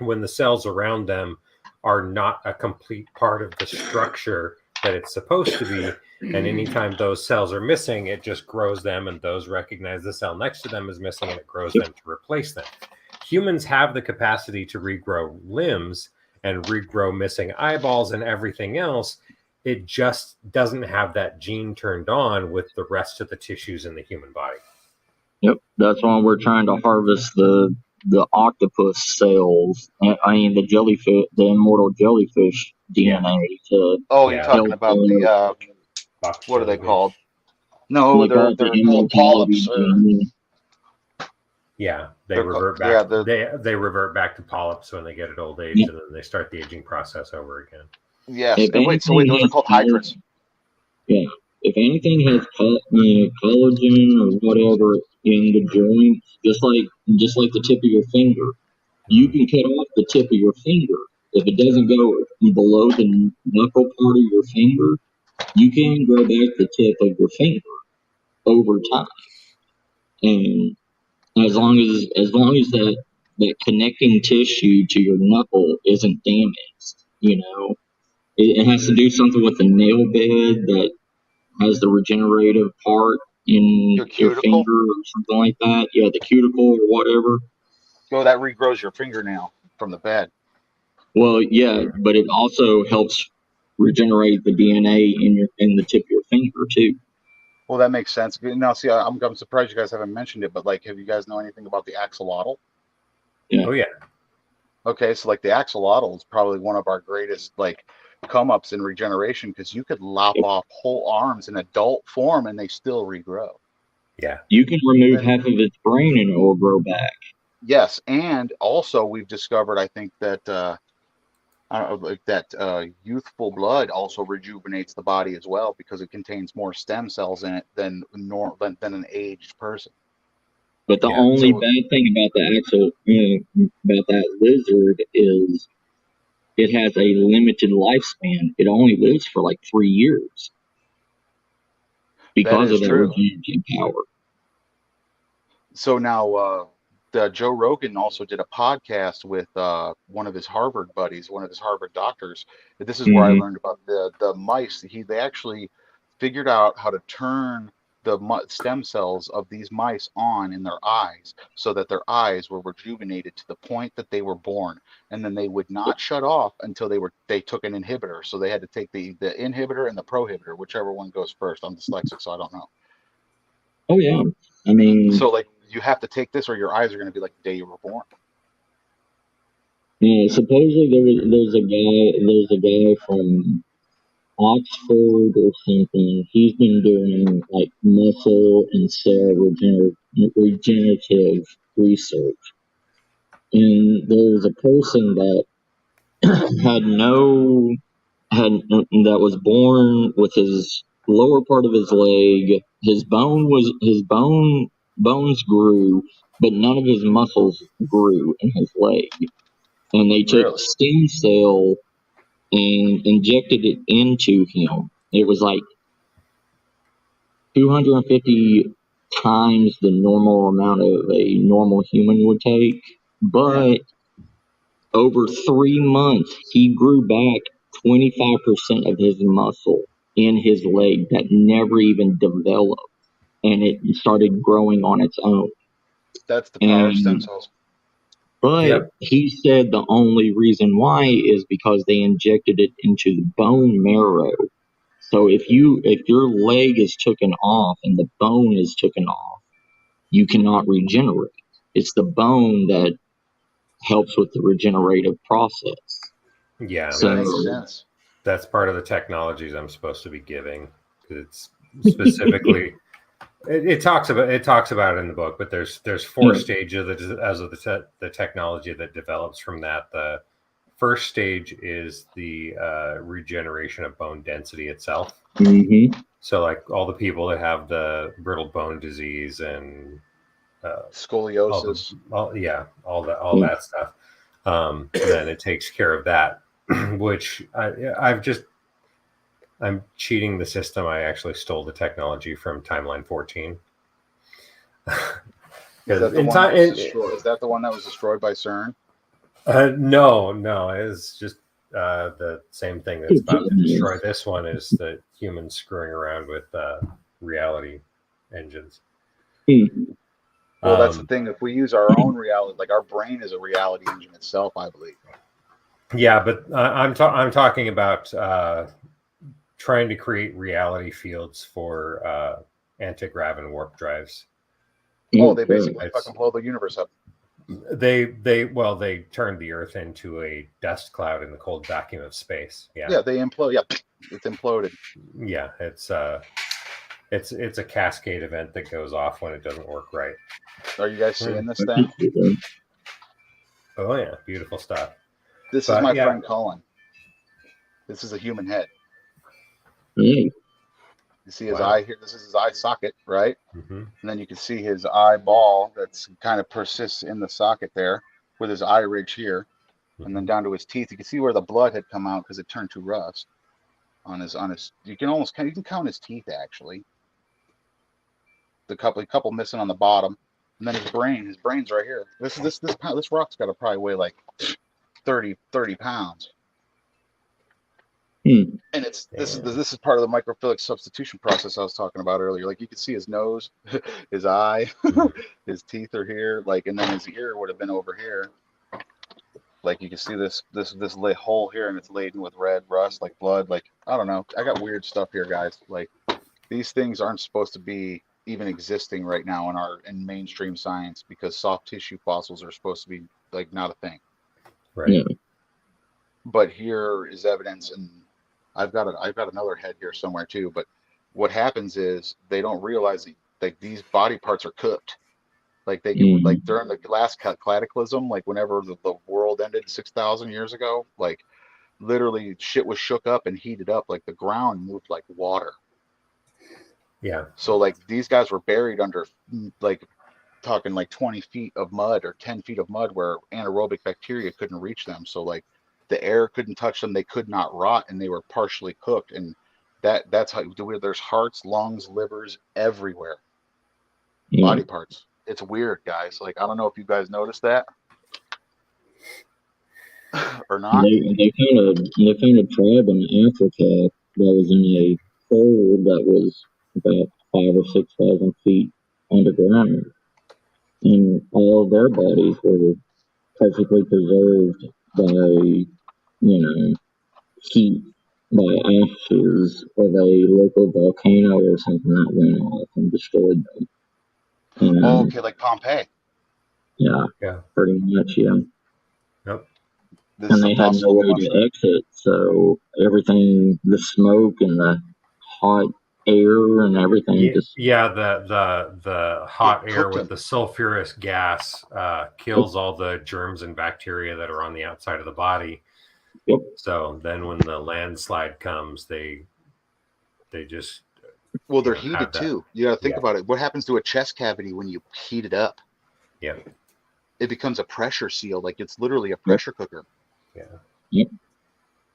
when the cells around them are not a complete part of the structure that it's supposed to be. And anytime those cells are missing, it just grows them, and those recognize the cell next to them is missing, and it grows them to replace them. Humans have the capacity to regrow limbs and regrow missing eyeballs and everything else. It just doesn't have that gene turned on with the rest of the tissues in the human body. Yep, that's why we're trying to harvest the octopus cells. I mean, the jellyfish, the immortal jellyfish DNA to Oh, you're Yeah. talking help about the Box what are they jellyfish. called? No, they call it the they're called immortality polyps. gene. Yeah, they They're revert yeah, back. They revert back to polyps when they get at old age, Yep. and then they start the aging process over again. yes. If And wait, so wait, anything those are has called hydras. yeah, if anything has collagen or whatever in the joint, just like the tip of your finger, you can cut off the tip of your finger. If it doesn't go below the knuckle part of your finger, you can grow back the tip of your finger over time. And as long as that connecting tissue to your knuckle isn't damaged, it has to do something with the nail bed that has the regenerative part in Your your cuticle. finger or something like that. Yeah, the cuticle or whatever. Oh, that regrows your fingernail from the bed. Well, yeah, but it also helps regenerate the DNA in the tip of your finger too. Well, that makes sense. Now, see, I'm surprised you guys haven't mentioned it, but like, have you guys know anything about the axolotl? Yeah. Oh yeah, Okay, so like the axolotl is probably one of our greatest like come ups in regeneration because you could lop off whole arms in adult form and they still regrow. yeah, You can remove half of its brain and it will grow back. Yes, and also we've discovered, I think that I don't know, like that youthful blood also rejuvenates the body as well because it contains more stem cells in it than an aged person. But the yeah. only So bad thing about about that lizard is it has a limited lifespan. It only lives for like 3 years that because is of that true. regenerative power. So now Joe Rogan also did a podcast with one of his Harvard buddies, one of his Harvard doctors. This is where I Hmm. learned about the mice. They actually figured out how to turn the stem cells of these mice on in their eyes so that their eyes were rejuvenated to the point that they were born, and then they would not shut off until they took an inhibitor. So they had to take the inhibitor and the prohibitor, whichever one goes first. I'm dyslexic, so I don't know. Oh yeah, I mean, So like you have to take this or your eyes are going to be like the day you were born. supposedly there's a guy from Oxford or something. He's been doing like muscle and cell regenerative research, and there was a person that had no had that was born with his lower part of his leg. His bones grew, but none of his muscles grew in his leg. And they took Really? stem cell and injected it into him. It was like 250 times the normal amount of a normal human would take, Yeah. but over 3 months, he grew back 25% of his muscle in his leg that never even developed, and it started growing on its own. That's the power of stem And cells. but Yep. he said the only reason why is because they injected it into the bone marrow. So if your leg is taken off and the bone is taken off, you cannot regenerate. It's the bone that helps with the regenerative process. Yeah, It So makes sense. that's part of the technologies I'm supposed to be giving. It's specifically it talks about it in the book, but there's four yeah. stages of the technology that develops from that. The first stage is the regeneration of bone density itself. Mm-hmm. So like all the people that have the brittle bone disease and Scoliosis. all Yeah. that stuff. Then it takes care of that, which I'm cheating the system. I actually stole the technology from Timeline 14. Is that the one that was destroyed? Is that the one that was destroyed by CERN? No, it's just the same thing that's about to destroy this one is the humans screwing around with reality engines. Well, that's the thing. If we use our own reality, like our brain is a reality engine itself, I believe. Yeah, but I'm talking about trying to create reality fields for anti-grav warp drives. Oh, they basically fucking blow the universe up. They turned the Earth into a dust cloud in the cold vacuum of space. Yeah, they implode. Yeah, it's imploded. Yeah, it's a cascade event that goes off when it doesn't work right. Are you guys seeing this thing? Oh yeah, beautiful stuff. This is my friend Colin. This is a human head. You see his eye here? This is his eye socket, right? And then you can see his eyeball that's kind of persists in the socket there with his eye ridge here. And then down to his teeth. You can see where the blood had come out because it turned to rust on his you can count his teeth actually. The couple missing on the bottom. And then his brain's right here. This rock's got to probably weigh like 30 pounds. And this is part of the microfluidic substitution process I was talking about earlier. Like you can see his nose, his eye, his teeth are here, like, and then his ear would have been over here. Like you can see this hole here, and it's laden with red rust, like blood. Like I don't know, I got weird stuff here, guys. Like these things aren't supposed to be even existing right now in mainstream science because soft tissue fossils are supposed to be like not a thing. Right. But here is evidence, and I've got another head here somewhere too. But what happens is they don't realize that like these body parts are cooked. Like they can, like during the last cataclysm, like whenever the world ended 6,000 years ago, like literally shit was shook up and heated up. Like the ground moved like water. Yeah. So like these guys were buried under like talking like 20 feet of mud or 10 feet of mud where anaerobic bacteria couldn't reach them. So like the air couldn't touch them. They could not rot, and they were partially cooked. And that's how there's hearts, lungs, livers everywhere, body parts. It's weird, guys. Like I don't know if you guys noticed that or not. They found a tribe in Africa that was in a hole that was about 5,000 or 6,000 feet underground, and all of their bodies were perfectly preserved by, heat, by ashes of a local volcano or something that went off and destroyed them. Okay, like Pompeii. Yeah, pretty much, yeah. Yep. And they had no way to exit, so everything, the smoke and the hot air and everything the hot air with the sulfurous gas kills all the germs and bacteria that are on the outside of the body. Yep. So then when the landslide comes, they just they're heated too. You got to think about it. What happens to a chest cavity when you heat it up? Yeah. It becomes a pressure seal. Like it's literally a pressure cooker. Yeah. Yep.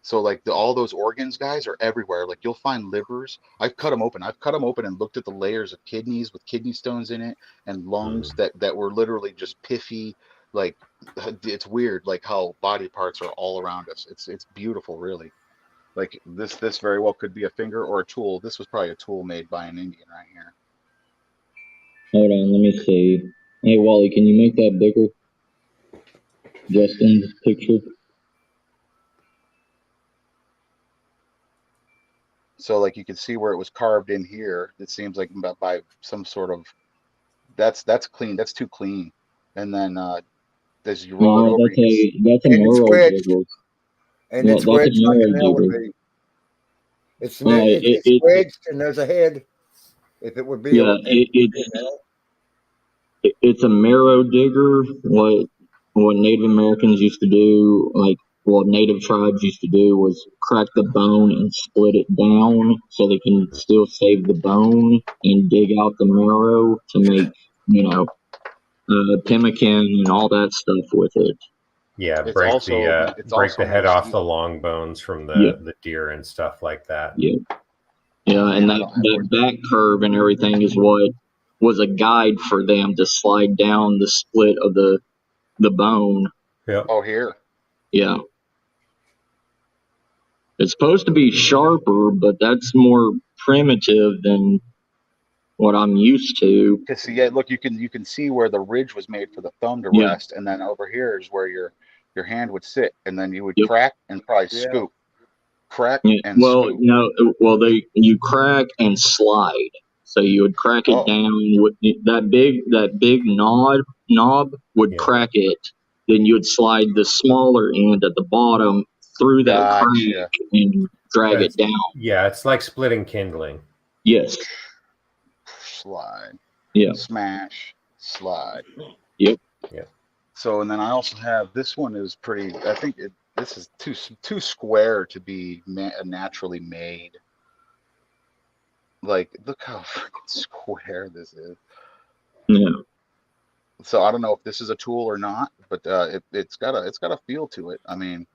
So like all those organs, guys, are everywhere. Like you'll find livers. I've cut them open and looked at the layers of kidneys with kidney stones in it and lungs that were literally just piffy. Like it's weird, like how body parts are all around us. It's beautiful, really. Like this very well could be a finger or a tool. This was probably a tool made by an Indian right here. Hold on, let me see. Hey Wally, can you make that bigger? Justin's picture. So like you can see where it was carved in here. It seems like by some sort of that's clean. That's too clean. And then as you roll it over, that's a marrow digger. And it's wedged like an elevator. It's wedged, and there's a head. If it would be, it's a marrow digger. What Native Americans used to do, like what Native tribes used to do, was crack the bone and split it down so they can still save the bone and dig out the marrow to make, pemmican and all that stuff with it. Yeah, break the head off the long bones from the deer and stuff like that. Yeah, and that back curve and everything is what was a guide for them to slide down the split of the bone. Yep. Oh, here. Yeah. It's supposed to be sharper, but that's more primitive than what I'm used to. Cause see, yeah, look, you can see where the ridge was made for the thumb to Yeah. rest, and then over here is where your hand would sit, and then you would Yep. crack and probably Yeah. scoop, crack Yeah. and Well, scoop. no. Well, you crack and slide. So you would crack it Oh, down with that big knob would Yeah. crack it. Then you would slide the smaller end at the bottom through that crack gotcha. and drag it down. Yeah, it's like splitting kindling. Yes. Slide, Yeah. smash, slide. Yep. Yep. So, and then I also have this one is pretty. I think this is too square to be naturally made. Like, look how freaking square this is. Yeah. So I don't know if this is a tool or not, but it's got a feel to it. I mean,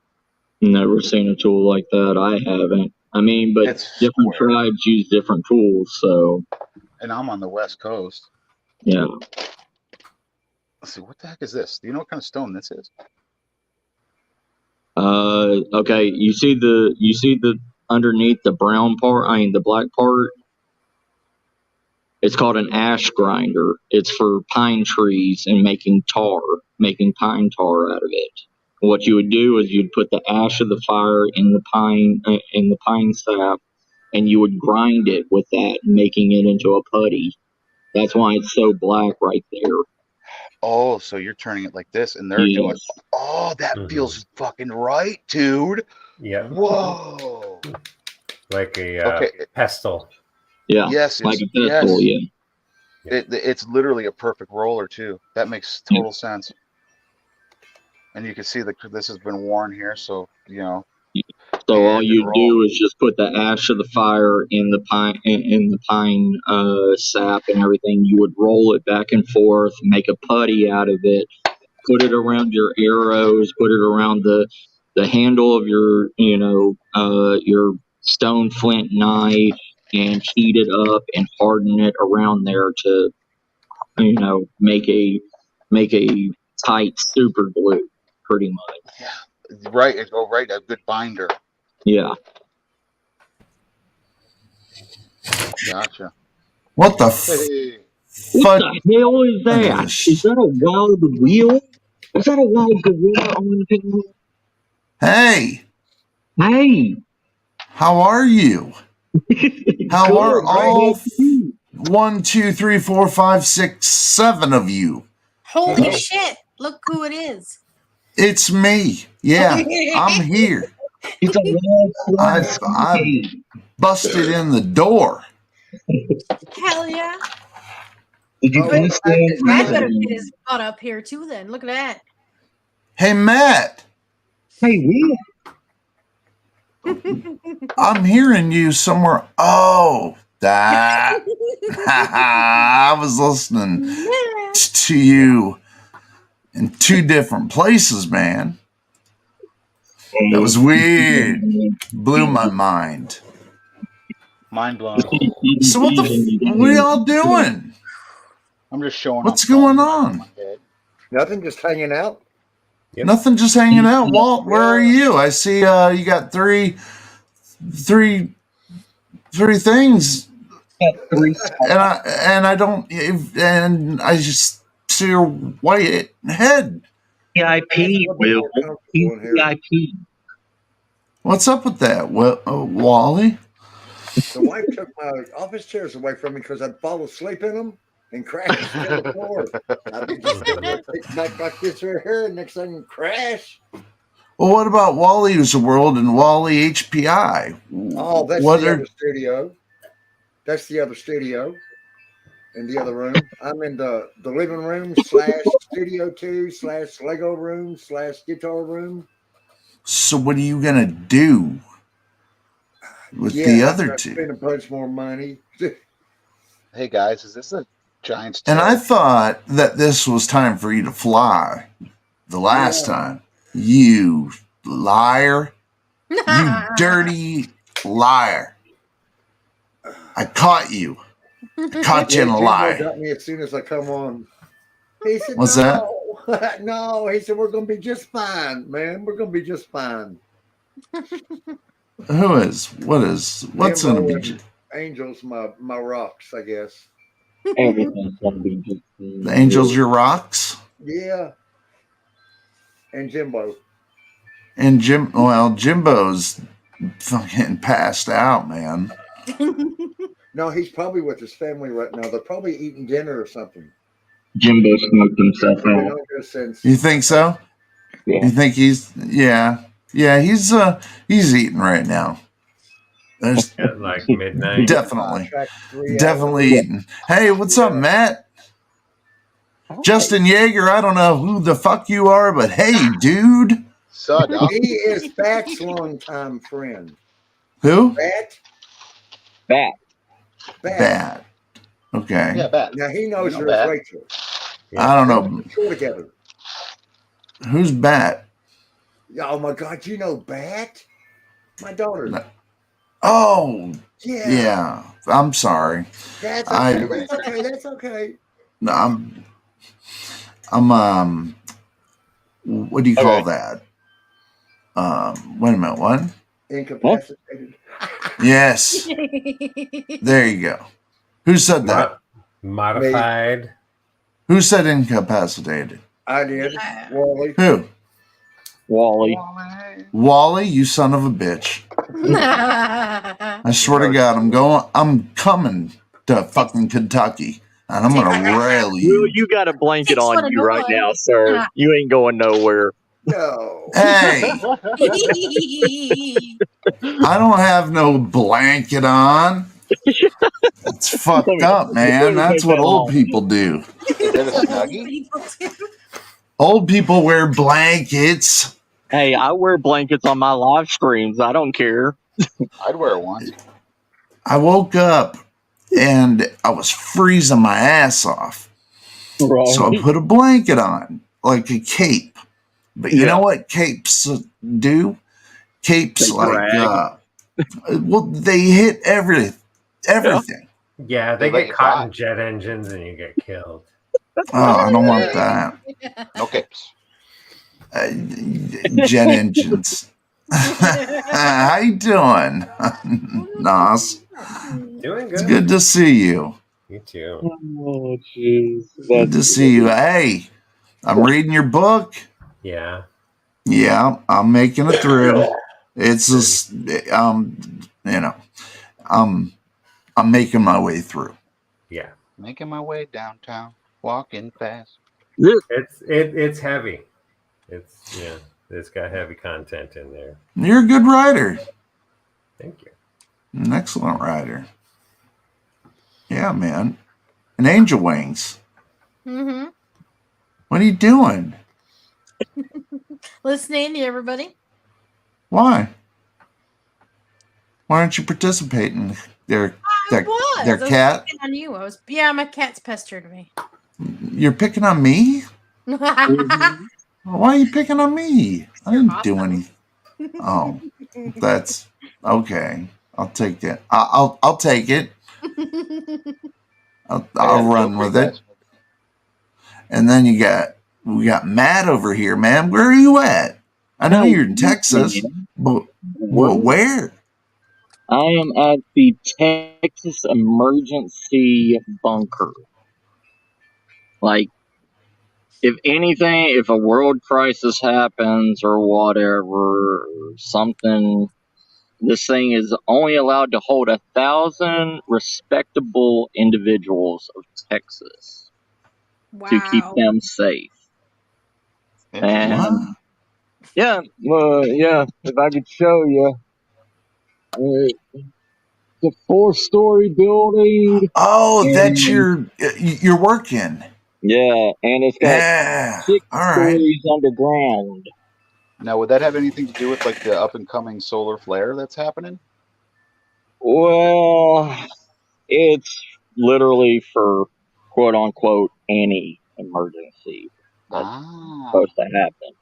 Never seen a tool like that. I haven't. I mean, but it's different square. tribes use different tools, so And I'm on the West Coast. yeah. Let's see, what the heck is this? Do you know what kind of stone this is? Okay. You see the underneath the brown part. I mean, the black part. It's called an ash grinder. It's for pine trees and making pine tar out of it. What you would do is you'd put the ash of the fire in the pine sap, and you would grind it with that, making it into a putty. That's why it's so black right there. Oh, so you're turning it like this, and they're doing. Yes. Oh, that feels fucking right, dude. Yeah. Whoa. Like a Okay. pestle. Yeah. Yes, Like it's, a pestle. yes. Yeah. It's literally a perfect roller too. That makes total sense. And you can see this has been worn here, so you know. So all And you roll. do is just put the ash of the fire in the pine sap and everything. You would roll it back and forth, make a putty out of it, put it around your arrows, put it around the handle of your your stone flint knife, and heat it up and harden it around there to make a tight super glue, pretty much. Yeah, right. It go right. A good binder. Yeah. Gotcha. What the Hey, What fuck? the hell is Look at that? this. Is that a wild wheel? Is that a wild gorilla on the panel? Hey, Hey, how are you? How good, are all right? 1, 2, 3, 4, 5, 6, 7 of you? Holy shit! Look who it is. It's me. Yeah, I'm here. It's a wild I've busted in the door. Hell yeah! Did you bust in? Matt better get his butt up here too. Then look at that. Hey, Matt, Hey, Will. I'm hearing you somewhere. Oh, that. I was listening to you in 2 different places, man. It was weird. Blew my mind. mind blown. So what are y'all doing? I'm just showing. What's off going my on? head. Nothing, just hanging out. Yep. Nothing, just hanging out. Walt, where are you? I see you got three things, and I don't, and I just see your white head. VIP, Will. VIP. What's up with that, Wally? The wife took my office chairs away from me because I'd fall asleep in them and crash to the floor. I'd be just sitting there, back like this right here, and next thing, crash. Well, what about Wally's World and Wally HPI? Oh, that's What the are- other studio. That's the other studio in the other room. I'm in the living room / studio 2 / Lego room / guitar room. So what are you gonna do with the I'm other gonna 2? spend a bunch more money. Hey guys, is this a Giants? And I tail? thought that this was time for you to fly the last time. You liar. You dirty liar. I caught you. Caught you in a Jimbo lie. got me as soon as I come on. He said, What's no, no. He said, we're going to be just fine, man. We're going to be just fine. Who is? What's Jimbo gonna be? and Angel's my rocks, I guess. Everything's gonna be just The Angels your rocks? Yeah. And Jimbo. And Jimbo's fucking passed out, man. No, he's probably with his family right now. They're probably eating dinner or something. Jimbo smoked himself Been out. on here since. You think so? Yeah. You think he's he's eating right now. There's At like midnight. definitely Track 3 definitely hours. eating. Hey, what's up, Matt? Justin Yeager, I don't know who the fuck you are, but hey, dude. So, dog. He is Bat's longtime friend. Who? Bat. Bat. Okay. Yeah, Bat. Now he knows You her know as Bat. Rachel. I don't They know. went to school together. Who's Bat? Oh my God, you know Bat? My daughter. Oh, Yeah. yeah. I'm sorry. That's I- okay. That's okay. That's okay. No, I'm what do you call that? Wait a minute, what? Incapacitated. Yes. There you go. Who said that? Modified. Who said incapacitated? I did. Wally. Who? Wally. Wally, you son of a bitch. I swear to God, I'm coming to fucking Kentucky and I'm gonna rally you. You got a blanket Takes on one to you know right one. now, sir. You ain't going nowhere. No. Hey, I don't have no blanket on. It's fucked up, man. That's what old people do. Is that a Snuggie? Old people wear blankets. Hey, I wear blankets on my live streams. I don't care. I'd wear one. I woke up and I was freezing my ass off. Right. So I put a blanket on, like a cape. But you know what capes do? Capes They like drag. well, they hit everything. Yeah, they They let get you caught fly. in jet engines and you get killed. Oh, I don't want that. No capes. Jet engines. How you doing, Nos? Doing It's good. good to see you. You too. Oh, jeez. Good to see you. Hey, I'm reading your book. Yeah. Yeah, I'm making it through. It's just, I'm making my way through. Yeah. Making my way downtown, walking fast. It's heavy. It's got heavy content in there. You're a good writer. Thank you. An excellent writer. Yeah, man. And Angel Wings. Mm-hmm. What are you doing? Listening to everybody. Why? Why aren't you participating? Their I was cat. picking on you. My cat's pestered me. You're picking on me? Why are you picking on me? I didn't do anything. Oh, that's okay. I'll take that. I'll take it. I'll run with it. And then we got Matt over here, man. Where are you at? I know you're in Texas, but where? I am at the Texas Emergency Bunker. Like, if anything, if a world crisis happens or whatever, or something, this thing is only allowed to hold 1,000 respectable individuals of Texas to keep them safe. And yeah, if I could show you. It's a 4-story building. Oh, that's you're working. Yeah, and it's got 6 stories underground. Now, would that have anything to do with like the up and coming solar flare that's happening? Well, it's literally for quote unquote any emergency that's supposed to happen.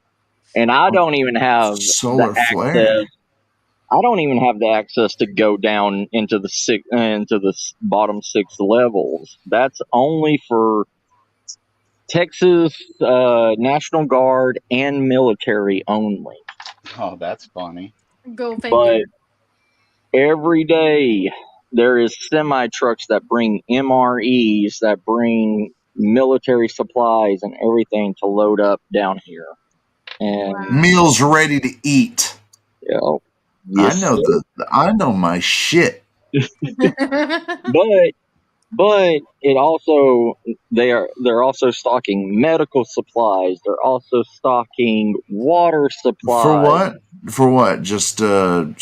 And I don't even have solar the flare. access. I don't even have the access to go down into the bottom 6 levels. That's only for Texas National Guard and military only. Oh, that's funny. Go But figure. every day there is semi trucks that bring MREs, that bring military supplies and everything to load up down here. And Wow. Meals ready to eat. you know, yes, I know my shit. but it also they're also stocking medical supplies. They're also stocking water supplies. For what? For what? Just God,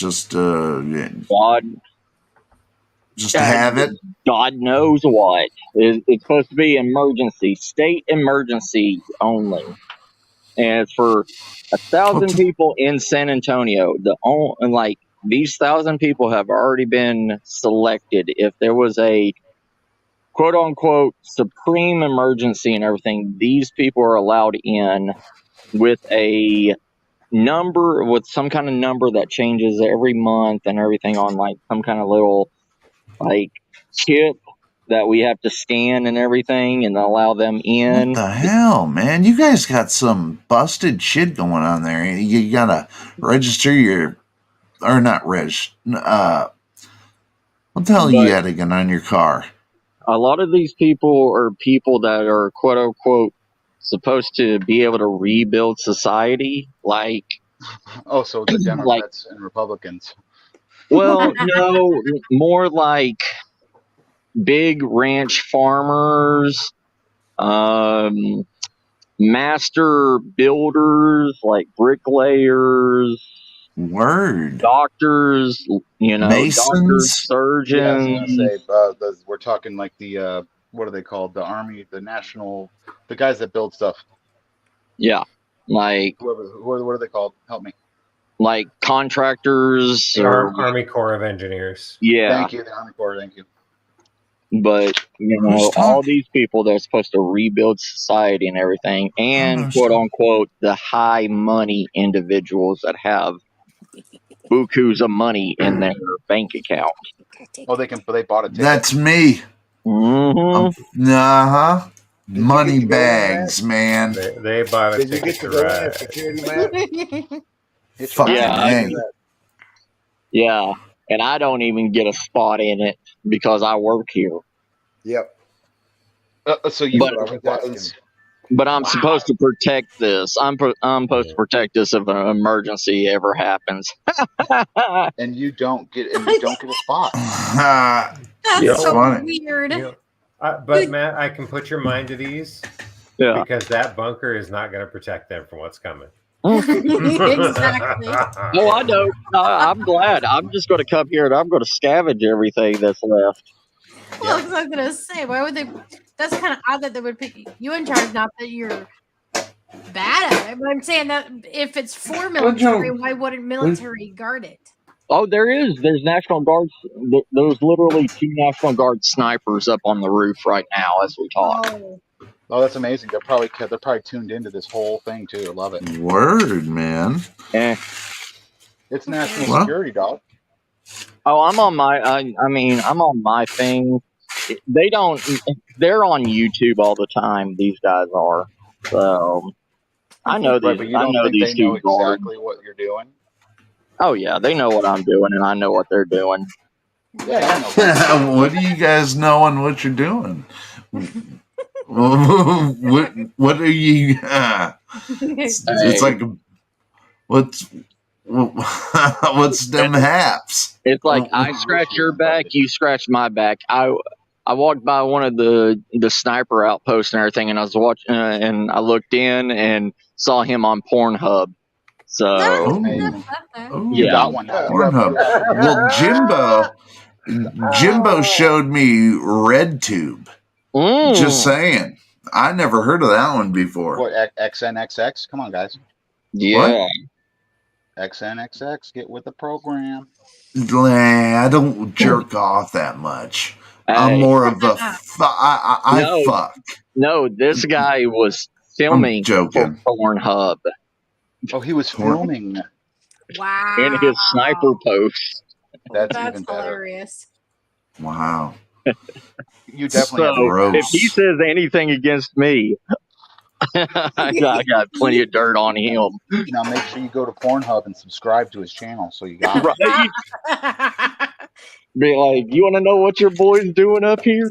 to have it. God knows what. It's supposed to be emergency, state emergency only, and it's for 1,000 people in San Antonio. These 1,000 people have already been selected. If there was a quote unquote supreme emergency and everything, these people are allowed in with a number, with some kind of number that changes every month and everything, on like some kind of little like chip that we have to scan and everything and allow them in. What the hell, man? You guys got some busted shit going on there. You gotta register your, or not what the hell you got again on your car? A lot of these people are people that are quote unquote supposed to be able to rebuild society, like so the Democrats and Republicans. Well, no, more like big ranch farmers, master builders, like bricklayers, doctors, Masons, doctors, surgeons. Yeah, I was gonna say, we're talking like the what are they called? The Army, the guys that build stuff. Yeah, like what are they called? Help me. Like contractors or Army Corps of Engineers. Yeah. Thank you, the Army Corps. Thank you. But all these people that are supposed to rebuild society and everything, and quote unquote the high money individuals that have bukus of money in their bank account. Oh, they bought a ticket. That's me. Mm-hmm. Money bags, man. They bought a ticket to ride. Yeah, and I don't even get a spot in it because I work here. Yep. But I'm supposed to protect this. I'm supposed to protect this if an emergency ever happens. and you don't get a spot. That's so weird. But Matt, I can put your mind at ease. Yeah. Because that bunker is not going to protect them from what's coming. Exactly. Oh, I know. I'm glad. I'm just going to come here and I'm going to scavenge everything that's left. Well, I was going to say, why would they? That's kind of odd that they would pick you in charge. Not that you're bad at it, but I'm saying that if it's for military, why wouldn't military guard it? Oh, there's National Guards. There's literally 2 National Guard snipers up on the roof right now as we talk. Oh, that's amazing. They're probably tuned into this whole thing too. I love it. Word, man. It's national security, dog. Oh, I'm on my. I'm on my thing. They don't. They're on YouTube all the time. These guys are. So I know these. But you don't I know think these they know two guards. exactly what you're doing? Oh yeah, they know what I'm doing, and I know what they're doing. Yeah, I know. What do you guys know and what you're doing? What are you? It's like what's them haps? It's like I scratch your back, you scratch my back. I walked by one of the sniper outposts and everything, and I was watching, and I looked in and saw him on Pornhub. So You got one now. Pornhub. Well, Jimbo showed me RedTube. Just saying. I never heard of that one before. What, XNXX? Come on, guys. Yeah. What? XNXX, get with the program. I don't jerk off that much. I'm more of a fuck. No, this guy was filming for Pornhub. Oh, he was filming. Wow. in his sniper post. That's That's even better. hilarious. Wow. You definitely So have to get that if he Gross. says anything against me, I got plenty of dirt on him. one. Now make sure you go to Pornhub and subscribe to his channel so you got it. Right? Be like, you want to know what your boy's doing up here?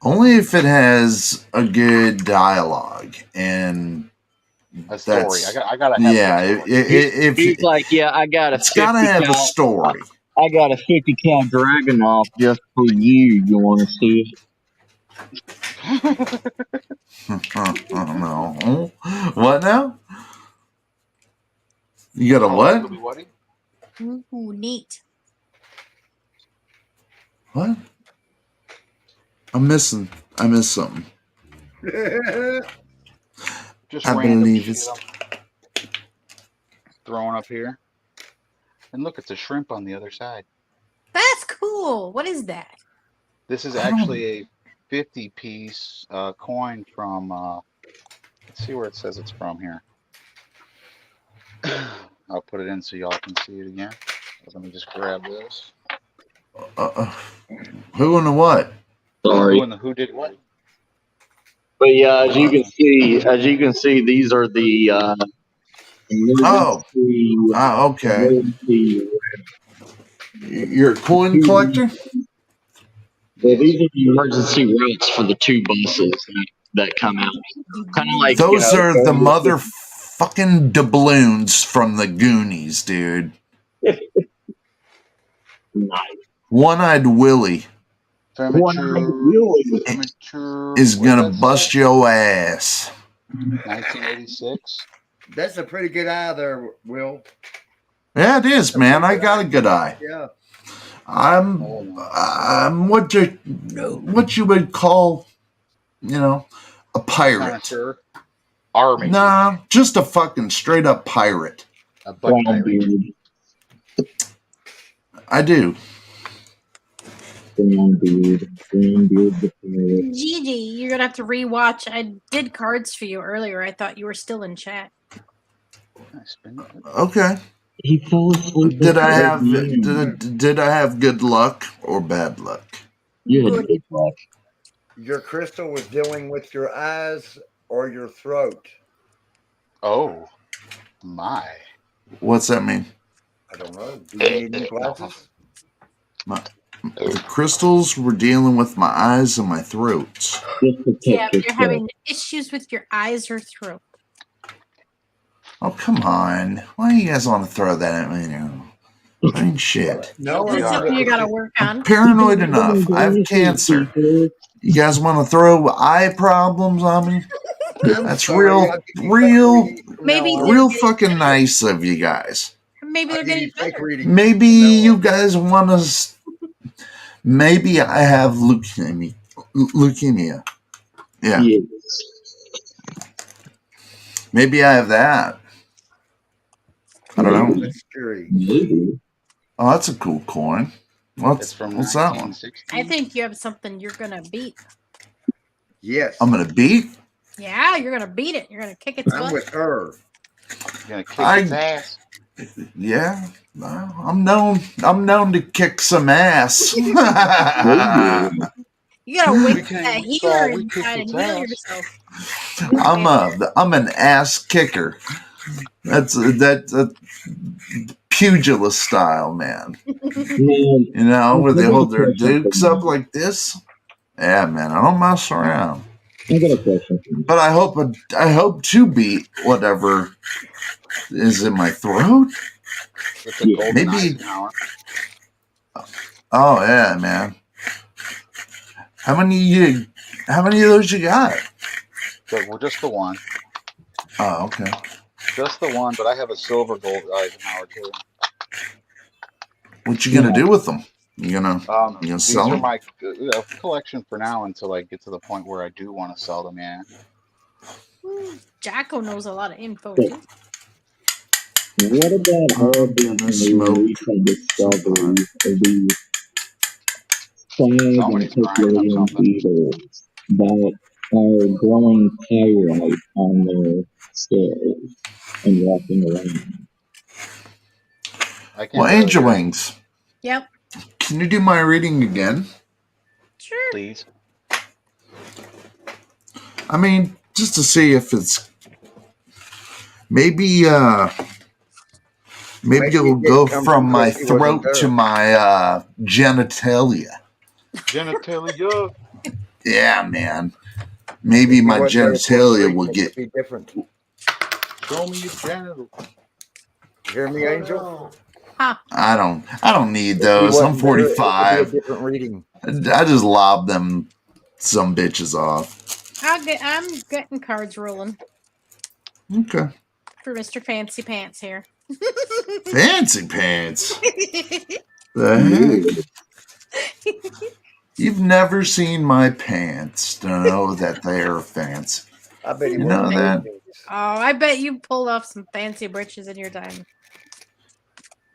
Only if it has a good dialogue and A story. that's I gotta have yeah. a good story. If He's like, yeah, I got a it's got to 50 have a cal. story. I got a 50 cal Dragunov just for you. You want to see No. What now? You got a Oh, what? what? Ooh, neat. What? I missed something. Just I random believe shit it's I'm throwing up here. And look, it's a shrimp on the other side. That's cool. What is that? This is I don't- actually a 50-piece coin from, let's see where it says it's from here. I'll put it in so y'all can see it again. Let me just grab this. who and the what? Sorry. Who and the who did what? But yeah, as you can see, these are the Oh, okay. emergency. You're a coin collector? Well, these are the emergency routes for the two buses that come out. Kind of like Those are the going with motherfucking doubloons from the Goonies, dude. Nice. One-eyed Willie Furniture is what gonna does that bust say? your ass. 1986. That's a pretty good eye there, Will. Yeah, it is, man. I got a good eye. Yeah. I'm what you would call, a pirate. Connoisseur. Army. Nah, just a fucking straight up pirate. A butt pirate. I do. Gigi, you're gonna have to rewatch. I did cards for you earlier. I thought you were still in chat. Okay. He fell asleep. Did I have good luck or bad luck? You had good luck. Your crystal was dealing with your eyes or your throat. Oh my. What's that mean? I don't know. Do you need new glasses? The crystals were dealing with my eyes and my throat. Yeah, but you're having issues with your eyes or throat. Oh, come on. Why do you guys want to throw that at me now? I ain't shit. No, That's something you gotta work on. I'm paranoid enough. I have cancer. You guys want to throw eye problems on me? That's real fucking nice of you guys. Maybe they're getting better. Maybe you guys want to. Maybe I have leukemia. Yeah. Yes. Maybe I have that. I don't know. That's scary. Oh, that's a cool coin. What's that one? I think you have something you're gonna beat. Yes. I'm gonna beat. Yeah, you're gonna beat it. You're gonna kick its butt. I'm with her. You're gonna kick its ass. Yeah, I'm known to kick some ass. You gotta wake that heater inside and heal yourself. I'm an ass kicker. That's pugilist style, man. Where they hold their dukes up like this. Yeah, man, I don't mess around. I got a question. But I hope to beat whatever is in my throat. Maybe. Oh yeah, man. How many of those you got? Well, just the one. Oh, okay. Just the one, but I have a silver gold Eisenhower too. What you gonna do with them? You gonna these sell are them? my collection for now until I get to the point where I do want to sell them. Yeah. Jacko knows a lot of info too. What about all the recent discoveries of the stag and Pygmalion beetles that are glowing pyrite on their scales and walking around. I can't Well, barely Angel hear you. Wings, Yep. can you do my reading again? Sure. Please. I mean, just to see if it's maybe maybe Maybe it'll it didn't go come from through my 'cause she wasn't throat to there. my genitalia. Genitalia. Yeah, man. Maybe If you my wasn't there for the genitalia will reading, it get. could be different. Show me your genital. You hear me, Angel? Huh. I don't need If you those. I'm wasn't there, it could be a 45. different reading. I just lob them some bitches off. I'm getting cards rolling Okay. for Mr. Fancy Pants here. Fancy pants. The heck? You've never seen my pants to know that they are fancy. I bet he You wears know that? those. Oh, I bet you pulled off some fancy britches in your time.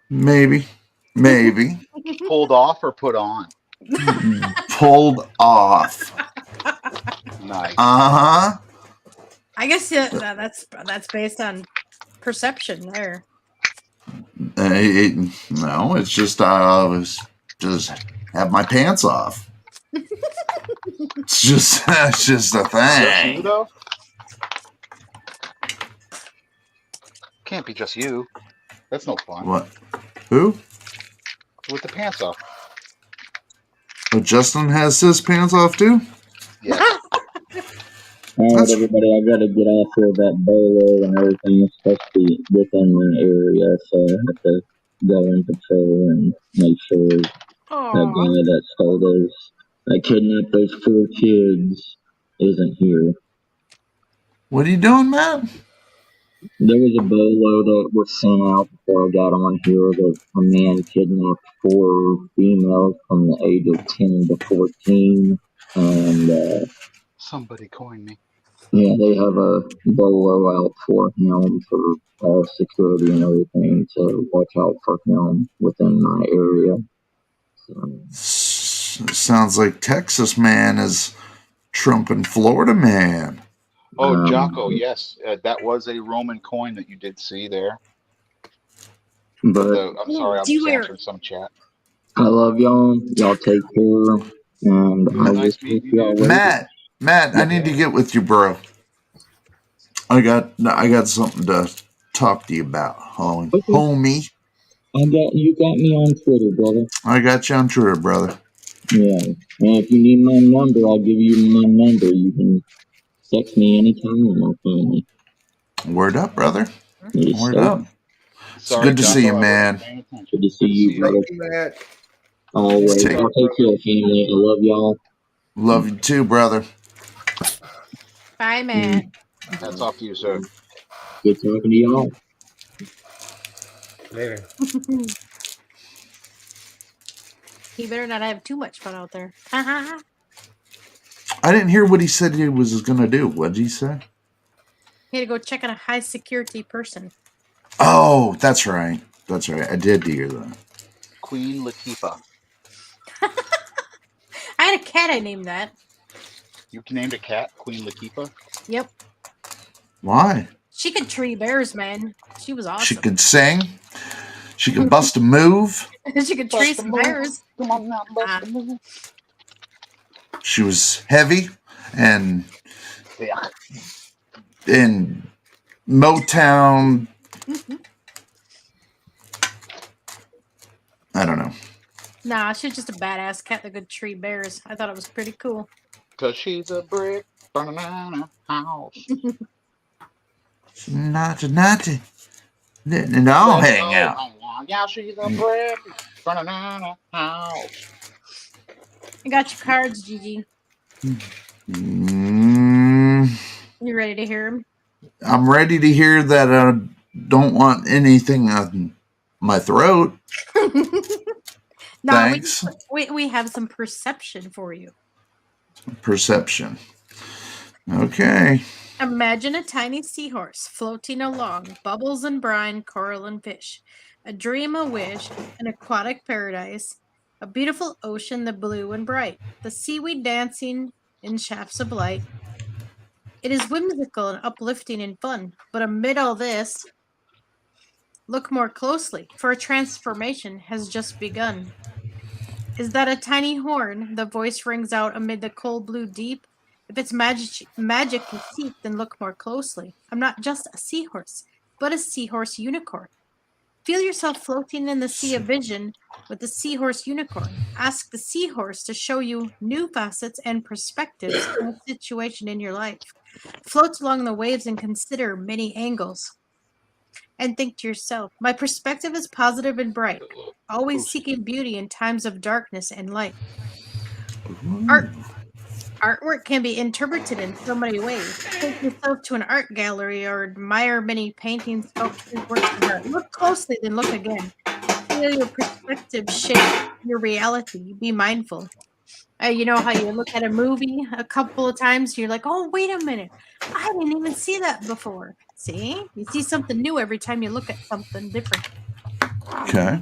Maybe. Maybe. Pulled off or put on? Pulled off. Nice. Uh-huh. I guess that's based on perception there. No, it's just I was just have my pants off. It's just a Just you thing. though? Can't be just you. That's no fun. What? Who? With the pants off. Oh, Justin has his pants off too? Yes. All right, That's everybody, I gotta get off here. That bolo and everything is supposed to be within my area, so I have to go and patrol and make sure that Aw. guy that stole that kidnapped those 4 kids isn't here. what are you doing, Matt? There was a bolo that was sent out before I got on here that a man kidnapped 4 females from the age of 10 to 14, and Somebody coin me. yeah, they have a bolo out for him for all security and everything to watch out for him within my area. So, Sounds like Texas man is trumping Florida man. Oh, Jocko, yes. That was a Roman coin that you did see there. but I'm sorry, I'm just Dear. answering some chat. I love y'all. Y'all take care, and It I was will nice talk meeting to you, y'all dude. later. Matt, I need to get with you, bro. I got something to talk to you about, Okay. homie. You got me on Twitter, brother. I got you on Twitter, brother. Yeah, and if you need my number, I'll give you my number. You can text me anytime or call me. Word up, brother. Yes, Word sir. up. It's Sorry, good to Jocko, see you, I wasn't man. paying attention. Good to see you, brother. Thank you, Matt. Always. Take- Y'all take care, family. I love y'all. Love you too, brother. Bye, Matt. Hats off to you, sir. Good talking to y'all. Later. He better not have too much fun out there. I didn't hear what he said he was going to do. What did he say? He had to go check on a high security person. Oh, that's right. That's right. I did hear that. Queen Latifah. I had a cat I named that. You named a cat Queen Latifah? Yep. Why? She could tree bears, man. She was awesome. She could sing. She could bust a move. She could tree some bears. Come on now, bust a move. She was heavy and Yeah. in Motown. I don't know. Nah, she was just a badass cat that could tree bears. I thought it was pretty cool. Cause she's a brick burning down a house. Not. And I'll hang out. Yeah, she's a brick burning down a house. I got your cards, Gigi. Mm, You ready to hear them? I'm ready to hear that I don't want anything on my throat. No, Thanks. we have some perception for you. Perception. Okay. Imagine a tiny seahorse floating along, bubbles and brine, coral and fish. A dream, a wish, an aquatic paradise. A beautiful ocean, the blue and bright. The seaweed dancing in shafts of light. It is whimsical and uplifting and fun, but amid all this, look more closely, for a transformation has just begun. Is that a tiny horn? The voice rings out amid the cold blue deep. If it's magic you seek, then look more closely. I'm not just a seahorse, but a seahorse unicorn. Feel yourself floating in the sea of vision with the seahorse unicorn. Ask the seahorse to show you new facets and perspectives on a situation in your life. Float along the waves and consider many angles. And think to yourself, my perspective is positive and bright, always seeking beauty in times of darkness and light. Art Artwork can be interpreted in so many ways. Take yourself to an art gallery or admire many paintings, sculptures, works of art. Look closely, then look again. Feel your perspective shape your reality. Be mindful. You know how you look at a movie a couple of times, you're like, oh, wait a minute. I didn't even see that before. See? You see something new every time you look at something different. Okay.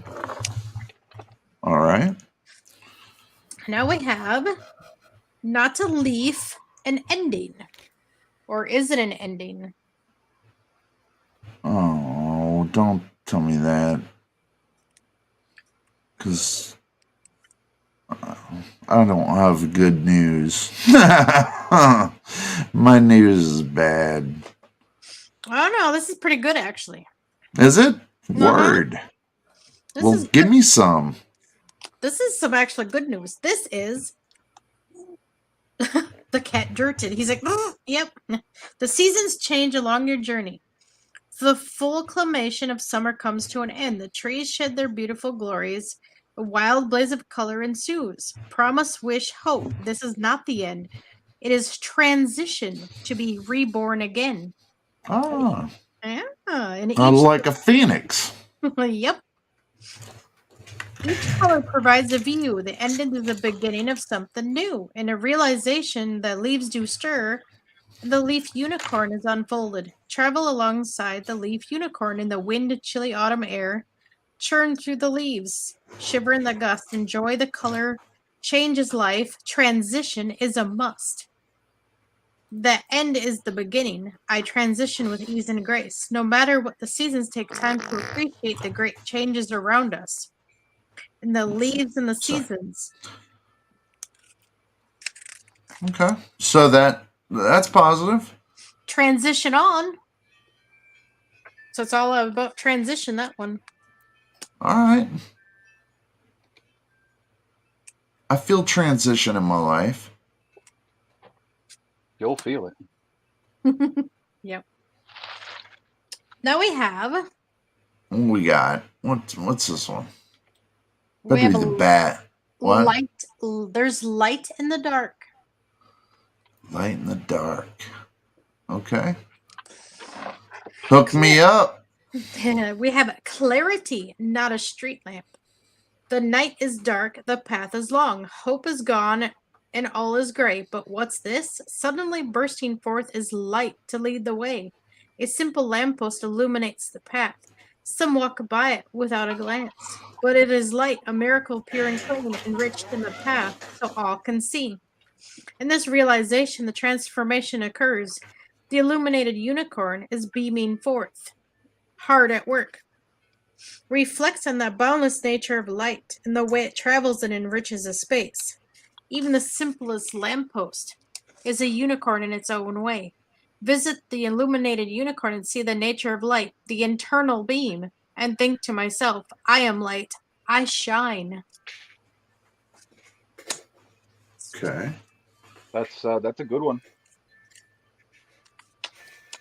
All right. Now we have not a leaf, an ending. Or is it an ending? Oh, don't tell me that. Because I don't have good news. My news is bad. Oh no, this is pretty good actually. Is it? Word. Well, give me some. This is some actually good news. This is the cat dirted. He's like, yep. The seasons change along your journey. The full acclamation of summer comes to an end. The trees shed their beautiful glories. A wild blaze of color ensues. Promise, wish, hope. This is not the end. It is transition to be reborn again. Ah. Yeah, and Like a phoenix. Yep. Each color provides a view. The ending is the beginning of something new, and a realization that leaves do stir. The leaf unicorn is unfolded. Travel alongside the leaf unicorn in the wind, chilly autumn air. Churn through the leaves. Shiver in the gust. Enjoy the color. Change is life. Transition is a must. The end is the beginning. I transition with ease and grace. No matter what the seasons, take time to appreciate the great changes around us. And the leaves and the seasons. Okay. So that's positive. Transition on. So it's all about transition, that one. All right. I feel transition in my life. You'll feel it. Yep. Now we have. What we got? What's this one? We have the bat. What? Light. There's light in the dark. Light in the dark. Okay. Hook me up. We have clarity, not a street lamp. The night is dark, the path is long. Hope is gone, and all is gray. But what's this? Suddenly bursting forth is light to lead the way. A simple lamppost illuminates the path. Some walk by it without a glance. But it is light, a miracle pure and clean, enriched in the path, so all can see. In this realization, the transformation occurs. The illuminated unicorn is beaming forth, hard at work. Reflects on the boundless nature of light and the way it travels and enriches a space. Even the simplest lamppost is a unicorn in its own way. Visit the illuminated unicorn and see the nature of light, the internal beam, and think to myself, I am light, I shine. Okay. That's a good one.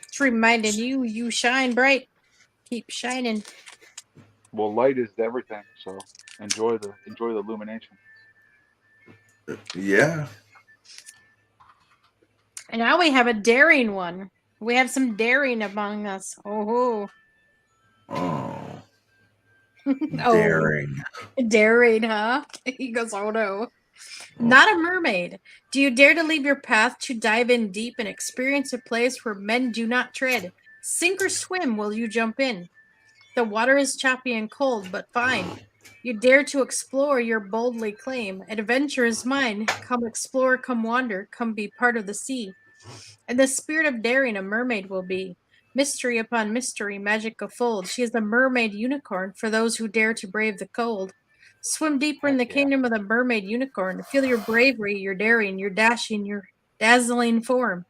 It's reminding you shine bright. Keep shining. Well, light is everything, so enjoy the illumination. Yeah. And now we have a daring one. We have some daring among us. Oh. Oh. Daring. Daring, huh? He goes, oh no. Not a mermaid. Do you dare to leave your path to dive in deep and experience a place where men do not tread? Sink or swim, will you jump in? The water is choppy and cold, but fine. You dare to explore, your boldly claim. Adventure is mine. Come explore, come wander, come be part of the sea. And the spirit of daring a mermaid will be. Mystery upon mystery, magic affold. She is the mermaid unicorn for those who dare to brave the cold. Swim deeper in the kingdom of the mermaid unicorn. Feel your bravery, your daring, your dashing, your dazzling form.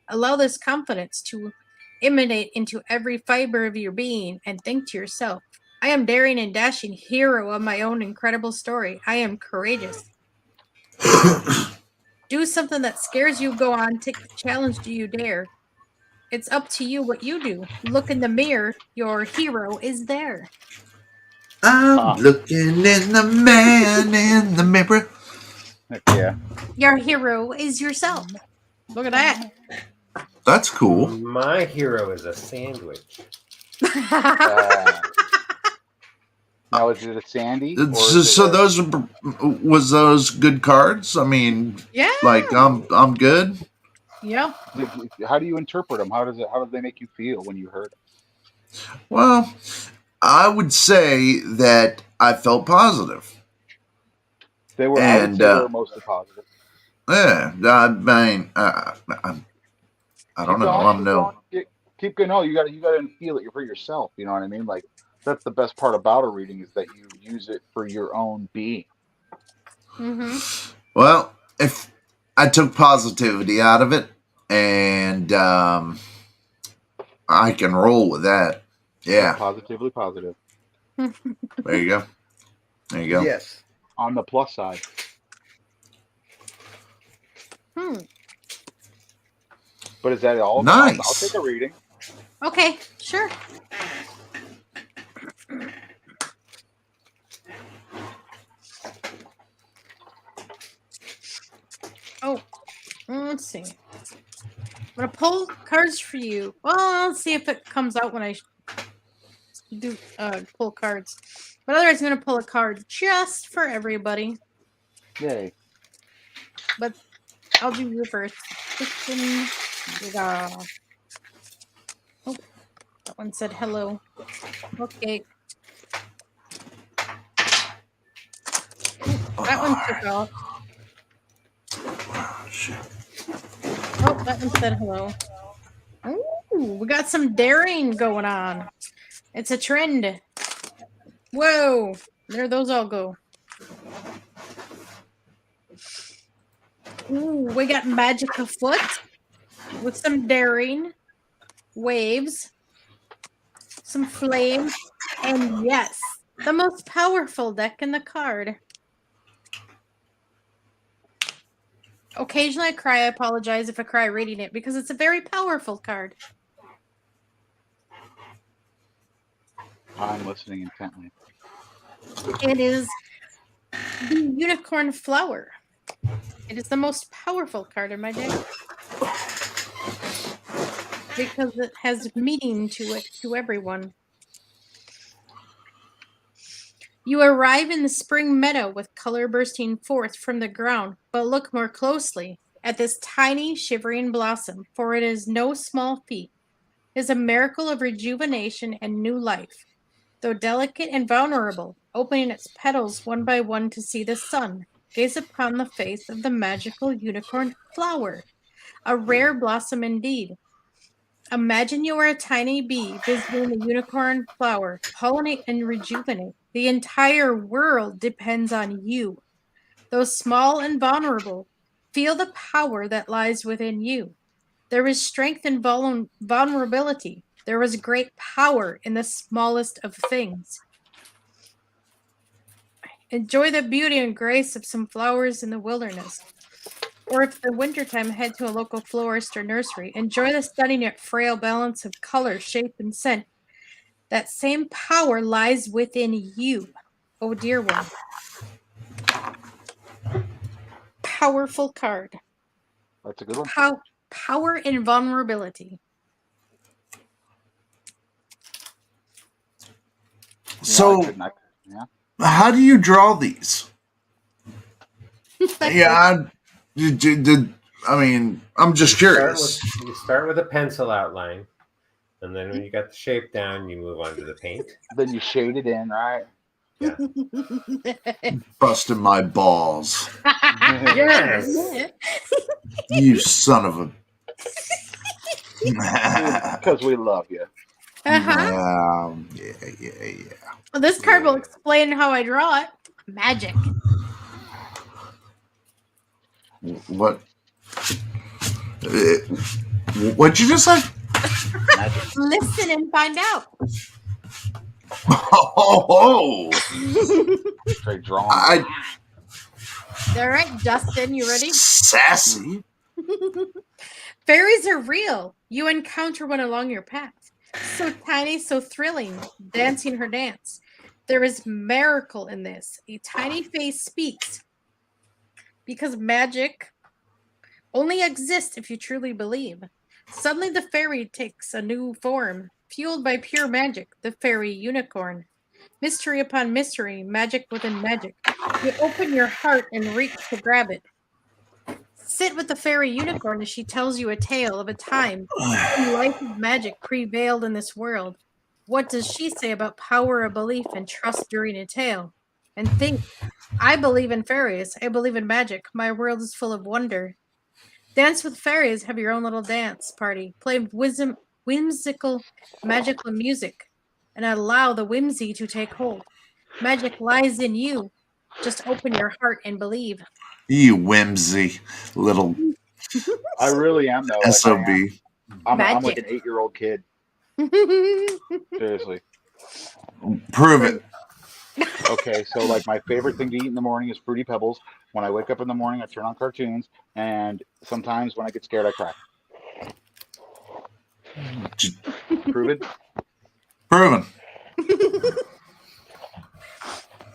Allow this confidence to emanate into every fiber of your being and think to yourself, I am daring and dashing hero of my own incredible story. I am courageous. Do something that scares you, go on, take the challenge, do you dare? It's up to you what you do. Look in the mirror, your hero is there. I'm looking in the man in the mirror. Yeah. Your hero is yourself. Look at that. That's cool. My hero is a sandwich. Now, is it a Sandy? Or So, is it so a, those was those good cards? I mean, Yeah. like I'm good. Yeah. how do you interpret them? How do they make you feel when you heard them? Well, I would say that I felt positive. They were. And, I would say they were mostly positive. Yeah, I mean, I don't know. I'm no. Keep going. No, you got to feel it for yourself. You know what I mean? Like that's the best part about a reading is that you use it for your own being. Mm-hmm. Well, if I took positivity out of it, and I can roll with that. Yeah. Positively positive. There you go. There you go. Yes. On the plus side. But is that all? Nice. I'll take a reading. Okay, sure. Oh, let's see. I'm gonna pull cards for you. Well, let's see if it comes out when I do pull cards. But otherwise, I'm gonna pull a card just for everybody. Yay. But I'll do you first. Oh, that one said hello. Okay. That one took off. Oh, that one said hello. Ooh, we got some daring going on. It's a trend. Whoa, there those all go. Ooh, we got magic afoot with some daring, waves, some flames, and yes, the most powerful deck in the card. Occasionally I cry. I apologize if I cry reading it because it's a very powerful card. I'm listening intently. It is the unicorn flower. It is the most powerful card in my deck because it has meaning to it to everyone. You arrive in the spring meadow with color bursting forth from the ground, but look more closely at this tiny shivering blossom, for it is no small feat. It is a miracle of rejuvenation and new life. Though delicate and vulnerable, opening its petals one by one to see the sun, gaze upon the face of the magical unicorn flower. A rare blossom indeed. Imagine you are a tiny bee visiting the unicorn flower. Pollinate and rejuvenate. The entire world depends on you. Though small and vulnerable, feel the power that lies within you. There is strength in vulnerability. There is great power in the smallest of things. Enjoy the beauty and grace of some flowers in the wilderness. Or if the wintertime, head to a local florist or nursery. Enjoy the stunning yet frail balance of color, shape, and scent. That same power lies within you, oh dear one. Powerful card. That's a good one. Power and vulnerability. So, how do you draw these? Yeah, I mean, I'm just curious. You start with a pencil outline, and then when you got the shape down, you move on to the paint. Then you shade it in, right? Yeah. Busting my balls. Yes. You son of a. Because we love you. Uh-huh. Yeah. Well, this card will explain how I draw it. Magic. What? What'd you just say? Magic. Listen and find out. Oh, Straight drawing. I All right, Justin, you ready? sassy. Fairies are real. You encounter one along your path. So tiny, so thrilling, dancing her dance. There is miracle in this. A tiny face speaks because magic only exists if you truly believe. Suddenly the fairy takes a new form, fueled by pure magic, the fairy unicorn. Mystery upon mystery, magic within magic. You open your heart and reach to grab it. Sit with the fairy unicorn as she tells you a tale of a time when life of magic prevailed in this world. What does she say about power of belief and trust during a tale? And think, I believe in fairies. I believe in magic. My world is full of wonder. Dance with fairies. Have your own little dance party. Play whimsical, magical music, and allow the whimsy to take hold. Magic lies in you. Just open your heart and believe. You whimsy little I really am though. Like SOB. I am. I'm like Magic. an 8-year-old kid. Seriously. Prove it. Okay, so like my favorite thing to eat in the morning is Fruity Pebbles. When I wake up in the morning, I turn on cartoons, and sometimes when I get scared, I cry. Proven? Proven.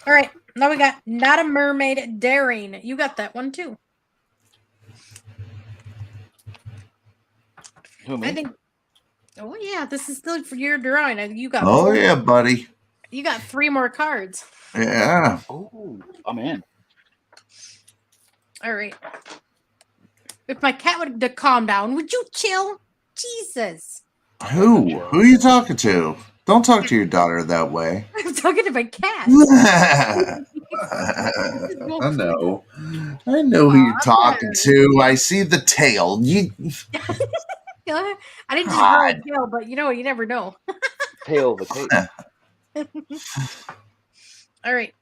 All right, now we got Not a Mermaid Daring. You got that one too. Who, me? I think. Oh yeah, this is still for your drawing. You got. Oh yeah, buddy. You got 3 more cards. Yeah. Oh, I'm in. All right. If my cat would calm down, would you chill? Jesus. Who? Who are you talking to? Don't talk to your daughter that way. I'm talking to my cat. I know. I know who you're talking to. I see the tail. You. I didn't just roll a tail, but you never know. Tail of the tape. All right.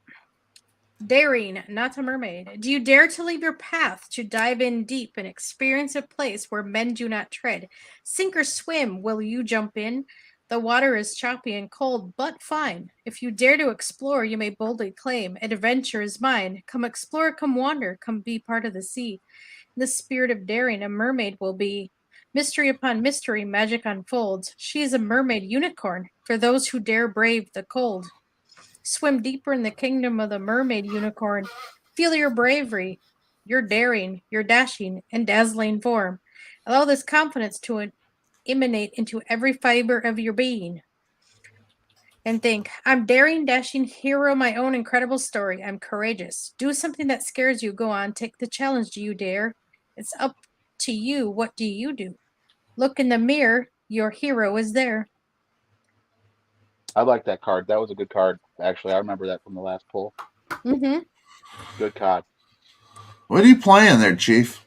Daring, not a mermaid. Do you dare to leave your path to dive in deep and experience a place where men do not tread? Sink or swim, will you jump in? The water is choppy and cold, but fine. If you dare to explore, you may boldly claim, adventure is mine. Come explore, come wander, come be part of the sea. In the spirit of daring, a mermaid will be. Mystery upon mystery, magic unfolds. She is a mermaid unicorn for those who dare brave the cold. Swim deeper in the kingdom of the mermaid unicorn. Feel your bravery, your daring, your dashing and dazzling form. Allow this confidence to emanate into every fiber of your being. And think, I'm daring, dashing hero, my own incredible story. I'm courageous. Do something that scares you. Go on, take the challenge. Do you dare? It's up to you. What do you do? Look in the mirror. Your hero is there. I like that card. That was a good card. Actually, I remember that from the last pull. Mm-hmm. Good card. What are you playing there, Chief?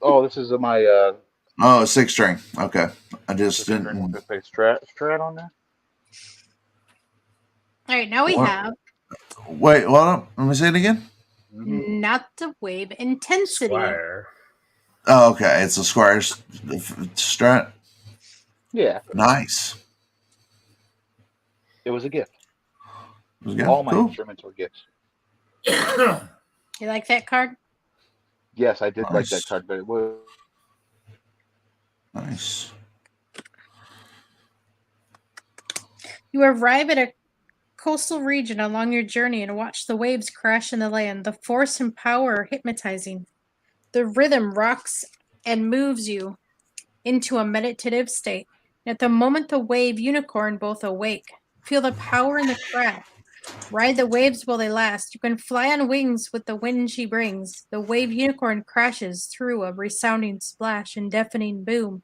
Oh, this is my Oh, 6 string. Okay. I just didn't. with a strat on there. All right, now we What? have Wait, hold on. Let me say it again. not the wave intensity. Squire. Oh, okay. It's a square strat. Yeah. Nice. It was a gift. It was good. All my Cool. instruments were gifts. You like that card? Yes, I did like Nice. that card, but it was Nice. You arrive at a coastal region along your journey and watch the waves crash in the land. The force and power are hypnotizing. The rhythm rocks and moves you into a meditative state. At the moment, the wave unicorn both awake. Feel the power in the crash. Ride the waves while they last. You can fly on wings with the wind she brings. The wave unicorn crashes through a resounding splash and deafening boom.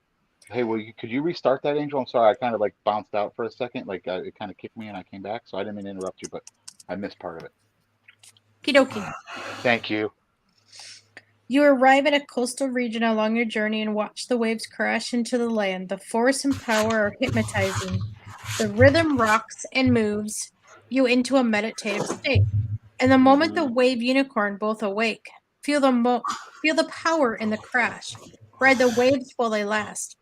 Hey, could you restart that, Angel? I'm sorry, I kind of like bounced out for a second. Like it kind of kicked me and I came back, so I didn't mean to interrupt you, but I missed part of it. Okie dokie. Thank you. You arrive at a coastal region along your journey and watch the waves crash into the land. The force and power are hypnotizing. The rhythm rocks and moves you into a meditative state. And the moment the Mm-hmm. wave unicorn both awake, feel the power in the crash. Ride the waves while they last.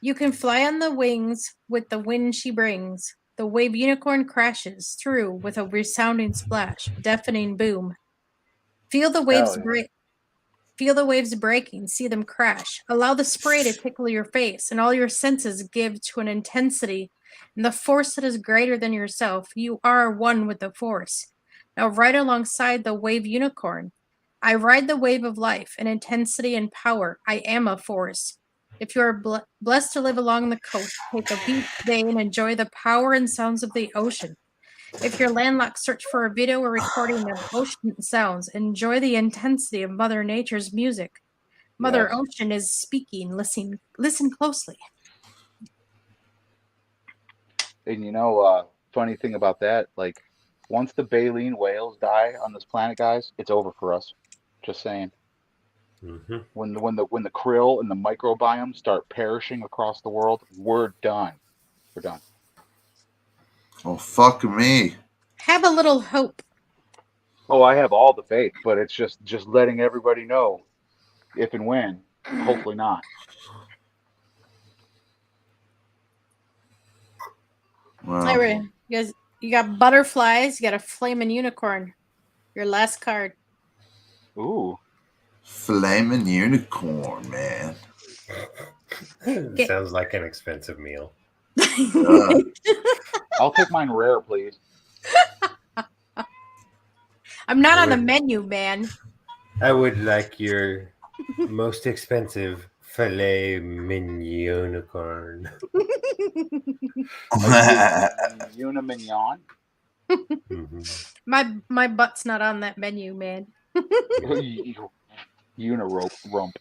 You can fly on the wings with the wind she brings. The wave unicorn crashes through with a resounding splash, deafening boom. Feel the waves Hell yeah. break. Feel the waves breaking, see them crash. Allow the spray to tickle your face, and all your senses give to an intensity and the force that is greater than yourself. You are one with the force. Now ride alongside the wave unicorn. I ride the wave of life and intensity and power. I am a force. If you are blessed to live along the coast, take a beach day and enjoy the power and sounds of the ocean. If you're landlocked, search for a video or recording of ocean sounds. Enjoy the intensity of Mother Nature's music. Mother Yes. Ocean is speaking. Listen closely. And funny thing about that, like once the baleen whales die on this planet, guys, it's over for us. Just saying. Hmm. When the krill and the microbiome start perishing across the world, we're done. We're done. Oh, fuck me. Have a little hope. Oh, I have all the faith, but it's just letting everybody know if and when. Hopefully not. Well, Anyway, you guys, you got butterflies. You got a flaming unicorn. Your last card. Ooh. flaming unicorn, man. Get- Sounds like an expensive meal. Uh, I'll take mine rare, please. I'm not I on the would, menu, man. I would like your most expensive filet mignon unicorn. A unimignon. Hmm. My butt's not on that menu, man. Unirope rump.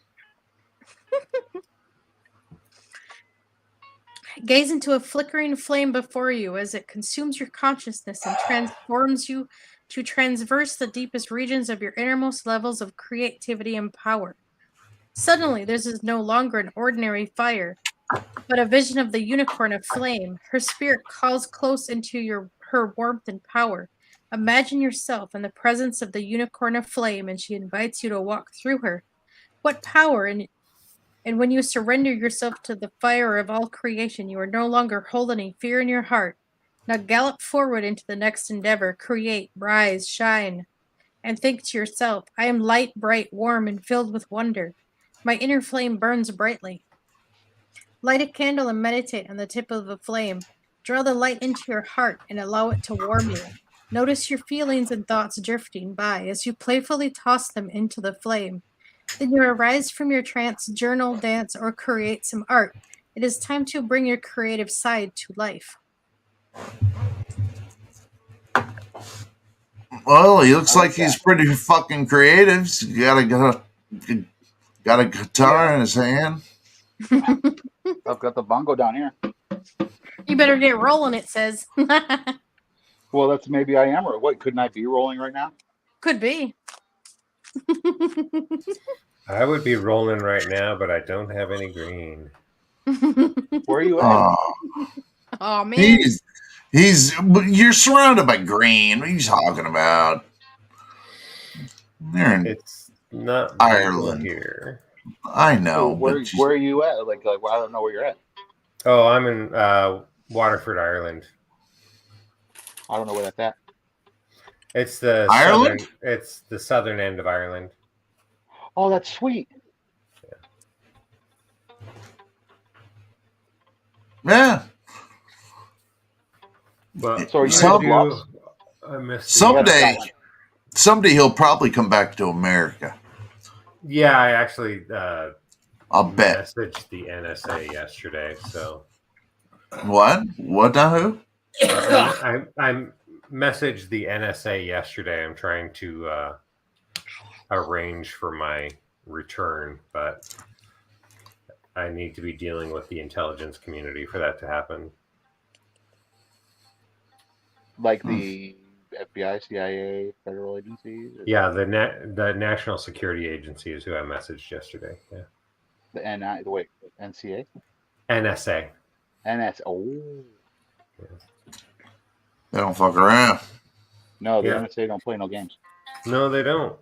Gaze into a flickering flame before you as it consumes your consciousness and transforms you to transverse the deepest regions of your innermost levels of creativity and power. Suddenly, this is no longer an ordinary fire, but a vision of the unicorn of flame. Her spirit calls close into her warmth and power. Imagine yourself in the presence of the unicorn of flame, and she invites you to walk through her. What power and when you surrender yourself to the fire of all creation, you are no longer holding any fear in your heart. Now gallop forward into the next endeavor, create, rise, shine, and think to yourself, I am light, bright, warm, and filled with wonder. My inner flame burns brightly. Light a candle and meditate on the tip of the flame. Draw the light into your heart and allow it to warm you. Notice your feelings and thoughts drifting by as you playfully toss them into the flame. Then you arise from your trance, journal, dance, or create some art. It is time to bring your creative side to life. well, he I looks like like he's that. pretty fucking creative. He's got a guitar Yeah, in his hand. I've got the bongo down here. You better get rolling, it says. Well, that's maybe I am. Or what? Couldn't I be rolling right now? Could be. I would be rolling right now, but I don't have any green. Where are you at? Oh, Oh man. he's you're surrounded by green. What are you talking about? They're in It's not beautiful Ireland. here. I So know, where but where are you at? Like well, I don't know where you're at. Oh, I'm in Waterford, Ireland. I don't know where that's at. It's the Ireland? southern. It's the southern end of Ireland. Oh, that's sweet. Yeah. But So are you near the Some bluffs? I missed the. Yeah, that's someday, that one. someday he'll probably come back to America. Yeah, I actually I'll bet. messaged the NSA yesterday. So What? What now? Who? I messaged the NSA yesterday. I'm trying to arrange for my return, but I need to be dealing with the intelligence community for that to happen. Like the FBI, CIA, federal agencies? Yeah, the National Security Agency is who I messaged yesterday. Yeah. The NI, wait, NCA? NSA. NS. Oh. They don't fuck around. No, the Yeah. NSA don't play no games. No, they don't.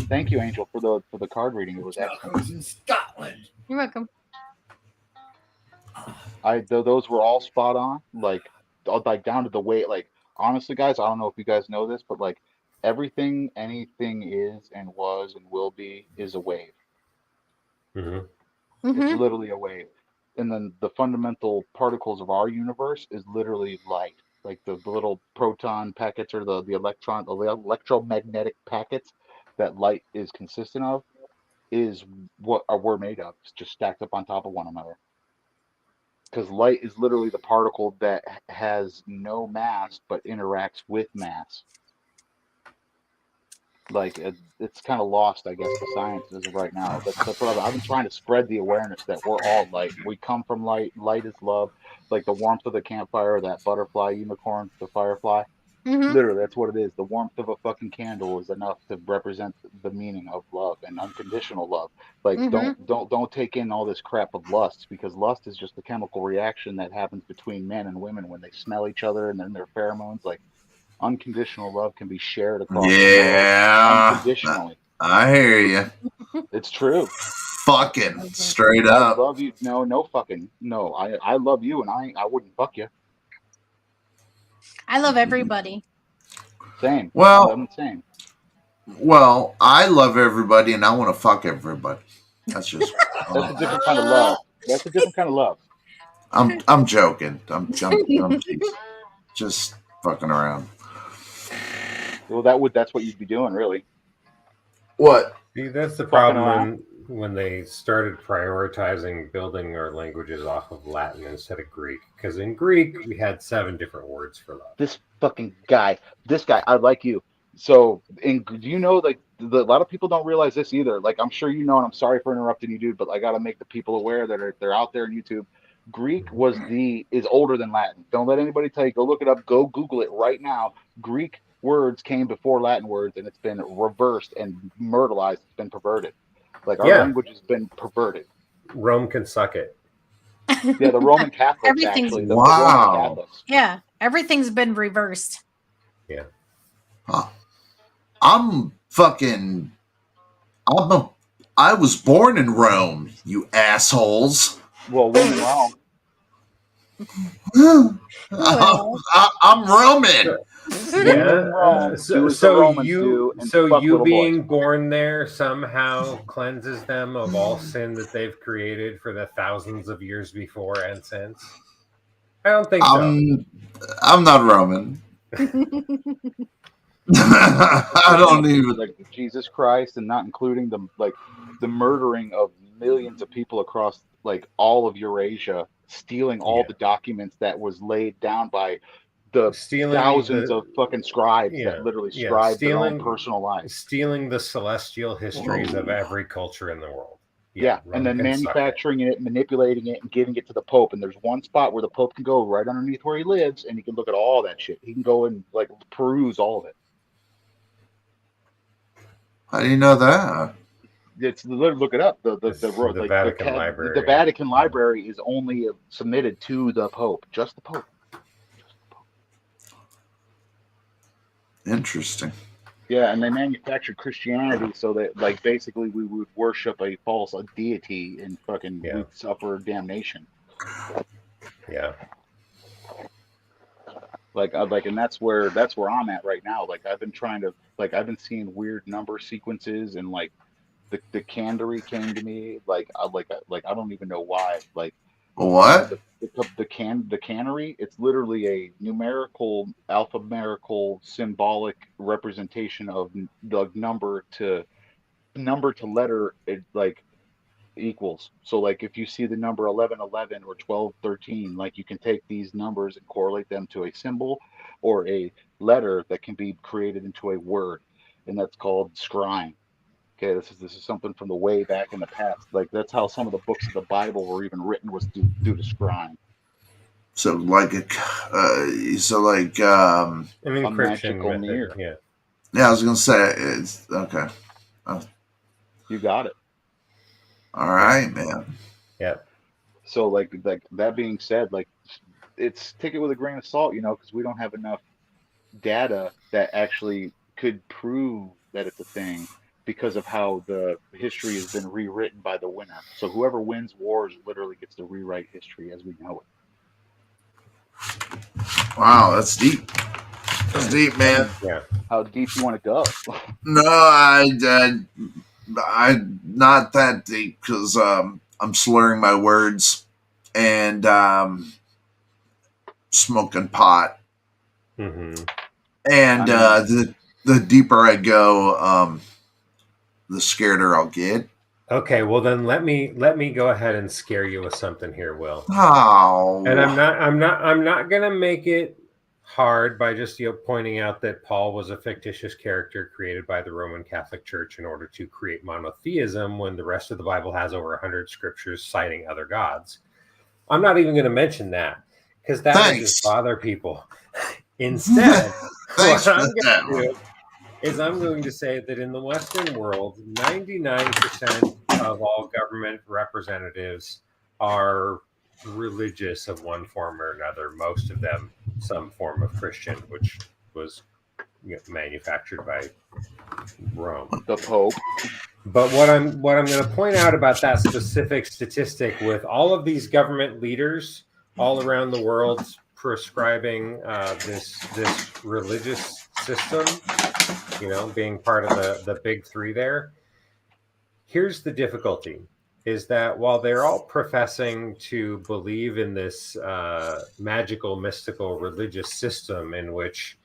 Thank you, Angel, for the card reading. It was excellent. Tacos in Scotland. You're welcome. Those were all spot on, like down to the weight. Like honestly, guys, I don't know if you guys know this, but like everything, anything is and was and will be is a wave. Hmm. It's Mm-hmm. literally a wave. And then the fundamental particles of our universe is literally light. Like the little proton packets or the electromagnetic packets that light is consistent of is what we're made of. It's just stacked up on top of one another. Because light is literally the particle that has no mass but interacts with mass. Like it's kind of lost, I guess, to science as of right now. That's what I've been trying to spread the awareness that we're all light. We come from light. Light is love. Like the warmth of the campfire, that butterfly, unicorn, the firefly. Mm-hmm. Literally, that's what it is. The warmth of a fucking candle is enough to represent the meaning of love and unconditional love. Like Mm-hmm. don't take in all this crap of lust, because lust is just a chemical reaction that happens between men and women when they smell each other and then their pheromones. Like unconditional love can be shared across the world Yeah, unconditionally. I hear you. It's true. Fucking straight I up. love you. No, no fucking no. I love you, and I wouldn't fuck you. I love everybody. Same. I'm Well, the same. I love everybody and I want to fuck everybody. That's just. That's a different kind of love. That's a different kind of love. I'm joking. I'm just fucking around. Well, that's what you'd be doing, really. What? See, that's the Fucking problem when they started prioritizing building our languages off of Latin instead of Greek. Because in Greek, we had 7 different words for love. This fucking guy. This guy. I like you. So, do you know, like, a lot of people don't realize this either. Like, I'm sure you know, and I'm sorry for interrupting you, dude, but I got to make the people aware that they're out there on YouTube. Greek is older than Latin. Don't let anybody tell you. Go look it up. Go Google it right now. Greek words came before Latin words, and it's been reversed and myrtleized. It's been perverted. Like our Yeah. language has been perverted. Rome can suck it. Yeah, the Roman Catholics Everything's- actually. The Wow. Roman Catholics. Yeah, everything's been reversed. Yeah. I'm fucking. I was born in Rome, you assholes. Well, when in Rome. Well. I'm Roman. Yeah. Rome, do as the So Romans do, and fuck you little being boys. born there somehow cleanses them of all sin that they've created for the thousands of years before and since? I don't think so. I'm not Roman. I don't even like Jesus Christ, and not including the murdering of millions of people across like all of Eurasia, stealing all the documents that was laid down by the thousands of fucking scribes that literally scribed their own personal lives. Stealing the celestial histories of every culture in the world. Yeah, and then manufacturing it, manipulating it, and giving it to the Pope. And there's one spot where the Pope can go right underneath where he lives, and he can look at all that shit. He can go and like peruse all of it. How do you know that? It's literally look it up. The Vatican Library. The Vatican Library is only submitted to the Pope, just the Pope. Interesting. Yeah, and they manufactured Christianity so that, like, basically we would worship a false deity and fucking we'd suffer damnation. Yeah. And that's where I'm at right now. Like, I've been seeing weird number sequences, and like the cannery came to me. I don't even know why. Like, what? The cannery, it's literally a numerical, alphabetical, symbolic representation of the number to letter, it like equals. So like if you see the number 1111 or 1213, like you can take these numbers and correlate them to a symbol or a letter that can be created into a word, and that's called scrying. Okay, this is something from the way back in the past. Like that's how some of the books of the Bible were even written, was due to scrying. So like An A encryption magical method. mirror. Yeah. yeah, I was gonna say it's okay. Oh, You got it. all Yeah. right, man. Yeah. So like that being said, like it's take it with a grain of salt, because we don't have enough data that actually could prove that it's a thing because of how the history has been rewritten by the winner. So whoever wins wars literally gets to rewrite history as we know Wow, that's deep. That's deep, man. it. How deep you want to go? No, I not that deep because I'm slurring my words and smoking pot. Mm-hmm. And I mean, the deeper I go, the scareder I'll get. Okay, well then let me go ahead and scare you with something here, Will. And Oh, I'm not gonna make it hard by just pointing out that Paul was a fictitious character created by the Roman Catholic Church in order to create monotheism when the rest of the Bible has over 100 scriptures citing other gods. I'm not even gonna mention that because that would just thanks. ball people. Instead, Thanks what for I'm that gonna one. do is I'm going to say that in the Western world, 99% of all government representatives are religious of one form or another. Most of them some form of Christian, which was manufactured by Rome. the Pope. But what I'm going to point out about that specific statistic, with all of these government leaders all around the world prescribing this religious system, being part of the big three there. Here's the difficulty, is that while they're all professing to believe in this magical, mystical, religious system in which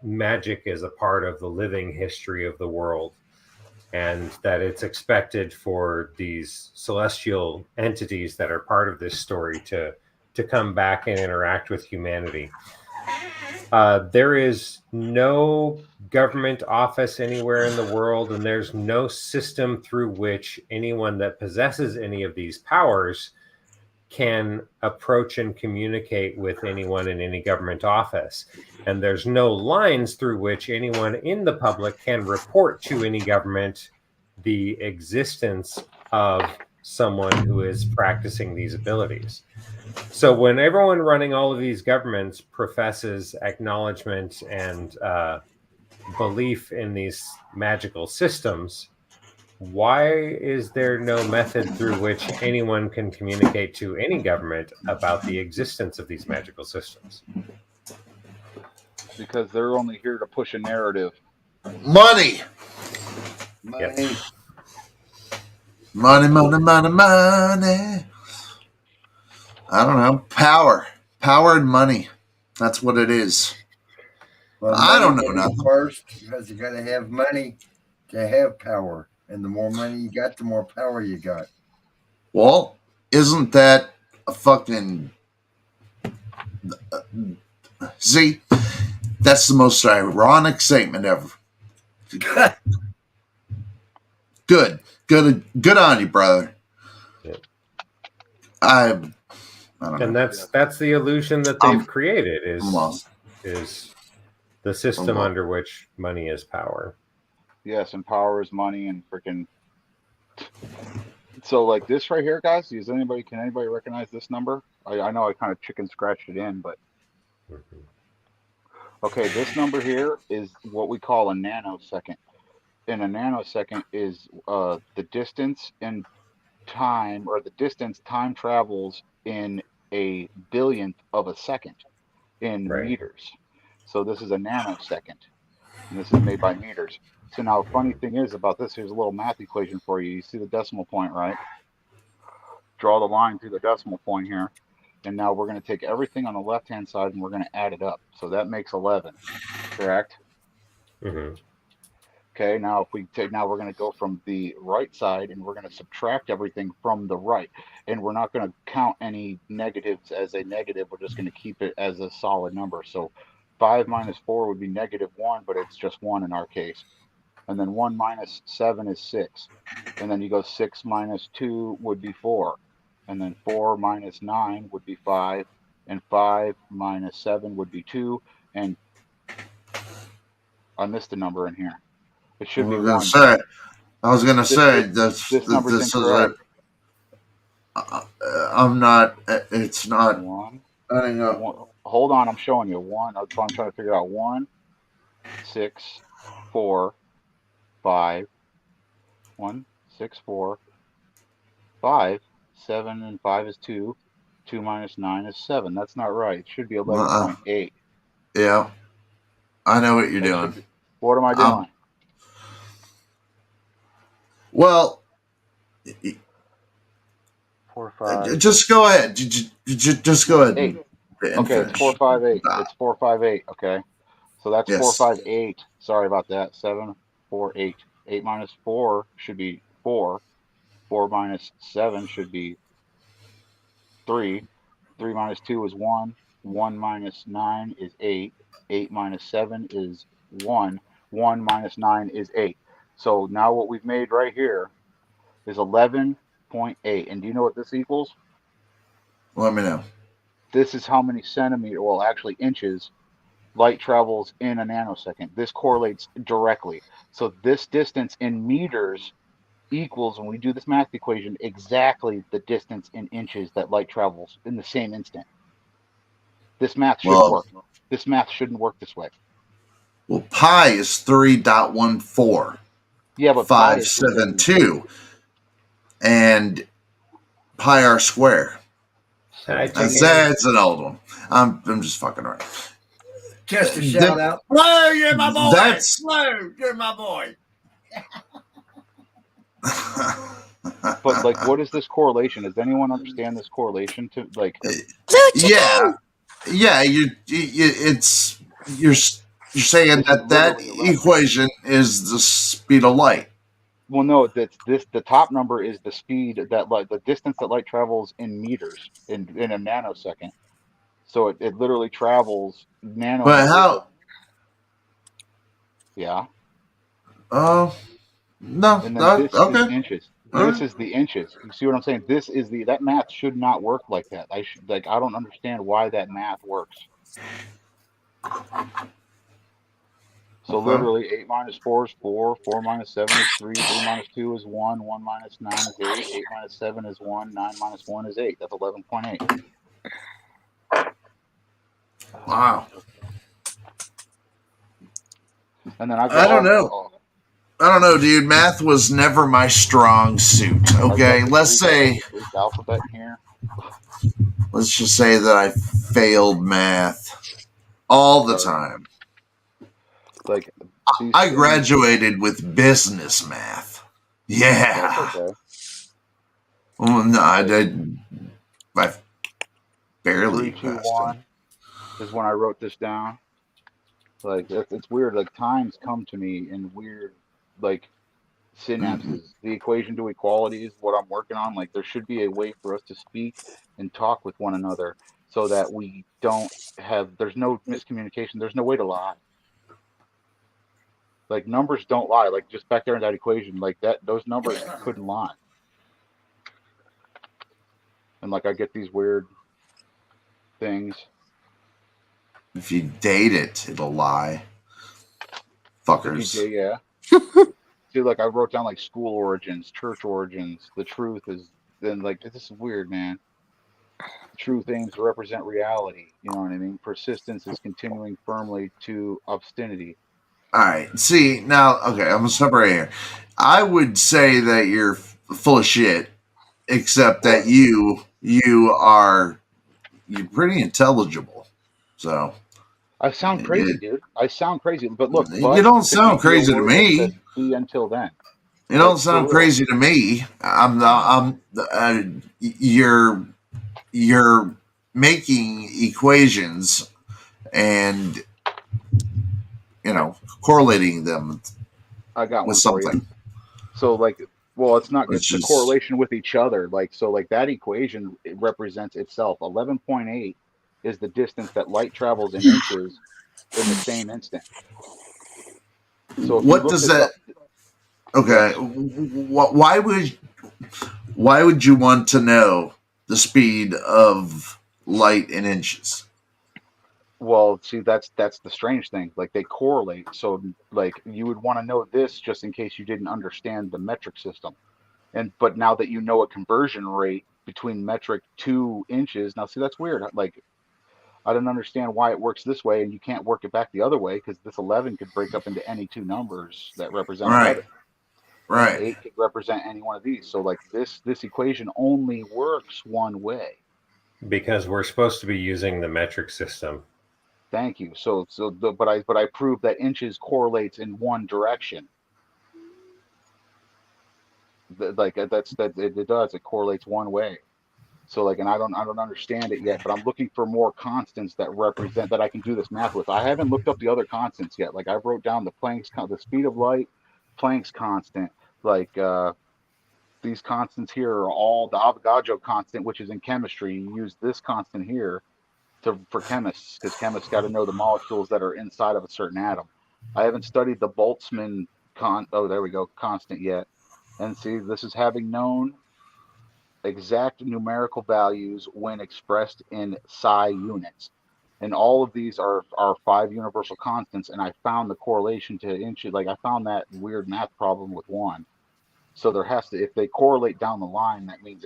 magic is a part of the living history of the world, and that it's expected for these celestial entities that are part of this story to come back and interact with humanity. There is no government office anywhere in the world, and there's no system through which anyone that possesses any of these powers can approach and communicate with anyone in any government office. And there's no lines through which anyone in the public can report to any government the existence of someone who is practicing these abilities. So when everyone running all of these governments professes acknowledgement and belief in these magical systems, why is there no method through which anyone can communicate to any government about the existence of these magical systems? Because they're only here to push a narrative. Money. Yep. Money. I don't know. Power and money. That's what it is. Well, I don't know money nothing. first, because you got to have money to have power, and the more money you got, the more power you got. Well, isn't that a fucking see? That's the most ironic statement ever. Good on you, brother. Yeah. I don't know. And that's the illusion that they've created is the system under which money is power. Yes, and power is money and freaking. So like this right here, guys, can anybody recognize this number? I know I kind of chicken scratched it in, but okay, this number here is what we call a nanosecond. And a nanosecond is the distance in time, or the distance time travels in a billionth of a second in meters. So this is a nanosecond, and this is made by meters. So now, funny thing is about this, here's a little math equation for you. You see the decimal point, right? Draw the line through the decimal point here. And now we're going to take everything on the left-hand side and we're going to add it up. So that makes 11, correct? Mm-hmm. Okay, now we're going to go from the right side and we're going to subtract everything from the right. And we're not going to count any negatives as a negative. We're just going to keep it as a solid number. So 5 minus 4 would be -1, but it's just 1 in our case. And then 1 minus 7 is 6. And then you go 6 minus 2 would be 4. And then 4 minus 9 would be 5. And 5 minus 7 would be 2. And I missed a number in here. It should be 1. I was gonna say This number's this is incorrect. I'm not. It's not. 1. Adding up. Hold on, I'm showing you. 1. I'm trying to figure out 1, 6, 4, 5. 1, 6, 4, 5. 7 and 5 is 2. 2 minus 9 is 7. That's not right. It should be 11.8. Yeah, I know what you're doing. What am I doing? Well, 4, 5. just go ahead. Just go ahead. 8. Okay, it's 4, 5, 8. It's 4, 5, 8. Okay, so that's 4, 5, 8. Sorry about that. 7, 4, 8. 8 minus 4 should be 4. 4 minus 7 should be 3. 3 minus 2 is 1. 1 minus 9 is 8. 8 minus 7 is 1. 1 minus 9 is 8. So now what we've made right here is 11.8. And do you know what this equals? Let me know. This is how many centimeters, well, actually inches, light travels in a nanosecond. This correlates directly. So this distance in meters equals, when we do this math equation, exactly the distance in inches that light travels in the same instant. This math shouldn't work. This math shouldn't work this way. Well, pi is 3.14. Yeah, but 572. And pi r square. That's an old one. I'm just fucking around. Just a shout out. Flo, you're my boy. Flo, you're my boy. But like, what is this correlation? Does anyone understand this correlation to like? Yeah. You're saying that equation is the speed of light. Well, no, the top number is the speed that the distance that light travels in meters in a nanosecond. So it literally travels nanometers. But how? Yeah. Oh. No. And then this okay. is inches. This is the inches. You see what I'm saying? This is that math should not work like that. I don't understand why that math works. So literally 8 minus 4 is 4, 4 minus 7 is 3, 3 minus 2 is 1, 1 minus 9 is 8, 8 minus 7 is 1, 9 minus 1 is 8. That's 11.8. Wow. And then I don't know. I don't know, dude. Math was never my strong suit. Okay, let's say Greek alphabet here. Let's just say that I failed math all the time. Like I graduated with business math. Yeah. Okay. Well, no, I barely 3, 2, 1 is when I wrote this down. Like it's weird. Like times come to me in weird, like synapses. The equation to equality is what I'm working on. Like there should be a way for us to speak and talk with one another so that we don't have. There's no miscommunication. There's no way to lie. Like numbers don't lie. Like just back there in that equation, like those numbers couldn't lie. And like I get these weird things. If you date it, it'll lie. Fuckers. Yeah. See, like I wrote down like school origins, church origins. The truth is then like this is weird, man. True things represent reality. You know what I mean? Persistence is continuing firmly to obstinity. All right. See, now, okay, I'm going to stop right here. I would say that you're full of shit, except that you're pretty intelligible. So. I sound crazy, dude. I sound crazy. But look. You don't sound crazy to me. Be until then. You don't sound crazy to me. You're making equations and correlating them. I got with one something. For you. So like, well, it's not. It's the correlation with each other. Like so, like that equation it represents itself. 11.8 is the distance that light travels in inches in the same instant. So if you What look does this that? up, Okay, yes. why would you want to know the speed of light in inches? Well, see, that's the strange thing. Like they correlate. So like you would want to know this just in case you didn't understand the metric system. And but now that you know a conversion rate between metric to inches, now see that's weird. Like I don't understand why it works this way and you can't work it back the other way because this 11 could break up into any two numbers that represent Right, 11, and right. 8 could represent any one of these. So like this equation only works one way. Because we're supposed to be using the metric system. Thank you. But I proved that inches correlates in one direction. It does. It correlates one way. So like, and I don't understand it yet, but I'm looking for more constants that represent that I can do this math with. I haven't looked up the other constants yet. Like I wrote down the speed of light, Planck's constant. Like these constants here are all the Avogadro constant, which is in chemistry. You use this constant here for chemists because chemists got to know the molecules that are inside of a certain atom. I haven't studied the Boltzmann oh there we go constant yet. And see, this is having known exact numerical values when expressed in psi units. And all of these are five universal constants. And I found the correlation to inches. Like I found that weird math problem with one. So there has to, if they correlate down the line, that means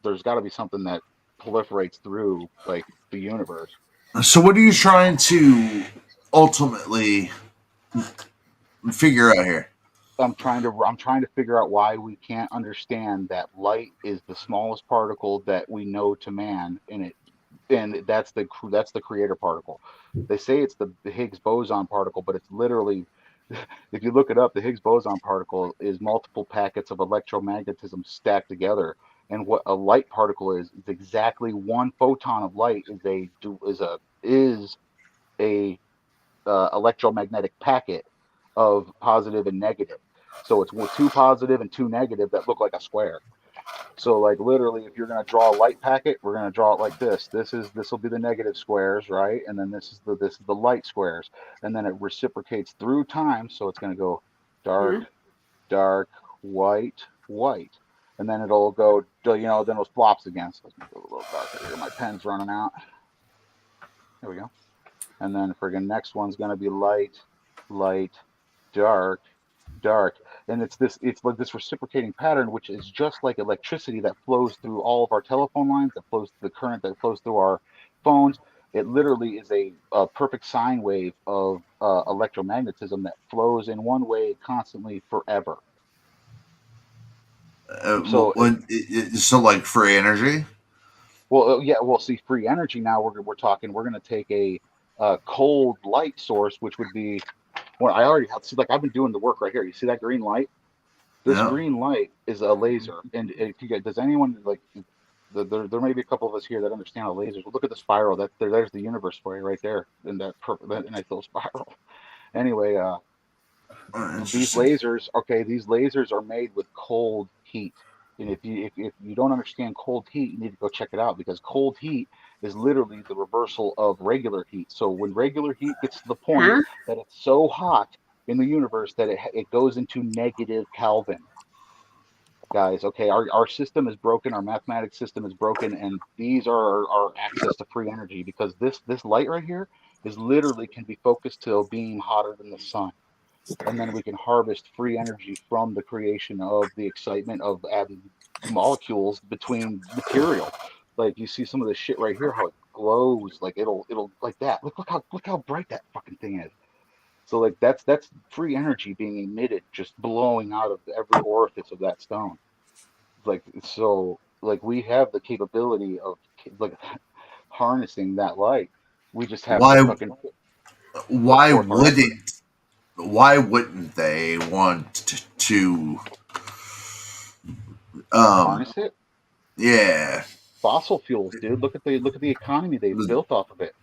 there's got to be something that proliferates through like the universe. So, what are you trying to ultimately figure out here? I'm trying to figure out why we can't understand that light is the smallest particle that we know to man, and that's the creator particle. They say it's the Higgs boson particle, but it's literally, if you look it up, the Higgs boson particle is multiple packets of electromagnetism stacked together. And what a light particle is exactly one photon of light is a electromagnetic packet of positive and negative. So it's two positive and two negative that look like a square. So like literally, if you're going to draw a light packet, we're going to draw it like this. This will be the negative squares, right? And then this is the light squares, and then it reciprocates through time. So it's going to go dark, dark, white, white, and then it'll go, then it flops again. So let's make it a little darker here. My pen's running out. There we go. And then friggin' next one's going to be light, light, dark, dark. And it's like this reciprocating pattern, which is just like electricity that flows through all of our telephone lines, that flows the current that flows through our phones. It literally is a perfect sine wave of electromagnetism that flows in one way constantly forever. So, So, like free energy. well, yeah, well, see, free energy now we're going to take a cold light source, which would be, well, I already have, see, like I've been doing the work right here. You see that green light? This Yeah. green light is a laser. And if you get, does anyone like, there may be a couple of us here that understand how lasers. Well, look at the spiral. There's the universe for you right there in that nice little spiral. Anyway, these Interesting. lasers, okay, these lasers are made with cold heat. And if you don't understand cold heat, you need to go check it out because cold heat is literally the reversal of regular heat. So when regular heat gets to the point that it's so hot in the universe that it goes into negative Kelvin, guys, okay, our system is broken, our mathematics system is broken, and these are our access to free energy because this light right here is literally can be focused to a beam hotter than the sun, and then we can harvest free energy from the creation of the excitement of adding molecules between material. Like you see some of this shit right here, how it glows, like it'll like that. Look how bright that fucking thing is. So like that's free energy being emitted, just blowing out of every orifice of that stone. Like so, like we have the capability of like harnessing that light. We just have to Why? fucking put Why forth our effort. wouldn't? Why wouldn't they want to? Um. Harness it. Yeah. Fossil fuels, dude. Look at the economy they've built off of it.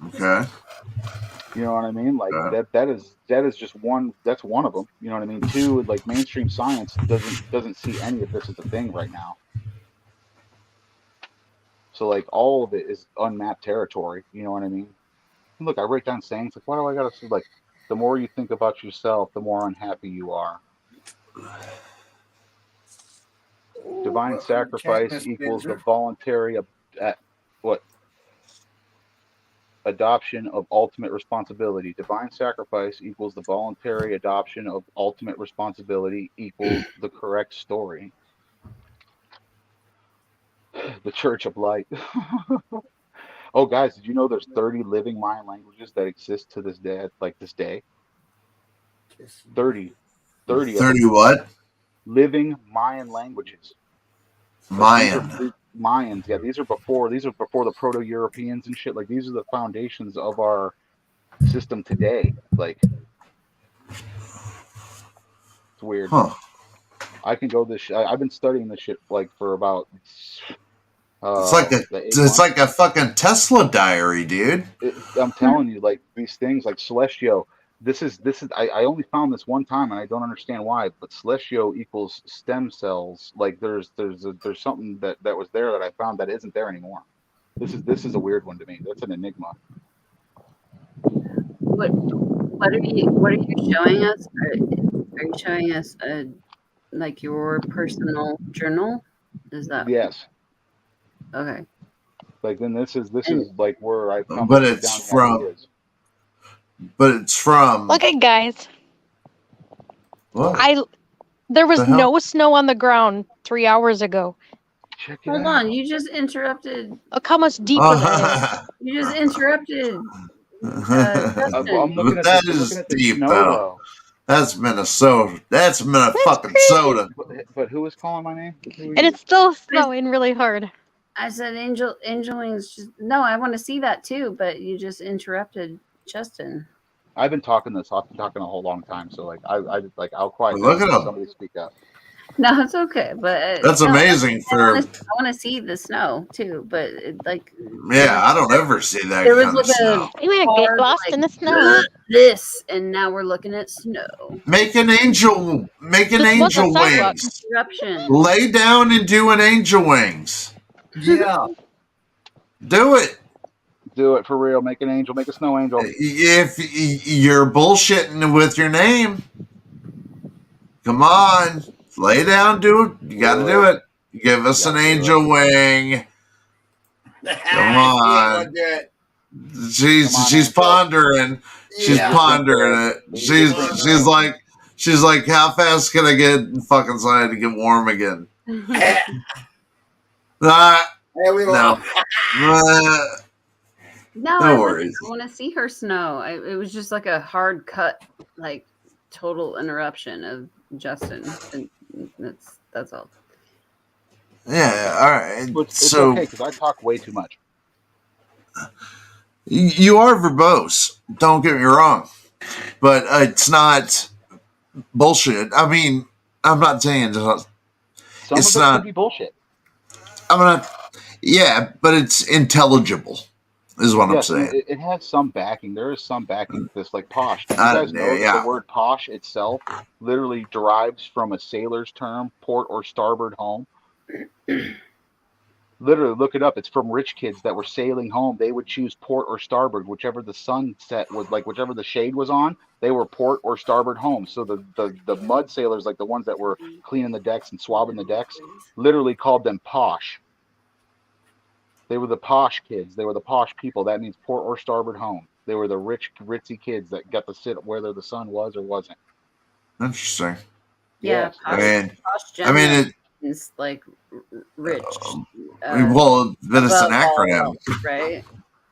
Okay. You know what I mean? Like Uh, that is just one. That's one of them. You know what I mean? Two, like mainstream science doesn't see any of this as a thing right now. So like all of it is unmapped territory. You know what I mean? Look, I write down sayings like, why do I gotta say like? The more you think about yourself, the more unhappy you are. Divine sacrifice Katniss equals the Bender. voluntary adoption of ultimate responsibility. Divine sacrifice equals the voluntary adoption of ultimate responsibility equals the correct story. The Church of Light. Oh, guys, did you know there's 30 living Mayan languages that exist to this day, like this day? 30 of 30 them. what? Living Mayan languages. Like Mayan. these are Mayans. Yeah, these are before the Proto-Europeans and shit. Like these are the foundations of our system today. Like it's weird. Huh. I can go this. I've been studying this shit like for about It's like a the 8 it's months. like a fucking Tesla diary, dude. I'm telling you, like these things, like Celestio. This is. I only found this one time, and I don't understand why. But Celestio equals stem cells. Like there's something that was there that I found that isn't there anymore. This is a weird one to me. That's an enigma. What are you showing us? Are you showing us like your personal journal? Is that Yes. okay? Like then this is And like where I come But to put it's down the ideas. from Look at guys. what? There was The hell? no snow on the ground 3 hours ago. Check it hold out. on, you just interrupted. Look how much deeper that is. You just interrupted. I'm looking But at that the, is looking at the deep snow though. though. That's Minnesota. That's fucking crazy. soda. But who is calling my name? Who are And you? it's still snowing really hard. I said Angel Wings. Just, no, I want to see that too, but you just interrupted Justin. I've been talking a whole long time, so like I'll quiet Look down at when him. somebody speak up. No, it's okay, but That's no, amazing I want to see the snow too, but Yeah, I don't ever see that there was kind of like snow. You want to get lost in the snow. this, and now we're looking at snow. Make an angel wings. Interruption. Lay down and do an angel wings. Yeah. Do it. Do it for real. Make an angel. Make a snow angel. If you're bullshitting with your name, come on. Lay down, dude. You got to do it. Give us an angel wing. Come on. She's pondering. She's pondering it. She's like, how fast can I get fucking inside to get warm again? No. No, No worries. I want to see her snow. It was just like a hard cut, like total interruption of Justin. And that's all. Yeah, all right. It's so okay because I talk way too much. You are verbose. Don't get me wrong, but it's not bullshit. I mean, I'm not saying Some of it could be bullshit. I'm not. Yeah, but it's intelligible, is what I'm saying. It has some backing. There is some backing to this, like posh. Do you guys know that the word posh itself literally derives from a sailor's term, port or starboard home? Literally, look it up. It's from rich kids that were sailing home. They would choose port or starboard, whichever the sunset was, like whichever the shade was on. They were port or starboard home. So the mud sailors, like the ones that were cleaning the decks and swabbing the decks, literally called them posh. They were the posh kids. They were the posh people. That means port or starboard home. They were the rich, ritzy kids that got to sit whether the sun was or wasn't. Interesting. Yeah, yes. I mean, it's like rich. Well, then it's an acronym, else, right?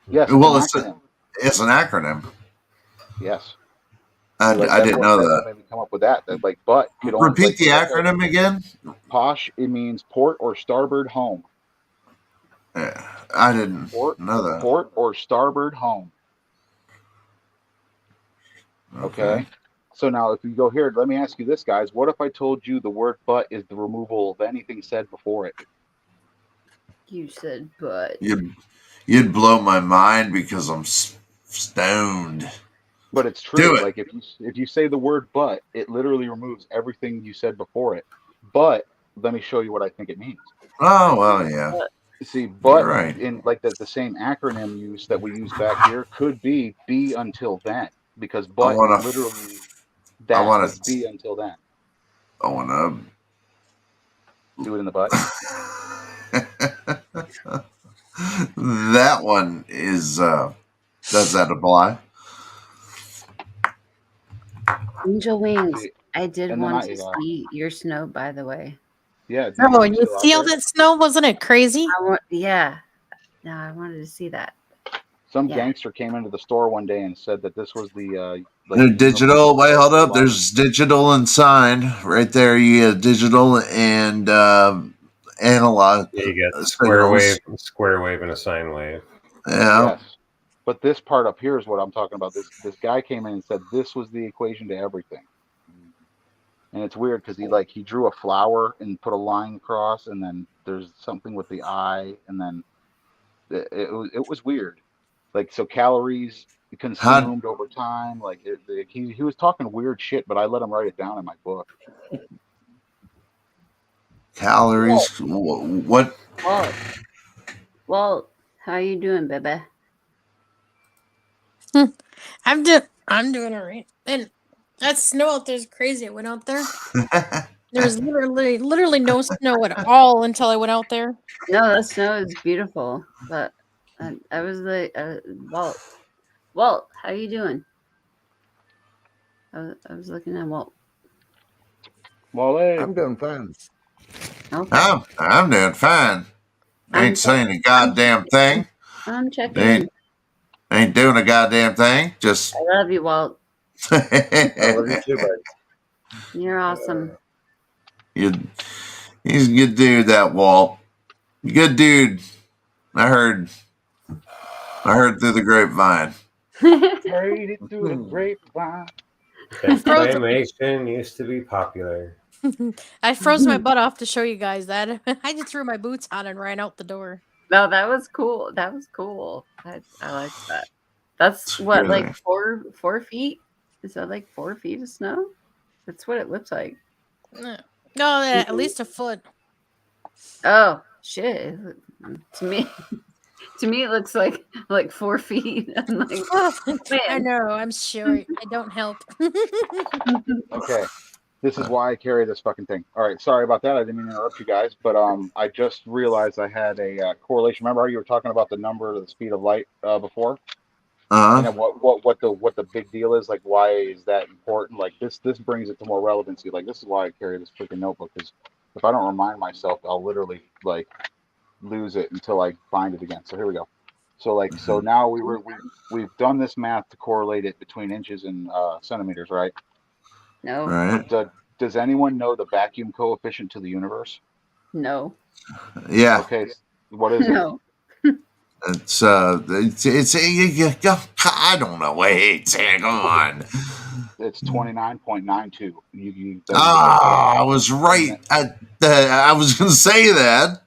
Yes. Well, it's an acronym. Yes. I didn't know that. Maybe come up with that. Like, but repeat the acronym again. Posh. It means port or starboard home. Yeah, I didn't know that. Port or starboard home. Okay. So now if you go here, let me ask you this, guys. What if I told you the word but is the removal of anything said before it? You said but. You'd blow my mind because I'm stoned. But it's true. Like if you say the word but, it literally removes everything you said before it. But let me show you what I think it means. Oh, well, yeah. See, but right. in like the same acronym use that we use back here could be until then. because I butt want is to. literally I that, but want it's B until then. I want Do it in the butt. to. That one is. Does that apply? Angel wings. See, I did and then want to see your snow, by the way. yeah. Oh, Are and you you still out see all there? that snow? Wasn't it crazy? Yeah. No, I wanted to see that. Some Yeah. gangster came into the store one day and said that this was the They're the digital. Wait, hold up. light. There's digital and sign right there. You get digital and analog Yeah, you got square signals. wave, and a sine wave. Yeah. Yes, but this part up here is what I'm talking about. This guy came in and said this was the equation to everything, and it's weird because he drew a flower and put a line across, and then there's something with the eye, and then it was weird. Like so calories How consumed over time. He was talking weird shit, but I let him write it down in my book. calories? What? Well, how you doing, baby? I'm doing all right. And that snow out there is crazy. I went out there. There was literally no snow at all until I went out there. No, the snow is beautiful, but I was like, Walt, how you doing? I was looking at Walt. Wally. I'm doing fine. Okay. I'm doing fine. Ain't saying a goddamn thing. I'm checking in. Ain't doing a goddamn thing. Just. I love you, Walt. I love you too, buddy. You're awesome. He's a good dude, that Walt. Good dude. I heard through the grapevine. Heard it through the grapevine. Defamation used to be popular. I froze my butt off to show you guys that. I just threw my boots on and ran out the door. No, that was cool. That was cool. I like that. That's what, really? like 4 feet? Is that like 4 feet of snow? That's what it looks like. No, at least a foot. Oh shit! To me, it looks like 4 feet. I'm like, I know. I'm short. I don't help. Okay, this is why I carry this fucking thing. All right, sorry about that. I didn't mean to interrupt you guys, but I just realized I had a correlation. Remember how you were talking about the number of the speed of light before? And then what the big deal is, like why is that important? Like this brings it to more relevancy. Like this is why I carry this freaking notebook, because if I don't remind myself, I'll literally like lose it until I find it again. So here we go. So now we've done this math to correlate it between inches and centimeters, right? no, Right. Does anyone know the vacuum coefficient to the universe? no, Yeah. Okay, what is it? no. It's I don't know. Wait, Sam, come on. It's 29.92. I was right. I was gonna say that.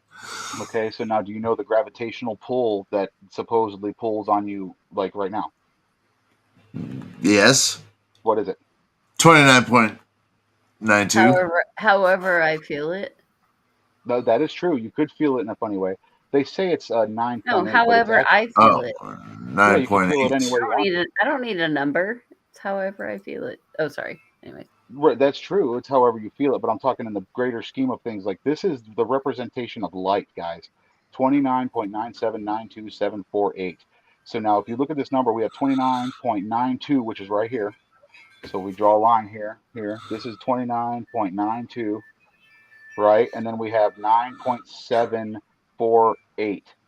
Okay, so now do you know the gravitational pull that supposedly pulls on you like right now? Yes. What is it? 29.92. However, I feel it. No, that is true. You could feel it in a funny way. They say it's 9.8. No, but however, it's I feel it. yeah, you can feel it 9.8. any way you want. I don't need a number. It's however I feel it. Oh, sorry. Anyway. Right, that's true. It's however you feel it, but I'm talking in the greater scheme of things. Like this is the representation of light, guys. 29.9792748. So now if you look at this number, we have 29.92, which is right here. So we draw a line here, here. This is 29.92, right? And then we have 9.748.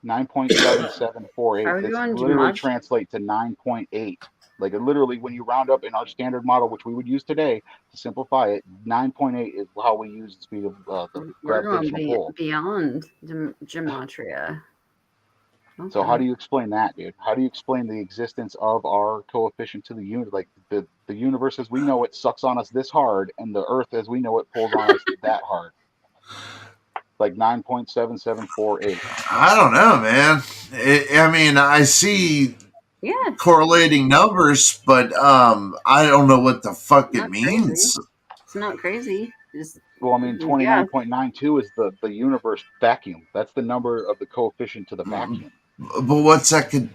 9.7748. Are you This on literally Gematria? translates to 9.8. Like it literally, when you round up in our standard model, which we would use today to simplify it, 9.8 is how we use the speed of the We're going gravitational pull. beyond Gematria. So how do you explain that, dude? How do you explain the existence of our coefficient to the unit? Like the universe as we know it sucks on us this hard, and the Earth as we know it pulls on us that hard. Like 9.7748. I don't know, man. I mean, I see correlating numbers, but I don't know what the fuck it means. It's not crazy. Well, I mean, 29.92 is the universe vacuum. That's the number of the coefficient to the vacuum. But what's that could?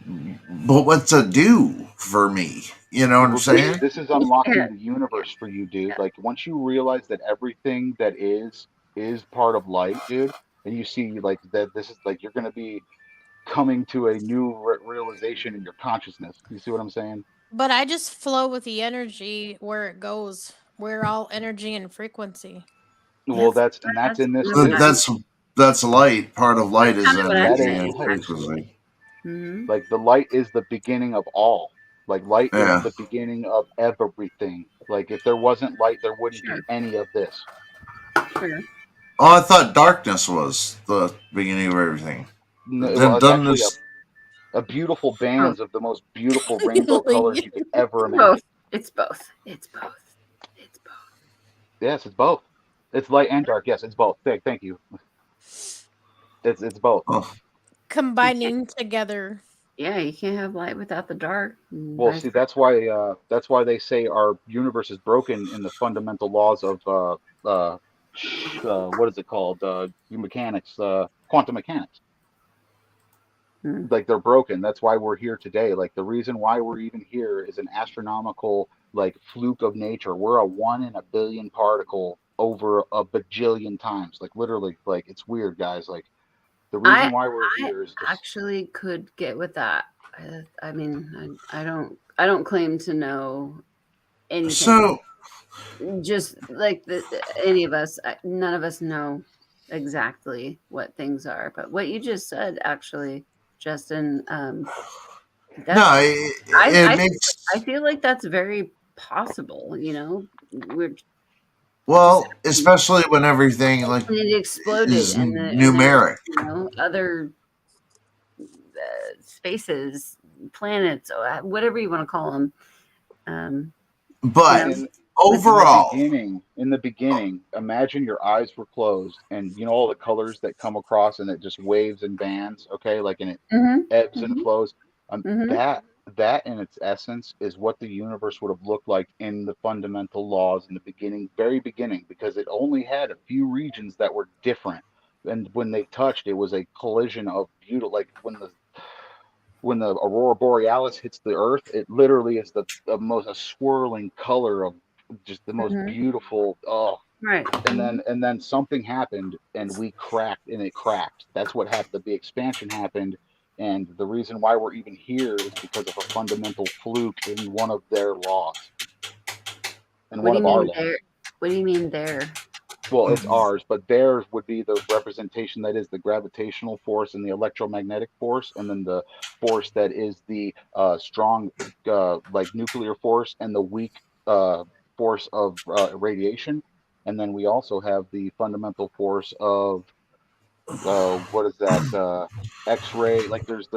But what's that do for me? You know what I'm Well, saying? this is unlocking the universe for you, dude. Like once you realize that everything that is part of light, dude, and you see like that this is like you're gonna be coming to a new realization in your consciousness. You see what I'm saying? But I just flow with the energy where it goes. We're all energy and frequency. Well, Yes, that's that's in this kind of what too. That's light. Part of light that's is kind of what I'm That is energy and saying, light. actually. frequency. Hmm. Like the light is the beginning of all. Like light is Yeah. the beginning of everything. Like if there wasn't light, there wouldn't be Sure, any of this. sure. Oh, I thought darkness was the beginning of everything. No, well, Then it's doesn't actually this? a beautiful Both. bands of the most beautiful rainbow colors you could ever Both. imagine. It's both. It's both. It's both. Yes, it's both. It's light and dark. Yes, it's both. Thank you. It's both. Oh, You can't. Combining together. Yeah, you can't have light without the dark, and Well, vice see, versa. that's why they say our universe is broken in the fundamental laws of what is it called? Mechanics, quantum mechanics. Hmm. Like they're broken. That's why we're here today. Like the reason why we're even here is an astronomical like fluke of nature. We're a 1 in a billion particle over a bajillion times. Like literally, like it's weird, guys. Like the reason I why we're I here is just actually could get with that. I mean, I don't claim to know anything. so Just like any of us, none of us know exactly what things are. But what you just said, actually, Justin, no, that's it I makes feel like that's very possible. You know, we're just well, especially when everything like and it exploded, is and there's numeric. other spaces, planets, or whatever you want to call them. Um, you know, But in with overall, in the beginning, imagine your eyes were closed and you know all the colors that come across and it just waves and bands, okay? Like and it hmm ebbs and hmm flows. hmm That in its essence is what the universe would have looked like in the fundamental laws in the beginning, very beginning, because it only had a few regions that were different. And when they touched, it was a collision of beauty. Like when the aurora borealis hits the earth, it literally is the most a swirling color of just the most hmm beautiful. Oh, right. and then something happened and we cracked and it cracked. That's what happened. The expansion happened, and the reason why we're even here is because of a fundamental fluke in one of their laws and What one do you of our mean there? laws. What do you mean there? Well, it's ours, but theirs would be the representation that is the gravitational force and the electromagnetic force, and then the force that is the strong, like nuclear force, and the weak force of radiation. And then we also have the fundamental force of what is that? X-ray. Like there's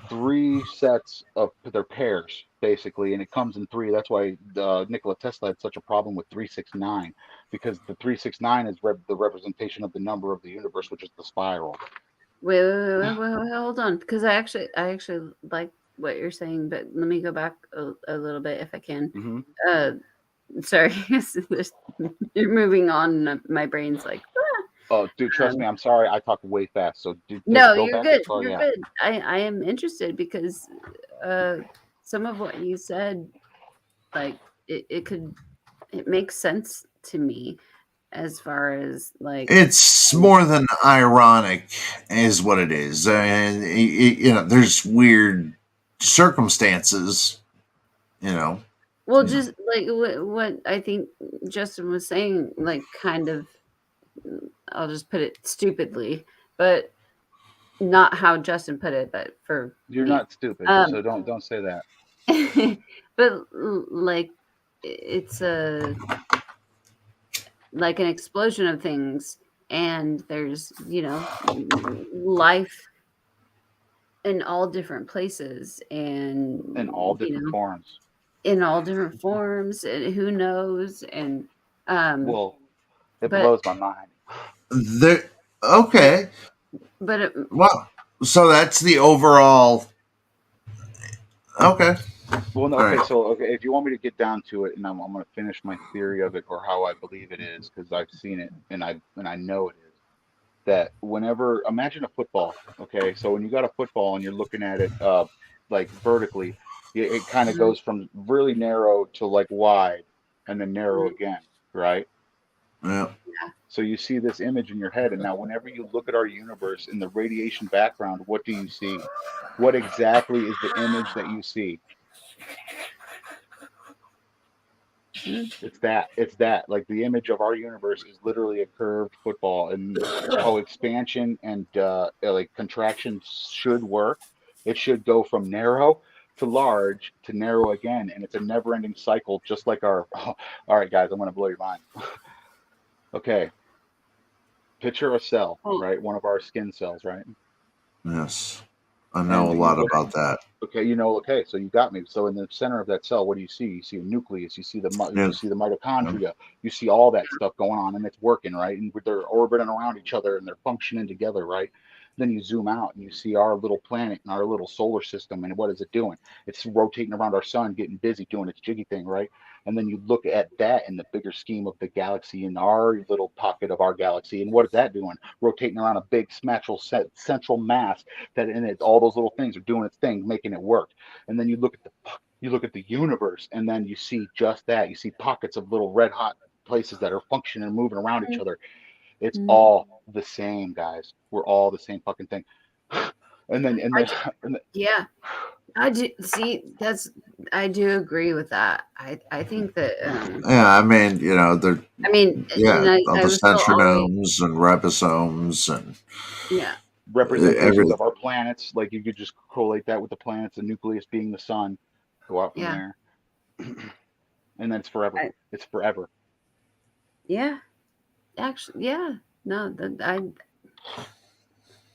three sets of their pairs basically, and it comes in three. That's why Nikola Tesla had such a problem with 369 because the 369 is the representation of the number of the universe, which is the spiral. Wait, hold on, because I actually like what you're saying, but let me go back a little bit if I can. Hmm. Uh, sorry, you're moving on. My brain's like, Oh, dude, trust um, me, I'm sorry. I talk way fast, so just no, go you're back as good. far. You're Yeah. good. I am interested because uh, some of what you said, like it makes sense to me as far as like it's more than ironic, is what it is. And you know, there's weird circumstances. You know, well, just like what I think Justin was saying, like kind of, I'll just put it stupidly, but not how Justin put it, but for You're me. not stupid, so Um, don't say that. but like it's a like an explosion of things, and there's life in all different places, and In all different forms. in all different forms, and who knows, and um, Well, it but blows my mind. there. but Okay, but well, so that's the overall. Okay, Well, no, all okay, right. so okay, if you want me to get down to it, and I'm going to finish my theory of it or how I believe it is, because I've seen it and I know it is. that whenever, imagine a football, okay? So when you got a football and you're looking at it like vertically, it kind of Mhm. goes from really narrow to like wide and then narrow Mhm. again, right? Yeah. Yeah. So you see this image in your head, and now whenever you look at our universe in the radiation background, what do you see? What exactly is the image that you see? Mm. It's that. Like the image of our universe is literally a curved football, and how expansion and like contraction should work. It should go from narrow to large to narrow again, and it's a never-ending cycle, just like our. All right, guys, I'm gonna blow your mind. Okay, picture a cell, Well, right? One of our skin cells, right? Yes. I know And a you lot look. about that. Okay, okay, so you got me. So in the center of that cell, what do you see? You see a nucleus, you see Yeah. you see the mitochondria, you see all that stuff going on, and it's working, right? And they're orbiting around each other and they're functioning together, right? Then you zoom out and you see our little planet and our little solar system, and what is it doing? It's rotating around our sun, getting busy, doing its jiggy thing, right? And then you look at that in the bigger scheme of the galaxy, in our little pocket of our galaxy, and what is that doing? Rotating around a big central mass that in it, all those little things are doing its thing, making it work. And then you look at the universe, and then you see just that. You see pockets of little red hot places that are functioning and moving around each other. It's Mhm. all the same, guys. We're all the same fucking thing. And then and I then do, and then, yeah. I do see I do agree with that. I think that Yeah, I mean, they're I mean, yeah, all I the was still always centronomes and ribosomes and yeah. representations every. of our planets, like you could just correlate that with the planets, the nucleus being the sun, go out from Yeah. there, and then it's forever. I, It's forever. yeah. Actually, yeah. No,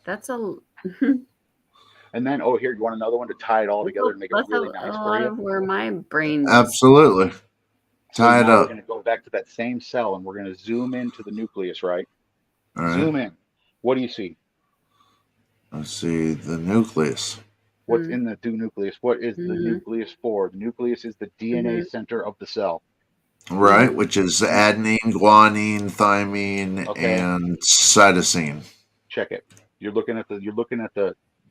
that's a And then, oh, here, you want another one to tie it all together and make it that's really a nice for lot you? of where my brain is. Absolutely. So Tie it now we're up. going to go back to that same cell and we're going to zoom into the nucleus, right? All right. Zoom in. What do you see? Let's see the nucleus. What's in the nucleus? What is the Mm-hmm. nucleus for? The nucleus is the DNA Mm-hmm. center of the cell. Right, which is And adenine, guanine, thymine, okay, and cytosine. check it. You're looking at the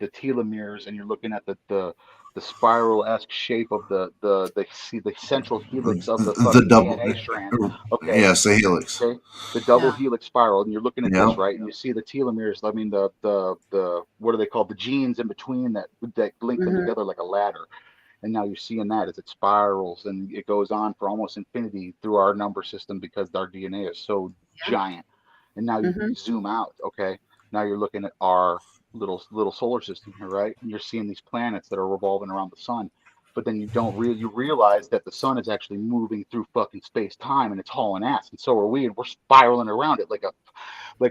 telomeres, and you're looking at the spiral-esque shape of the central helix of the The fucking double, DNA strand. Okay, yes, the helix. okay, the double Yeah. helix spiral, and you're looking at this, Yep. right? And you see the telomeres. I mean, the what are they called? The genes in between that link them Mm-hmm. together like a ladder. And now you're seeing that as it spirals and it goes on for almost infinity through our number system because our DNA is so Yeah. giant. And now you Mm-hmm. zoom out, okay? Now you're looking at our little solar system here, right? And you're seeing these planets that are revolving around the sun. But then you realize that the sun is actually moving through fucking space time and it's hauling ass, and so are we, and we're spiraling around it like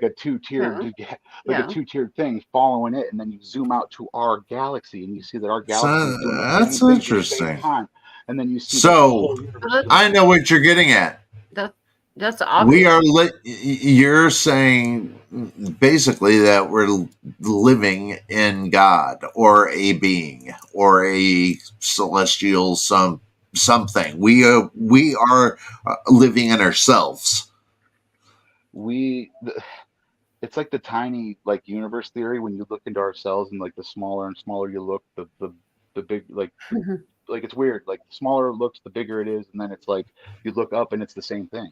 a two-tiered Yeah. like a Yeah. two-tiered thing following it. And then you zoom out to our galaxy and you see that our galaxy So is doing the same that's thing through interesting. space-time. And then you see the So whole universe doing I the know same thing. what you're getting at. That that's We are obvious. you're saying basically that we're living in God or a being or a celestial something. We are living in ourselves. we it's like the tiny like universe theory. When you look into ourselves, and like the smaller and smaller you look, the big like it's weird, like the smaller it looks the bigger it is, and then it's like you look up and it's the same thing.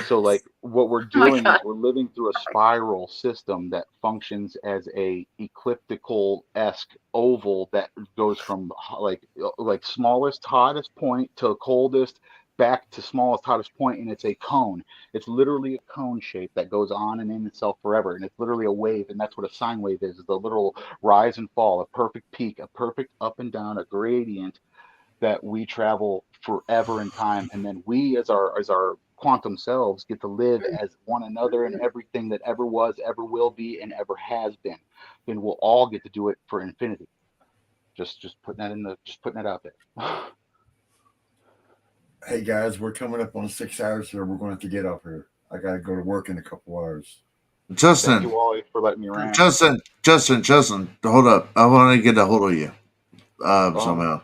So like Yes. what we're Oh my doing God. is we're living through a spiral system that functions as a elliptical-esque oval that goes from like smallest hottest point to coldest back to smallest hottest point, and it's a cone. It's literally a cone shape that goes on and in itself forever, and it's literally a wave, and that's what a sine wave is the literal rise and fall, a perfect peak, a perfect up and down, a gradient that we travel forever in time, and then we as our quantum selves get to live as one another and everything that ever was, ever will be, and ever has been. Then we'll all get to do it for infinity. Just putting that just putting that out there. Hey guys, we're coming up on 6 hours here. We're going to have to get off here. I got to go to work in a couple hours. Thank you, Justin, Wally, for letting me rant. Justin, hold up. I want to get a hold of you somehow.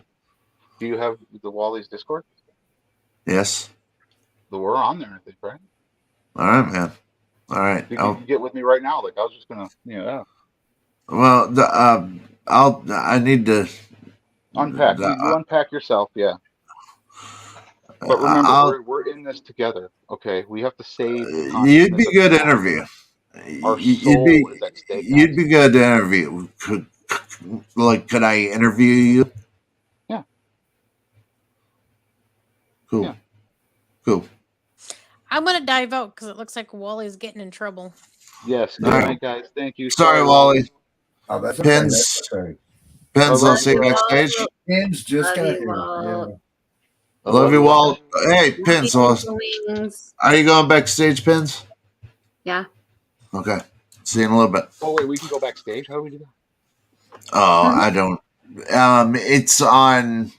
Do you have the Wally's Discord? Yes. We're on there, I think, right? All right, man. All right. You can get with me right now. Like I was just gonna, yeah. Well, I need to Unpack. You unpack yourself, yeah. But remember, we're in this together. Okay, we have to save the You'd consciousness be of good to humanity. interview. Our You'd be soul is at stake, guys. good to interview. Could I interview you? Yeah. Cool. Yeah. Cool. I'm gonna dive out because it looks like Wally's getting in trouble. Yes. Good night, guys. Thank you. Sorry, Wally. Oh, that's okay. Pins. That's okay. Pins, I'll Love see you you, backstage. Walt. Pins just Love got you, here. Walt. Yeah. Love you, Walt. Hey, Love Pins. you, Wings. Are you going backstage, Pins? Yeah. Okay. See you in a little bit. Oh wait, we can go backstage. How do we do that? Oh, I don't. It's on